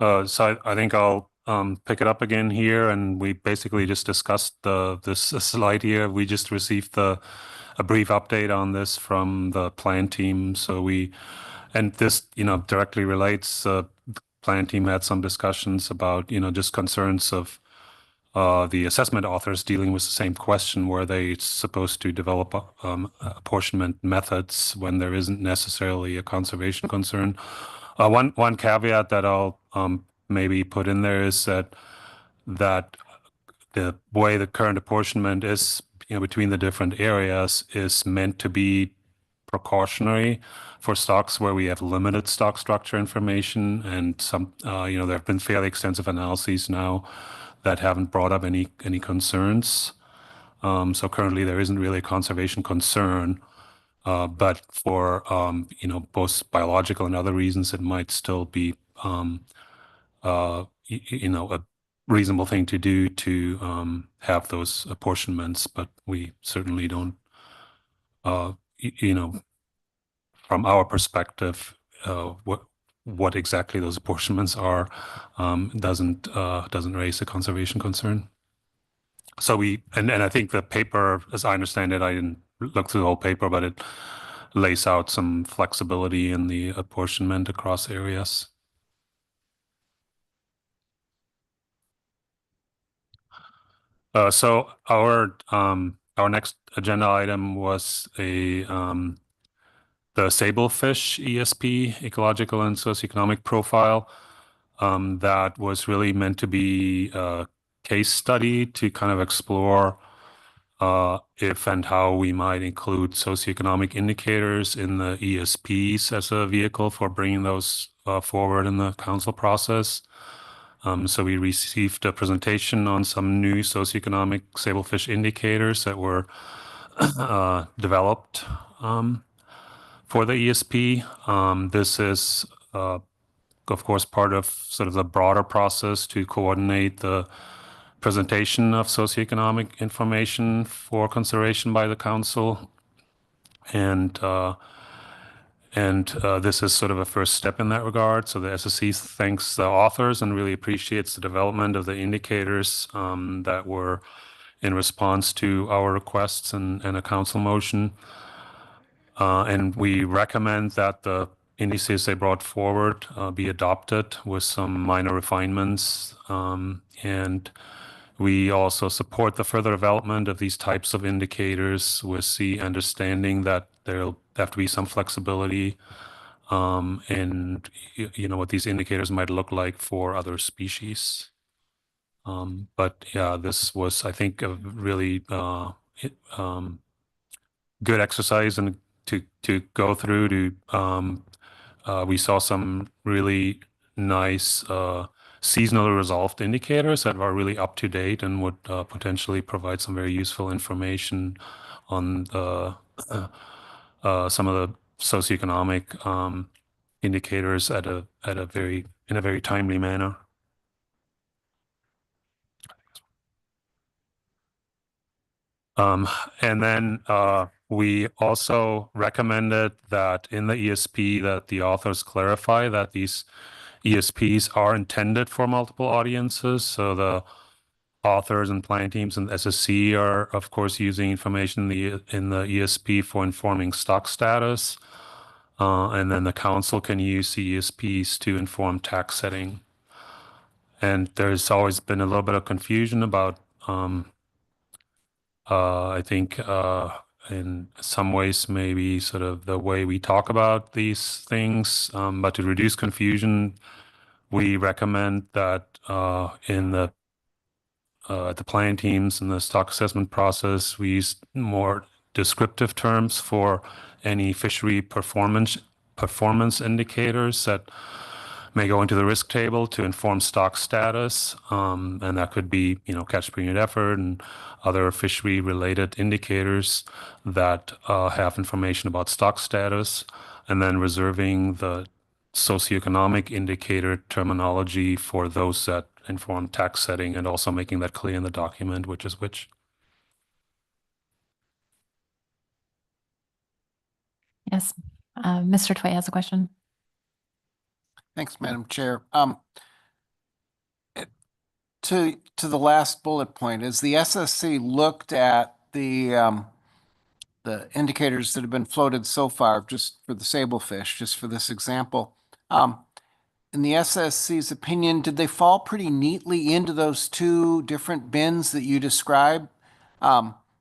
So I think I'll pick it up again here, and we basically just discussed this slide here. We just received a brief update on this from the plan team. And this, directly relates. The plan team had some discussions about, just concerns of the assessment authors dealing with the same question: were they supposed to develop apportionment methods when there isn't necessarily a conservation concern? One caveat that I'll maybe put in there is that the way the current apportionment is, between the different areas is meant to be precautionary for stocks where we have limited stock structure information, and some, there have been fairly extensive analyses now that haven't brought up any concerns. So currently there isn't really a conservation concern. But for both biological and other reasons, it might still be a reasonable thing to do to have those apportionments. But we certainly don't, from our perspective, what exactly those apportionments are doesn't raise a conservation concern. So and I think the paper, as I understand it, I didn't look through the whole paper, but it lays out some flexibility in the apportionment across areas. So our next agenda item was the sablefish ESP, ecological and socioeconomic profile. That was really meant to be a case study to kind of explore if and how we might include socioeconomic indicators in the ESPs as a vehicle for bringing those forward in the council process. So we received a presentation on some new socioeconomic sablefish indicators that were developed for the ESP. This is, of course, part of sort of the broader process to coordinate the presentation of socioeconomic information for consideration by the council. And this is sort of a first step in that regard. So the SSC thanks the authors and really appreciates the development of the indicators that were in response to our requests and a council motion. And we recommend that the indices they brought forward be adopted with some minor refinements. And we also support the further development of these types of indicators with the understanding that there'll have to be some flexibility in what these indicators might look like for other species. But yeah, this was, I think, a really good exercise and to go through to we saw some really nice seasonally resolved indicators that are really up to date and would potentially provide some very useful information on the some of the socioeconomic indicators in a very timely manner. And then we also recommended that in the ESP that the authors clarify that these ESPs are intended for multiple audiences. So the authors and plan teams and SSC are, of course, using information in the ESP for informing stock status. And then the council can use the ESPs to inform tax setting. And there's always been a little bit of confusion about, I think, in some ways, maybe sort of the way we talk about these things. But to reduce confusion, we recommend that in the plan teams and the stock assessment process, we use more descriptive terms for any fishery performance indicators that may go into the risk table to inform stock status. And that could be, catch per unit effort and other fishery related indicators that have information about stock status, and then reserving the socioeconomic indicator terminology for those that inform tax setting, and also making that clear in the document, which is which. Yes, Mr. Tway has a question. Thanks, Madam Chair. To the last bullet point, as the SSC looked at the indicators that have been floated so far, just for the sablefish, just for this example, in the SSC's opinion, did they fall pretty neatly into those two different bins that you described?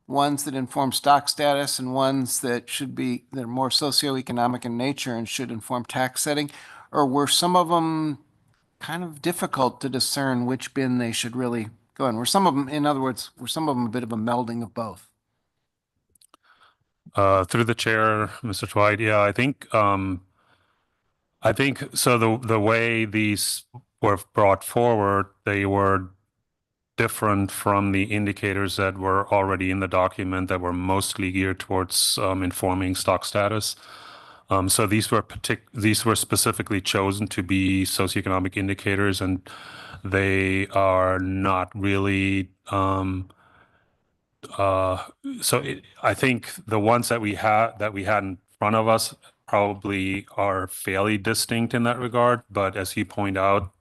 Ones that inform stock status and ones that they're more socioeconomic in nature and should inform tax setting? Or were some of them kind of difficult to discern which bin they should really go in? Were some of them, in other words, a bit of a melding of both? Through the chair, Mr. Dwight, yeah, I think so. The way these were brought forward, they were different from the indicators that were already in the document that were mostly geared towards informing stock status. So these were specifically chosen to be socioeconomic indicators, and they are not really. I think the ones that we had in front of us probably are fairly distinct in that regard. But as you point out,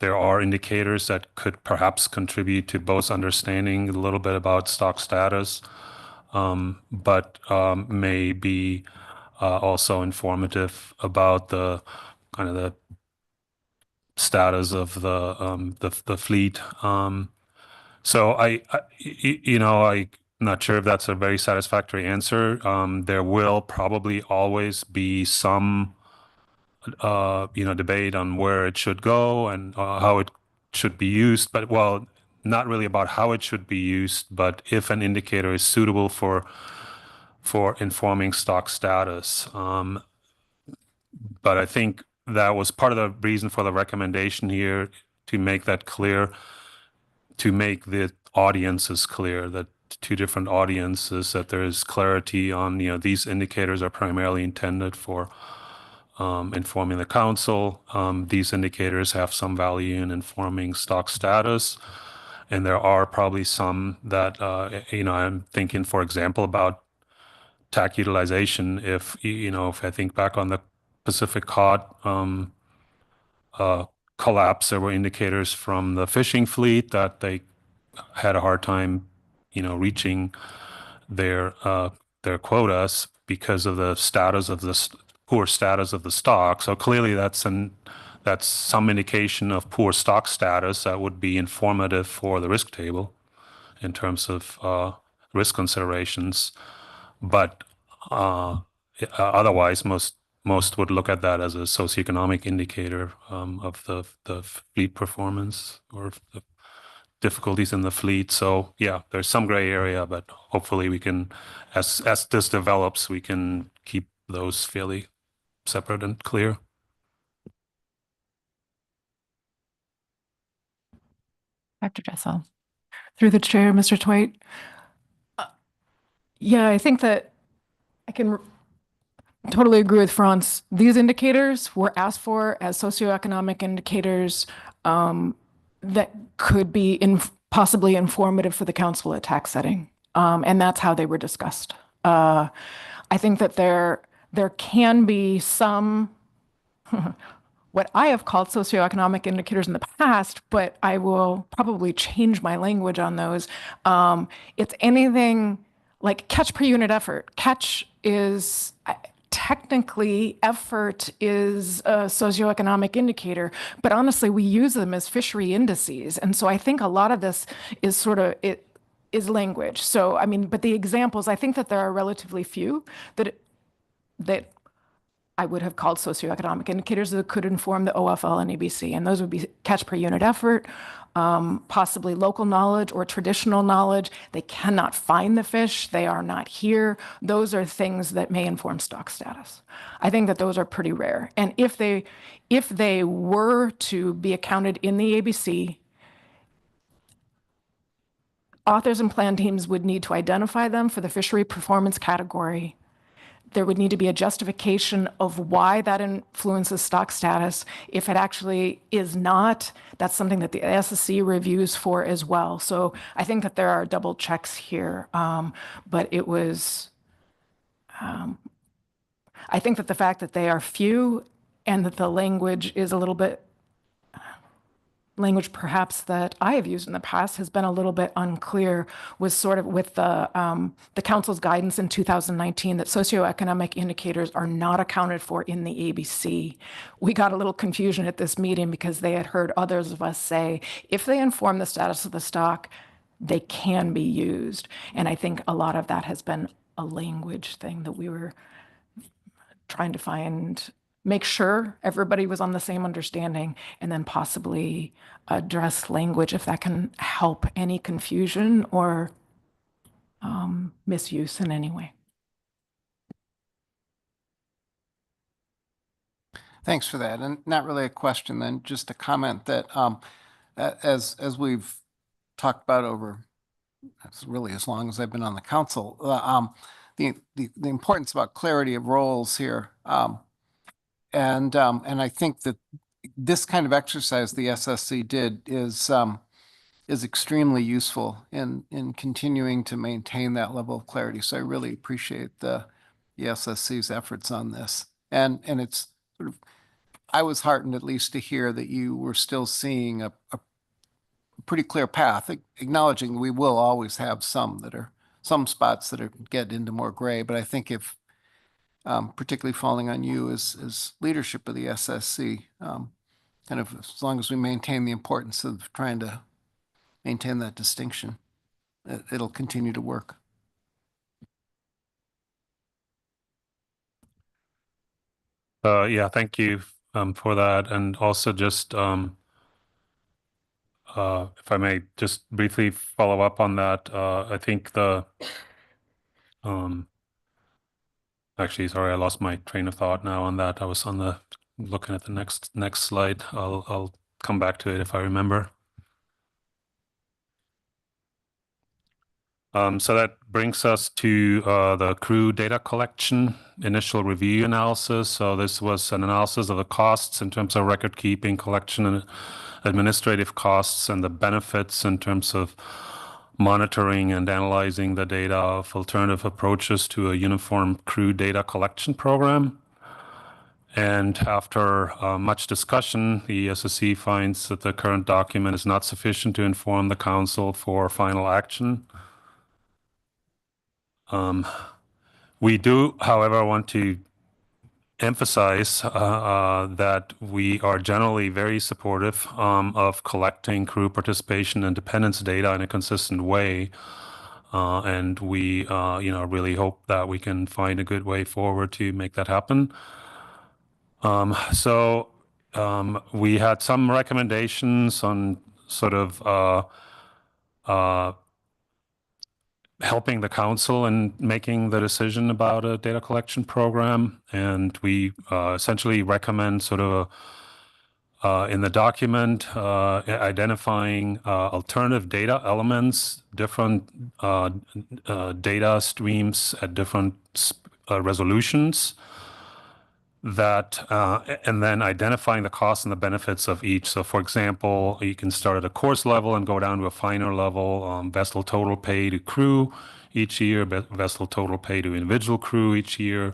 there are indicators that could perhaps contribute to both understanding a little bit about stock status, but may be also informative about the kind of the status of the fleet. So I'm not sure if that's a very satisfactory answer. There will probably always be some debate on where it should go and how it should be used, but not really about how it should be used, but if an indicator is suitable for informing stock status. But I think that was part of the reason for the recommendation here, to make that clear, to make the audiences clear, that two different audiences, that there is clarity on, these indicators are primarily intended for informing the council. These indicators have some value in informing stock status. And there are probably some that, I'm thinking, for example, about TAC utilization. If I think back on the Pacific cod collapse, there were indicators from the fishing fleet that they had a hard time, reaching their quotas because of the poor status of the stock. So clearly that's some indication of poor stock status that would be informative for the risk table in terms of risk considerations. But otherwise, most would look at that as a socioeconomic indicator of the fleet performance or the difficulties in the fleet. So yeah, there's some gray area, but hopefully we can, as this develops, we can keep those fairly separate and clear. Dr. Dressel. Through the chair, Mr. Twite. Yeah, I think that I can totally agree with Franz. These indicators were asked for as socioeconomic indicators that could be possibly informative for the council at tax setting. And that's how they were discussed. I think that there can be some what I have called socioeconomic indicators in the past, but I will probably change my language on those. It's anything like catch per unit effort. Catch is technically, effort is a socioeconomic indicator, but honestly, we use them as fishery indices. And so I think a lot of this is is language. So, I mean, but the examples, I think that there are relatively few that I would have called socioeconomic indicators that could inform the OFL and ABC. And those would be catch per unit effort, possibly local knowledge or traditional knowledge. They cannot find the fish. They are not here. Those are things that may inform stock status. I think that those are pretty rare. And if they were to be accounted in the ABC, authors and plan teams would need to identify them for the fishery performance category. There would need to be a justification of why that influences stock status. If it actually is not, that's something that the SSC reviews for as well. So I think that there are double checks here. But it was, I think that the fact that they are few and that the language is a little bit, language perhaps that I have used in the past has been a little bit unclear, was sort of with the council's guidance in 2019 that socioeconomic indicators are not accounted for in the ABC. We got a little confusion at this meeting because they had heard others of us say, if they inform the status of the stock, they can be used. And I think a lot of that has been a language thing that we were trying to make sure everybody was on the same understanding, and then possibly address language if that can help any confusion or misuse in any way. Thanks for that. And not really a question then, just a comment that as we've talked about over, that's really as long as I've been on the council, the importance about clarity of roles here. And I think that this kind of exercise the SSC did is extremely useful in continuing to maintain that level of clarity. So I really appreciate the SSC's efforts on this. And it's sort of, I was heartened at least to hear that you were still seeing a pretty clear path, acknowledging we will always have some spots that get into more gray. But I think if particularly falling on you as leadership of the SSC, kind of as long as we maintain the importance of trying to maintain that distinction, it'll continue to work. Yeah, thank you for that. And also just, if I may just briefly follow up on that, I think actually, sorry, I lost my train of thought now on that. I was looking at the next slide. I'll come back to it if I remember. So that brings us to the crew data collection initial review analysis. So this was an analysis of the costs in terms of record keeping, collection, and administrative costs, and the benefits in terms of monitoring and analyzing the data of alternative approaches to a uniform crew data collection program. And after much discussion, the SSC finds that the current document is not sufficient to inform the council for final action. We do, however, want to emphasize that we are generally very supportive of collecting crew participation and dependence data in a consistent way. And we really hope that we can find a good way forward to make that happen. So we had some recommendations on sort of helping the council in making the decision about a data collection program. And we essentially recommend sort of in the document identifying alternative data elements, different data streams at different resolutions, that and then identifying the costs and the benefits of each. So for example, you can start at a course level and go down to a finer level, vessel total pay to crew each year, vessel total pay to individual crew each year,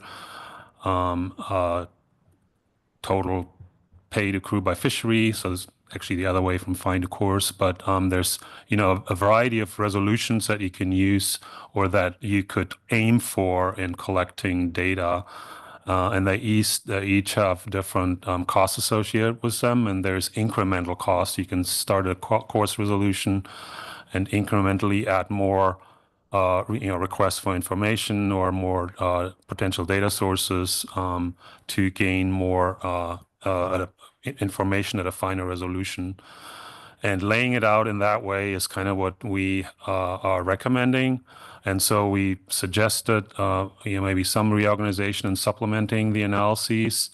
total pay to crew by fishery. So it's actually the other way from fine to course, but there's a variety of resolutions that you can use or that you could aim for in collecting data. And they each have different costs associated with them, and there's incremental costs. You can start a course resolution and incrementally add more requests for information or more potential data sources to gain more information at a finer resolution. And laying it out in that way is kind of what we are recommending. And so we suggested maybe some reorganization and supplementing the analyses.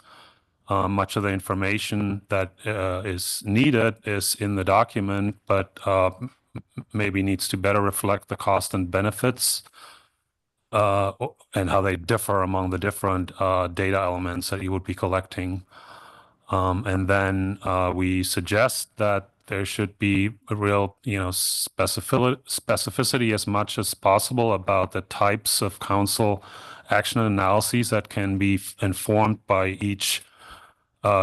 Much of the information that is needed is in the document, but maybe needs to better reflect the cost and benefits and how they differ among the different data elements that you would be collecting. And then we suggest that there should be a real, specificity as much as possible about the types of council action analyses that can be informed by each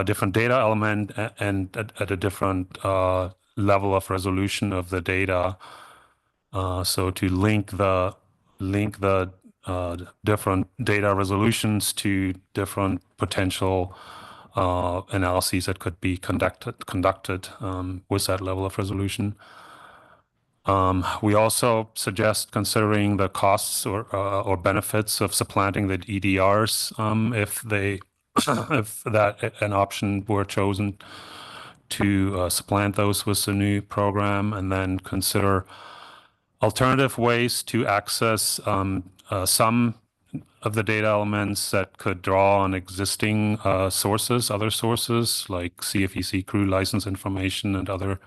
different data element and at a different level of resolution of the data. So to link the different data resolutions to different potential analyses that could be conducted with that level of resolution. We also suggest considering the costs or benefits of supplanting the EDRs if an option were chosen to supplant those with the new program, and then consider alternative ways to access some of the data elements that could draw on existing sources, other sources like CFEC crew license information and other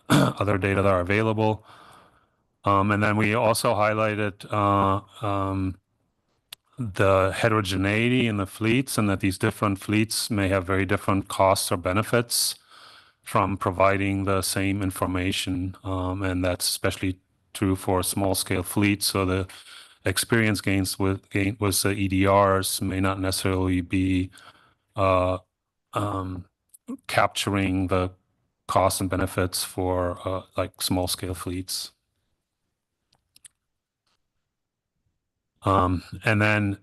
data that are available. And then we also highlighted the heterogeneity in the fleets, and that these different fleets may have very different costs or benefits from providing the same information. And that's especially true for small scale fleets. So the experience gains with the EDRs may not necessarily be capturing the costs and benefits for like small scale fleets. And then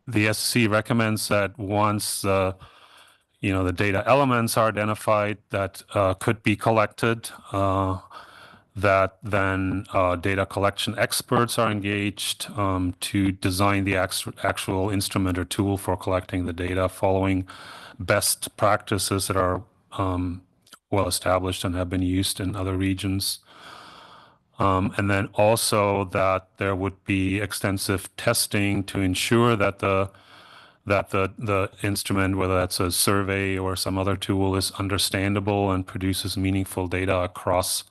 the SSC recommends that once the data elements are identified that could be collected, that then data collection experts are engaged to design the actual instrument or tool for collecting the data, following best practices that are well established and have been used in other regions. And then also that there would be extensive testing to ensure that the instrument, whether that's a survey or some other tool, is understandable and produces meaningful data across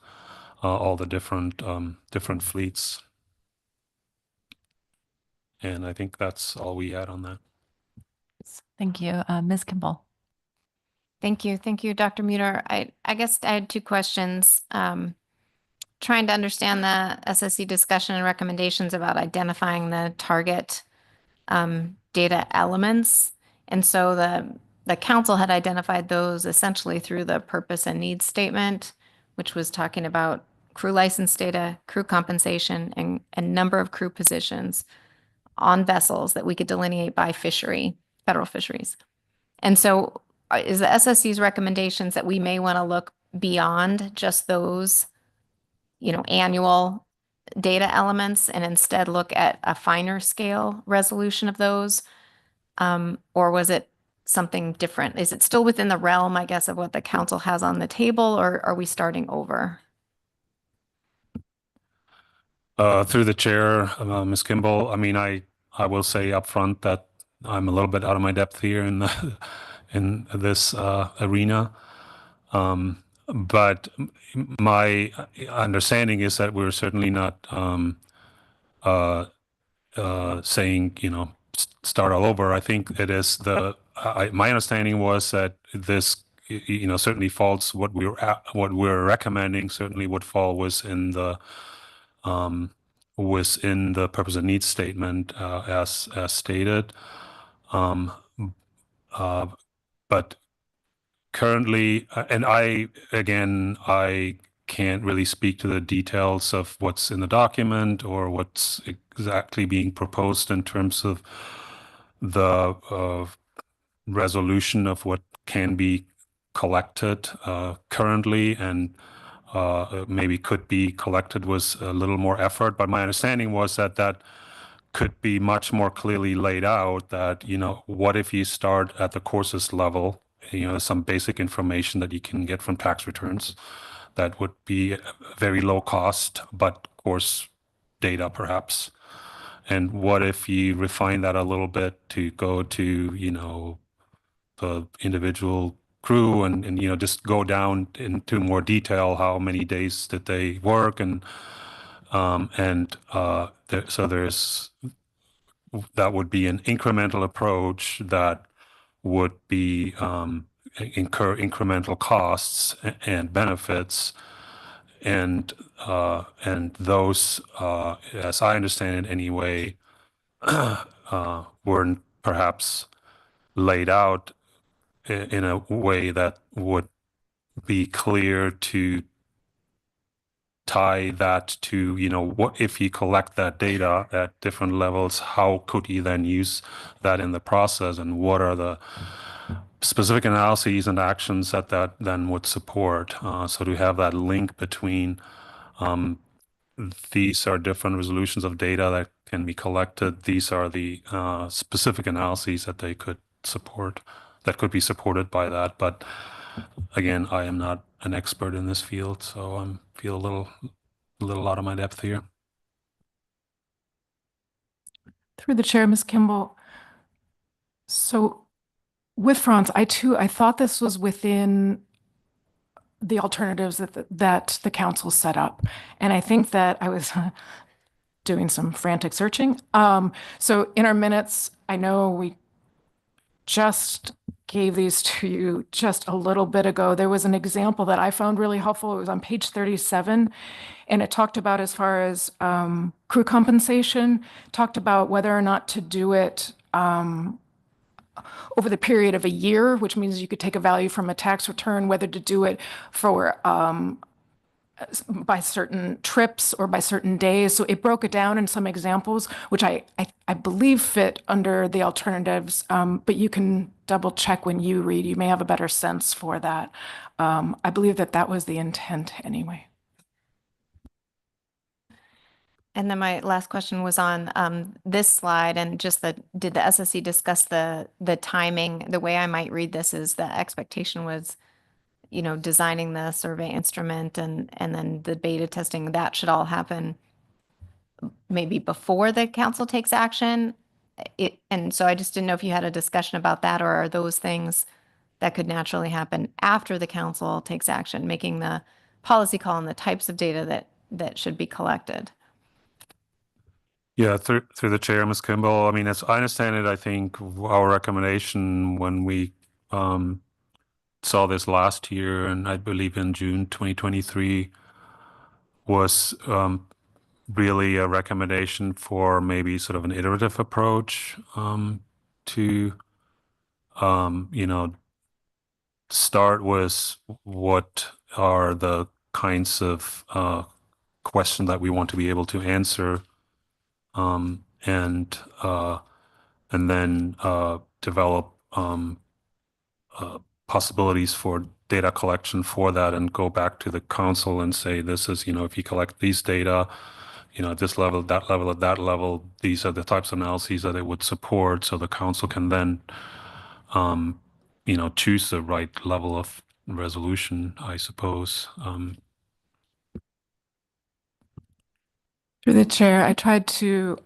all the different fleets. And I think that's all we had on that. Thank you. Ms. Kimball. Thank you. Thank you, Dr. Muter. I guess I had two questions. Trying to understand the SSC discussion and recommendations about identifying the target data elements. And so the council had identified those essentially through the purpose and needs statement, which was talking about crew license data, crew compensation, and number of crew positions on vessels that we could delineate by fishery, federal fisheries. And so is the SSC's recommendations that we may want to look beyond just those annual data elements and instead look at a finer scale resolution of those? Or was it something different? Is it still within the realm, I guess, of what the council has on the table, or are we starting over? Through the chair, Ms. Kimball, I mean, I will say upfront that I'm a little bit out of my depth here in this arena. But my understanding is that we're certainly not saying, start all over. I think it is my understanding was that this, certainly falls what we're recommending certainly would fall within the purpose and needs statement as stated. But currently, and I can't really speak to the details of what's in the document or what's exactly being proposed in terms of the resolution of what can be collected currently. And maybe could be collected was a little more effort. But my understanding was that that could be much more clearly laid out, that, what if you start at the courses level, some basic information that you can get from tax returns that would be very low cost, but course data perhaps. And what if you refine that a little bit to go to, the individual crew and just go down into more detail, how many days did they work, and so that would be an incremental approach that would be incur incremental costs and benefits, and those, as I understand it anyway, weren't perhaps laid out in a way that would be clear to tie that to, what if you collect that data at different levels, how could you then use that in the process, and what are the specific analyses and actions that then would support. So to have that link between these are different resolutions of data that can be collected, these are the specific analyses that they could support, that could be supported by that. But again, I am not an expert in this field, so I feel a little out of my depth here. Through the chair, Ms. Kimball. So with Franz, I thought this was within the alternatives that the council set up. And I think that I was doing some frantic searching. So in our minutes, I know we just gave these to you just a little bit ago. There was an example that I found really helpful. It was on page 37, and it talked about, as far as crew compensation, talked about whether or not to do it over the period of a year, which means you could take a value from a tax return, whether to do it for by certain trips or by certain days. So it broke it down in some examples, which I believe fit under the alternatives, but you can double check when you read. You may have a better sense for that. I believe that was the intent anyway. And then my last question was on this slide, and just did the SSC discuss the timing? The way I might read this is the expectation was, designing the survey instrument and then the beta testing, that should all happen maybe before the council takes action. And so I just didn't know if you had a discussion about that, or are those things that could naturally happen after the council takes action, making the policy call on the types of data that should be collected? Yeah, through the chair, Ms. Kimball. I mean, as I understand it, I think our recommendation when we saw this last year, and I believe in June 2023, was really a recommendation for maybe sort of an iterative approach to, start with what are the kinds of questions that we want to be able to answer, and then develop possibilities for data collection for that, and go back to the council and say, this is, if you collect these data, at this level, that level, at that level, these are the types of analyses that it would support. So the council can then, choose the right level of resolution, I suppose. Through the chair, I tried to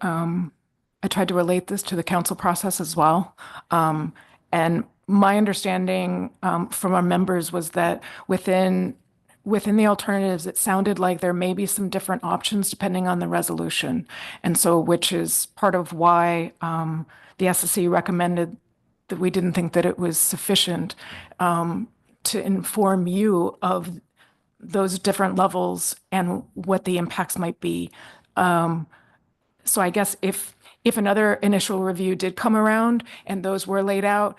relate this to the council process as well. And my understanding from our members was that within the alternatives, it sounded like there may be some different options depending on the resolution. And so, which is part of why the SSC recommended that we didn't think that it was sufficient to inform you of those different levels and what the impacts might be. So I guess if another initial review did come around and those were laid out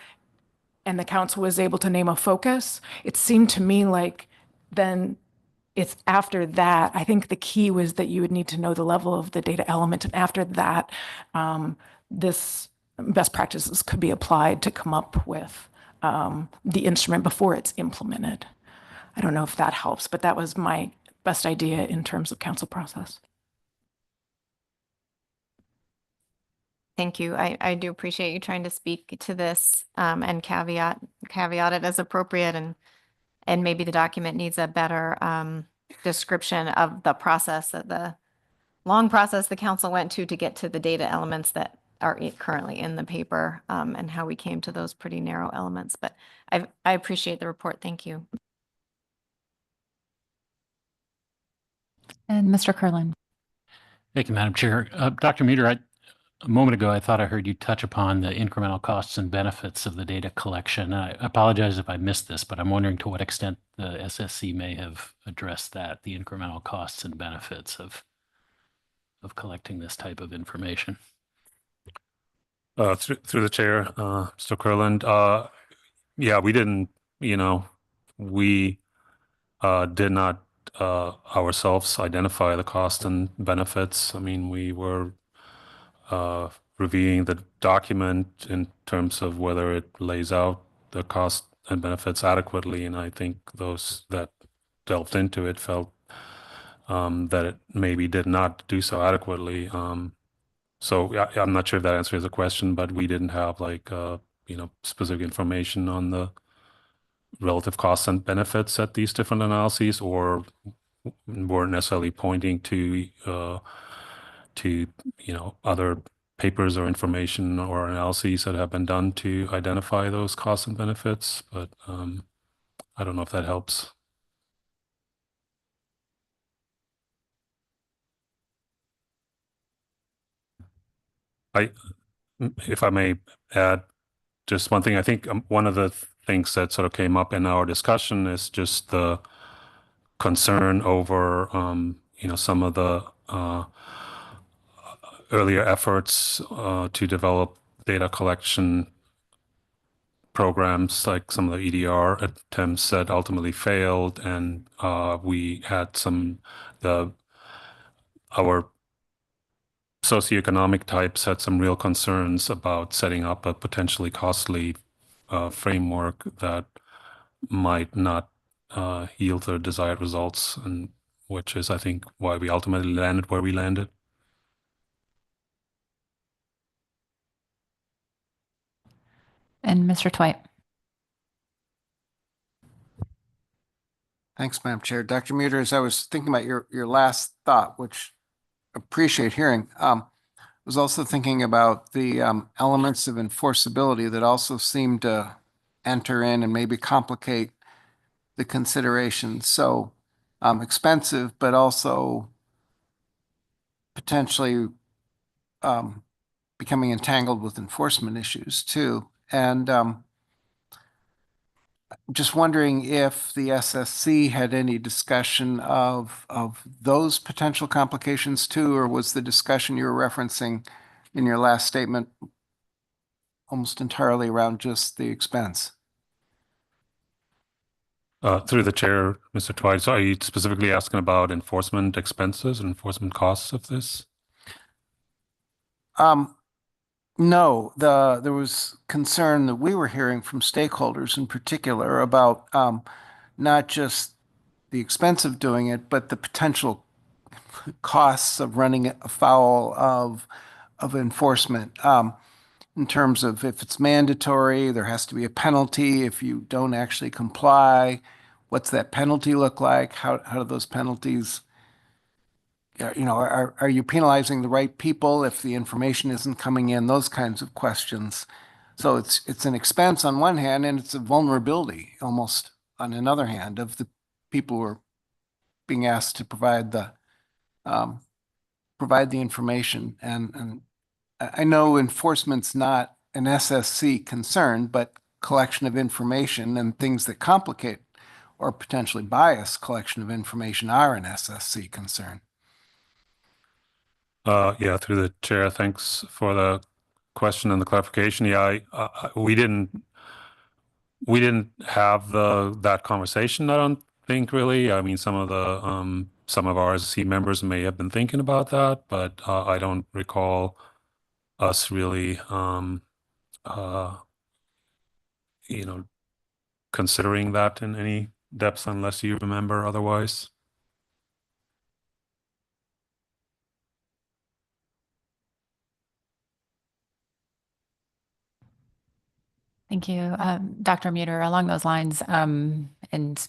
and the council was able to name a focus, it seemed to me like then it's after that. I think the key was that you would need to know the level of the data element. And after that, this best practices could be applied to come up with the instrument before it's implemented. I don't know if that helps, but that was my best idea in terms of council process. Thank you. I do appreciate you trying to speak to this and caveat it as appropriate, and maybe the document needs a better description of the process, that the long process the council went to get to the data elements that are currently in the paper, and how we came to those pretty narrow elements. But I appreciate the report. Thank you. And Mr. Curlin. Thank you, Madam Chair. Dr. Meter, a moment ago, I thought I heard you touch upon the incremental costs and benefits of the data collection. I apologize if I missed this, but I'm wondering to what extent the SSC may have addressed that, the incremental costs and benefits of collecting this type of information. Through the chair, Mr. Curland, yeah, we didn't, we did not ourselves identify the cost and benefits. I mean, we were reviewing the document in terms of whether it lays out the cost and benefits adequately, and I think those that delved into it felt that it maybe did not do so adequately. So I'm not sure if that answers the question, but we didn't have specific information on the relative costs and benefits at these different analyses, or weren't necessarily pointing to other papers or information or analyses that have been done to identify those costs and benefits. But I don't know if that helps. If I may add just one thing, I think one of the things that sort of came up in our discussion is just the concern over, some of the earlier efforts to develop data collection programs, like some of the EDR attempts that ultimately failed, and we had our socioeconomic types had some real concerns about setting up a potentially costly framework that might not yield the desired results, and which is, I think, why we ultimately landed where we landed. And Mr. Twite. Thanks, Madam Chair. Dr. Muter, as I was thinking about your last thought, which I appreciate hearing, was also thinking about the elements of enforceability that also seem to enter in and maybe complicate the considerations. So expensive, but also potentially becoming entangled with enforcement issues too. And just wondering if the SSC had any discussion of those potential complications too, or was the discussion you were referencing in your last statement almost entirely around just the expense? Through the chair, Mr. Twite, so are you specifically asking about enforcement expenses and enforcement costs of this? No, there was concern that we were hearing from stakeholders in particular about not just the expense of doing it, but the potential costs of running afoul of enforcement. In terms of if it's mandatory, there has to be a penalty if you don't actually comply. What's that penalty look like? How do those penalties, are you penalizing the right people if the information isn't coming in? Those kinds of questions. So it's an expense on one hand, and it's a vulnerability almost on another hand of the people who are being asked to provide the information. And I know enforcement's not an SSC concern, but collection of information and things that complicate or potentially bias collection of information are an SSC concern. Yeah, through the chair, thanks for the question and the clarification. Yeah, we didn't have that conversation, I don't think, really. I mean, some of our SSC members may have been thinking about that, but I don't recall us really considering that in any depth unless you remember otherwise. Thank you. Dr. Muter, along those lines, and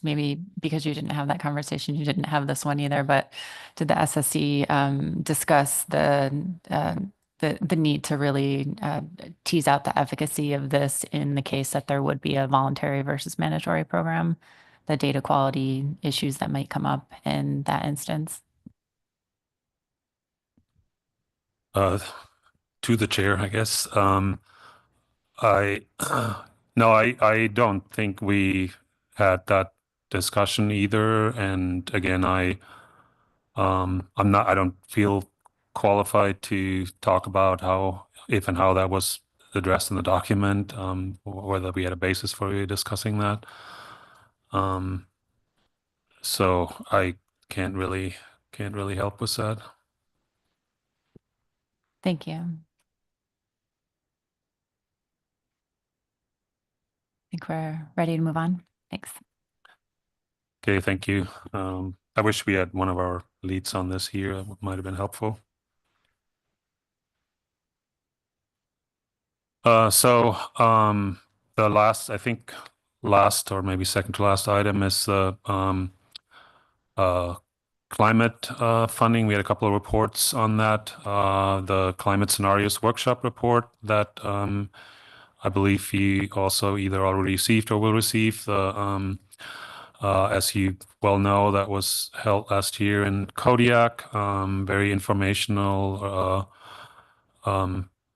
maybe because you didn't have that conversation, you didn't have this one either, but did the SSC discuss the need to really tease out the efficacy of this in the case that there would be a voluntary versus mandatory program, the data quality issues that might come up in that instance? To the chair, I guess. I no, I don't think we had that discussion either. And again, I don't feel qualified to talk about how, if and how that was addressed in the document, or whether we had a basis for really discussing that. So I can't really help with that. Thank you. I think we're ready to move on. Thanks. Okay, thank you. I wish we had one of our leads on this here. It might have been helpful. So the last, I think, last or maybe second to last item is the climate funding. We had a couple of reports on that. The climate scenarios workshop report that I believe you also either already received or will receive. As you well know, that was held last year in Kodiak. Very informational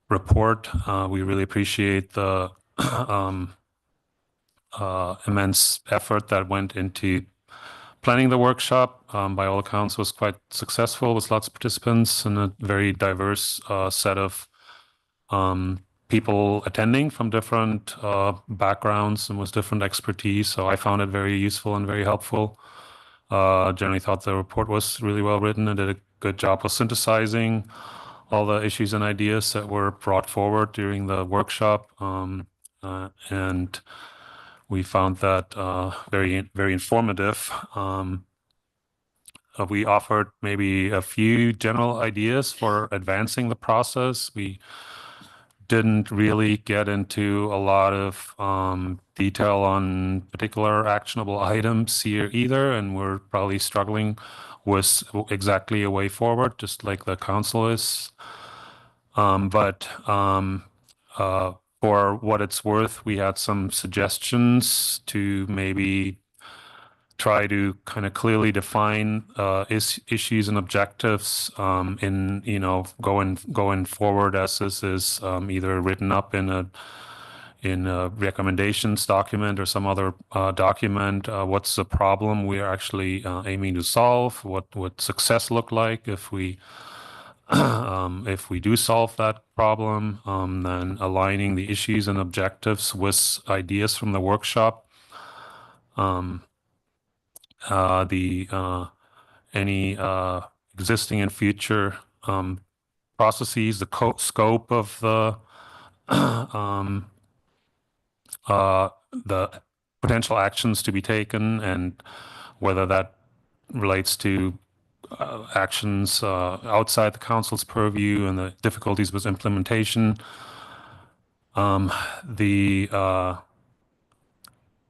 report. We really appreciate the immense effort that went into planning the workshop. By all accounts, was quite successful with lots of participants and a very diverse set of people attending from different backgrounds and with different expertise. So I found it very useful and very helpful. Generally thought the report was really well written and did a good job of synthesizing all the issues and ideas that were brought forward during the workshop. And we found that very, very informative. We offered maybe a few general ideas for advancing the process. We didn't really get into a lot of detail on particular actionable items here either, and we're probably struggling with exactly a way forward, just like the council is. But for what it's worth, we had some suggestions to maybe try to kind of clearly define issues and objectives in, going forward, as this is either written up in a recommendations document or some other document. What's the problem we are actually aiming to solve? What would success look like if we if we do solve that problem? Then aligning the issues and objectives with ideas from the workshop. Any existing and future processes, the scope of the potential actions to be taken, and whether that relates to actions outside the council's purview and the difficulties with implementation.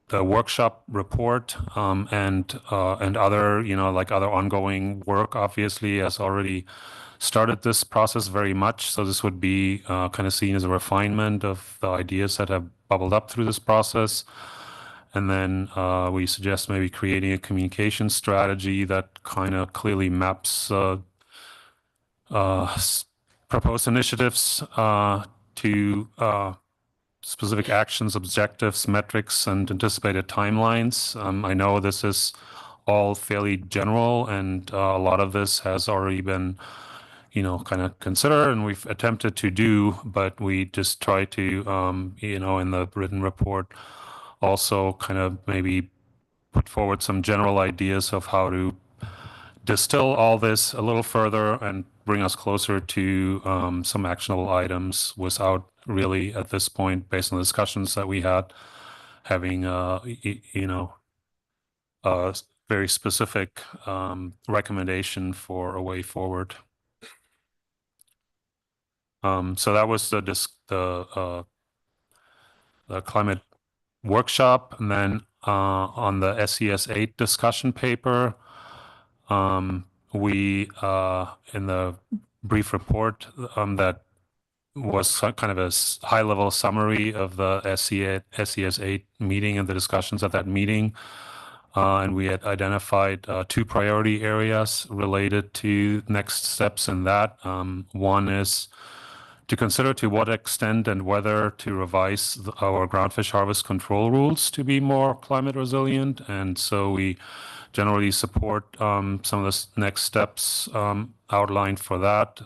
The workshop report and other, like other ongoing work, obviously, has already started this process very much. So this would be kind of seen as a refinement of the ideas that have bubbled up through this process. And then we suggest maybe creating a communication strategy that kind of clearly maps proposed initiatives to specific actions, objectives, metrics, and anticipated timelines. I know this is all fairly general, and a lot of this has already been, kind of considered and we've attempted to do, but we just try to, in the written report, also kind of maybe put forward some general ideas of how to distill all this a little further and bring us closer to some actionable items without really, at this point, based on the discussions that we had, having very specific recommendation for a way forward. So that was the climate workshop, and then on the SES 8 discussion paper, we in the brief report that was kind of a high-level summary of the SES 8 meeting and the discussions at that meeting. And we had identified 2 priority areas related to next steps in that. One is to consider to what extent and whether to revise our groundfish harvest control rules to be more climate resilient. And so we generally support some of the next steps outlined for that.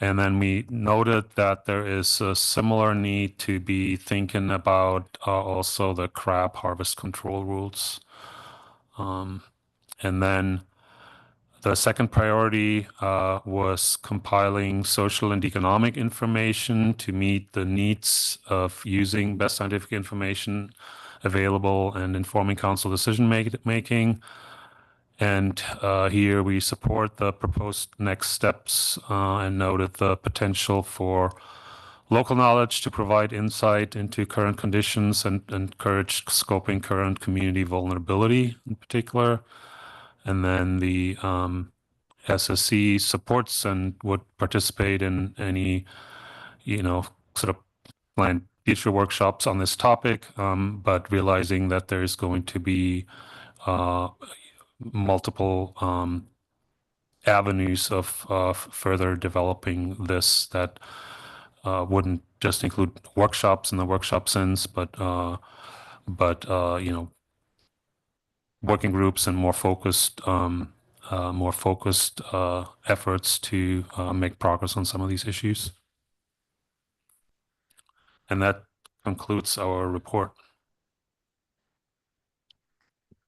And then we noted that there is a similar need to be thinking about also the crab harvest control rules. And then the second priority was compiling social and economic information to meet the needs of using best scientific information available and informing council decision making. And here we support the proposed next steps and noted the potential for local knowledge to provide insight into current conditions and encourage scoping current community vulnerability in particular. And then the SSC supports and would participate in any, sort of planned future workshops on this topic, but realizing that there's going to be multiple avenues of further developing this that wouldn't just include workshops in the workshop sense, but working groups and more focused efforts to make progress on some of these issues. And that concludes our report.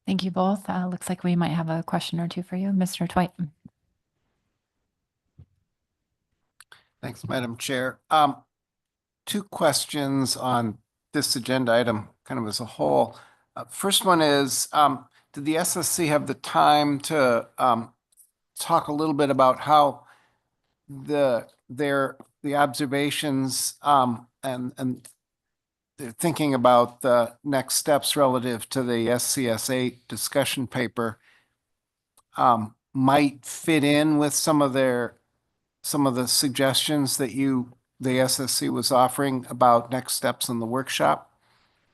Thank you both. Looks like we might have a question or two for you, Mr. Twite. Thanks, Madam Chair. 2 questions on this agenda item kind of as a whole. First one is, did the SSC have the time to talk a little bit about how the observations and they're thinking about the next steps relative to the SCS 8 discussion paper might fit in with some of the suggestions that the SSC was offering about next steps in the workshop?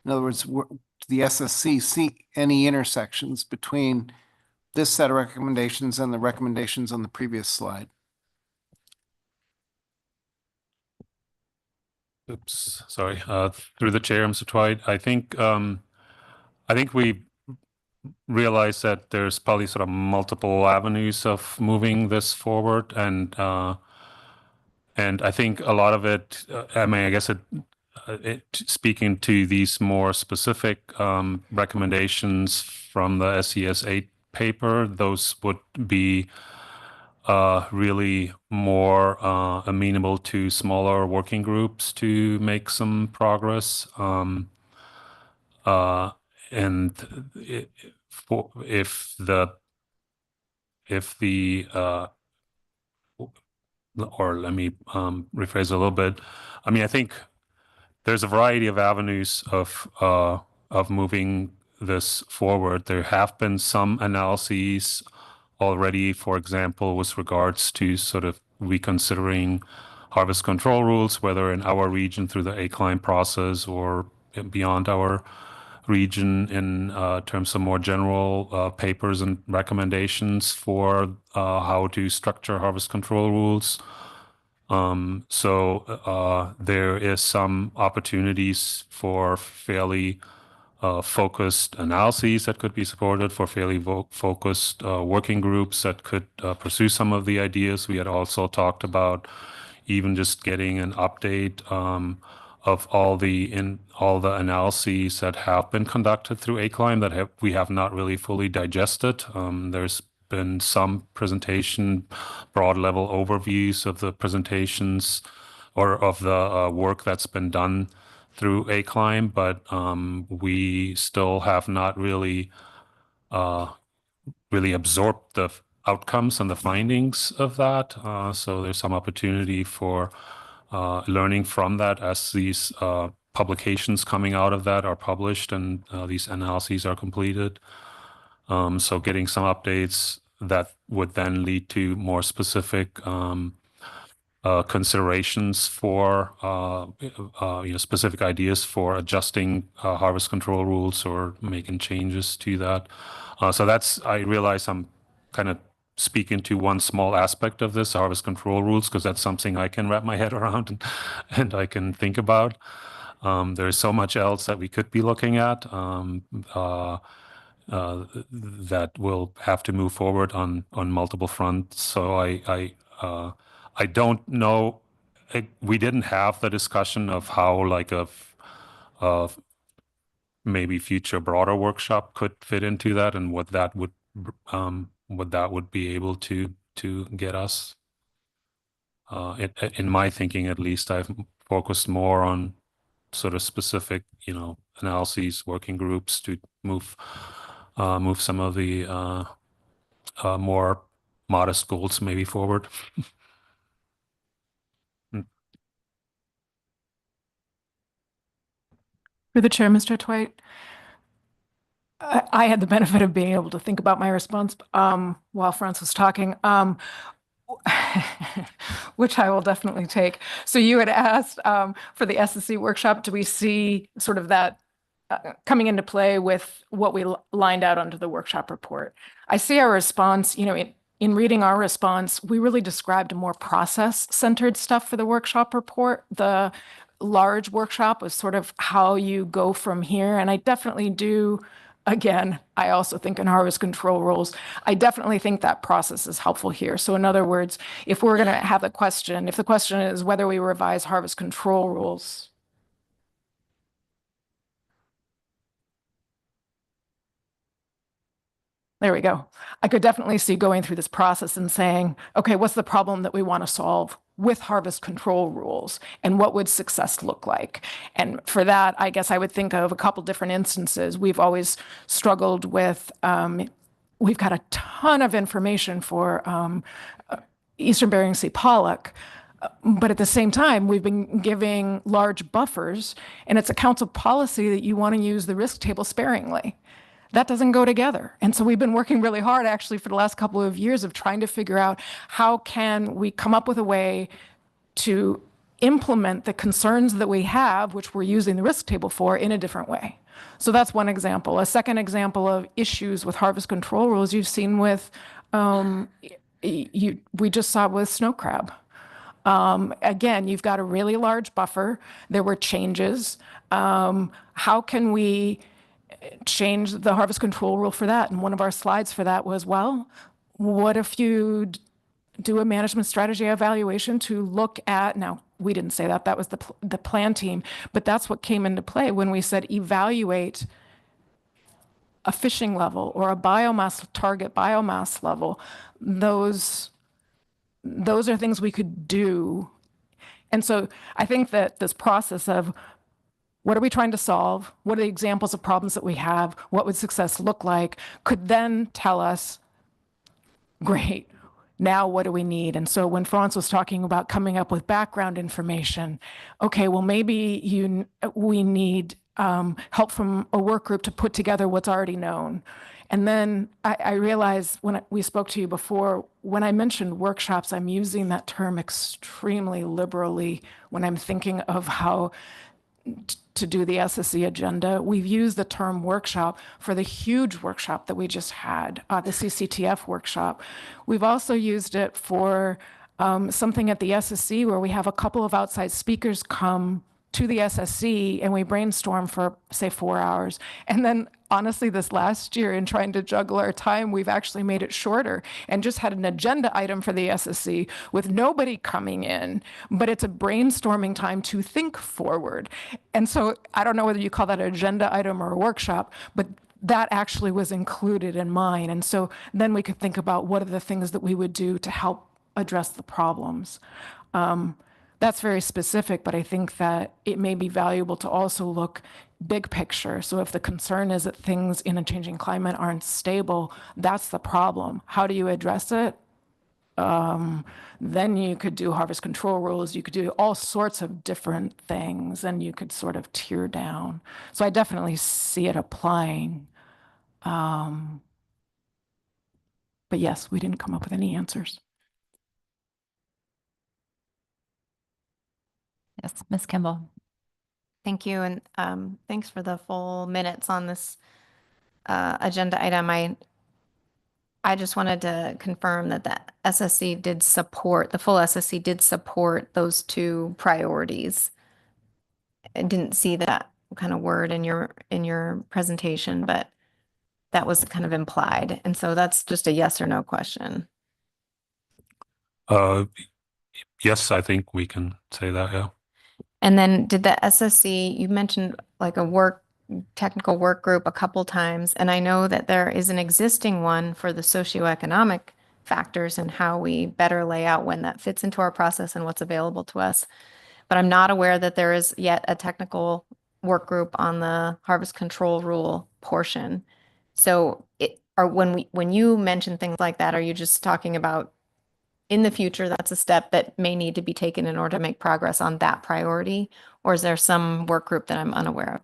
In other words, the SSC see any intersections between this set of recommendations and the recommendations on the previous slide? Oops, sorry. Through the chair, Mr. Twite, I think we realize that there's probably sort of multiple avenues of moving this forward, and I think a lot of it, I guess speaking to these more specific recommendations from the SES 8 paper, those would be really more amenable to smaller working groups to make some progress. And if the or let me rephrase a little bit. I mean, I think there's a variety of avenues of moving this forward. There have been some analyses already, for example, with regards to sort of reconsidering harvest control rules, whether in our region through the ACLIME process or beyond our region in terms of more general papers and recommendations for how to structure harvest control rules. So there is some opportunities for fairly focused analyses that could be supported, for fairly focused working groups that could pursue some of the ideas. We had also talked about even just getting an update of all the analyses that have been conducted through ACLIME that we have not really fully digested. There's been some presentation, broad level overviews of the presentations or of the work that's been done through ACLIME, but we still have not really really absorb the outcomes and the findings of that. So there's some opportunity for learning from that as these publications coming out of that are published and these analyses are completed. So getting some updates that would then lead to more specific considerations for specific ideas for adjusting harvest control rules or making changes to that. So that's, I realize I'm kind of speaking to one small aspect of this, harvest control rules, because that's something I can wrap my head around and I can think about. There's so much else that we could be looking at that will have to move forward on multiple fronts. So I don't know. We didn't have the discussion of how like a maybe future broader workshop could fit into that and what that would be able to get us. In my thinking, at least, I've focused more on sort of specific, analyses, working groups to move some of the more modest goals maybe forward. Through the chair, Mr. Twite, I had the benefit of being able to think about my response while Franz was talking, which I will definitely take. So you had asked for the SSC workshop, do we see sort of that coming into play with what we lined out under the workshop report? I see our response, in reading our response, we really described more process-centered stuff for the workshop report. The large workshop was sort of how you go from here. And I definitely do, again, I also think in harvest control rules, I definitely think that process is helpful here. So in other words, if we're going to have the question, if the question is whether we revise harvest control rules, there we go. I could definitely see going through this process and saying, okay, what's the problem that we want to solve with harvest control rules and what would success look like? And for that, I guess I would think of a couple different instances. We've always struggled with, we've got a ton of information for Eastern Bering Sea pollock, but at the same time, we've been giving large buffers, and it's a council policy that you want to use the risk table sparingly. That doesn't go together. And so we've been working really hard actually for the last couple of years of trying to figure out how can we come up with a way to implement the concerns that we have, which we're using the risk table for, in a different way. So that's one example. A second example of issues with harvest control rules you've seen with, we just saw with snow crab. Again, you've got a really large buffer. There were changes. How can we change the harvest control rule for that? And one of our slides for that was, well, what if you do a management strategy evaluation to look at, now we didn't say that, that was the plan team, but that's what came into play when we said evaluate a fishing level or a biomass target biomass level. Those are things we could do. And so I think that this process of what are we trying to solve? What are the examples of problems that we have? What would success look like? Could then tell us, great, now what do we need? And so when Franz was talking about coming up with background information, okay, well, maybe we need help from a work group to put together what's already known. And then I realized when we spoke to you before, when I mentioned workshops, I'm using that term extremely liberally when I'm thinking of how to do the SSC agenda. We've used the term workshop for the huge workshop that we just had, the CCTF workshop. We've also used it for something at the SSC where we have a couple of outside speakers come to the SSC and we brainstorm for, say, 4 hours. And then honestly, this last year in trying to juggle our time, we've actually made it shorter and just had an agenda item for the SSC with nobody coming in, but it's a brainstorming time to think forward. And so I don't know whether you call that an agenda item or a workshop, but that actually was included in mine. And so then we could think about what are the things that we would do to help address the problems. that's very specific, but I think that it may be valuable to also look big picture. So if the concern is that things in a changing climate aren't stable, that's the problem. How do you address it? Then you could do harvest control rules. You could do all sorts of different things, and you could sort of tier down. So I definitely see it applying. But yes, we didn't come up with any answers. Yes, Ms. Kimball. Thank you, and thanks for the full minutes on this agenda item. I just wanted to confirm that the SSC did support, the full SSC did support those two priorities. I didn't see that kind of word in your presentation, but that was kind of implied. And so that's just a yes or no question. Yes, I think we can say that, yeah. And then did the SSC, you mentioned like a technical work group a couple times, and I know that there is an existing one for the socioeconomic factors and how we better lay out when that fits into our process and what's available to us. But I'm not aware that there is yet a technical work group on the harvest control rule portion. So when you mention things like that, are you just talking about in the future, that's a step that may need to be taken in order to make progress on that priority? Or is there some work group that I'm unaware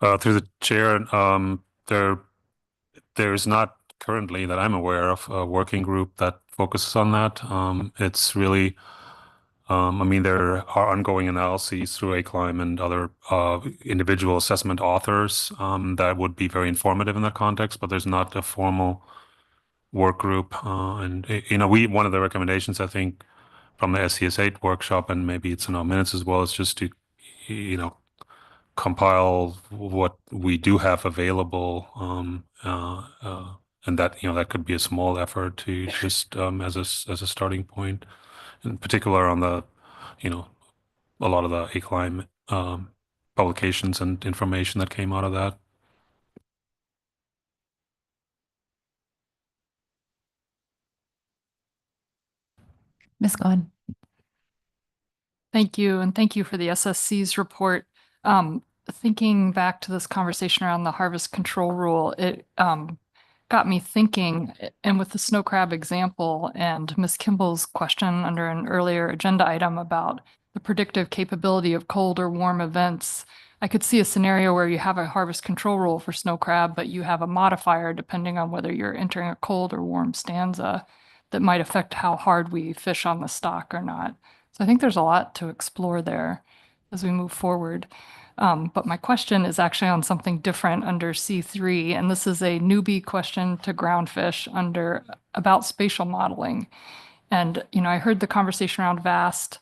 of? Through the chair, there is not currently that I'm aware of a working group that focuses on that. It's really, I mean, there are ongoing analyses through ACLIME and other individual assessment authors that would be very informative in that context, but there's not a formal work group. And, you know, one of the recommendations, I think, from the SCS8 workshop, and maybe it's in our minutes as well, is just to, you know, compile what we do have available, and that, you know, that could be a small effort to just as a starting point, in particular on the, you know, a lot of the ACLIME publications and information that came out of that. Ms. Goen. Thank you, and thank you for the SSC's report. Thinking back to this conversation around the harvest control rule, it got me thinking, and with the snow crab example and Ms. Kimball's question under an earlier agenda item about the predictive capability of cold or warm events, I could see a scenario where you have a harvest control rule for snow crab, but you have a modifier depending on whether you're entering a cold or warm stanza that might affect how hard we fish on the stock or not. So I think there's a lot to explore there as we move forward. But my question is actually on something different under C3, and this is a newbie question to Groundfish about spatial modeling. And, you know, I heard the conversation around VAST,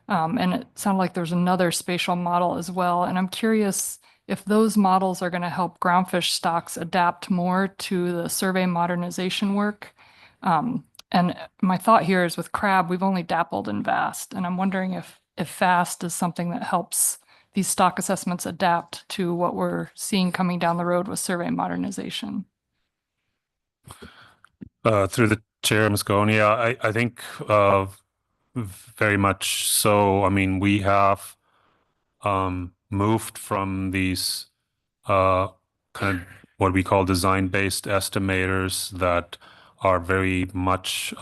and it sounded like there's another spatial model as well. And I'm curious if those models are going to help groundfish stocks adapt more to the survey modernization work. And my thought here is with crab, we've only dabbled in VAST, and I'm wondering if VAST is something that helps these stock assessments adapt to what we're seeing coming down the road with survey modernization. Through the chair, Ms. Goen, yeah, I think very much so. I mean, we have moved from these kind of what we call design-based estimators that are very much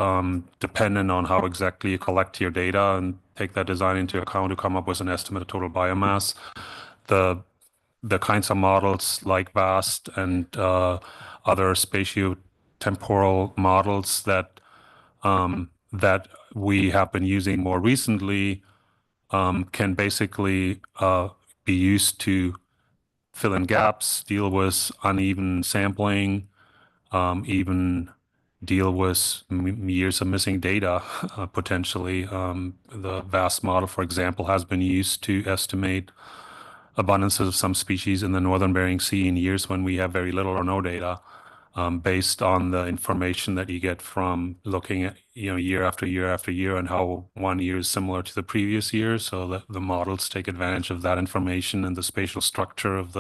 dependent on how exactly you collect your data and take that design into account to come up with an estimate of total biomass. The kinds of models like VAST and other spatio-temporal models that that we have been using more recently can basically be used to fill in gaps, deal with uneven sampling, even deal with years of missing data, potentially. The VAST model, for example, has been used to estimate abundances of some species in the northern Bering Sea in years when we have very little or no data, based on the information that you get from looking at, you know, year after year after year, and how one year is similar to the previous year. So the models take advantage of that information and the spatial structure of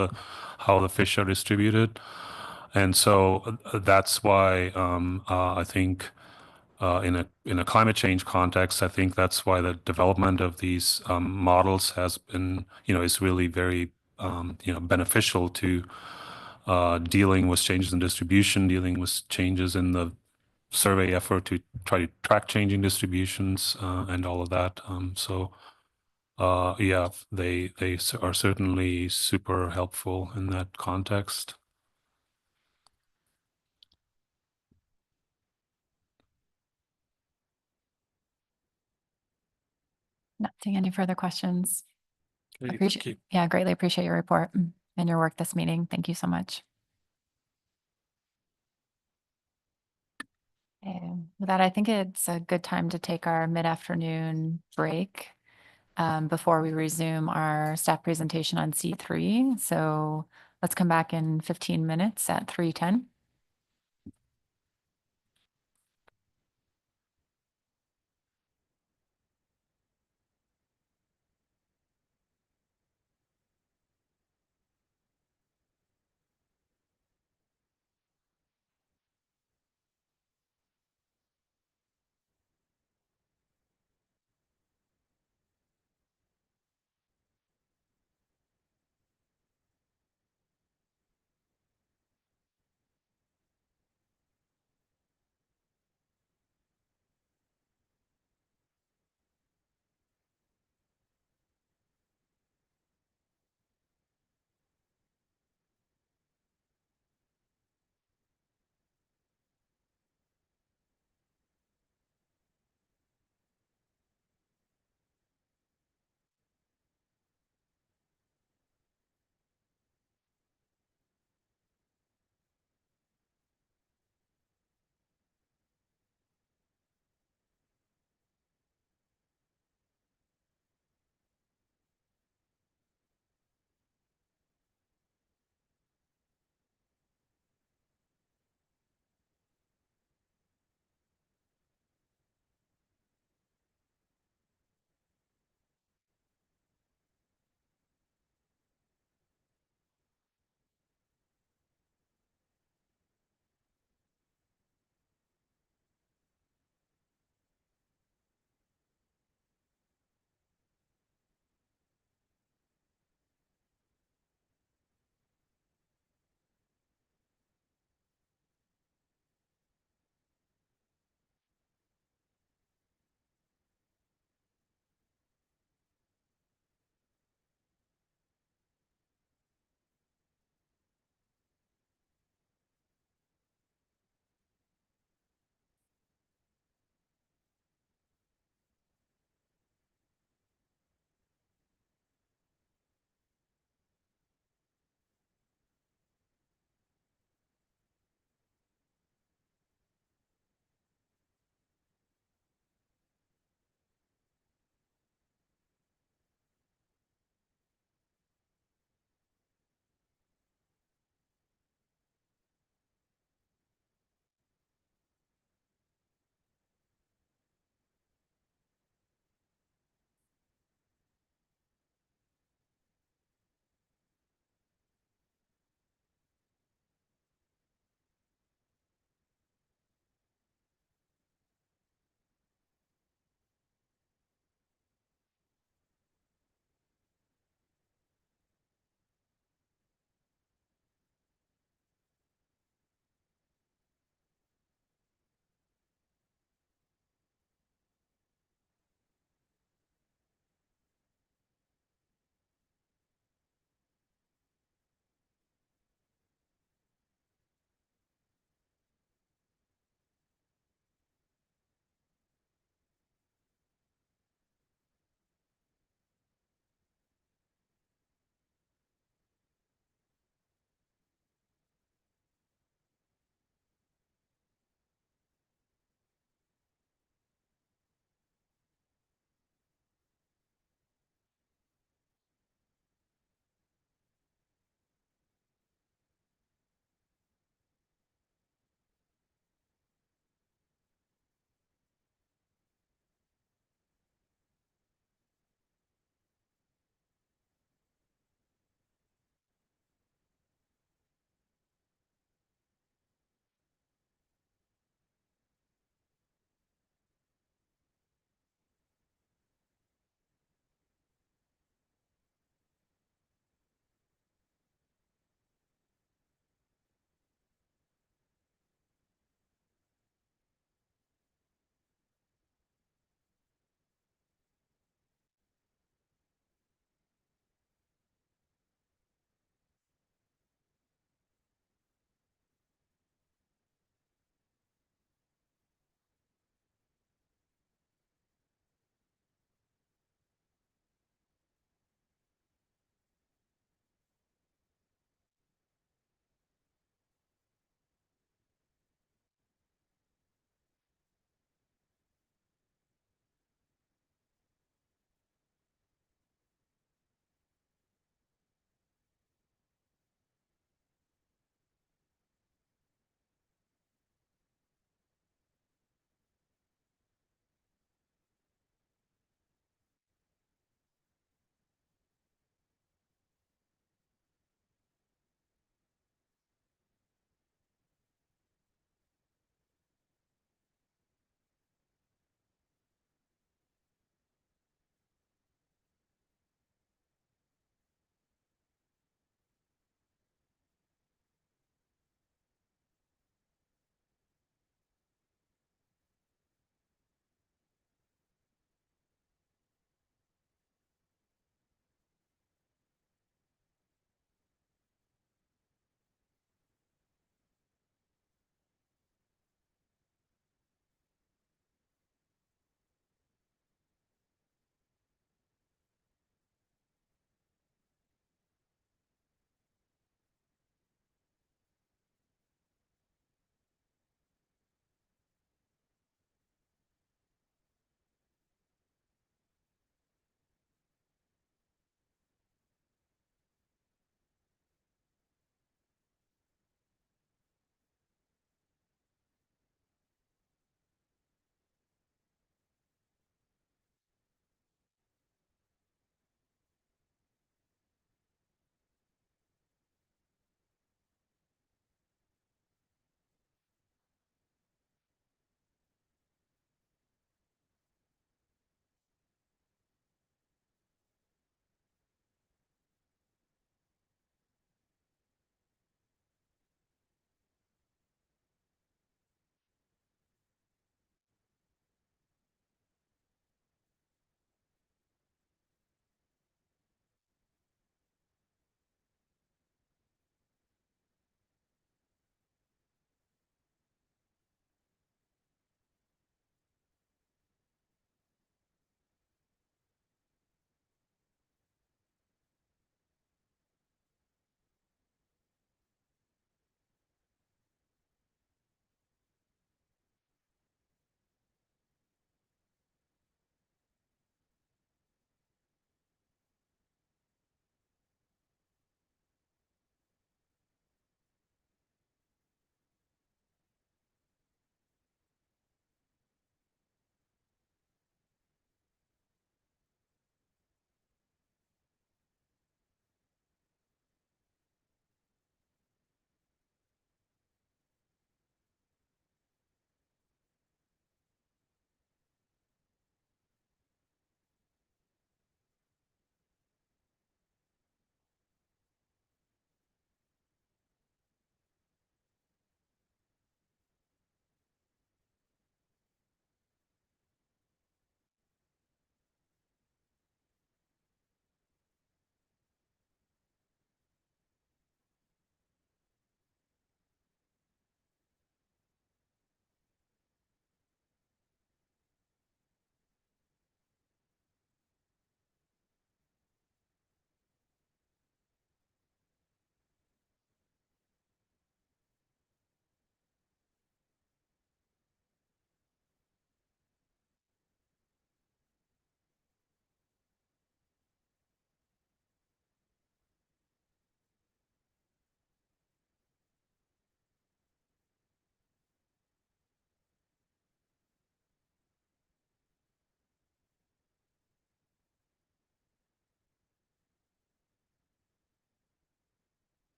how the fish are distributed. And so that's why I think in a climate change context, I think that's why the development of these models has been, is really very, beneficial to dealing with changes in distribution, dealing with changes in the survey effort to try to track changing distributions and all of that. Yeah, they are certainly super helpful in that context. Not seeing any further questions. Okay, thank Appreciate, you. yeah, greatly appreciate your report and your work this meeting. Thank you so much. And with that, I think it's a good time to take our mid-afternoon break before we resume our staff presentation on C3. So let's come back in 15 minutes at 3:10.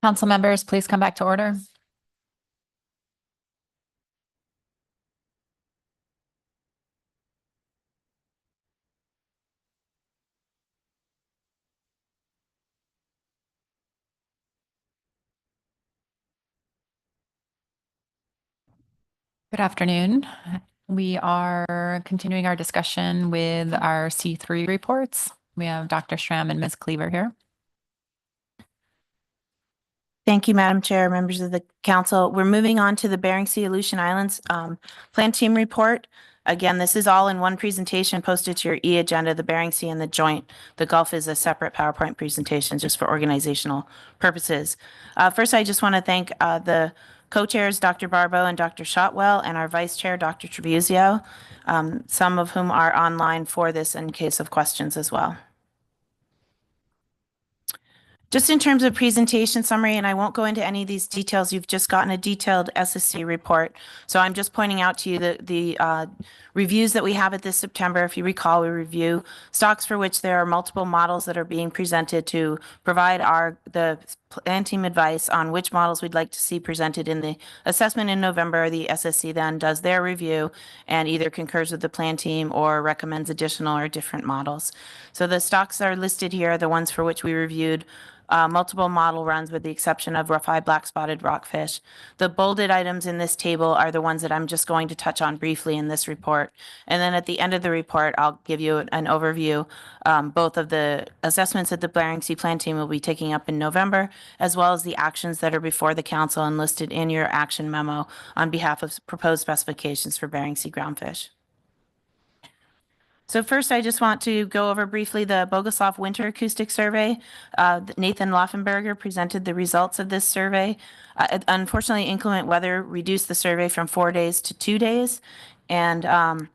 Council members, please come back to order. Good afternoon. We are continuing our discussion with our C3 reports. We have Dr. Schramm and Ms. Cleaver here. Thank you, Madam Chair, members of the council. We're moving on to the Bering Sea Aleutian Islands Plan Team Report. Again, this is all in one presentation posted to your e-agenda, the Bering Sea and the joint. The Gulf is a separate PowerPoint presentation just for organizational purposes. First, I just want to thank the co-chairs, Dr. Barbeau and Dr. Shotwell, and our vice chair, Dr. Trebuzio, some of whom are online for this in case of questions as well. Just in terms of presentation summary, and I won't go into any of these details, you've just gotten a detailed SSC report. So I'm just pointing out to you the reviews that we have at this September. If you recall, we review stocks for which there are multiple models that are being presented to provide the plan team advice on which models we'd like to see presented in the assessment in November. The SSC then does their review and either concurs with the plan team or recommends additional or different models. So the stocks are listed here, the ones for which we reviewed multiple model runs with the exception of rough-eye black-spotted rockfish. The bolded items in this table are the ones that I'm just going to touch on briefly in this report. And then at the end of the report, I'll give you an overview, both of the assessments that the Bering Sea Plan Team will be taking up in November, as well as the actions that are before the council and listed in your action memo on behalf of proposed specifications for Bering Sea groundfish. So first, I just want to go over briefly the Bogoslov Winter Acoustic Survey. Nathan Laufenberger presented the results of this survey. Unfortunately, inclement weather reduced the survey from 4 days to 2 days, and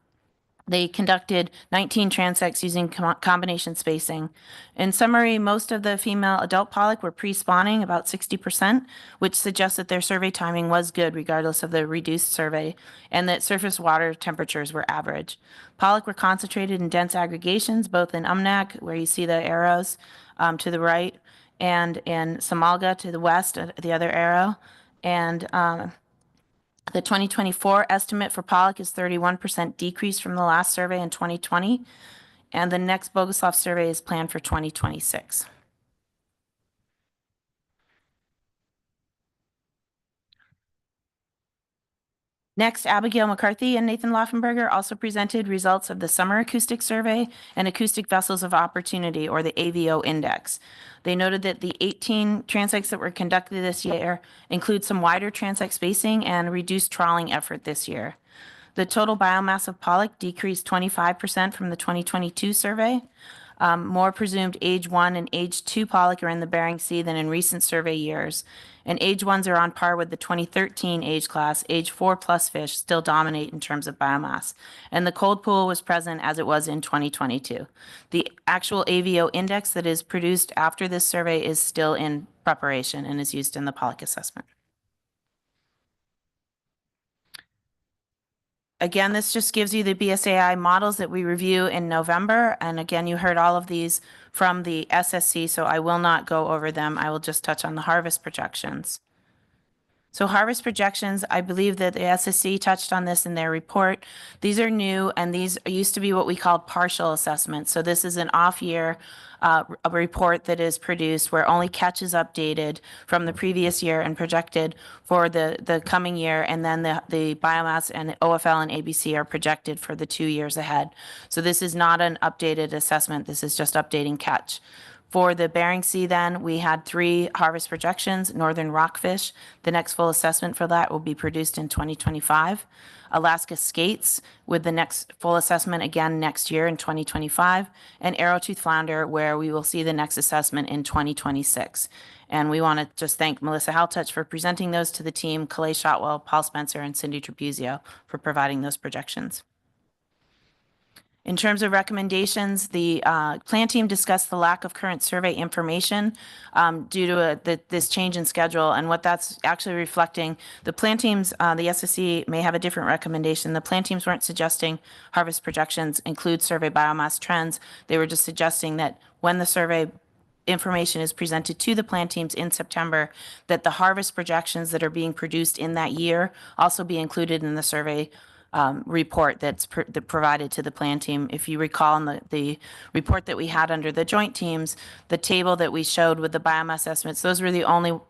they conducted 19 transects using combination spacing. In summary, most of the female adult pollock were pre-spawning, about 60%, which suggests that their survey timing was good regardless of the reduced survey, and that surface water temperatures were average. Pollock were concentrated in dense aggregations, both in Umnak, where you see the arrows to the right, and in Samalga to the west, the other arrow. And the 2024 estimate for pollock is 31% decrease from the last survey in 2020, and the next Bogoslov survey is planned for 2026. Next, Abigail McCarthy and Nathan Laufenberger also presented results of the Summer Acoustic Survey and Acoustic Vessels of Opportunity, or the AVO Index. They noted that the 18 transects that were conducted this year include some wider transect spacing and reduced trawling effort this year. The total biomass of pollock decreased 25% from the 2022 survey. More presumed age 1 and age 2 pollock are in the Bering Sea than in recent survey years. And age 1s are on par with the 2013 age class. Age 4 plus fish still dominate in terms of biomass. And the cold pool was present as it was in 2022. The actual AVO index that is produced after this survey is still in preparation and is used in the pollock assessment. Again, this just gives you the BSAI models that we review in November. And again, you heard all of these from the SSC, so I will not go over them. I will just touch on the harvest projections. So harvest projections, I believe that the SSC touched on this in their report. These are new, and these used to be what we called partial assessments. So this is an off-year a report that is produced where only catch is updated from the previous year and projected for the coming year, and then the biomass and OFL and ABC are projected for the 2 years ahead. So this is not an updated assessment. This is just updating catch. For the Bering Sea, then, we had 3 harvest projections, northern rockfish. The next full assessment for that will be produced in 2025. Alaska skates, with the next full assessment again next year in 2025. And arrowtooth flounder, where we will see the next assessment in 2026. And we want to just thank Melissa Haltouch for presenting those to the team, Calais Shotwell, Paul Spencer, and Cindy Trebuzio for providing those projections. In terms of recommendations, the plan team discussed the lack of current survey information due to this change in schedule, and what that's actually reflecting. The plan teams, the SSC may have a different recommendation. The plan teams weren't suggesting harvest projections include survey biomass trends. They were just suggesting that when the survey information is presented to the plan teams in September, that the harvest projections that are being produced in that year also be included in the survey report that's provided to the plan team. If you recall in the report that we had under the joint teams, the table that we showed with the biomass estimates, those were the only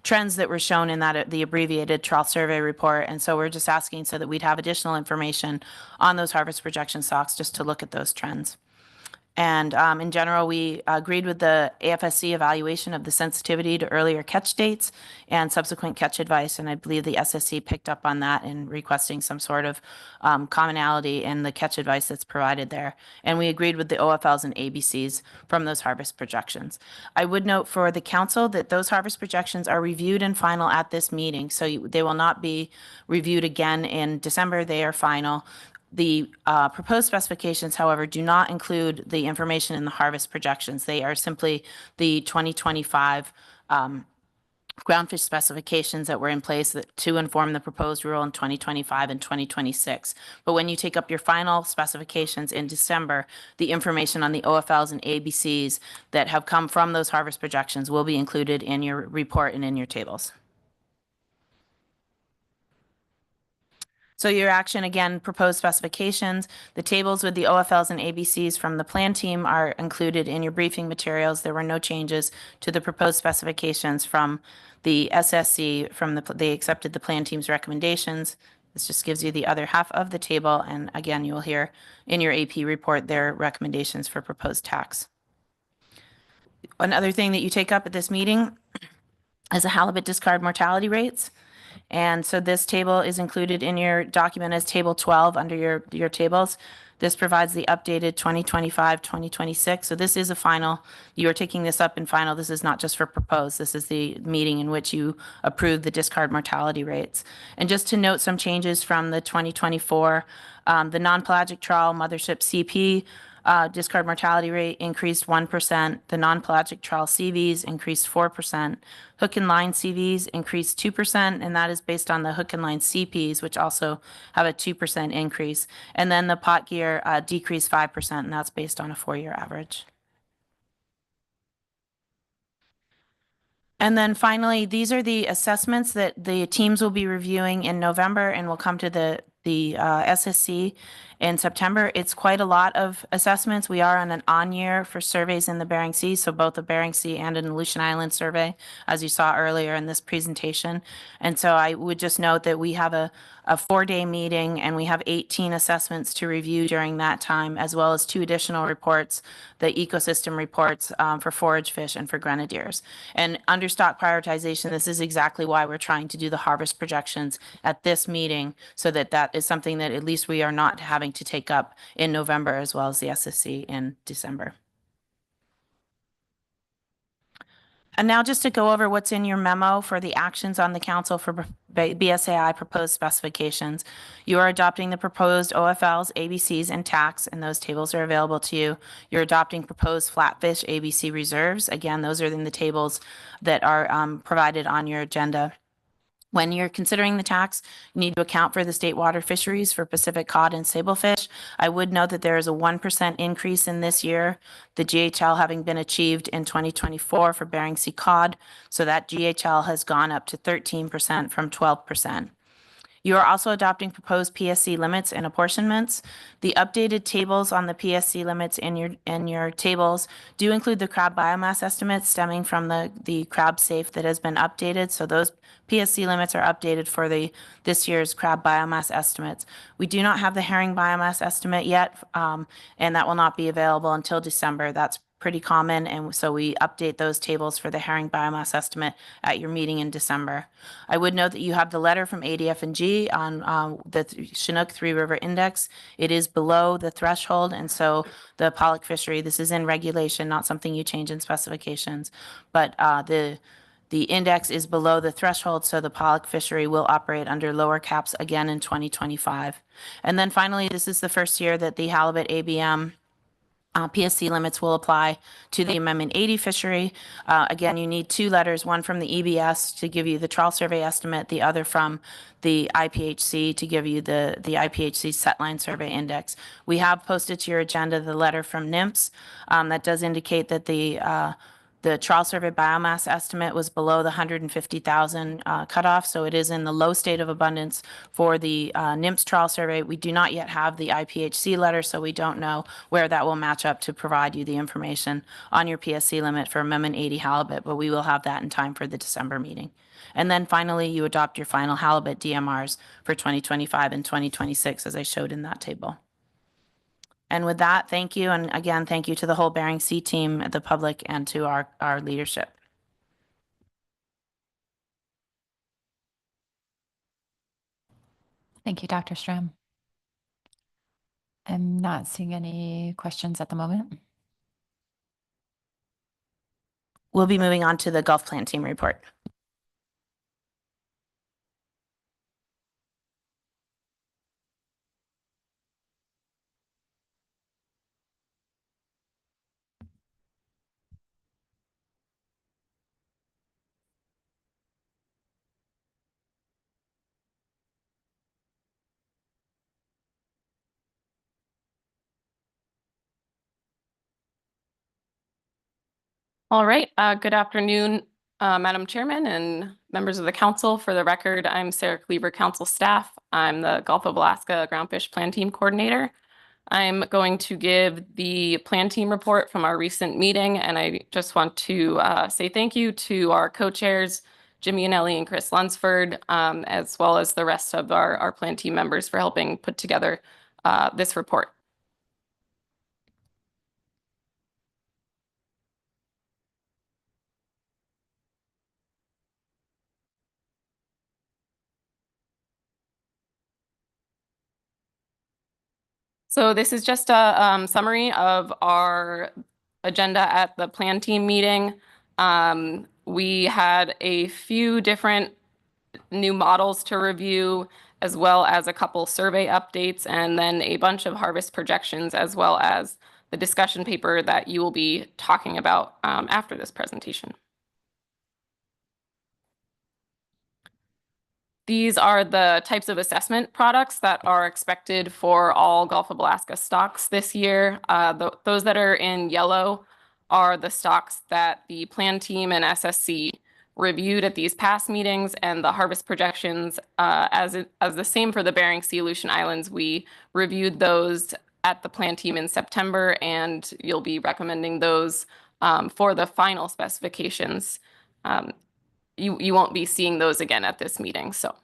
trends that were shown in that the abbreviated trial survey report. And so we're just asking so that we'd have additional information on those harvest projection stocks just to look at those trends. And in general, we agreed with the AFSC evaluation of the sensitivity to earlier catch dates and subsequent catch advice. And I believe the SSC picked up on that in requesting some sort of commonality in the catch advice that's provided there. And we agreed with the OFLs and ABCs from those harvest projections. I would note for the council that those harvest projections are reviewed and final at this meeting. So they will not be reviewed again in December. They are final. The proposed specifications, however, do not include the information in the harvest projections. They are simply the 2025 groundfish specifications that were in place to inform the proposed rule in 2025 and 2026. But when you take up your final specifications in December, the information on the OFLs and ABCs that have come from those harvest projections will be included in your report and in your tables. So your action, again, proposed specifications. The tables with the OFLs and ABCs from the plan team are included in your briefing materials. There were no changes to the proposed specifications from the SSC, they accepted the plan team's recommendations. This just gives you the other half of the table. And again, you will hear in your AP report their recommendations for proposed tax. Another thing that you take up at this meeting is the halibut discard mortality rates. And so this table is included in your document as table 12 under your tables. This provides the updated 2025, 2026. So this is a final. You are taking this up in final. This is not just for proposed. This is the meeting in which you approve the discard mortality rates. And just to note some changes from the 2024, the non-pelagic trawl mothership CP discard mortality rate increased 1%. The non-pelagic trawl CVs increased 4%. Hook and line CVs increased 2%, and that is based on the hook and line CPs, which also have a 2% increase. And then the pot gear decreased 5%, and that's based on a 4-year average. And then finally, these are the assessments that the teams will be reviewing in November and will come to the SSC in September. It's quite a lot of assessments. We are on an on-year for surveys in the Bering Sea, so both a Bering Sea and an Aleutian Island survey, as you saw earlier in this presentation. And so I would just note that we have a 4-day meeting and we have 18 assessments to review during that time, as well as 2 additional reports, the ecosystem reports for forage fish and for grenadiers. And under stock prioritization, this is exactly why we're trying to do the harvest projections at this meeting, so that that is something that at least we are not having to take up in November, as well as the SSC in December. And now just to go over what's in your memo for the actions on the council for BSAI proposed specifications. You are adopting the proposed OFLs, ABCs, and tax, and those tables are available to you. You're adopting proposed flatfish ABC reserves. Again, those are in the tables that are provided on your agenda. When you're considering the tax, you need to account for the state water fisheries for Pacific cod and sablefish. I would note that there is a 1% increase in this year, the GHL having been achieved in 2024 for Bering Sea cod. So that GHL has gone up to 13% from 12%. You are also adopting proposed PSC limits and apportionments. The updated tables on the PSC limits in your tables do include the crab biomass estimates stemming from the crab safe that has been updated. So those PSC limits are updated for this year's crab biomass estimates. We do not have the herring biomass estimate yet, and that will not be available until December. That's pretty common, and so we update those tables for the herring biomass estimate at your meeting in December. I would note that you have the letter from ADF&G on the Chinook Three River Index. It is below the threshold, and so the pollock fishery, this is in regulation, not something you change in specifications, but the index is below the threshold, so the pollock fishery will operate under lower caps again in 2025. And then finally, this is the first year that the halibut ABM PSC limits will apply to the Amendment 80 fishery. Again, you need 2 letters, one from the EBS to give you the trawl survey estimate, the other from the IPHC to give you the IPHC setline survey index. We have posted to your agenda the letter from NIMS that does indicate that the The trawl survey biomass estimate was below the 150,000 cutoff, so it is in the low state of abundance for the NIMS trawl survey. We do not yet have the IPHC letter, so we don't know where that will match up to provide you the information on your PSC limit for Amendment 80 halibut, but we will have that in time for the December meeting. And then finally, you adopt your final halibut DMRs for 2025 and 2026, as I showed in that table. And with that, thank you. And again, thank you to the whole Bering Sea team, the public, and to our leadership. Thank you, Dr. Stram. I'm not seeing any questions at the moment. We'll be moving on to the Gulf Plan Team Report. All right, good afternoon, Madam Chairman and members of the council. For the record, I'm Sarah Cleaver, council staff. I'm the Gulf of Alaska Groundfish Plan Team Coordinator. I'm going to give the plan team report from our recent meeting, and I just want to say thank you to our co-chairs, Jimmy Anelli and Chris Lunsford, as well as the rest of our plan team members for helping put together this report. So this is just a summary of our agenda at the plan team meeting. We had a few different new models to review, as well as a couple survey updates, and then a bunch of harvest projections, as well as the discussion paper that you will be talking about after this presentation. These are the types of assessment products that are expected for all Gulf of Alaska stocks this year. Those that are in yellow are the stocks that the plan team and SSC reviewed at these past meetings, and the harvest projections as the same for the Bering Sea Aleutian Islands. We reviewed those at the plan team in September, and you'll be recommending those for the final specifications. You won't be seeing those again at this meeting, so.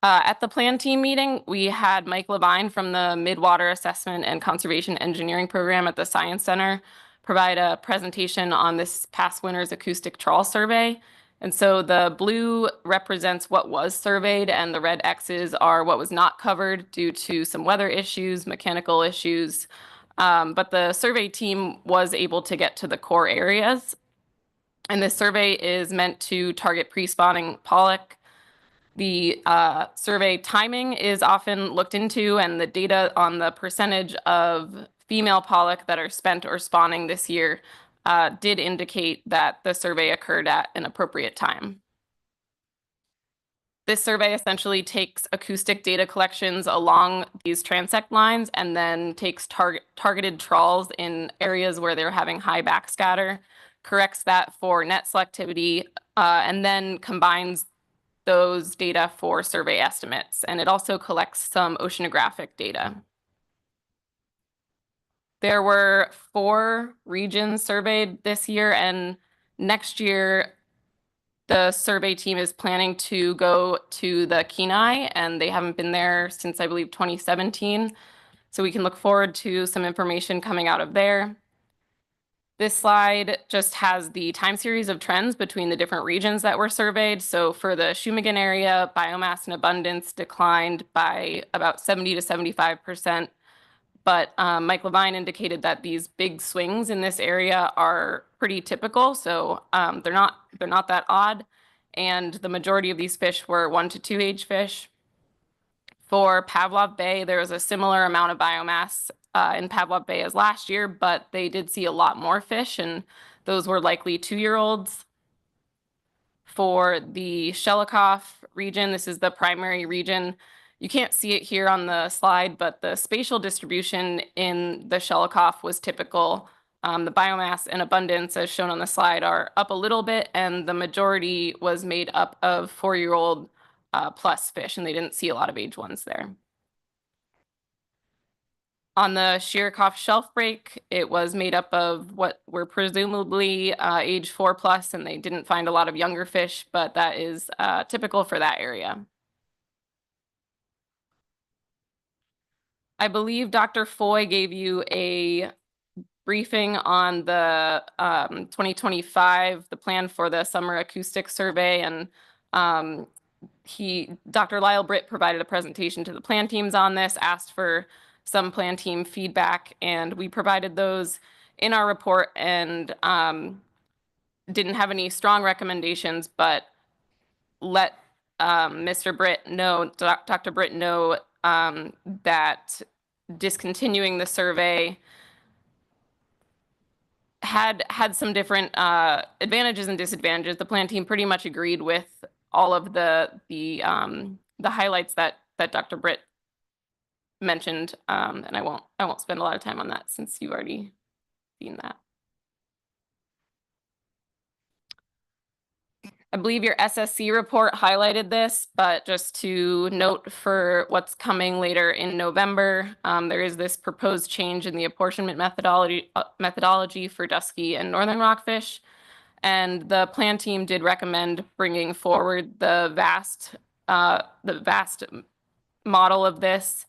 At the plan team meeting, we had Mike Levine from the Midwater Assessment and Conservation Engineering Program at the Science Center provide a presentation on this past winter's acoustic trawl survey. And so the blue represents what was surveyed, and the red X's are what was not covered due to some weather issues, mechanical issues. But the survey team was able to get to the core areas. And this survey is meant to target pre-spawning pollock. The survey timing is often looked into, and the data on the percentage of female pollock that are spent or spawning this year did indicate that the survey occurred at an appropriate time. This survey essentially takes acoustic data collections along these transect lines and then takes targeted trawls in areas where they're having high backscatter, corrects that for net selectivity, and then combines those data for survey estimates. And it also collects some oceanographic data. There were 4 regions surveyed this year, and next year the survey team is planning to go to the Kenai, and they haven't been there since, I believe, 2017. So we can look forward to some information coming out of there. This slide just has the time series of trends between the different regions that were surveyed. So for the Shumagon area, biomass and abundance declined by about 70 to 75%. But Mike Levine indicated that these big swings in this area are pretty typical. So they're not that odd. And the majority of these fish were 1 to 2 age fish. For Pavlov Bay, there was a similar amount of biomass in Pavlov Bay as last year, but they did see a lot more fish, and those were likely 2-year-olds. For the Shelikof region, this is the primary region, You can't see it here on the slide, but the spatial distribution in the Shelikoff was typical. The biomass and abundance, as shown on the slide, are up a little bit, and the majority was made up of 4-year-old plus fish, and they didn't see a lot of age ones there. On the Shelikoff shelf break, it was made up of what were presumably age 4+, and they didn't find a lot of younger fish, but that is typical for that area. I believe Dr. Foy gave you a briefing on the 2025, the plan for the summer acoustic survey, and Dr. Lyle Britt provided a presentation to the plan teams on this, asked for some plan team feedback, and we provided those in our report, and didn't have any strong recommendations, but let Mr. Britt know, Dr. Britt know that discontinuing the survey had some different advantages and disadvantages. The plan team pretty much agreed with all of the highlights that Dr. Britt mentioned, and I won't spend a lot of time on that since you've already seen that. I believe your SSC report highlighted this, but just to note for what's coming later in November, there is this proposed change in the apportionment methodology for dusky and northern rockfish. And the plan team did recommend bringing forward the vast model of this,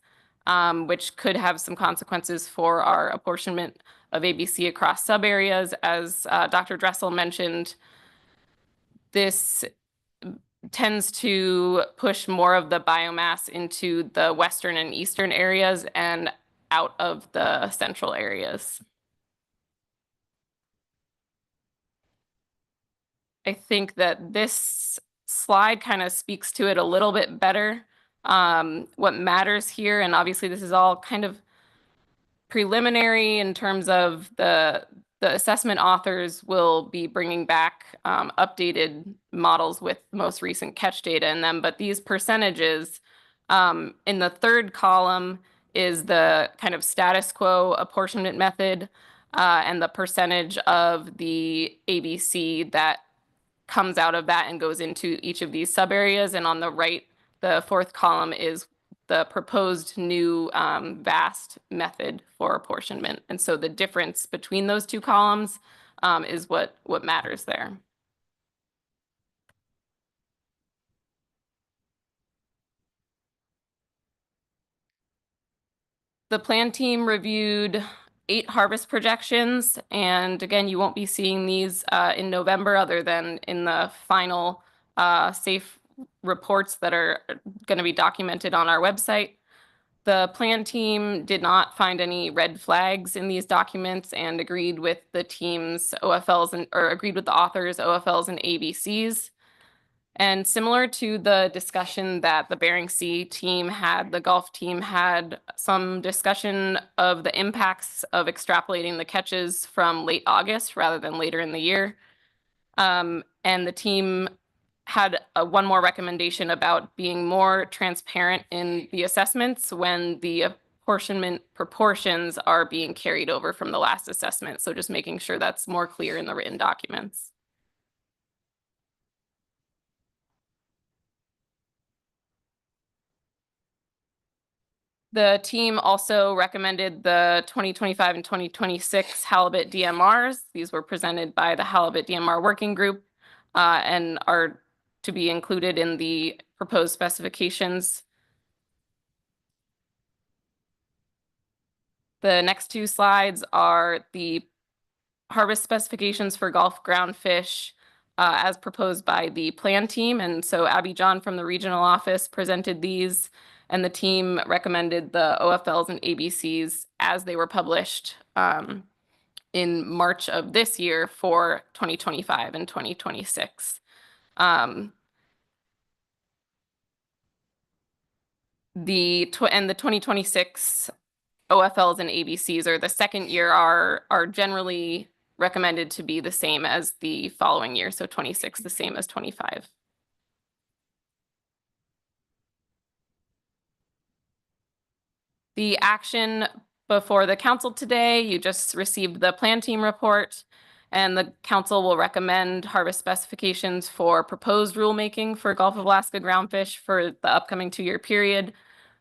which could have some consequences for our apportionment of ABC across sub areas. As Dr. Dressel mentioned, this tends to push more of the biomass into the western and eastern areas and out of the central areas. I think that this slide kind of speaks to it a little bit better. What matters here, and obviously this is all kind of preliminary in terms of the assessment authors will be bringing back updated models with the most recent catch data in them, but these percentages in the third column is the kind of status quo apportionment method and the percentage of the ABC that comes out of that and goes into each of these sub areas. And on the right, the fourth column is the proposed new VAST method for apportionment. And so the difference between those two columns is what matters there. The plan team reviewed 8 harvest projections, and again, you won't be seeing these in November other than in the final safe reports that are going to be documented on our website. The plan team did not find any red flags in these documents and agreed with the team's OFLs or agreed with the authors' OFLs and ABCs. And similar to the discussion that the Bering Sea team had, the Gulf team had some discussion of the impacts of extrapolating the catches from late August rather than later in the year. And the team had one more recommendation about being more transparent in the assessments when the apportionment proportions are being carried over from the last assessment. So just making sure that's more clear in the written documents. The team also recommended the 2025 and 2026 Halibut DMRs. These were presented by the Halibut DMR Working Group and are to be included in the proposed specifications. The next 2 slides are the harvest specifications for Gulf groundfish as proposed by the plan team. And so Abby John from the regional office presented these, and the team recommended the OFLs and ABCs as they were published in March of this year for 2025 and 2026. The 2026 OFLs and ABCs, or the second year, are generally recommended to be the same as the following year. So 26 the same as 25. The action before the council today, you just received the plan team report, and the council will recommend harvest specifications for proposed rulemaking for Gulf of Alaska groundfish for the upcoming 2-year period.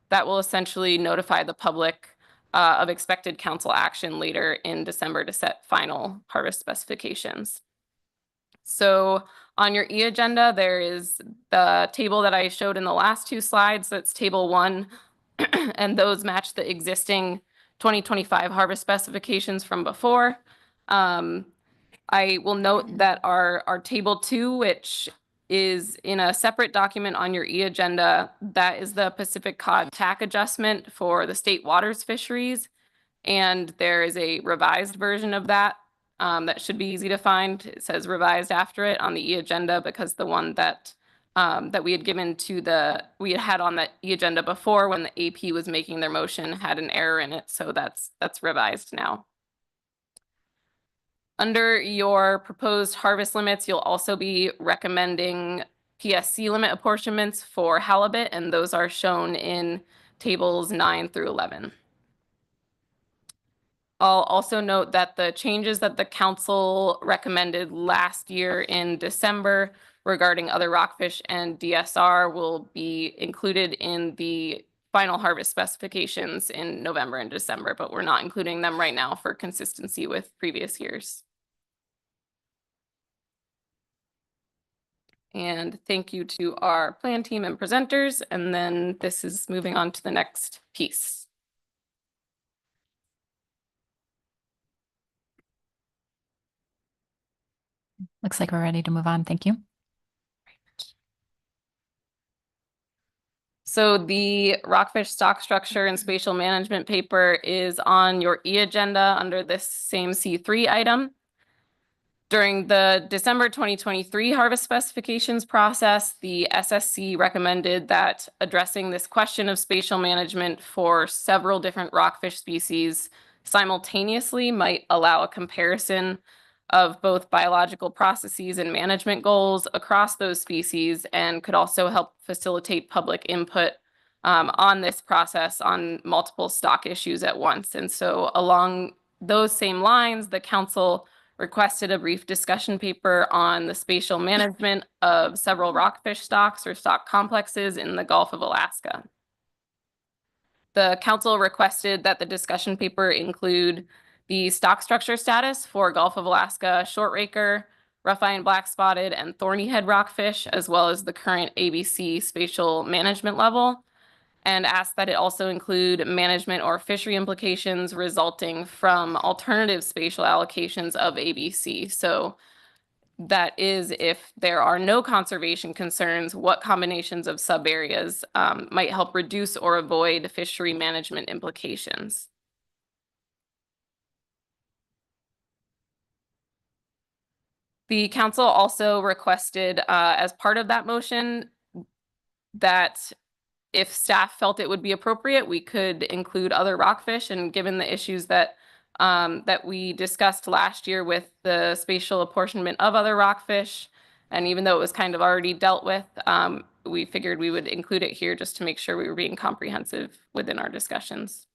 That will essentially notify the public of expected council action later in December to set final harvest specifications. So on your e-agenda, there is the table that I showed in the last 2 slides. That's table 1, and those match the existing 2025 harvest specifications from before. I will note that our table 2, which is in a separate document on your e-agenda, that is the Pacific Cod TAC adjustment for the state waters fisheries. And there is a revised version of that that should be easy to find. It says revised after it on the e-agenda because the one that we had given to we had on the e-agenda before when the AP was making their motion had an error in it. So that's revised now. Under your proposed harvest limits, you'll also be recommending PSC limit apportionments for halibut, and those are shown in tables 9 through 11. I'll also note that the changes that the council recommended last year in December regarding other rockfish and DSR will be included in the final harvest specifications in November and December, but we're not including them right now for consistency with previous years. And thank you to our plan team and presenters. And then this is moving on to the next piece. Looks like we're ready to move on. Thank you. So the rockfish stock structure and spatial management paper is on your e-agenda under this same C3 item. During the December 2023 harvest specifications process, the SSC recommended that addressing this question of spatial management for several different rockfish species simultaneously might allow a comparison of both biological processes and management goals across those species, and could also help facilitate public input on this process on multiple stock issues at once. And so along those same lines, the council requested a brief discussion paper on the spatial management of several rockfish stocks or stock complexes in the Gulf of Alaska. The council requested that the discussion paper include the stock structure status for Gulf of Alaska shortraker, rough-eye black-spotted, and thorny head rockfish, as well as the current ABC spatial management level, and asked that it also include management or fishery implications resulting from alternative spatial allocations of ABC. So that is, if there are no conservation concerns, what combinations of subareas might help reduce or avoid fishery management implications. The council also requested, as part of that motion, that if staff felt it would be appropriate, we could include other rockfish. And given the issues that we discussed last year with the spatial apportionment of other rockfish, and even though it was kind of already dealt with, we figured we would include it here just to make sure we were being comprehensive within our discussions.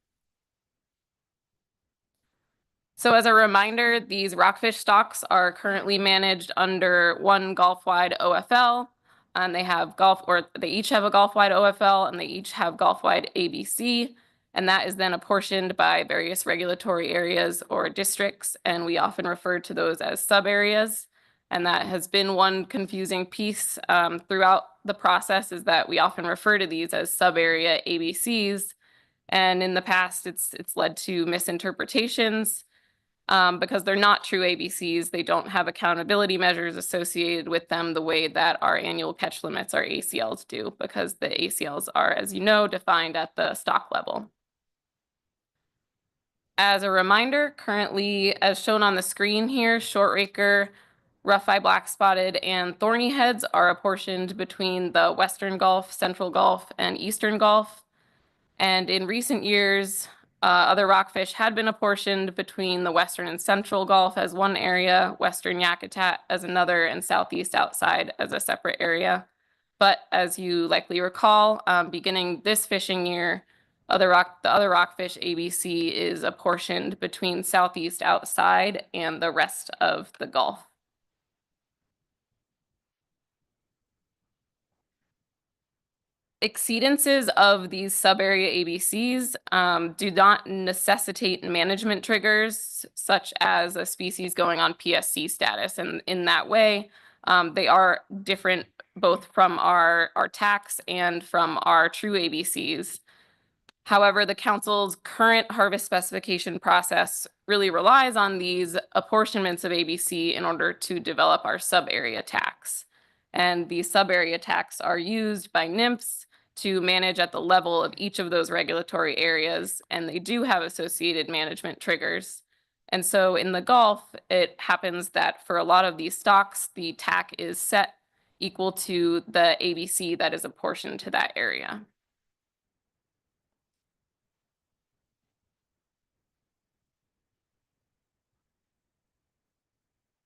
So as a reminder, these rockfish stocks are currently managed under one Gulf-wide OFL, and they each have a Gulf-wide OFL, and they each have Gulf-wide ABC, and that is then apportioned by various regulatory areas or districts, and we often refer to those as sub-areas. And that has been one confusing piece throughout the process, is that we often refer to these as sub-area ABCs, and in the past it's led to misinterpretations. Because they're not true ABCs, they don't have accountability measures associated with them the way that our annual catch limits, our ACLs, do, because the ACLs are, as you know, defined at the stock level. As a reminder, currently, as shown on the screen here, shortraker, rough-eye black-spotted, and thorny heads are apportioned between the Western Gulf, Central Gulf, and Eastern Gulf. And in recent years, other rockfish had been apportioned between the Western and Central Gulf as one area, Western Yakutat as another, and Southeast outside as a separate area. But as you likely recall, beginning this fishing year, The other rockfish ABC is apportioned between southeast outside and the rest of the Gulf. Exceedances of these sub-area ABCs do not necessitate management triggers, such as a species going on PSC status. And in that way, they are different both from our tax and from our true ABCs. However, the council's current harvest specification process really relies on these apportionments of ABC in order to develop our sub-area tax. And these sub-area tax are used by NMFS to manage at the level of each of those regulatory areas, and they do have associated management triggers. And so in the Gulf, it happens that for a lot of these stocks, the TAC is set equal to the ABC that is apportioned to that area.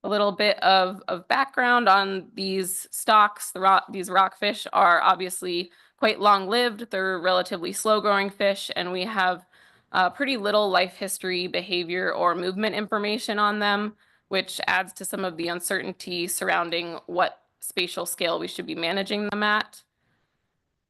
A little bit of background on these stocks. These rockfish are obviously quite long-lived. They're relatively slow-growing fish, and we have pretty little life history, behavior, or movement information on them, which adds to some of the uncertainty surrounding what spatial scale we should be managing them at.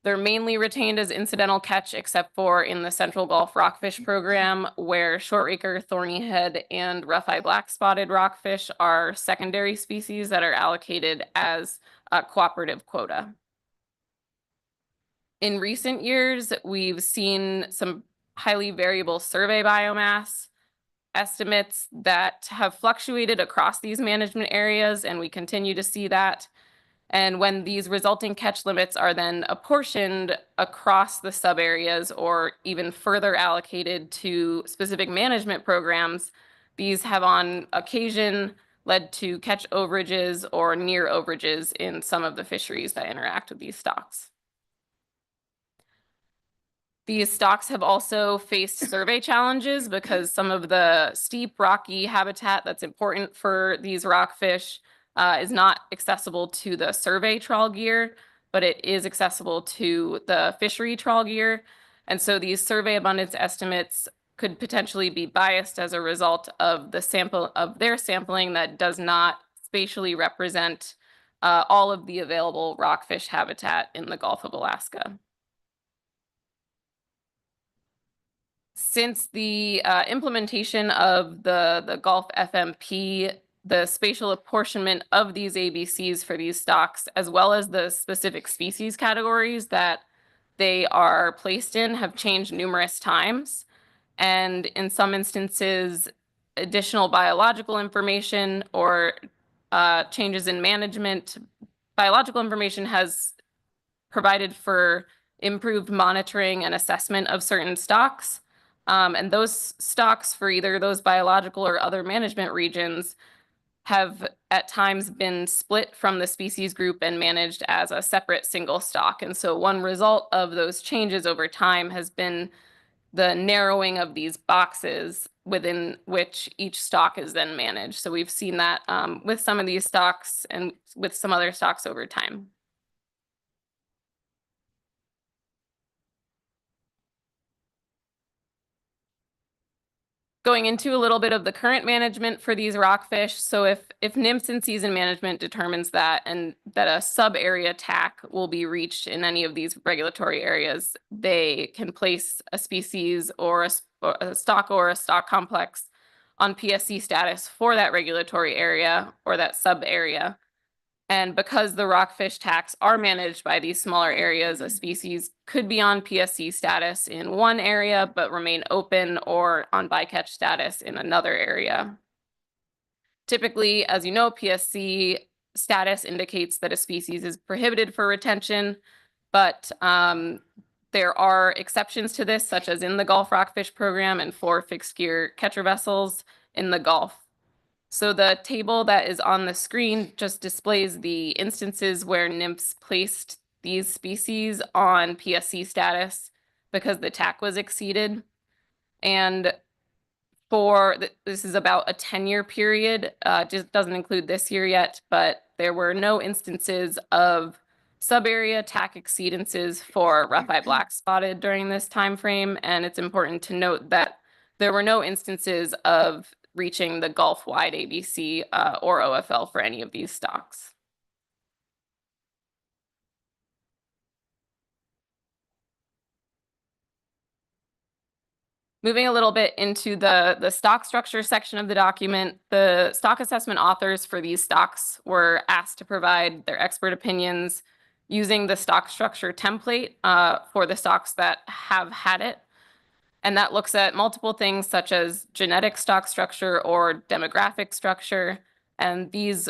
They're mainly retained as incidental catch, except for in the Central Gulf Rockfish Program, where shortacre, thorny-head, and rough-eye black-spotted rockfish are secondary species that are allocated as a cooperative quota. In recent years, we've seen some highly variable survey biomass estimates that have fluctuated across these management areas, and we continue to see that. And when these resulting catch limits are then apportioned across the sub-areas or even further allocated to specific management programs, these have on occasion led to catch overages or near overages in some of the fisheries that interact with these stocks. These stocks have also faced survey challenges because some of the steep rocky habitat that's important for these rockfish is not accessible to the survey trawl gear, but it is accessible to the fishery trawl gear. And so these survey abundance estimates could potentially be biased as a result of their sampling that does not spatially represent all of the available rockfish habitat in the Gulf of Alaska. Since the implementation of the Gulf FMP, the spatial apportionment of these ABCs for these stocks, as well as the specific species categories that they are placed in, have changed numerous times. And in some instances, additional biological information or changes in management, biological information has provided for improved monitoring and assessment of certain stocks. And those stocks for either those biological or other management regions have at times been split from the species group and managed as a separate single stock. And so one result of those changes over time has been the narrowing of these boxes within which each stock is then managed. So we've seen that with some of these stocks and with some other stocks over time. Going into a little bit of the current management for these rockfish. So if NMFS in season management determines that and that a sub-area TAC will be reached in any of these regulatory areas, they can place a species or a stock complex on PSC status for that regulatory area or that sub-area. And because the rockfish TACs are managed by these smaller areas, a species could be on PSC status in one area, but remain open or on bycatch status in another area. Typically, as you know, PSC status indicates that a species is prohibited for retention, but there are exceptions to this, such as in the Gulf Rockfish Program and for fixed gear catcher vessels in the Gulf. So the table that is on the screen just displays the instances where NMFS placed these species on PSC status because the TAC was exceeded. And this is about a 10-year period, just doesn't include this year yet, but there were no instances of sub-area TAC exceedances for rough-eye black spotted during this time frame, and it's important to note that there were no instances of reaching the Gulf-wide ABC or OFL for any of these stocks. Moving a little bit into the stock structure section of the document, the stock assessment authors for these stocks were asked to provide their expert opinions using the stock structure template for the stocks that have had it. And that looks at multiple things such as genetic stock structure or demographic structure. And these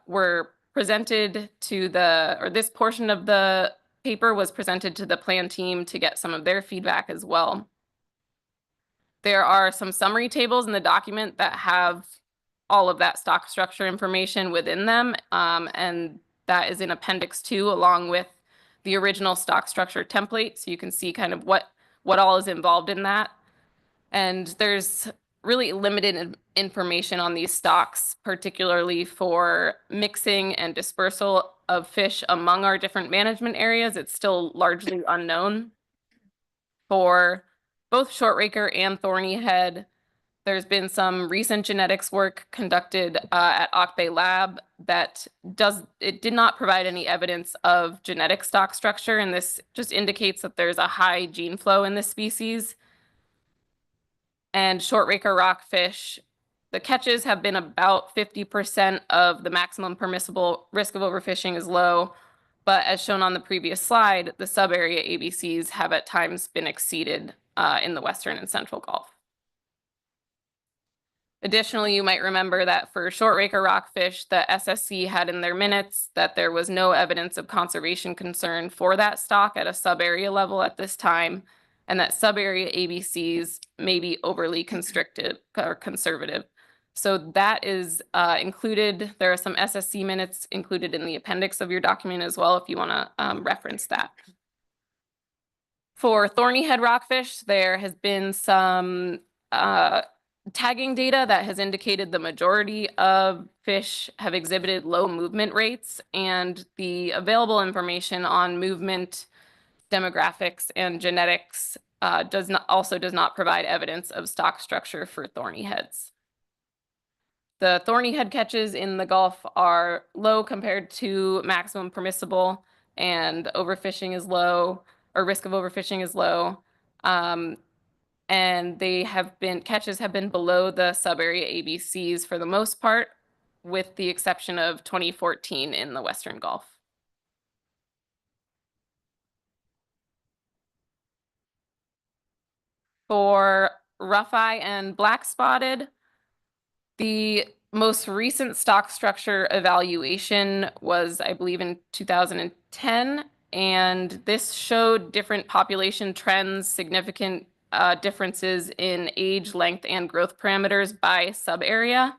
were presented to this portion of the paper was presented to the plan team to get some of their feedback as well. There are some summary tables in the document that have all of that stock structure information within them, and that is in Appendix 2 along with the original stock structure template, so you can see kind of what all is involved in that. And there's really limited information on these stocks, particularly for mixing and dispersal of fish among our different management areas. It's still largely unknown. For both shortraker and thorny head, there's been some recent genetics work conducted at Ocbay Lab that did not provide any evidence of genetic stock structure, and this just indicates that there's a high gene flow in this species. And shortraker rockfish, the catches have been about 50% of the maximum permissible risk of overfishing is low, but as shown on the previous slide, the sub-area ABCs have at times been exceeded in the Western and Central Gulf. Additionally, you might remember that for shortraker rockfish, the SSC had in their minutes that there was no evidence of conservation concern for that stock at a sub-area level at this time, and that sub-area ABCs may be overly constricted or conservative. So that is included. There are some SSC minutes included in the appendix of your document as well if you want to reference that. For thorny head rockfish, there has been some tagging data that has indicated the majority of fish have exhibited low movement rates, and the available information on movement, demographics, and genetics does not provide evidence of stock structure for thorny heads. The thorny head catches in the Gulf are low compared to maximum permissible, and overfishing is low, or risk of overfishing is low. And catches have been below the sub-area ABCs for the most part, with the exception of 2014 in the Western Gulf. For rough-eye and black spotted, the most recent stock structure evaluation was, I believe, in 2010, and this showed different population trends, significant differences in age, length, and growth parameters by sub-area.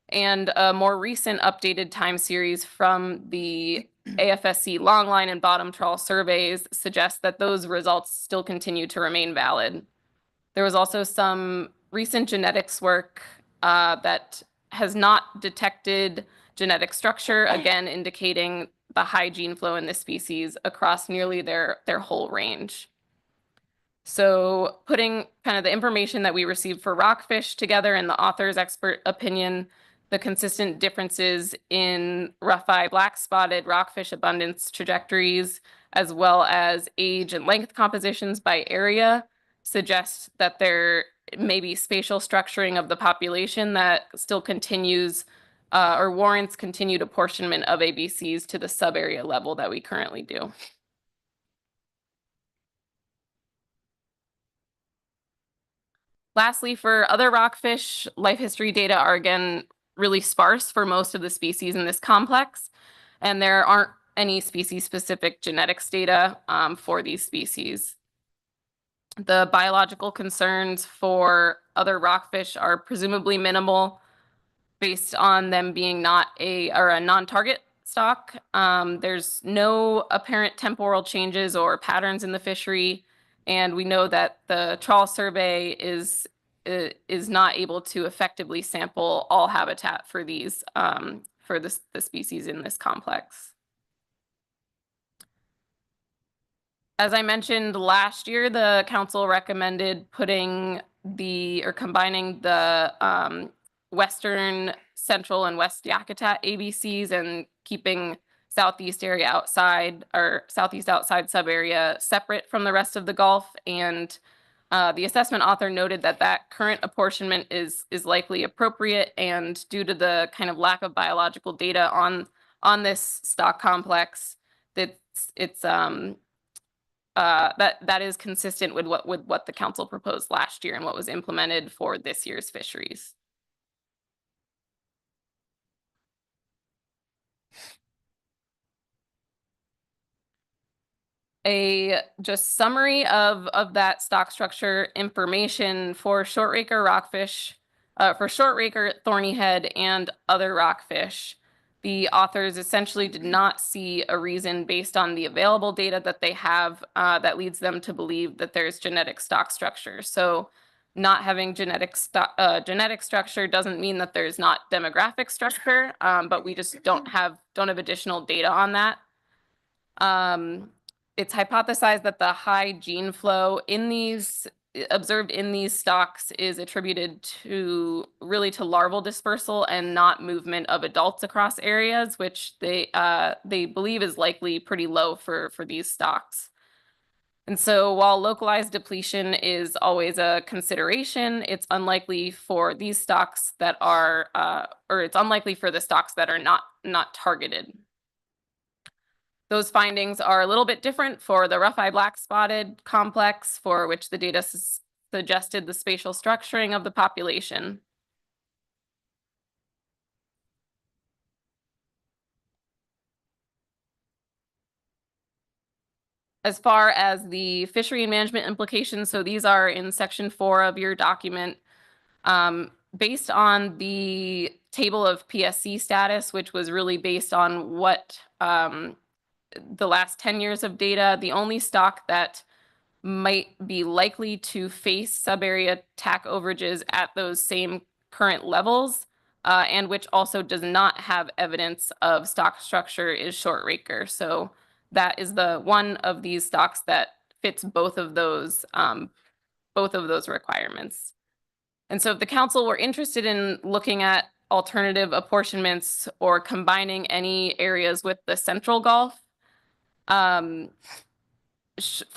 And a more recent updated time series from the AFSC longline and bottom trawl surveys suggests that those results still continue to remain valid. There was also some recent genetics work that has not detected genetic structure, again indicating the high gene flow in this species across nearly their whole range. So putting kind of the information that we received for rockfish together and the author's expert opinion, the consistent differences in rough-eye black-spotted rockfish abundance trajectories, as well as age and length compositions by area, suggests that there may be spatial structuring of the population that still continues or warrants continued apportionment of ABCs to the sub-area level that we currently do. Lastly, for other rockfish, life history data are again really sparse for most of the species in this complex, and there aren't any species-specific genetics data for these species. The biological concerns for other rockfish are presumably minimal based on them being not a non-target stock. There's no apparent temporal changes or patterns in the fishery, and we know that the trawl survey is not able to effectively sample all habitat for these the species in this complex. As I mentioned last year, the council recommended putting combining the Western, Central, and West Yakutat ABCs and keeping Southeast area outside or Southeast outside sub area separate from the rest of the Gulf. And the assessment author noted that that current apportionment is likely appropriate, and due to the kind of lack of biological data on this stock complex, that that is consistent with what the council proposed last year and what was implemented for this year's fisheries. A just summary of that stock structure information for shortraker rockfish, for shortraker thornyhead and other rockfish. The authors essentially did not see a reason based on the available data that they have that leads them to believe that there's genetic stock structure. So not having genetic structure doesn't mean that there's not demographic structure, but we just don't have additional data on that. It's hypothesized that the high gene flow observed in these stocks is attributed to larval dispersal and not movement of adults across areas, which they believe is likely pretty low for these stocks. And so while localized depletion is always a consideration, it's unlikely for these stocks that are, or it's unlikely for the stocks that are not targeted. Those findings are a little bit different for the rough-eye black-spotted complex, for which the data suggested the spatial structuring of the population. As far as the fishery and management implications, so these are in section 4 of your document. Based on the table of PSC status, which was really based on what the last 10 years of data, the only stock that might be likely to face subarea TAC overages at those same current levels, and which also does not have evidence of stock structure, is shortraker. So that is the one of these stocks that fits both of those requirements. And so if the council were interested in looking at alternative apportionments or combining any areas with the Central Gulf, for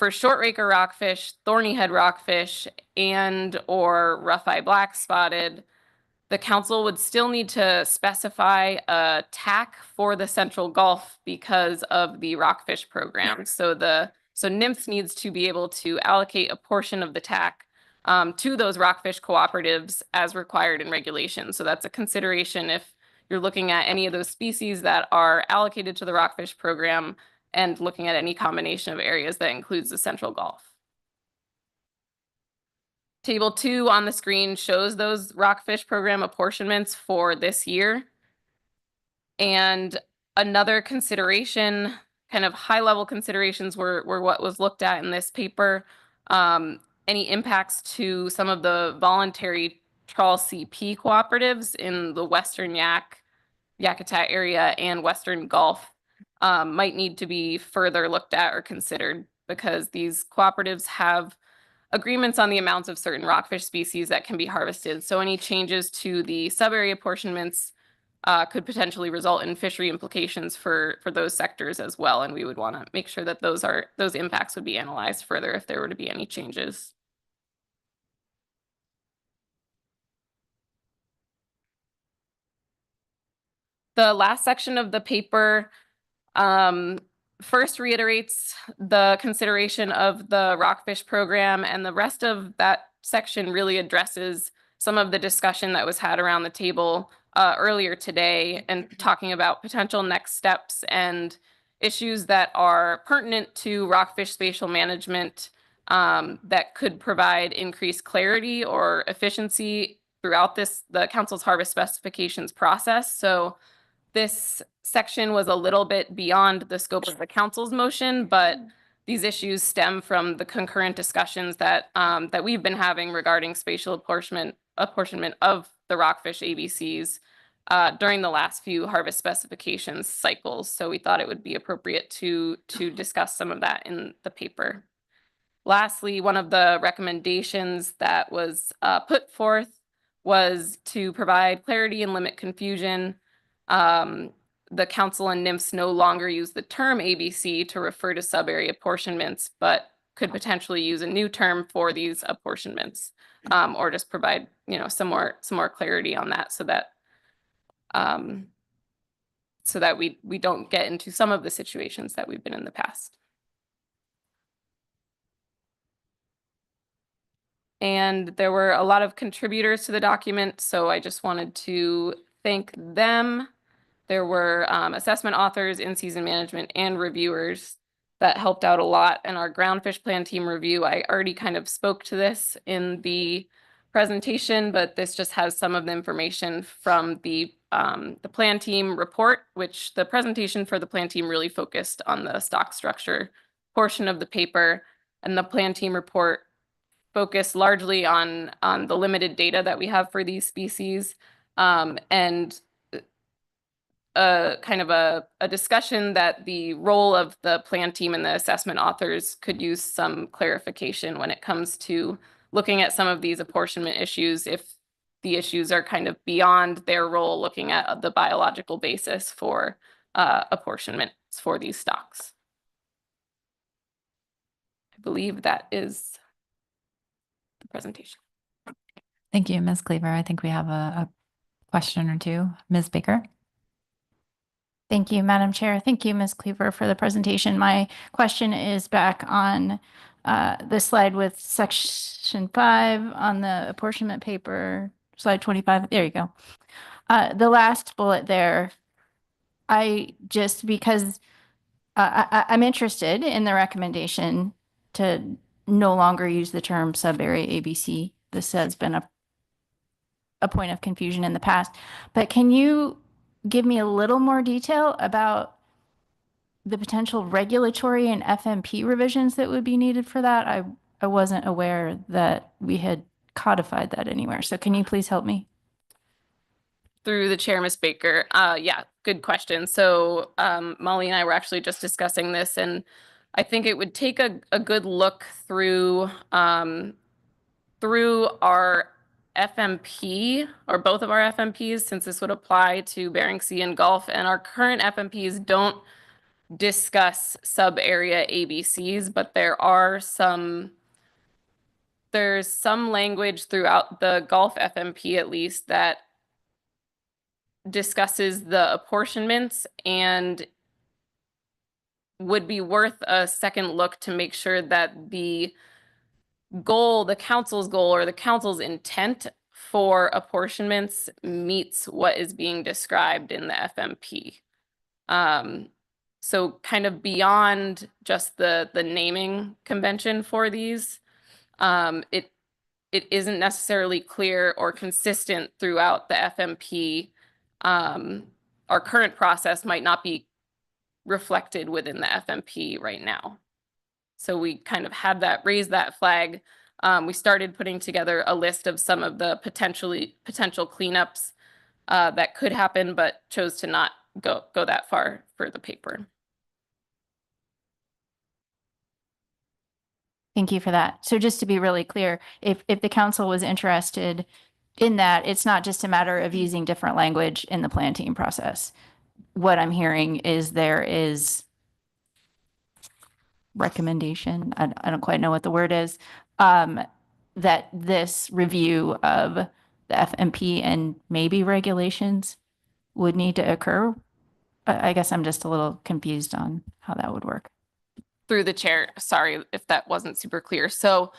shortraker rockfish, thornyhead rockfish, and or rough-eye black-spotted, the council would still need to specify a TAC for the Central Gulf because of the rockfish program. So NMFS needs to be able to allocate a portion of the TAC to those rockfish cooperatives as required in regulation. So that's a consideration if you're looking at any of those species that are allocated to the rockfish program and looking at any combination of areas that includes the Central Gulf. Table 2 on the screen shows those rockfish program apportionments for this year. And another consideration, kind of high-level considerations were what was looked at in this paper. Any impacts to some of the voluntary trawl CP cooperatives in the Western Yakutat area and Western Gulf might need to be further looked at or considered, because these cooperatives have agreements on the amounts of certain rockfish species that can be harvested. So any changes to the subarea apportionments could potentially result in fishery implications for those sectors as well. And we would want to make sure that those impacts would be analyzed further if there were to be any changes. The last section of the paper first reiterates the consideration of the rockfish program, and the rest of that section really addresses some of the discussion that was had around the table earlier today, and talking about potential next steps and issues that are pertinent to rockfish spatial management that could provide increased clarity or efficiency throughout the council's harvest specifications process. So this section was a little bit beyond the scope of the council's motion, but these issues stem from the concurrent discussions that we've been having regarding spatial apportionment of the rockfish ABCs during the last few harvest specifications cycles. So we thought it would be appropriate to discuss some of that in the paper. Lastly, one of the recommendations that was put forth was to provide clarity and limit confusion. The council and NIMS no longer use the term ABC to refer to sub-area apportionments, but could potentially use a new term for these apportionments, or just provide, some more clarity on that, so that we don't get into some of the situations that we've been in the past. And there were a lot of contributors to the document, so I just wanted to thank them. There were assessment authors, in-season management, and reviewers that helped out a lot. And our Groundfish Plan Team review, I already kind of spoke to this in the presentation, but this just has some of the information from the Plan Team report, which the presentation for the Plan Team really focused on the stock structure portion of the paper, and the Plan Team report focused largely on the limited data that we have for these species, and kind of a discussion that the role of the plan team and the assessment authors could use some clarification when it comes to looking at some of these apportionment issues, if the issues are kind of beyond their role, looking at the biological basis for apportionments for these stocks. I believe that is the presentation. Thank you, Ms. Cleaver. I think we have a question or two. Ms. Baker. Thank you, Madam Chair. Thank you, Ms. Cleaver, for the presentation. My question is back on the slide with section 5 on the apportionment paper, slide 25. There you go. The last bullet there, because I'm interested in the recommendation to no longer use the term sub-area ABC. This has been a point of confusion in the past, but can you give me a little more detail about the potential regulatory and FMP revisions that would be needed for that? I wasn't aware that we had codified that anywhere. So can you please help me? Through the chair, Ms. Baker. Yeah, good question. So Molly and I were actually just discussing this, and I think it would take a good look through our FMP, or both of our FMPs, since this would apply to Bering Sea and Gulf, and our current FMPs don't discuss sub-area ABCs, but there's some language throughout the Gulf FMP, at least, that discusses the apportionments and would be worth a second look to make sure that the council's goal, or the council's intent for apportionments, meets what is being described in the FMP. So kind of beyond just the naming convention for these, it isn't necessarily clear or consistent throughout the FMP. Our current process might not be reflected within the FMP right now. So we kind of had raised that flag. We started putting together a list of some of the potential cleanups that could happen, but chose to not go that far for the paper. Thank you for that. So just to be really clear, if the council was interested in that, it's not just a matter of using different language in the plan team process. What I'm hearing is there is recommendation, I don't quite know what the word is, that this review of the FMP and maybe regulations would need to occur. I guess I'm just a little confused on how that would work. Through the chair, sorry if that wasn't super clear. So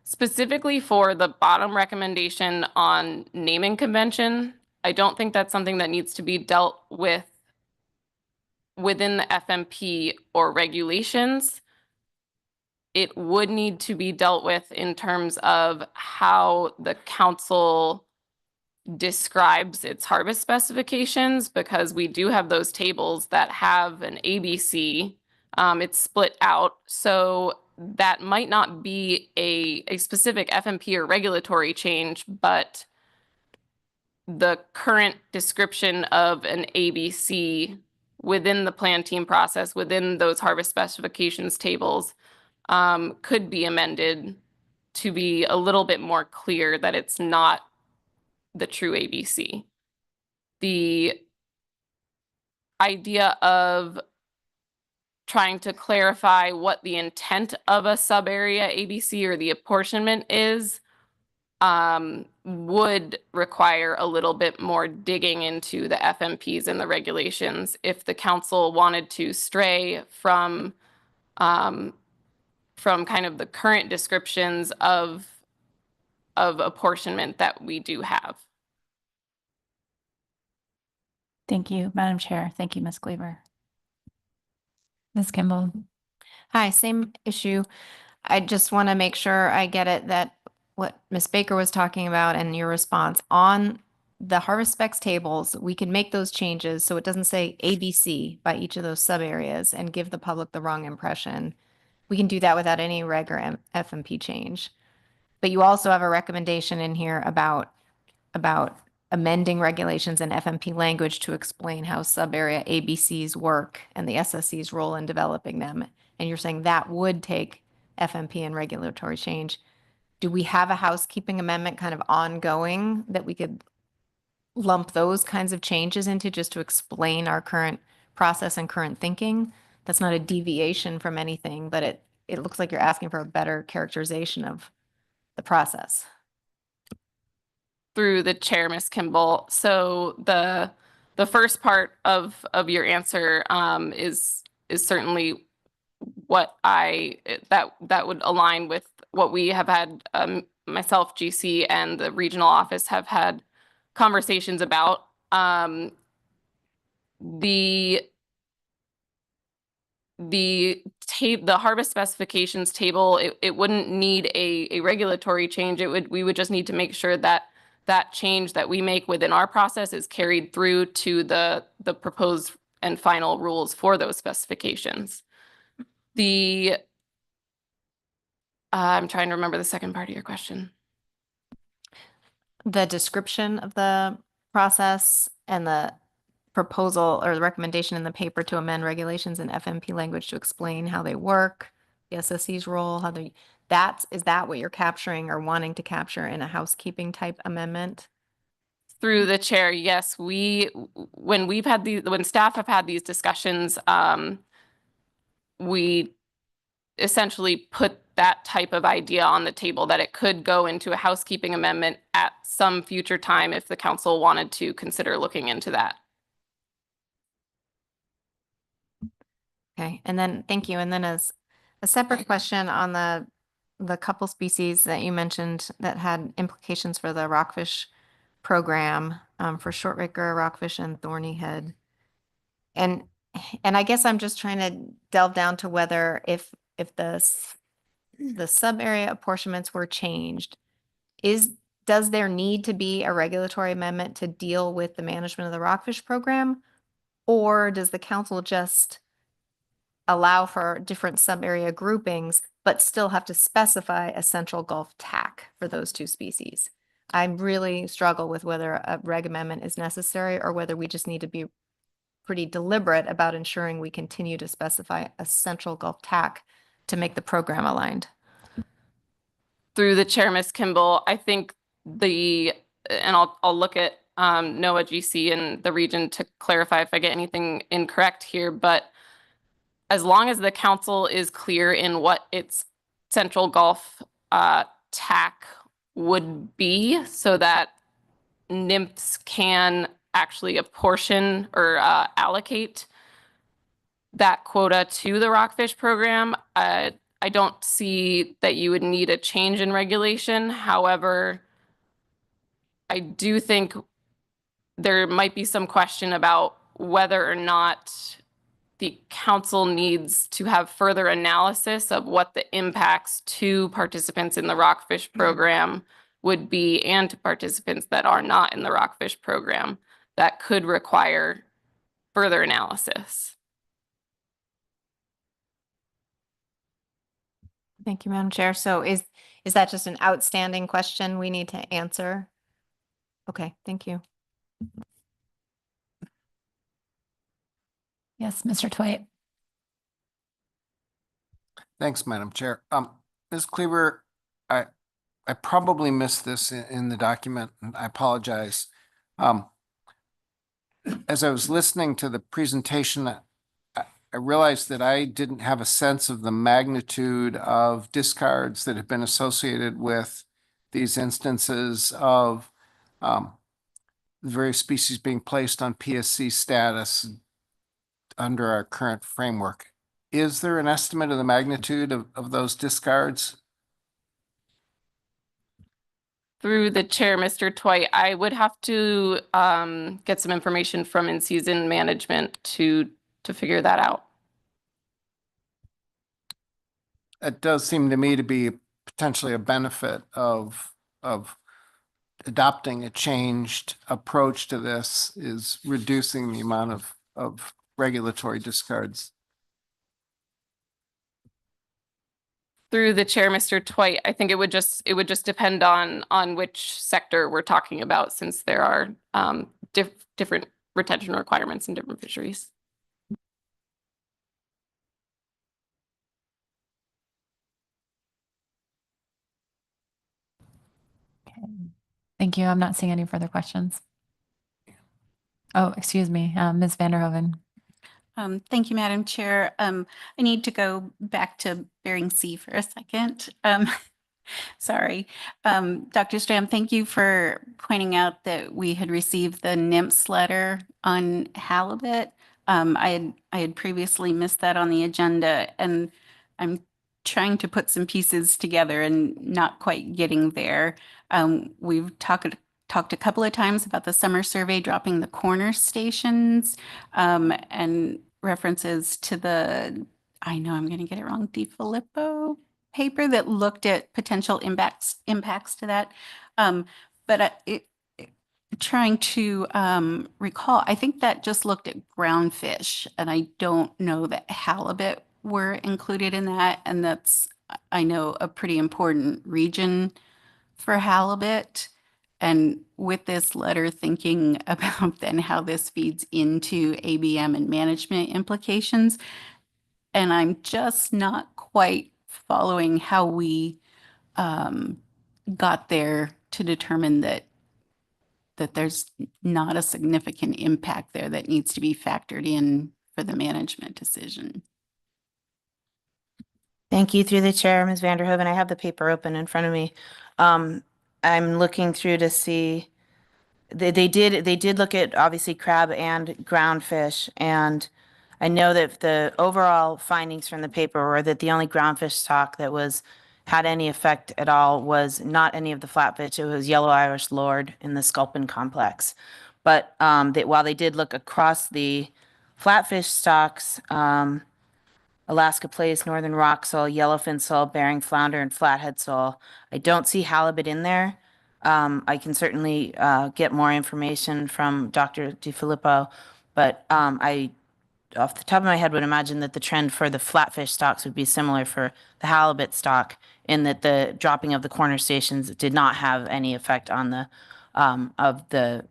specifically for the bottom recommendation on naming convention, I don't think that's something that needs to be dealt with within the FMP or regulations. It would need to be dealt with in terms of how the council describes its harvest specifications, because we do have those tables that have an ABC. It's split out. So that might not be a specific FMP or regulatory change, but the current description of an ABC within the plan team process, within those harvest specifications tables, could be amended to be a little bit more clear that it's not the true ABC. The idea of trying to clarify what the intent of a sub-area ABC or the apportionment is would require a little bit more digging into the FMPs and the regulations if the council wanted to stray from kind of the current descriptions of apportionment that we do have. Thank you, Madam Chair. Thank you, Ms. Cleaver. Ms. Kimball. Hi, same issue. I just want to make sure I get it that what Ms. Baker was talking about and your response on the harvest specs tables, we can make those changes so it doesn't say ABC by each of those sub areas and give the public the wrong impression. We can do that without any reg or FMP change. But you also have a recommendation in here about amending regulations and FMP language to explain how sub-area ABCs work and the SSC's role in developing them. And you're saying that would take FMP and regulatory change. Do we have a housekeeping amendment kind of ongoing that we could lump those kinds of changes into just to explain our current process and current thinking? That's not a deviation from anything, but it looks like you're asking for a better characterization of the process. Through the chair, Ms. Kimball. So the first part of your answer is certainly what that would align with what we have had, myself, GC, and the regional office have had conversations about. The harvest specifications table, it wouldn't need a regulatory change. We would just need to make sure that that change that we make within our process is carried through to the proposed and final rules for those specifications. I'm trying to remember the second part of your question. The description of the process and the proposal or the recommendation in the paper to amend regulations and FMP language to explain how they work, the SSC's role, is that what you're capturing or wanting to capture in a housekeeping type amendment? Through the chair, yes, when staff have had these discussions, we essentially put that type of idea on the table that it could go into a housekeeping amendment at some future time if the council wanted to consider looking into that. Okay, and then thank you. And then as a separate question on the couple species that you mentioned that had implications for the rockfish program, for short-raker rockfish and thorny head. And I guess I'm just trying to delve down to whether if the sub-area apportionments were changed, does there need to be a regulatory amendment to deal with the management of the rockfish program? Or does the council just allow for different sub-area groupings, but still have to specify a central Gulf TAC for those two species? I really struggle with whether a reg amendment is necessary or whether we just need to be pretty deliberate about ensuring we continue to specify a central Gulf TAC to make the program aligned. Through the chair, Ms. Kimball, I think and I'll look at NOAA, GC, and the region to clarify if I get anything incorrect here, but as long as the council is clear in what its central Gulf TAC would be so that NIMPs can actually apportion or allocate that quota to the rockfish program, I don't see that you would need a change in regulation. However, I do think there might be some question about whether or not the council needs to have further analysis of what the impacts to participants in the rockfish program would be and to participants that are not in the rockfish program that could require further analysis. Thank you, Madam Chair. So is that just an outstanding question we need to answer? Okay, thank you. Yes, Mr. Twite. Thanks, Madam Chair. Ms. Cleaver, I probably missed this in the document, and I apologize. As I was listening to the presentation, I realized that I didn't have a sense of the magnitude of discards that have been associated with these instances of the various species being placed on PSC status under our current framework. Is there an estimate of the magnitude of those discards? Through the chair, Mr. Twite, I would have to get some information from in-season management to figure that out. It does seem to me to be potentially a benefit of adopting a changed approach to this is reducing the amount of regulatory discards. Through the chair, Mr. Twite, I think it would just depend on which sector we're talking about, since there are different retention requirements in different fisheries. Thank you. I'm not seeing any further questions. Oh, excuse me, Ms. Vanderhoven. Thank you, Madam Chair. I need to go back to Bering Sea for a second. Sorry. Dr. Stram, thank you for pointing out that we had received the NMFS letter on halibut. I had previously missed that on the agenda, and I'm trying to put some pieces together and not quite getting there. We've talked a couple of times about the summer survey dropping the corner stations and references to the, I know I'm going to get it wrong, DiFilippo paper that looked at potential impacts to that. But trying to recall, I think that just looked at groundfish, and I don't know that halibut were included in that. And that's, I know, a pretty important region for halibut. And with this letter, thinking about then how this feeds into ABM and management implications. And I'm just not quite following how we got there to determine that there's not a significant impact there that needs to be factored in for the management decision. Thank you. Through the chair, Ms. Vanderhoven. I have the paper open in front of me. I'm looking through to see they did look at obviously crab and groundfish, and I know that the overall findings from the paper were that the only groundfish stock that had any effect at all was not any of the flatfish. It was yellow Irish lord in the sculpin complex. But while they did look across the flatfish stocks, Alaska Place, Northern Rock Sole, Yellowfin Sole, Bering Flounder, and Flathead Sole, I don't see halibut in there. I can certainly get more information from Dr. DiFilippo, but I, off the top of my head, would imagine that the trend for the flatfish stocks would be similar for the halibut stock, in that the dropping of the corner stations did not have any effect on the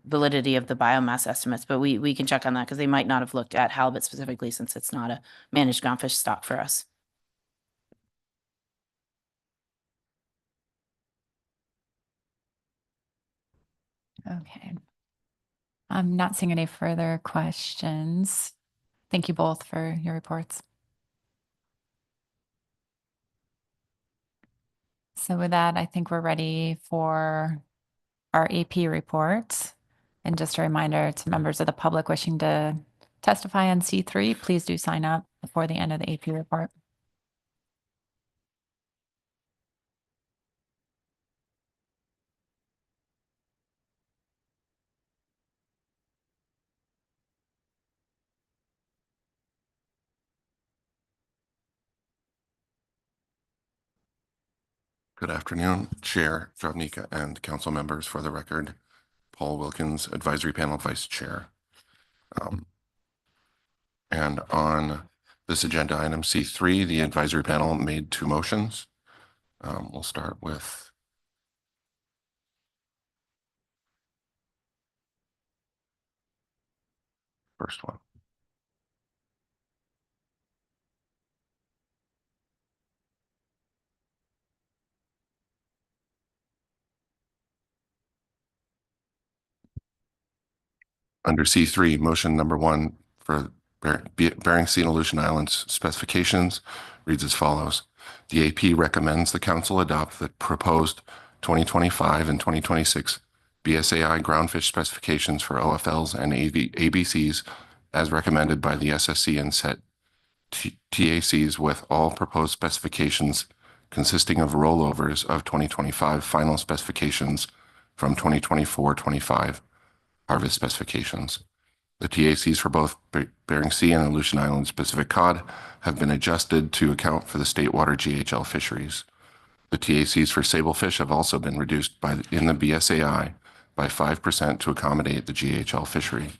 validity of the biomass estimates. But we can check on that, because they might not have looked at halibut specifically, since it's not a managed groundfish stock for us. Okay. I'm not seeing any further questions. Thank you both for your reports. So with that, I think we're ready for our AP reports. And just a reminder to members of the public wishing to testify on C3, please do sign up before the end of the AP report. Good afternoon, Chair Javnika and council members. For the record, Paul Wilkins, Advisory Panel Vice Chair. And on this agenda item C3, the advisory panel made 2 motions. We'll start with first one. Under C3, motion number 1 for Bering Sea and Aleutian Islands specifications reads as follows. The AP recommends the Council adopt the proposed 2025 and 2026 BSAI groundfish specifications for OFLs and ABCs as recommended by the SSC and set TACs with all proposed specifications consisting of rollovers of 2025 final specifications from 2024-25 harvest specifications. The TACs for both Bering Sea and Aleutian Islands Pacific cod have been adjusted to account for the state water GHL fisheries. The TACs for sablefish have also been reduced in the BSAI by 5% to accommodate the GHL fishery.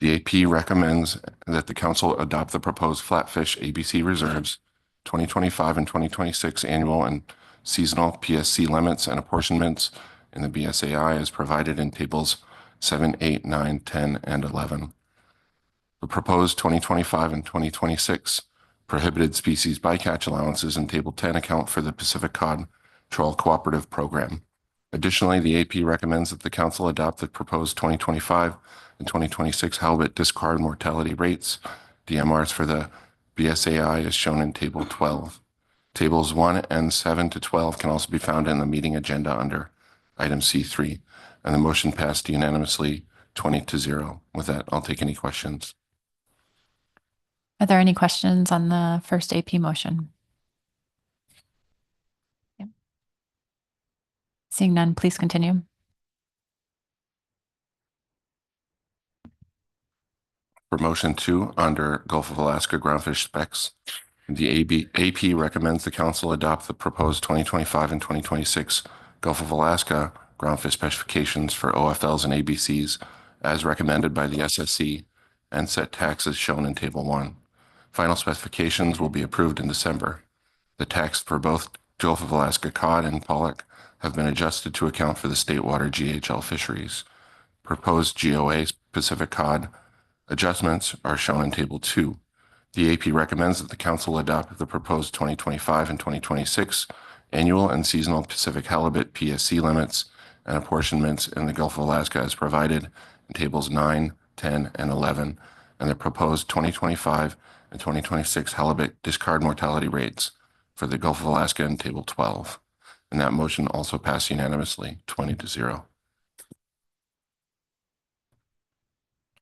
The AP recommends that the Council adopt the proposed flatfish ABC reserves, 2025 and 2026 annual and seasonal PSC limits and apportionments in the BSAI as provided in tables 7, 8, 9, 10, and 11. The proposed 2025 and 2026 prohibited species bycatch allowances in Table 10 account for the Pacific Cod Trawl Cooperative Program. Additionally, the AP recommends that the Council adopt the proposed 2025 and 2026 halibut discard mortality rates, DMRs for the BSAI as shown in Table 12. Tables 1 and 7 to 12 can also be found in the meeting agenda under item C3, and the motion passed unanimously 20-0. With that, I'll take any questions. Are there any questions on the first AP motion? Yeah. Seeing none, please continue. For motion 2 under Gulf of Alaska groundfish specs, the AP recommends the Council adopt the proposed 2025 and 2026 Gulf of Alaska groundfish specifications for OFLs and ABCs as recommended by the SSC and set taxes shown in Table 1. Final specifications will be approved in December. The tax for both Gulf of Alaska cod and pollock have been adjusted to account for the state water GHL fisheries. Proposed GOA Pacific cod adjustments are shown in Table 2. The AP recommends that the Council adopt the proposed 2025 and 2026 annual and seasonal Pacific halibut PSC limits and apportionments in the Gulf of Alaska as provided in Tables 9, 10, and 11, and the proposed 2025 and 2026 halibut discard mortality rates for the Gulf of Alaska in Table 12. And that motion also passed unanimously, 20-0.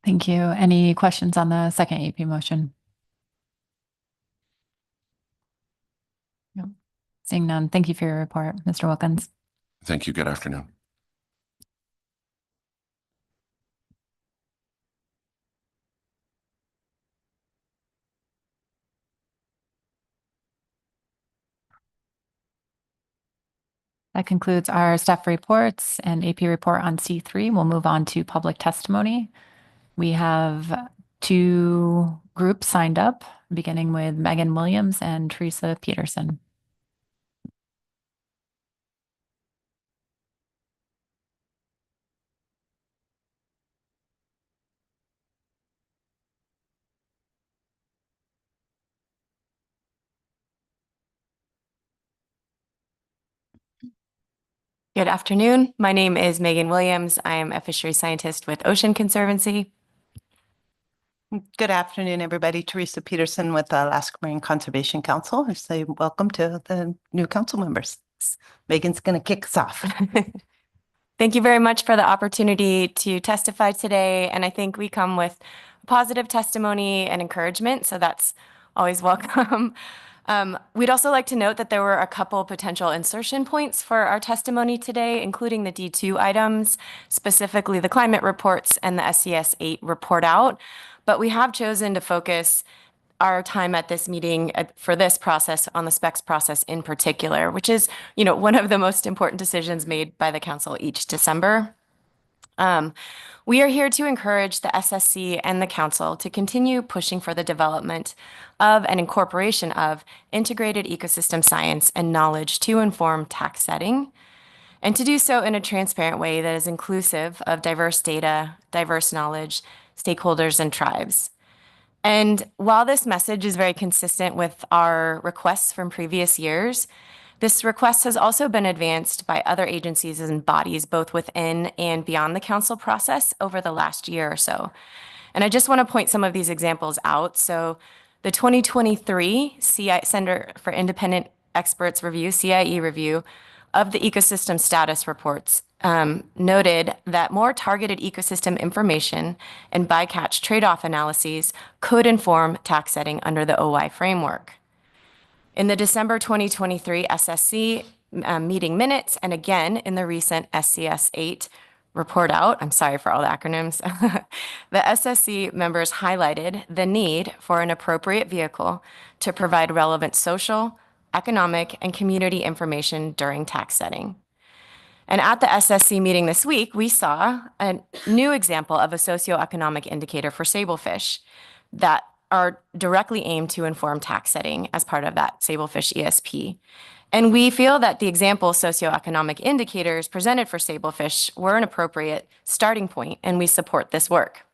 Thank you. Any questions on the second AP motion? No. Seeing none, thank you for your report, Mr. Wilkins. Thank you. Good afternoon. That concludes our staff reports and AP report on C3. We'll move on to public testimony. We have 2 groups signed up, beginning with Megan Williams and Teresa Peterson. Good afternoon. My name is Megan Williams. I am a fisheries scientist with Ocean Conservancy. Good afternoon, everybody. Teresa Peterson with the Alaska Marine Conservation Council. I say welcome to the new council members. Megan's going to kick us off. Thank you very much for the opportunity to testify today. And I think we come with positive testimony and encouragement, so that's always welcome. We'd also like to note that there were a couple potential insertion points for our testimony today, including the D2 items, specifically the climate reports and the SCS 8 report out. But we have chosen to focus our time at this meeting for this process on the specs process in particular, which is, one of the most important decisions made by the council each December. We are here to encourage the SSC and the council to continue pushing for the development of and incorporation of integrated ecosystem science and knowledge to inform tax setting, and to do so in a transparent way that is inclusive of diverse data, diverse knowledge, stakeholders, and tribes. And while this message is very consistent with our requests from previous years, this request has also been advanced by other agencies and bodies, both within and beyond the council process over the last year or so. And I just want to point some of these examples out. So the 2023 Center for Independent Experts Review, CIE review of the ecosystem status reports noted that more targeted ecosystem information and bycatch trade-off analyses could inform tax setting under the OY framework. In the December 2023 SSC meeting minutes, and again in the recent SCS 8 report out, I'm sorry for all the acronyms, the SSC members highlighted the need for an appropriate vehicle to provide relevant social, economic, and community information during tax setting. And at the SSC meeting this week, we saw a new example of a socioeconomic indicator for sablefish that are directly aimed to inform tax setting as part of that sablefish ESP. And we feel that the example socioeconomic indicators presented for sablefish were an appropriate starting point, and we support this work.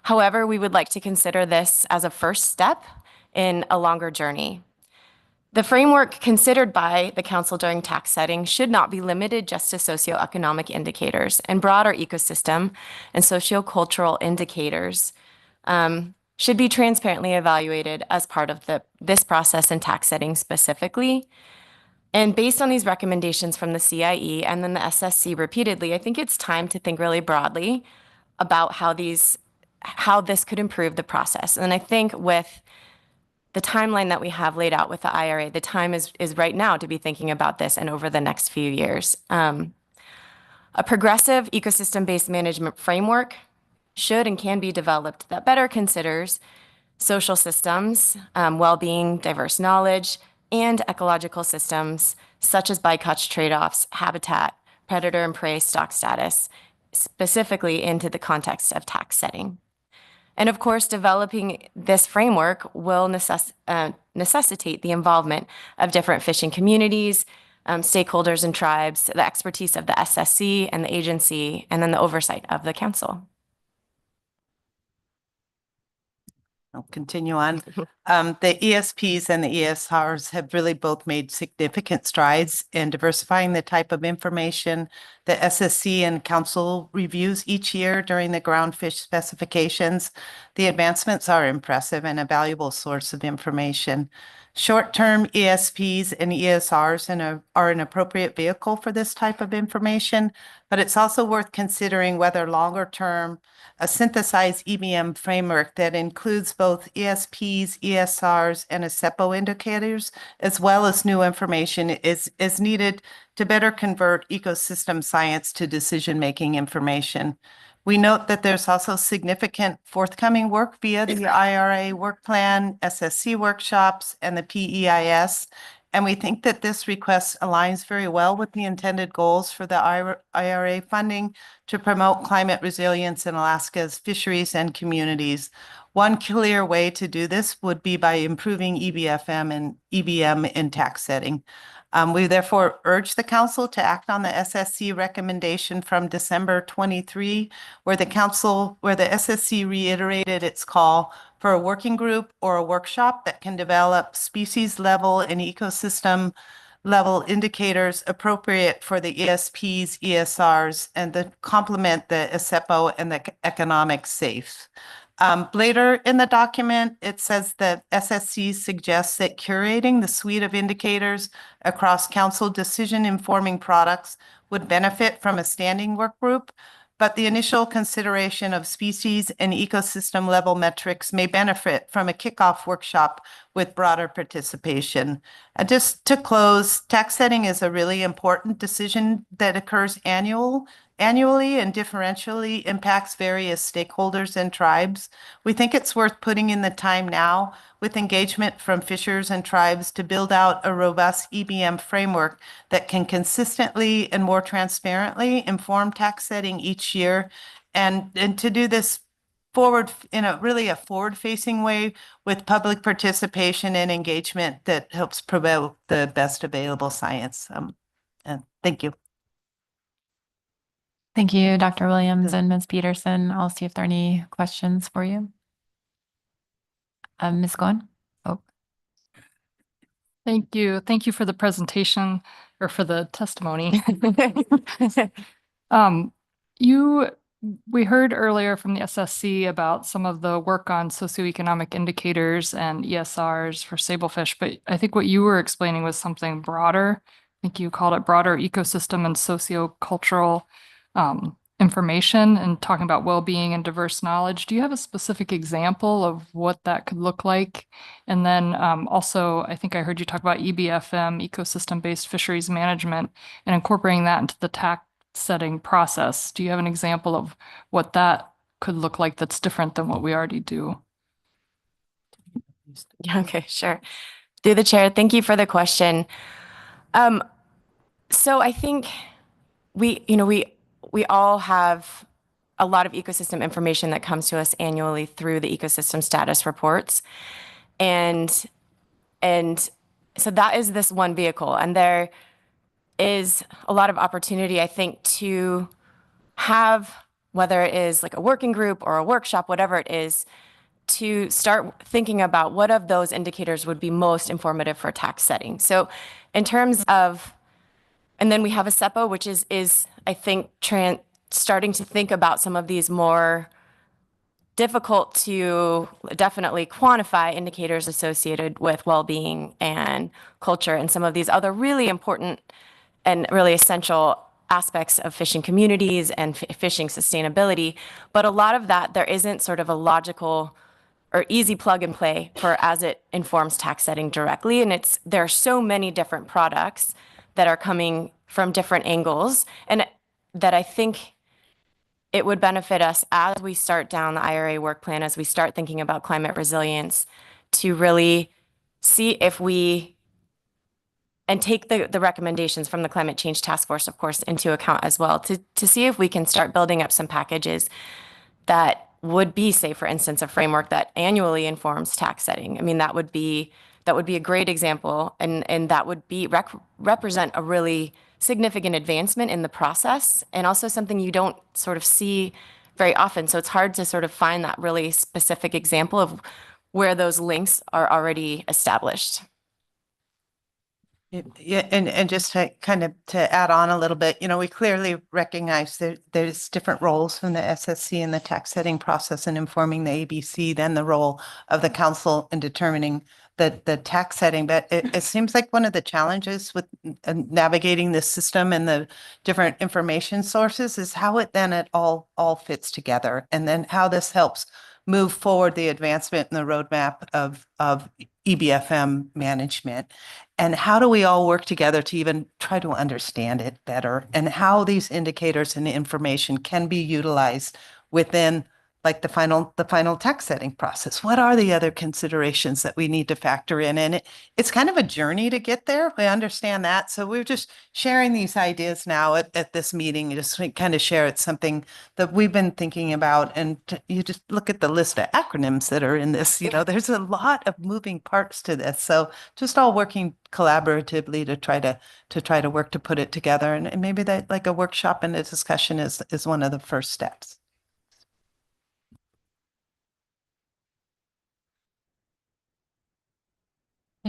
However, we would like to consider this as a first step in a longer journey. The framework considered by the council during tax setting should not be limited just to socioeconomic indicators, and broader ecosystem and sociocultural indicators should be transparently evaluated as part of this process in tax setting specifically. And based on these recommendations from the CIE and then the SSC repeatedly, I think it's time to think really broadly about how this could improve the process. And I think with the timeline that we have laid out with the IRA, the time is right now to be thinking about this and over the next few years. A progressive ecosystem-based management framework should and can be developed that better considers social systems, well-being, diverse knowledge, and ecological systems such as bycatch trade-offs, habitat, predator and prey stock status, specifically into the context of tax setting. And of course, developing this framework will necessitate the involvement of different fishing communities, stakeholders and tribes, the expertise of the SSC and the agency, and then the oversight of the council. I'll continue on. The ESPs and the ESRs have really both made significant strides in diversifying the type of information the SSC and council reviews each year during the groundfish specifications. The advancements are impressive and a valuable source of information. Short-term ESPs and ESRs are an appropriate vehicle for this type of information, but it's also worth considering whether longer-term a synthesized EBM framework that includes both ESPs, ESRs, and ASEPO indicators, as well as new information, is needed to better convert ecosystem science to decision-making information. We note that there's also significant forthcoming work via the IRA work plan, SSC workshops, and the PEIS. And we think that this request aligns very well with the intended goals for the IRA funding to promote climate resilience in Alaska's fisheries and communities. One clear way to do this would be by improving EBFM and EBM in tax setting. We therefore urge the council to act on the SSC recommendation from December 23, where the SSC reiterated its call for a working group or a workshop that can develop species level and ecosystem level indicators appropriate for the ESPs, ESRs, and to complement the ASEPO and the economic SAFE. Later in the document, it says that SSC suggests that curating the suite of indicators across council decision-informing products would benefit from a standing work group, but the initial consideration of species and ecosystem level metrics may benefit from a kickoff workshop with broader participation. And just to close, tax setting is a really important decision that occurs annually and differentially impacts various stakeholders and tribes. We think it's worth putting in the time now with engagement from fishers and tribes to build out a robust EBM framework that can consistently and more transparently inform tax setting each year, and to do this forward in a forward-facing way with public participation and engagement that helps promote the best available science. And thank you. Thank you, Dr. Williams and Ms. Peterson. I'll see if there are any questions for you. Ms. Goen? Oh, Thank you. Thank you for the presentation or for the testimony. We heard earlier from the SSC about some of the work on socioeconomic indicators and ESRs for sablefish, but I think what you were explaining was something broader. I think you called it broader ecosystem and sociocultural information and talking about well-being and diverse knowledge. Do you have a specific example of what that could look like? And then also, I think I heard you talk about EBFM, ecosystem-based fisheries management, and incorporating that into the tax setting process. Do you have an example of what that could look like that's different than what we already do? Okay, sure. Through the chair, thank you for the question. So I think we all have a lot of ecosystem information that comes to us annually through the ecosystem status reports. And so that is this one vehicle. And there is a lot of opportunity, I think, to have, whether it is like a working group or a workshop, whatever it is, to start thinking about what of those indicators would be most informative for tax setting. So in terms of, and then we have a SEPA, which is I think, starting to think about some of these more difficult to definitely quantify indicators associated with well-being and culture and some of these other really important and really essential aspects of fishing communities and fishing sustainability. But a lot of that, there isn't sort of a logical or easy plug and play for as it informs tax setting directly. And there are so many different products that are coming from different angles, and that I think it would benefit us as we start down the IRA work plan, as we start thinking about climate resilience, to really see if and take the recommendations from the Climate Change Task Force, of course, into account as well, to see if we can start building up some packages that would be, say, for instance, a framework that annually informs tax setting. I mean, that would be a great example, and that would represent a really significant advancement in the process, and also something you don't sort of see very often. So it's hard to sort of find that really specific example of where those links are already established. Yeah, and just to kind of to add on a little bit, we clearly recognize that there's different roles from the SSC in the tax setting process and informing the ABC than the role of the council in determining the tax setting. But it seems like one of the challenges with navigating this system and the different information sources is how it all fits together, and then how this helps move forward the advancement in the roadmap of EBFM management. And how do we all work together to even try to understand it better, and how these indicators and information can be utilized within like the final tax setting process? What are the other considerations that we need to factor in? And it's kind of a journey to get there. We understand that. So we're just sharing these ideas now at this meeting, just to kind of share. It's something that we've been thinking about. And you just look at the list of acronyms that are in this, there's a lot of moving parts to this. So just all working collaboratively to try to work to put it together. And maybe that like a workshop and a discussion is one of the first steps.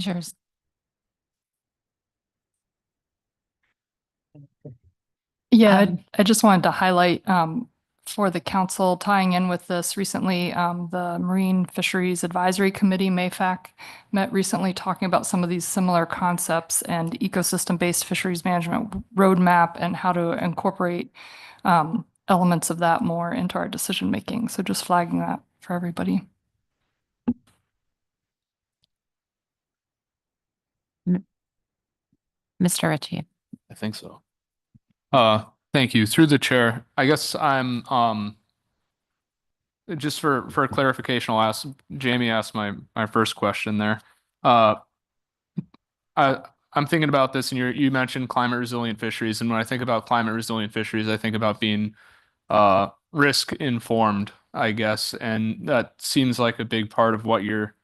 yours. Yeah, I just wanted to highlight for the council, tying in with this recently, the Marine Fisheries Advisory Committee, MAFAC, met recently talking about some of these similar concepts and ecosystem-based fisheries management roadmap and how to incorporate elements of that more into our decision-making. So just flagging that for everybody. Mr. Ritchie. I think so. Thank you. Through the chair, I guess I'm just for clarification, I'll ask Jamie asked my first question there. I'm thinking about this, and you mentioned climate resilient fisheries, and when I think about climate resilient fisheries, I think about being risk informed, I guess, and that seems like a big part of what you're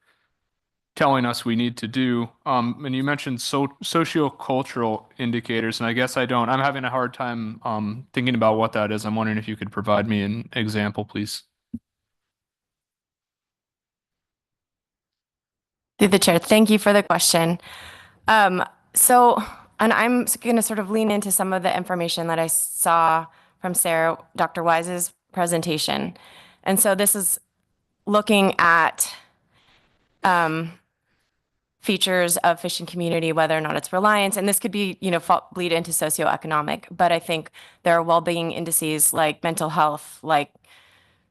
telling us we need to do. And you mentioned sociocultural indicators, and I guess I'm having a hard time thinking about what that is. I'm wondering if you could provide me an example, please. Through the chair, thank you for the question. And I'm going to sort of lean into some of the information that I saw from Dr. Wise's presentation. And so this is looking at features of fishing community, whether or not it's reliance, and this could be, bleed into socioeconomic, but I think there are well-being indices like mental health, like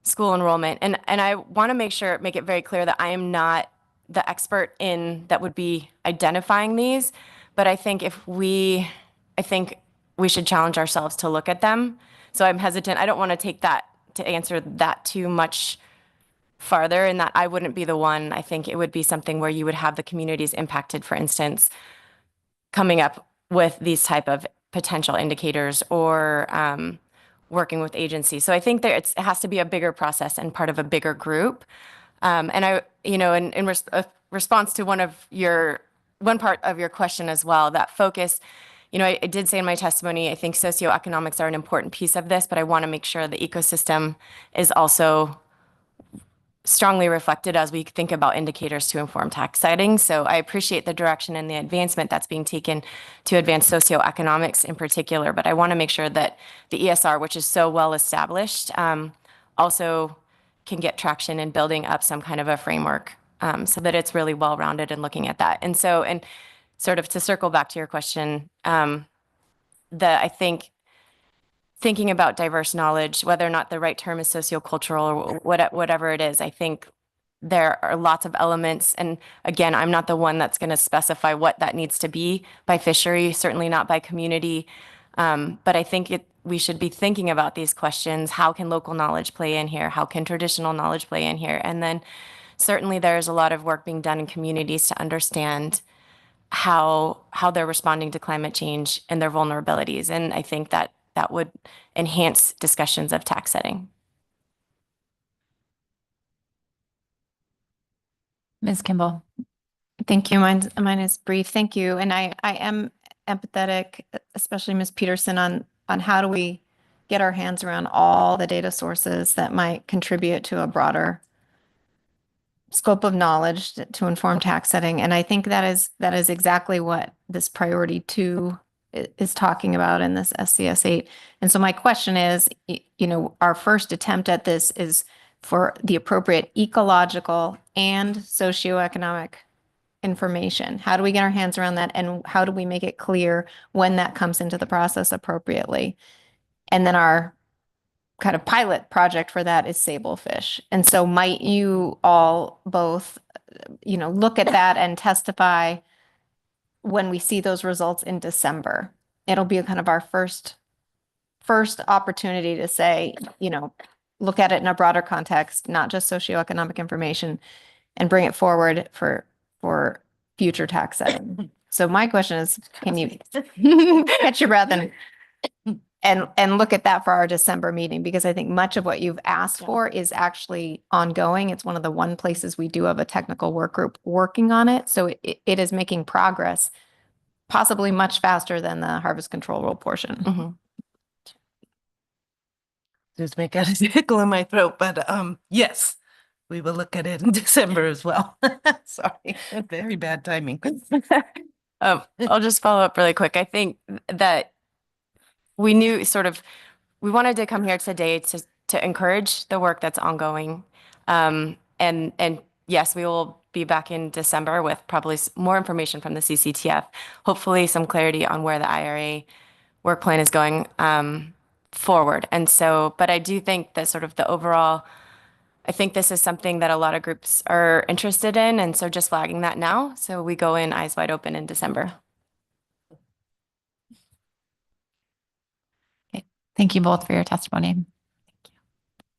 school enrollment. And I want to make it very clear that I am not the expert in that would be identifying these, but I think we should challenge ourselves to look at them. So I'm hesitant. I don't want to take that to answer that too much farther, in that I wouldn't be the one. I think it would be something where you would have the communities impacted, for instance, coming up with these type of potential indicators, or working with agencies. So I think that it has to be a bigger process and part of a bigger group. And I, in response to one part of your question as well, that focus, I did say in my testimony, I think socioeconomics are an important piece of this, but I want to make sure the ecosystem is also strongly reflected as we think about indicators to inform tax setting. So I appreciate the direction and the advancement that's being taken to advance socioeconomics in particular, but I want to make sure that the ESR, which is so well established, also can get traction in building up some kind of a framework, so that it's really well-rounded in looking at that. And sort of to circle back to your question, I think thinking about diverse knowledge, whether or not the right term is sociocultural or whatever it is, I think there are lots of elements. And again, I'm not the one that's going to specify what that needs to be by fishery, certainly not by community. But I think we should be thinking about these questions. How can local knowledge play in here? How can traditional knowledge play in here? And then certainly there's a lot of work being done in communities to understand how they're responding to climate change and their vulnerabilities. And I think that would enhance discussions of tax setting. Ms. Kimball. Thank you. Mine is brief. Thank you. And I am empathetic, especially Ms. Peterson, on how do we get our hands around all the data sources that might contribute to a broader scope of knowledge to inform tax setting. And I think that is exactly what this priority 2 is talking about in this SCS 8. And so my question is, our first attempt at this is for the appropriate ecological and socioeconomic information. How do we get our hands around that? And how do we make it clear when that comes into the process appropriately? And then our kind of pilot project for that is sablefish. And so might you all both, look at that and testify when we see those results in December? It'll be kind of our first opportunity to say, look at it in a broader context, not just socioeconomic information, and bring it forward for future tax setting. So my question is, can you catch your breath and look at that for our December meeting? Because I think much of what you've asked for is actually ongoing. It's one of the one places we do have a technical work group working on it. So it is making progress, possibly much faster than the harvest control rule portion. Mm-hmm. Just make a tickle in my throat, but yes, we will look at it in December as well. Sorry, very bad timing. I'll just follow up really quick. I think that we knew we wanted to come here today to encourage the work that's ongoing. And yes, we will be back in December with probably more information from the CCTF, hopefully some clarity on where the IRA work plan is going forward. And so, but I do think that sort of the overall, I think this is something that a lot of groups are interested in. And so just flagging that now, so we go in eyes wide open in December. Okay. Thank you both for your testimony.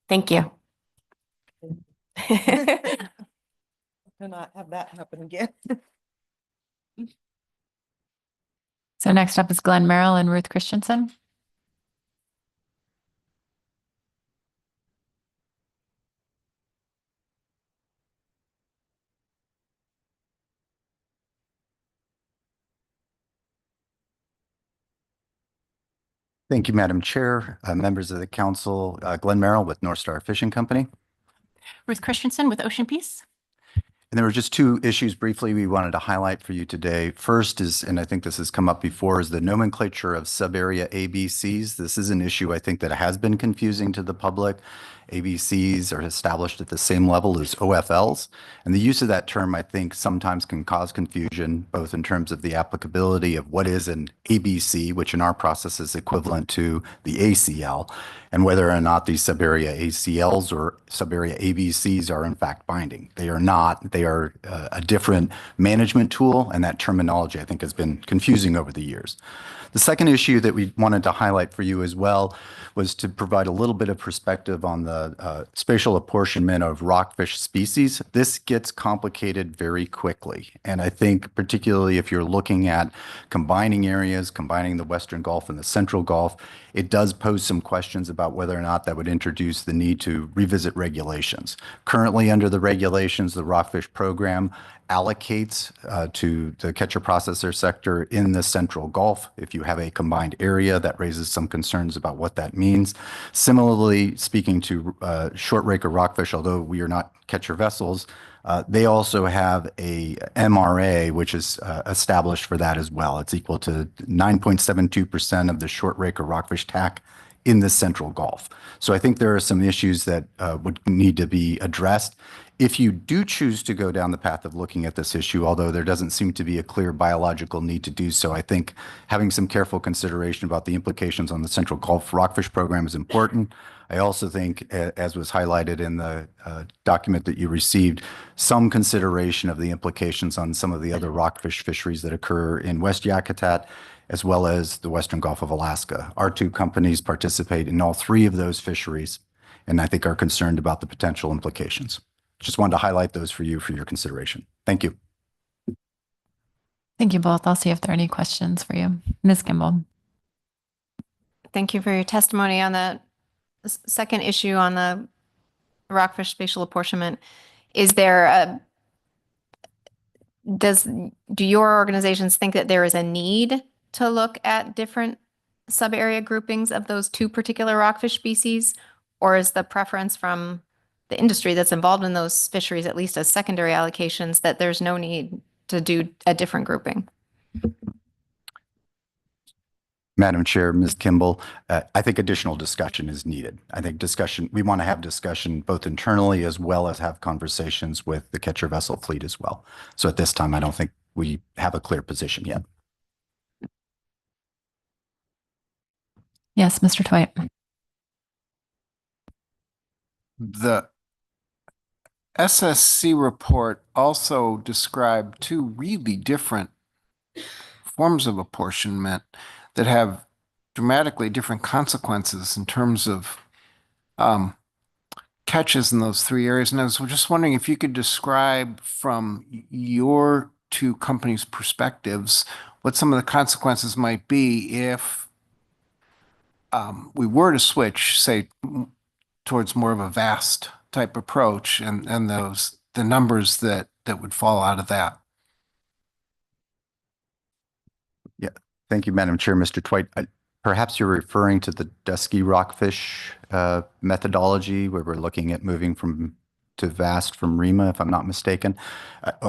Thank you. Do not have that happen again. So next up is Glenn Merrill and Ruth Christensen. Thank you, Madam Chair, members of the council, Glenn Merrill with North Star Fishing Company. Ruth Christensen with Ocean Peace. And there were just two issues briefly we wanted to highlight for you today. First is, and I think this has come up before, is the nomenclature of sub-area ABCs. This is an issue I think that has been confusing to the public. ABCs are established at the same level as OFLs. And the use of that term, I think, sometimes can cause confusion, both in terms of the applicability of what is an ABC, which in our process is equivalent to the ACL, and whether or not these sub-area ACLs or sub-area ABCs are in fact binding. They are not. They are a different management tool, and that terminology, I think, has been confusing over the years. The second issue that we wanted to highlight for you as well was to provide a little bit of perspective on the spatial apportionment of rockfish species. This gets complicated very quickly. And I think particularly if you're looking at combining areas, combining the Western Gulf and the Central Gulf, it does pose some questions about whether or not that would introduce the need to revisit regulations. Currently, under the regulations, the Rockfish Program allocates to the catcher processor sector in the Central Gulf. If you have a combined area, that raises some concerns about what that means. Similarly, speaking to short rake or rockfish, although we are not catcher vessels, they also have a MRA, which is established for that as well. It's equal to 9.72% of the short rake or rockfish TAC in the Central Gulf. So I think there are some issues that would need to be addressed. If you do choose to go down the path of looking at this issue, although there doesn't seem to be a clear biological need to do so, I think having some careful consideration about the implications on the Central Gulf Rockfish Program is important. I also think, as was highlighted in the document that you received, some consideration of the implications on some of the other rockfish fisheries that occur in West Yakutat, as well as the Western Gulf of Alaska. Our two companies participate in all three of those fisheries, and I think are concerned about the potential implications. Just wanted to highlight those for you for your consideration. Thank you. Thank you both. I'll see if there are any questions for you. Ms. Kimball. Thank you for your testimony on the second issue on the rockfish spatial apportionment. Is there do your organizations think that there is a need to look at different sub-area groupings of those two particular rockfish species? Or is the preference from the industry that's involved in those fisheries, at least as secondary allocations, that there's no need to do a different grouping? Madam Chair, Ms. Kimball, I think additional discussion is needed. I think we want to have discussion both internally as well as have conversations with the catcher vessel fleet as well. So at this time, I don't think we have a clear position yet. Yes, Mr. Twite. The SSC report also described two really different forms of apportionment that have dramatically different consequences in terms of catches in those three areas. And I was just wondering if you could describe from your two companies' perspectives what some of the consequences might be if we were to switch, say, towards more of a vast type approach and the numbers that would fall out of that. Yeah, thank you, Madam Chair. Mr. Twite, perhaps you're referring to the dusky rockfish methodology where we're looking at moving to vast from REMA, if I'm not mistaken.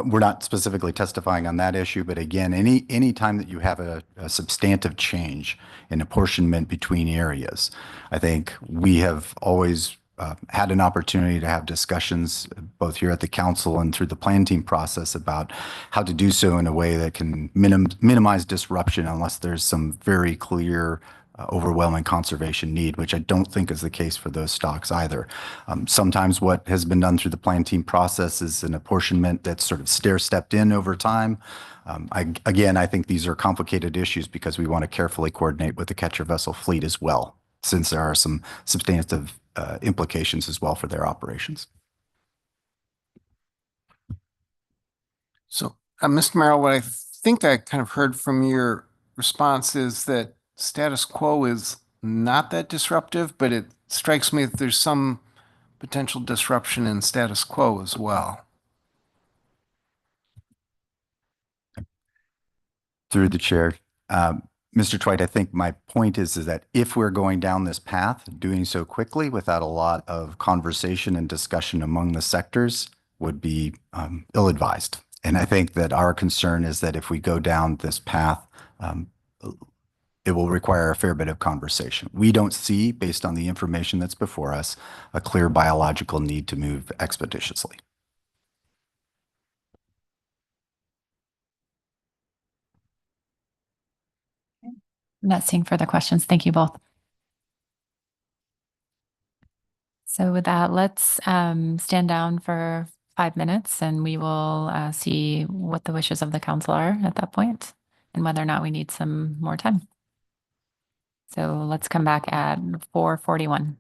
We're not specifically testifying on that issue, but again, any time that you have a substantive change in apportionment between areas, I think we have always had an opportunity to have discussions both here at the council and through the plan team process about how to do so in a way that can minimize disruption unless there's some very clear overwhelming conservation need, which I don't think is the case for those stocks either. Sometimes what has been done through the plan team process is an apportionment that's sort of stair-stepped in over time. Again, I think these are complicated issues because we want to carefully coordinate with the catcher vessel fleet as well, since there are some substantive implications as well for their operations. So, Mr. Merrill, what I think I kind of heard from your response is that status quo is not that disruptive, but it strikes me that there's some potential disruption in status quo as well. Through the chair, Mr. Twite, I think my point is that if we're going down this path, doing so quickly without a lot of conversation and discussion among the sectors would be ill-advised. And I think that our concern is that if we go down this path, it will require a fair bit of conversation. We don't see, based on the information that's before us, a clear biological need to move expeditiously. I'm not seeing further questions. Thank you both. So with that, let's stand down for 5 minutes and we will see what the wishes of the council are at that point and whether or not we need some more time. So let's come back at 4:41.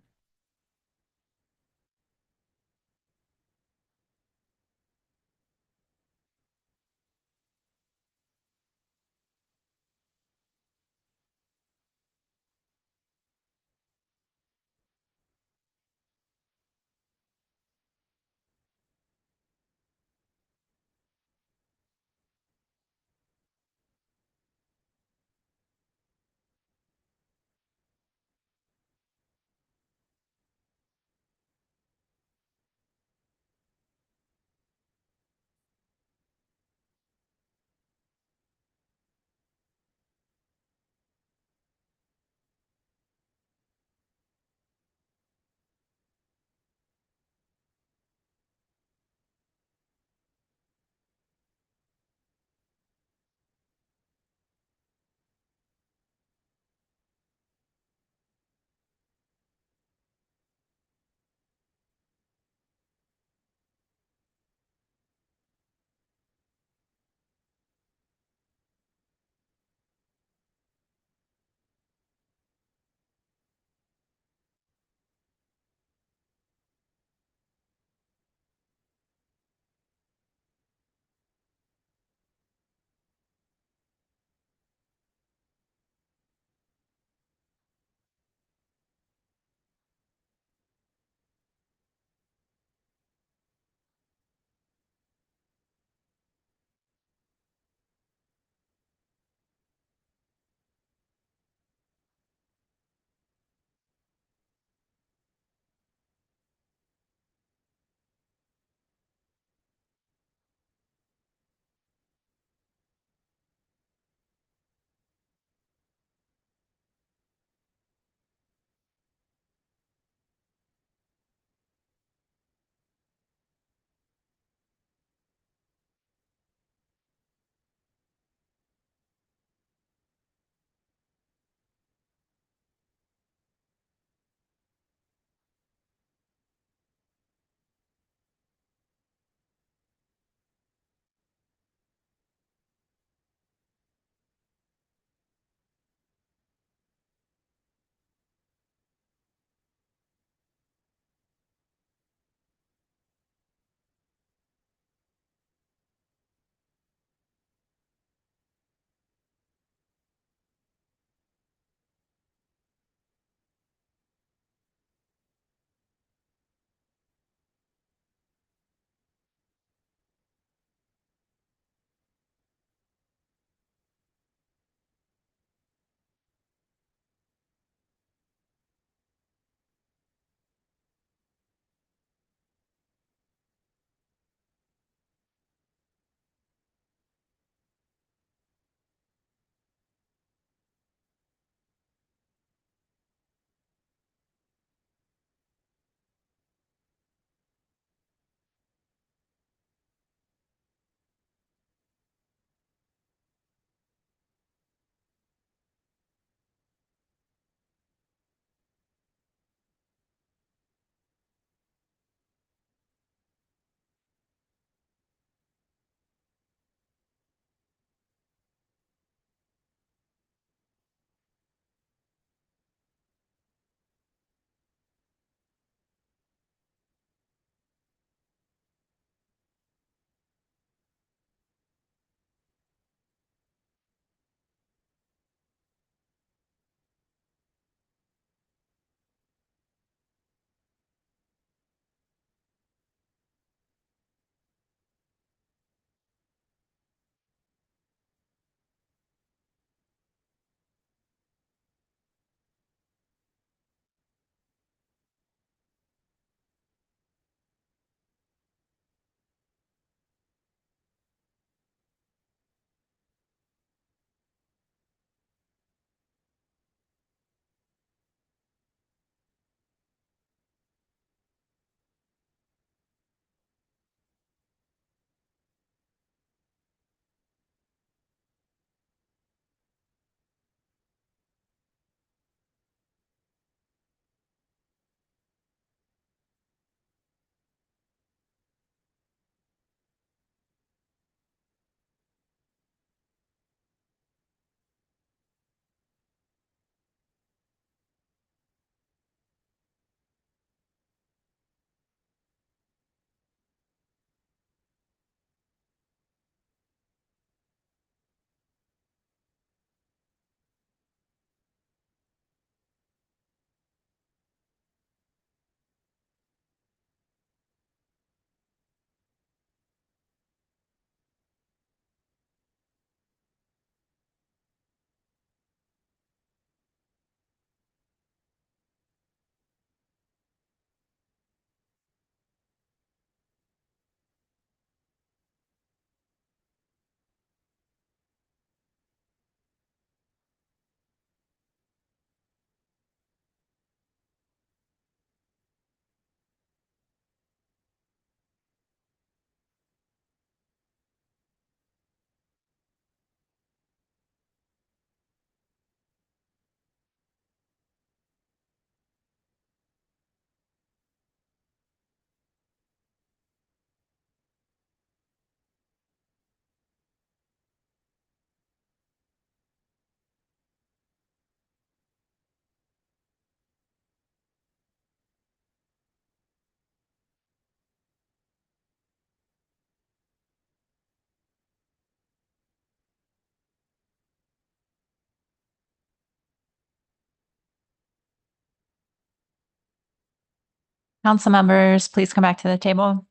Council members, please come back to the table.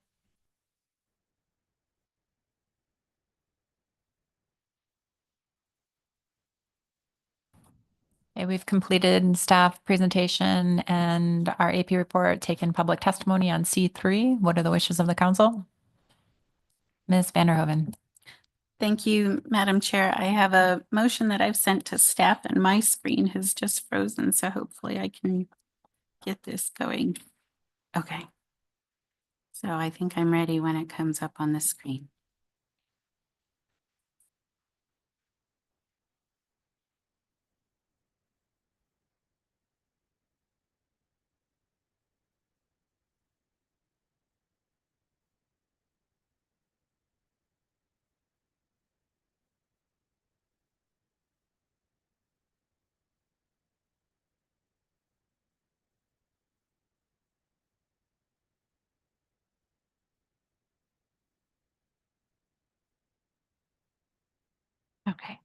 Okay, we've completed staff presentation and our AP report, taken public testimony on C3. What are the wishes of the council? Ms. Vanderhoven. Thank you, Madam Chair. I have a motion that I've sent to staff and my screen has just frozen, so hopefully I can get this going. Okay. So I think I'm ready when it comes up on the screen. Okay.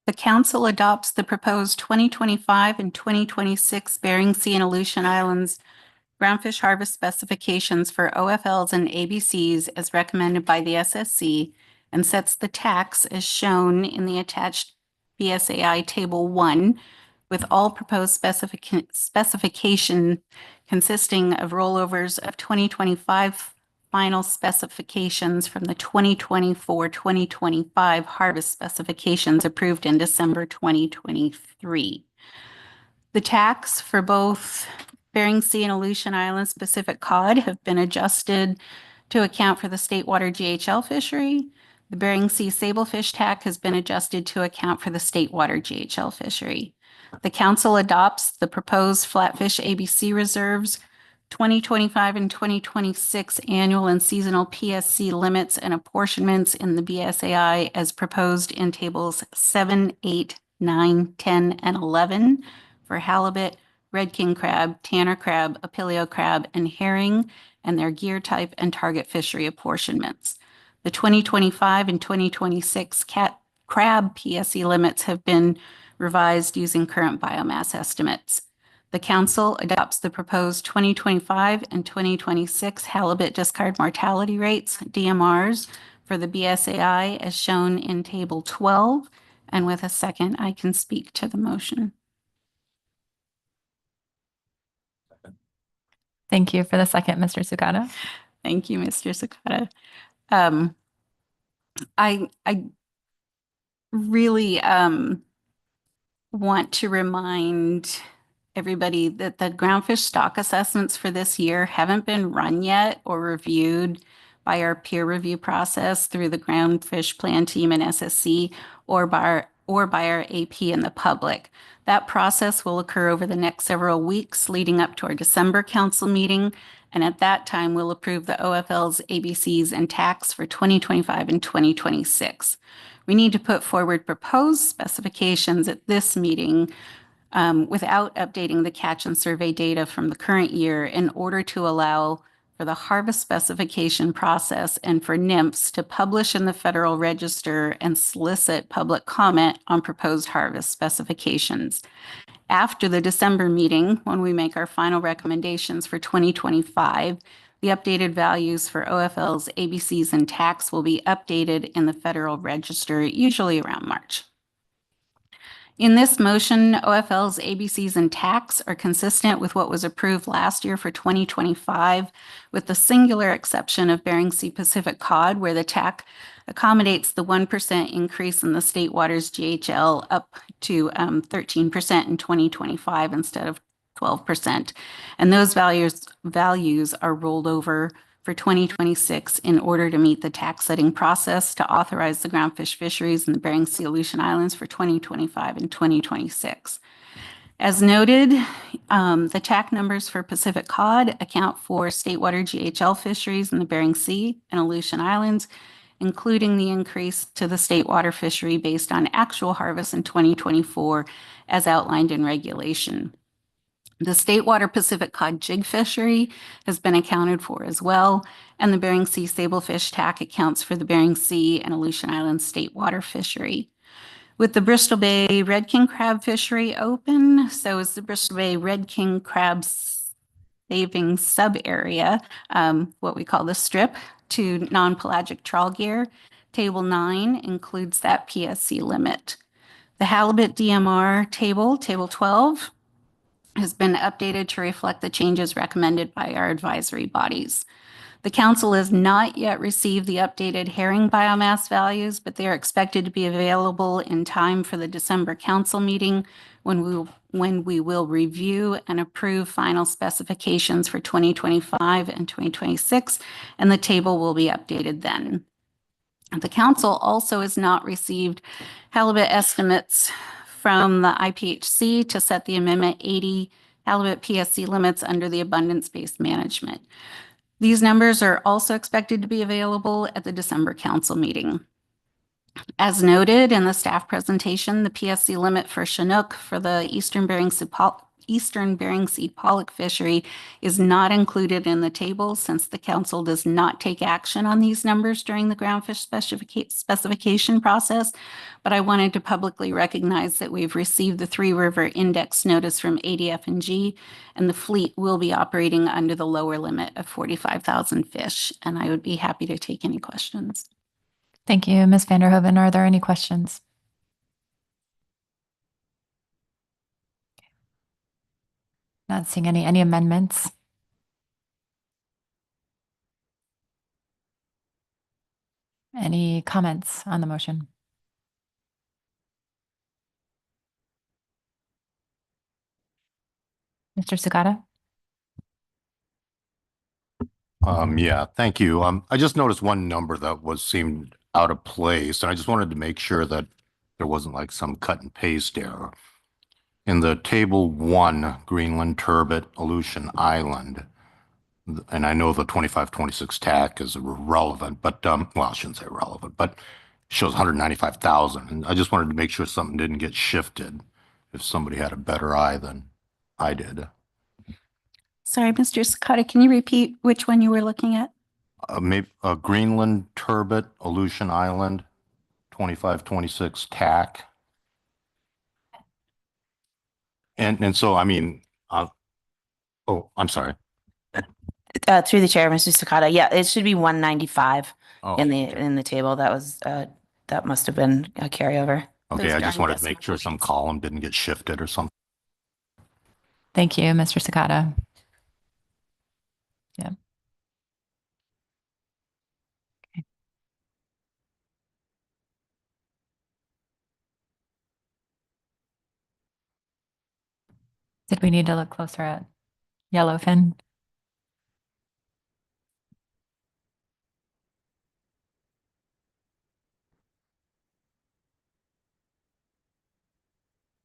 The council adopts the proposed 2025 and 2026 Bering Sea and Aleutian Islands groundfish harvest specifications for OFLs and ABCs as recommended by the SSC and sets the tax as shown in the attached BSAI Table 1 with all proposed specification consisting of rollovers of 2025 final specifications from the 2024-2025 harvest specifications approved in December 2023. The tax for both Bering Sea and Aleutian Islands Pacific cod have been adjusted to account for the state water GHL fishery. The Bering Sea sablefish tax has been adjusted to account for the state water GHL fishery. The council adopts the proposed flatfish ABC reserves, 2025 and 2026 annual and seasonal PSC limits and apportionments in the BSAI as proposed in tables 7, 8, 9, 10, and 11 for halibut, red king crab, tanner crab, apilio crab, and herring, and their gear type and target fishery apportionments. The 2025 and 2026 crab PSE limits have been revised using current biomass estimates. The council adopts the proposed 2025 and 2026 halibut discard mortality rates, DMRs, for the BSAI as shown in Table 12. And with a second, I can speak to the motion. Thank you for the second, Mr. Sukata. Thank you, Mr. Sukata. I really want to remind everybody that the groundfish stock assessments for this year haven't been run yet or reviewed by our peer review process through the Groundfish Plan Team and SSC or by our AP and the public. That process will occur over the next several weeks leading up to our December council meeting. And at that time, we'll approve the OFLs, ABCs, and tax for 2025 and 2026. We need to put forward proposed specifications at this meeting without updating the catch and survey data from the current year in order to allow for the harvest specification process and for NMFS to publish in the Federal Register and solicit public comment on proposed harvest specifications. After the December meeting, when we make our final recommendations for 2025, the updated values for OFLs, ABCs, and tax will be updated in the Federal Register, usually around March. In this motion, OFLs, ABCs, and tax are consistent with what was approved last year for 2025, with the singular exception of Bering Sea Pacific cod, where the TAC accommodates the 1% increase in the state waters GHL up to 13% in 2025 instead of 12%. And those values are rolled over for 2026 in order to meet the tax setting process to authorize the groundfish fisheries in the Bering Sea Aleutian Islands for 2025 and 2026. As noted, the TAC numbers for Pacific cod account for state water GHL fisheries in the Bering Sea and Aleutian Islands, including the increase to the state water fishery based on actual harvest in 2024 as outlined in regulation. The state water Pacific cod jig fishery has been accounted for as well, and the Bering Sea sablefish TAC accounts for the Bering Sea and Aleutian Islands state water fishery. With the Bristol Bay Red King crab fishery open, so is the Bristol Bay Red King crab saving sub area, what we call the strip, to non-pelagic trawl gear. Table 9 includes that PSC limit. The Halibut DMR table, Table 12, has been updated to reflect the changes recommended by our advisory bodies. The council has not yet received the updated herring biomass values, but they are expected to be available in time for the December council meeting when we will review and approve final specifications for 2025 and 2026, and the table will be updated then. The council also has not received halibut estimates from the IPHC to set the Amendment 80 halibut PSC limits under the abundance-based management. These numbers are also expected to be available at the December council meeting. As noted in the staff presentation, the PSC limit for Chinook for the Eastern Bering Sea pollock fishery is not included in the table since the council does not take action on these numbers during the groundfish specification process. But I wanted to publicly recognize that we've received the Three River Index notice from ADF&G, and the fleet will be operating under the lower limit of 45,000 fish. And I would be happy to take any questions. Thank you, Ms. Vanderhoven. Are there any questions? Not seeing any amendments. Any comments on the motion? Mr. Sakata? Yeah, thank you. I just noticed one number that seemed out of place, and I just wanted to make sure that there wasn't like some cut and paste error. In the table 1, Greenland turbot, Aleutian Island, and I know the 25-26 TAC is irrelevant, but well, I shouldn't say irrelevant, but it shows 195,000. And I just wanted to make sure something didn't get shifted if somebody had a better eye than I did. Sorry, Mr. Sakata, can you repeat which one you were looking at? Maybe Greenland turbot, Aleutian Island, 25-26 TAC. And so, I mean, oh, I'm sorry. Through the chair, Mr. Sakata. Yeah, it should be 195 Oh, in the table. That was that must have been a carryover. Okay, I just wanted to make sure some column didn't get shifted or something. Thank you, Mr. Sakata. Yeah. Okay. Did we need to look closer at yellowfin?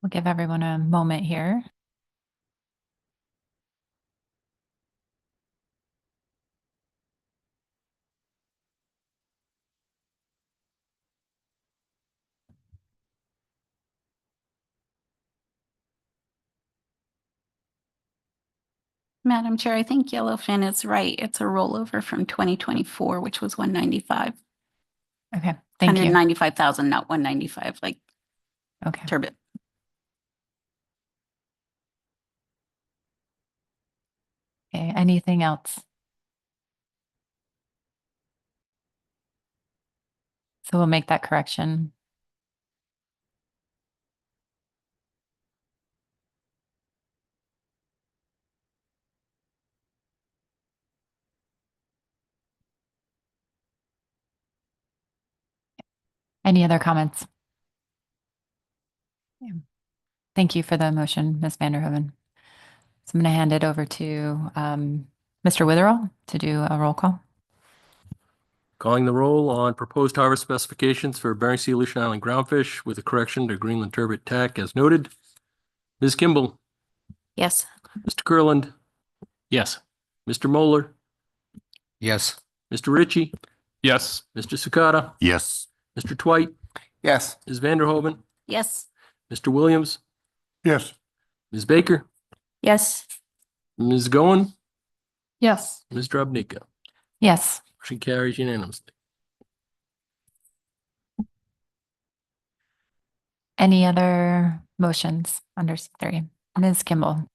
We'll give everyone a moment here. Madam Chair, I think yellowfin is right. It's a rollover from 2024, which was 195. Okay, thank you. 195,000, not 195, like Okay. turbot. Okay, anything else? So we'll make that correction. Any other comments? Yeah. Thank you for the motion, Ms. Vanderhoven. So I'm going to hand it over to Mr. Witherell to do a roll call. Calling the roll on proposed harvest specifications for Bering Sea Aleutian Island groundfish with a correction to Greenland turbot TAC as noted. Ms. Kimball, Yes. Mr. Kurland, Yes. Mr. Moeller, Yes. Mr. Ritchie, Yes. Mr. Sakata, Yes. Mr. Twite, Yes. Ms. Vanderhoven, Yes. Mr. Williams, Yes. Ms. Baker, Yes. Ms. Goen, Yes. Ms. Drobnika. Yes. Motion carries unanimously. Any other motions under C3? Ms. Kimball.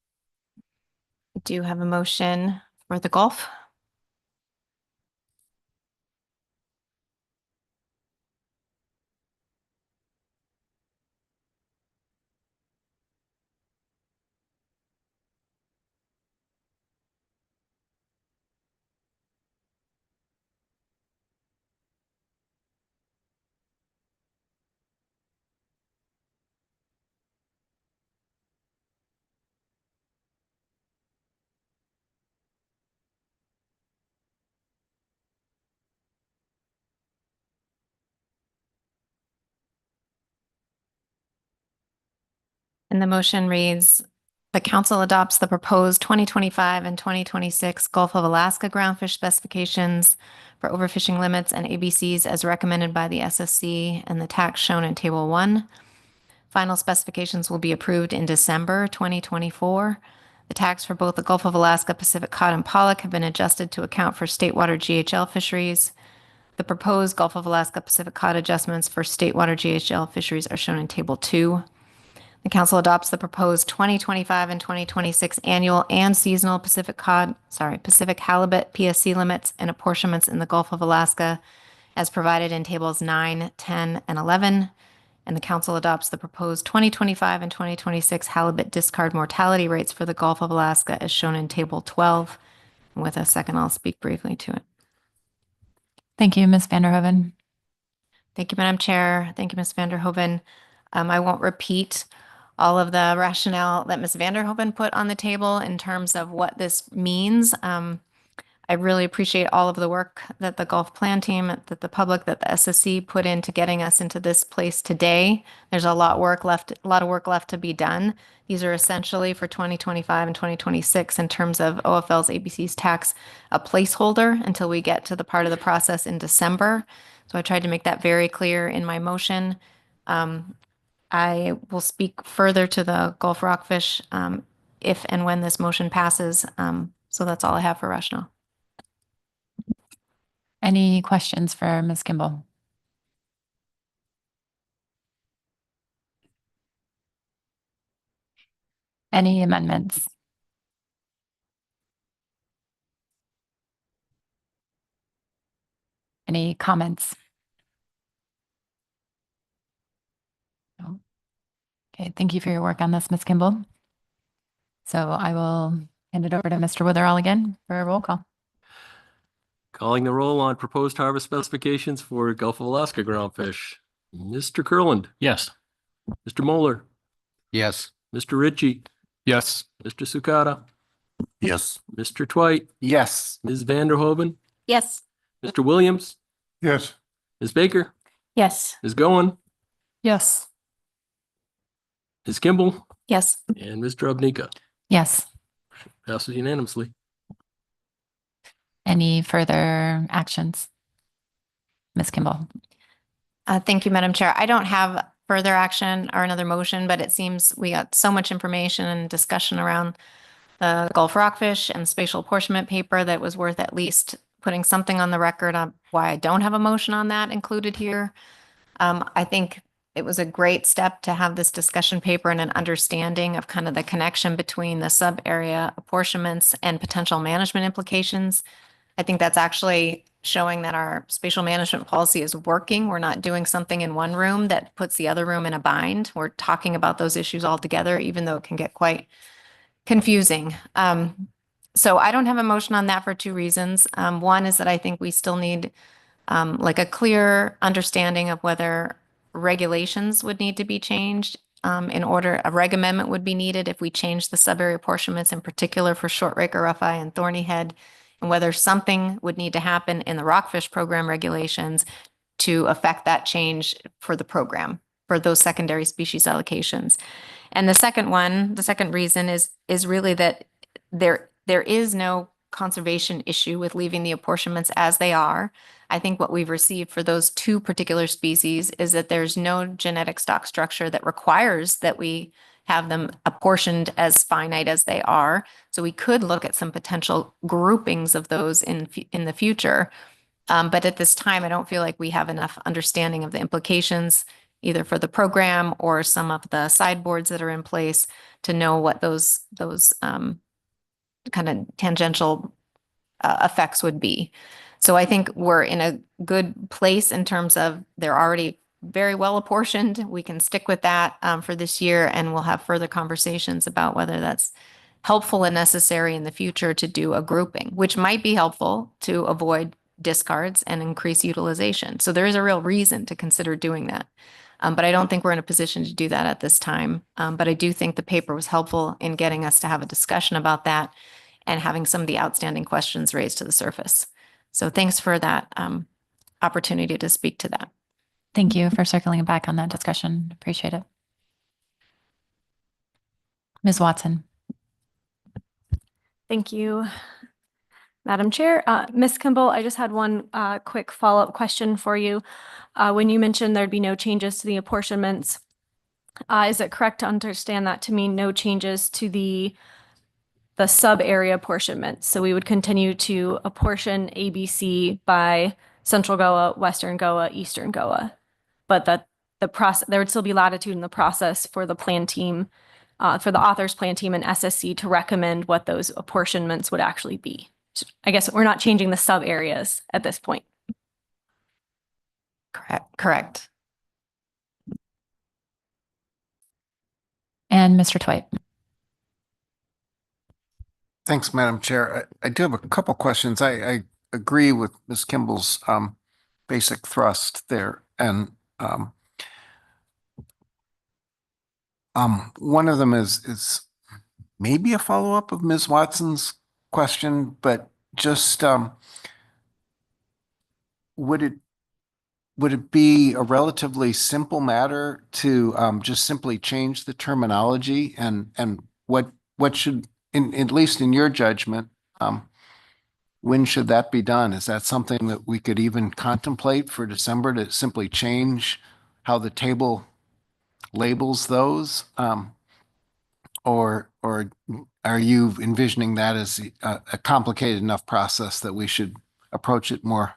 I do have a motion for the Gulf. And the motion reads, the council adopts the proposed 2025 and 2026 Gulf of Alaska groundfish specifications for overfishing limits and ABCs as recommended by the SSC and the tax shown in Table 1. Final specifications will be approved in December 2024. The tax for both the Gulf of Alaska, Pacific Cod, and Pollock have been adjusted to account for state water GHL fisheries. The proposed Gulf of Alaska, Pacific Cod adjustments for state water GHL fisheries are shown in Table 2. The council adopts the proposed 2025 and 2026 annual and seasonal Pacific Halibut PSC limits and apportionments in the Gulf of Alaska as provided in tables 9, 10, and 11. And the council adopts the proposed 2025 and 2026 halibut discard mortality rates for the Gulf of Alaska as shown in table 12. And with a second, I'll speak briefly to it. Thank you, Ms. Vanderhoven. Thank you, Madam Chair. Thank you, Ms. Vanderhoven. I won't repeat all of the rationale that Ms. Vanderhoven put on the table in terms of what this means. I really appreciate all of the work that the Gulf Plan team, that the public, that the SSC put into getting us into this place today. There's a lot of work left to be done. These are essentially for 2025 and 2026 in terms of OFL's ABC's tax, a placeholder until we get to the part of the process in December. So I tried to make that very clear in my motion. I will speak further to the Gulf Rockfish if and when this motion passes. So that's all I have for rationale. Any questions for Ms. Kimball? Any amendments? Any comments? No. Okay, thank you for your work on this, Ms. Kimball. So I will hand it over to Mr. Witherall again for a roll call. Calling the roll on proposed harvest specifications for Gulf of Alaska groundfish. Mr. Kurland. Yes. Mr. Moeller. Yes. Mr. Ritchie. Yes. Mr. Sukata. Yes. Mr. Twite. Yes. Ms. Vanderhoven. Yes. Mr. Williams. Yes. Ms. Baker. Yes. Ms. Goen. Yes. Ms. Kimball. Yes. And Ms. Drobnika. Yes. Passes unanimously. Any further actions? Ms. Kimball. Thank you, Madam Chair. I don't have further action or another motion, but it seems we got so much information and discussion around the Gulf Rockfish and spatial apportionment paper that was worth at least putting something on the record on why I don't have a motion on that included here. I think it was a great step to have this discussion paper and an understanding of kind of the connection between the sub-area apportionments and potential management implications. I think that's actually showing that our spatial management policy is working. We're not doing something in one room that puts the other room in a bind. We're talking about those issues all together, even though it can get quite confusing. So I don't have a motion on that for two reasons. One is that I think we still need like a clear understanding of whether regulations would need to be changed. In order, a reg amendment would be needed if we change the sub-area apportionments in particular for short rake, rough-eye, and thorny head, and whether something would need to happen in the rockfish program regulations to affect that change for the program, for those secondary species allocations. And the second reason is really that there is no conservation issue with leaving the apportionments as they are. I think what we've received for those two particular species is that there's no genetic stock structure that requires that we have them apportioned as finite as they are. So we could look at some potential groupings of those in the future. But at this time, I don't feel like we have enough understanding of the implications either for the program or some of the sideboards that are in place to know what those kind of tangential effects would be. So I think we're in a good place in terms of they're already very well apportioned. We can stick with that for this year, and we'll have further conversations about whether that's helpful and necessary in the future to do a grouping, which might be helpful to avoid discards and increase utilization. So there is a real reason to consider doing that. But I don't think we're in a position to do that at this time. But I do think the paper was helpful in getting us to have a discussion about that and having some of the outstanding questions raised to the surface. So thanks for that opportunity to speak to that. Thank you for circling back on that discussion. Appreciate it. Ms. Watson. Thank you, Madam Chair. Ms. Kimball, I just had one quick follow-up question for you. When you mentioned there'd be no changes to the apportionments, is it correct to understand that to mean no changes to the sub-area apportionment? So we would continue to apportion ABC by Central Goa, Western Goa, Eastern Goa, but that the process, there would still be latitude in the process for the plan team, for the authors plan team and SSC to recommend what those apportionments would actually be. So I guess we're not changing the sub areas at this point. Correct. And Mr. Twite. Thanks, Madam Chair. I do have a couple questions. I agree with Ms. Kimball's basic thrust there. And one of them is maybe a follow-up of Ms. Watson's question, but just would it be a relatively simple matter to just simply change the terminology and what should, at least in your judgment, when should that be done? Is that something that we could even contemplate for December, to simply change how the table labels those? Or are you envisioning that as a complicated enough process that we should approach it more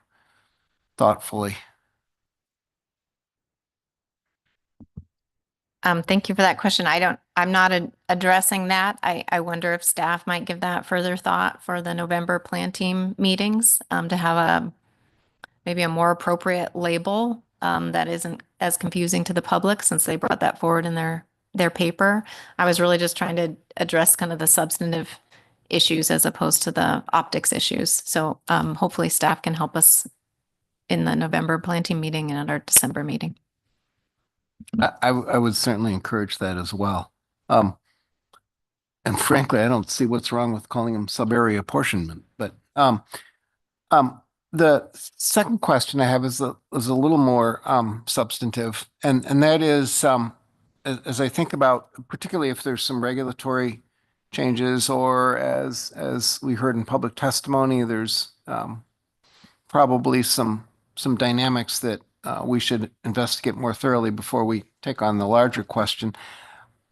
thoughtfully? Thank you for that question. I'm not addressing that. I wonder if staff might give that further thought for the November plan team meetings, to have maybe a more appropriate label that isn't as confusing to the public, since they brought that forward in their paper. I was really just trying to address kind of the substantive issues as opposed to the optics issues. So hopefully staff can help us in the November plan team meeting and at our December meeting. I would certainly encourage that as well. And frankly, I don't see what's wrong with calling them sub-area apportionment. But the second question I have is a little more substantive, and that is, as I think about, particularly if there's some regulatory changes, or as we heard in public testimony, there's probably some dynamics that we should investigate more thoroughly before we take on the larger question.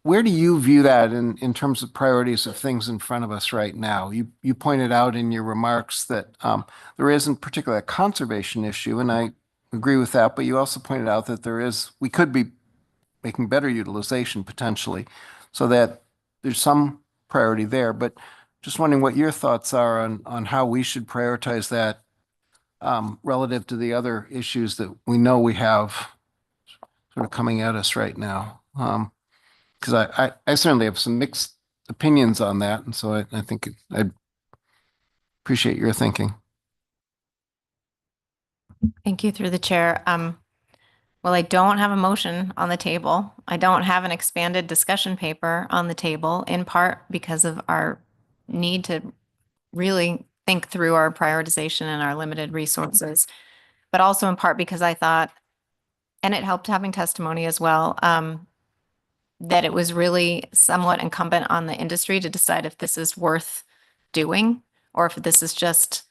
Where do you view that in terms of priorities of things in front of us right now? You pointed out in your remarks that there isn't particularly a conservation issue, and I agree with that, but you also pointed out that we could be making better utilization potentially, so that there's some priority there. But just wondering what your thoughts are on how we should prioritize that relative to the other issues that we know we have sort of coming at us right now. Because I certainly have some mixed opinions on that, and so I think I'd appreciate your thinking. Thank you, through the chair. Well, I don't have a motion on the table. I don't have an expanded discussion paper on the table, in part because of our need to really think through our prioritization and our limited resources, but also in part because I thought, and it helped having testimony as well, that it was really somewhat incumbent on the industry to decide if this is worth doing or if this is just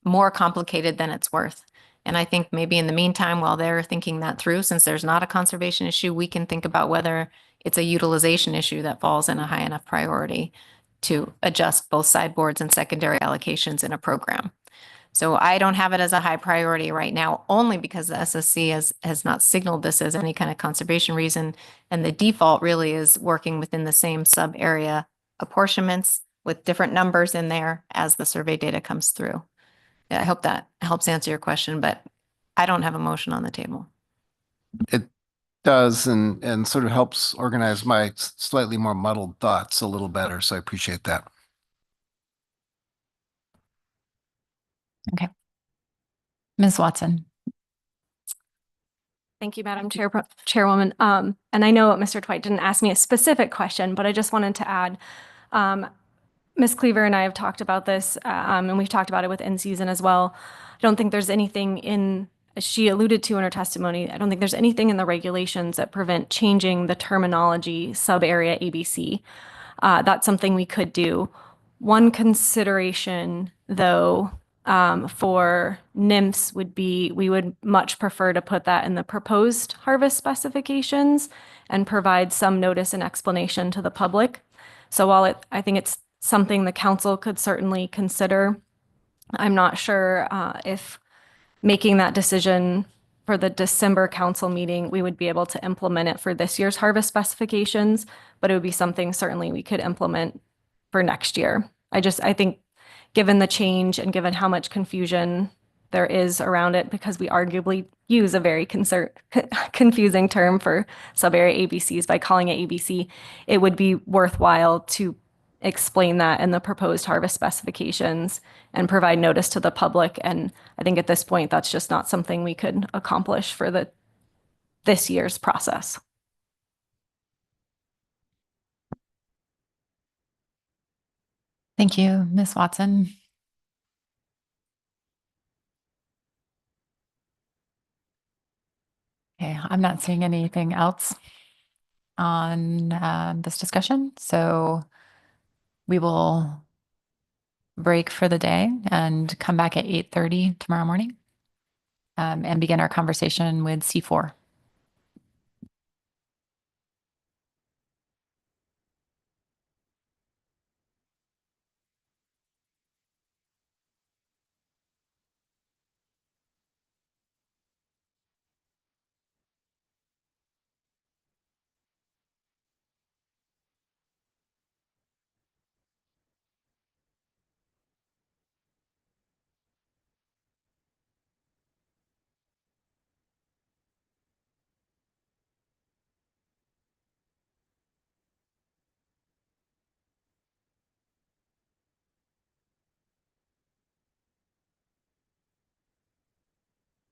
more complicated than it's worth. And I think maybe in the meantime, while they're thinking that through, since there's not a conservation issue, we can think about whether it's a utilization issue that falls in a high enough priority to adjust both sideboards and secondary allocations in a program. So I don't have it as a high priority right now, only because the SSC has not signaled this as any kind of conservation reason. And the default really is working within the same sub area apportionments with different numbers in there as the survey data comes through. Yeah, I hope that helps answer your question, but I don't have a motion on the table. It does and sort of helps organize my slightly more muddled thoughts a little better. So I appreciate that. Okay. Ms. Watson. Thank you, Madam Chairwoman. And I know Mr. Twite didn't ask me a specific question, but I just wanted to add, Ms. Cleaver and I have talked about this, and we've talked about it with in-season as well. I don't think there's anything as she alluded to in her testimony, I don't think there's anything in the regulations that prevent changing the terminology sub-area ABC. That's something we could do. One consideration, though, for nymphs would be, we would much prefer to put that in the proposed harvest specifications and provide some notice and explanation to the public. So while I think it's something the council could certainly consider, I'm not sure if making that decision for the December council meeting, we would be able to implement it for this year's harvest specifications, but it would be something certainly we could implement for next year. I think given the change and given how much confusion there is around it, because we arguably use a very confusing term for sub-area ABCs by calling it ABC, it would be worthwhile to explain that in the proposed harvest specifications and provide notice to the public. And I think at this point, that's just not something we could accomplish for this year's process. Thank you, Ms. Watson. Okay, I'm not seeing anything else on this discussion, so we will break for the day and come back at 8:30 tomorrow morning and begin our conversation with C4.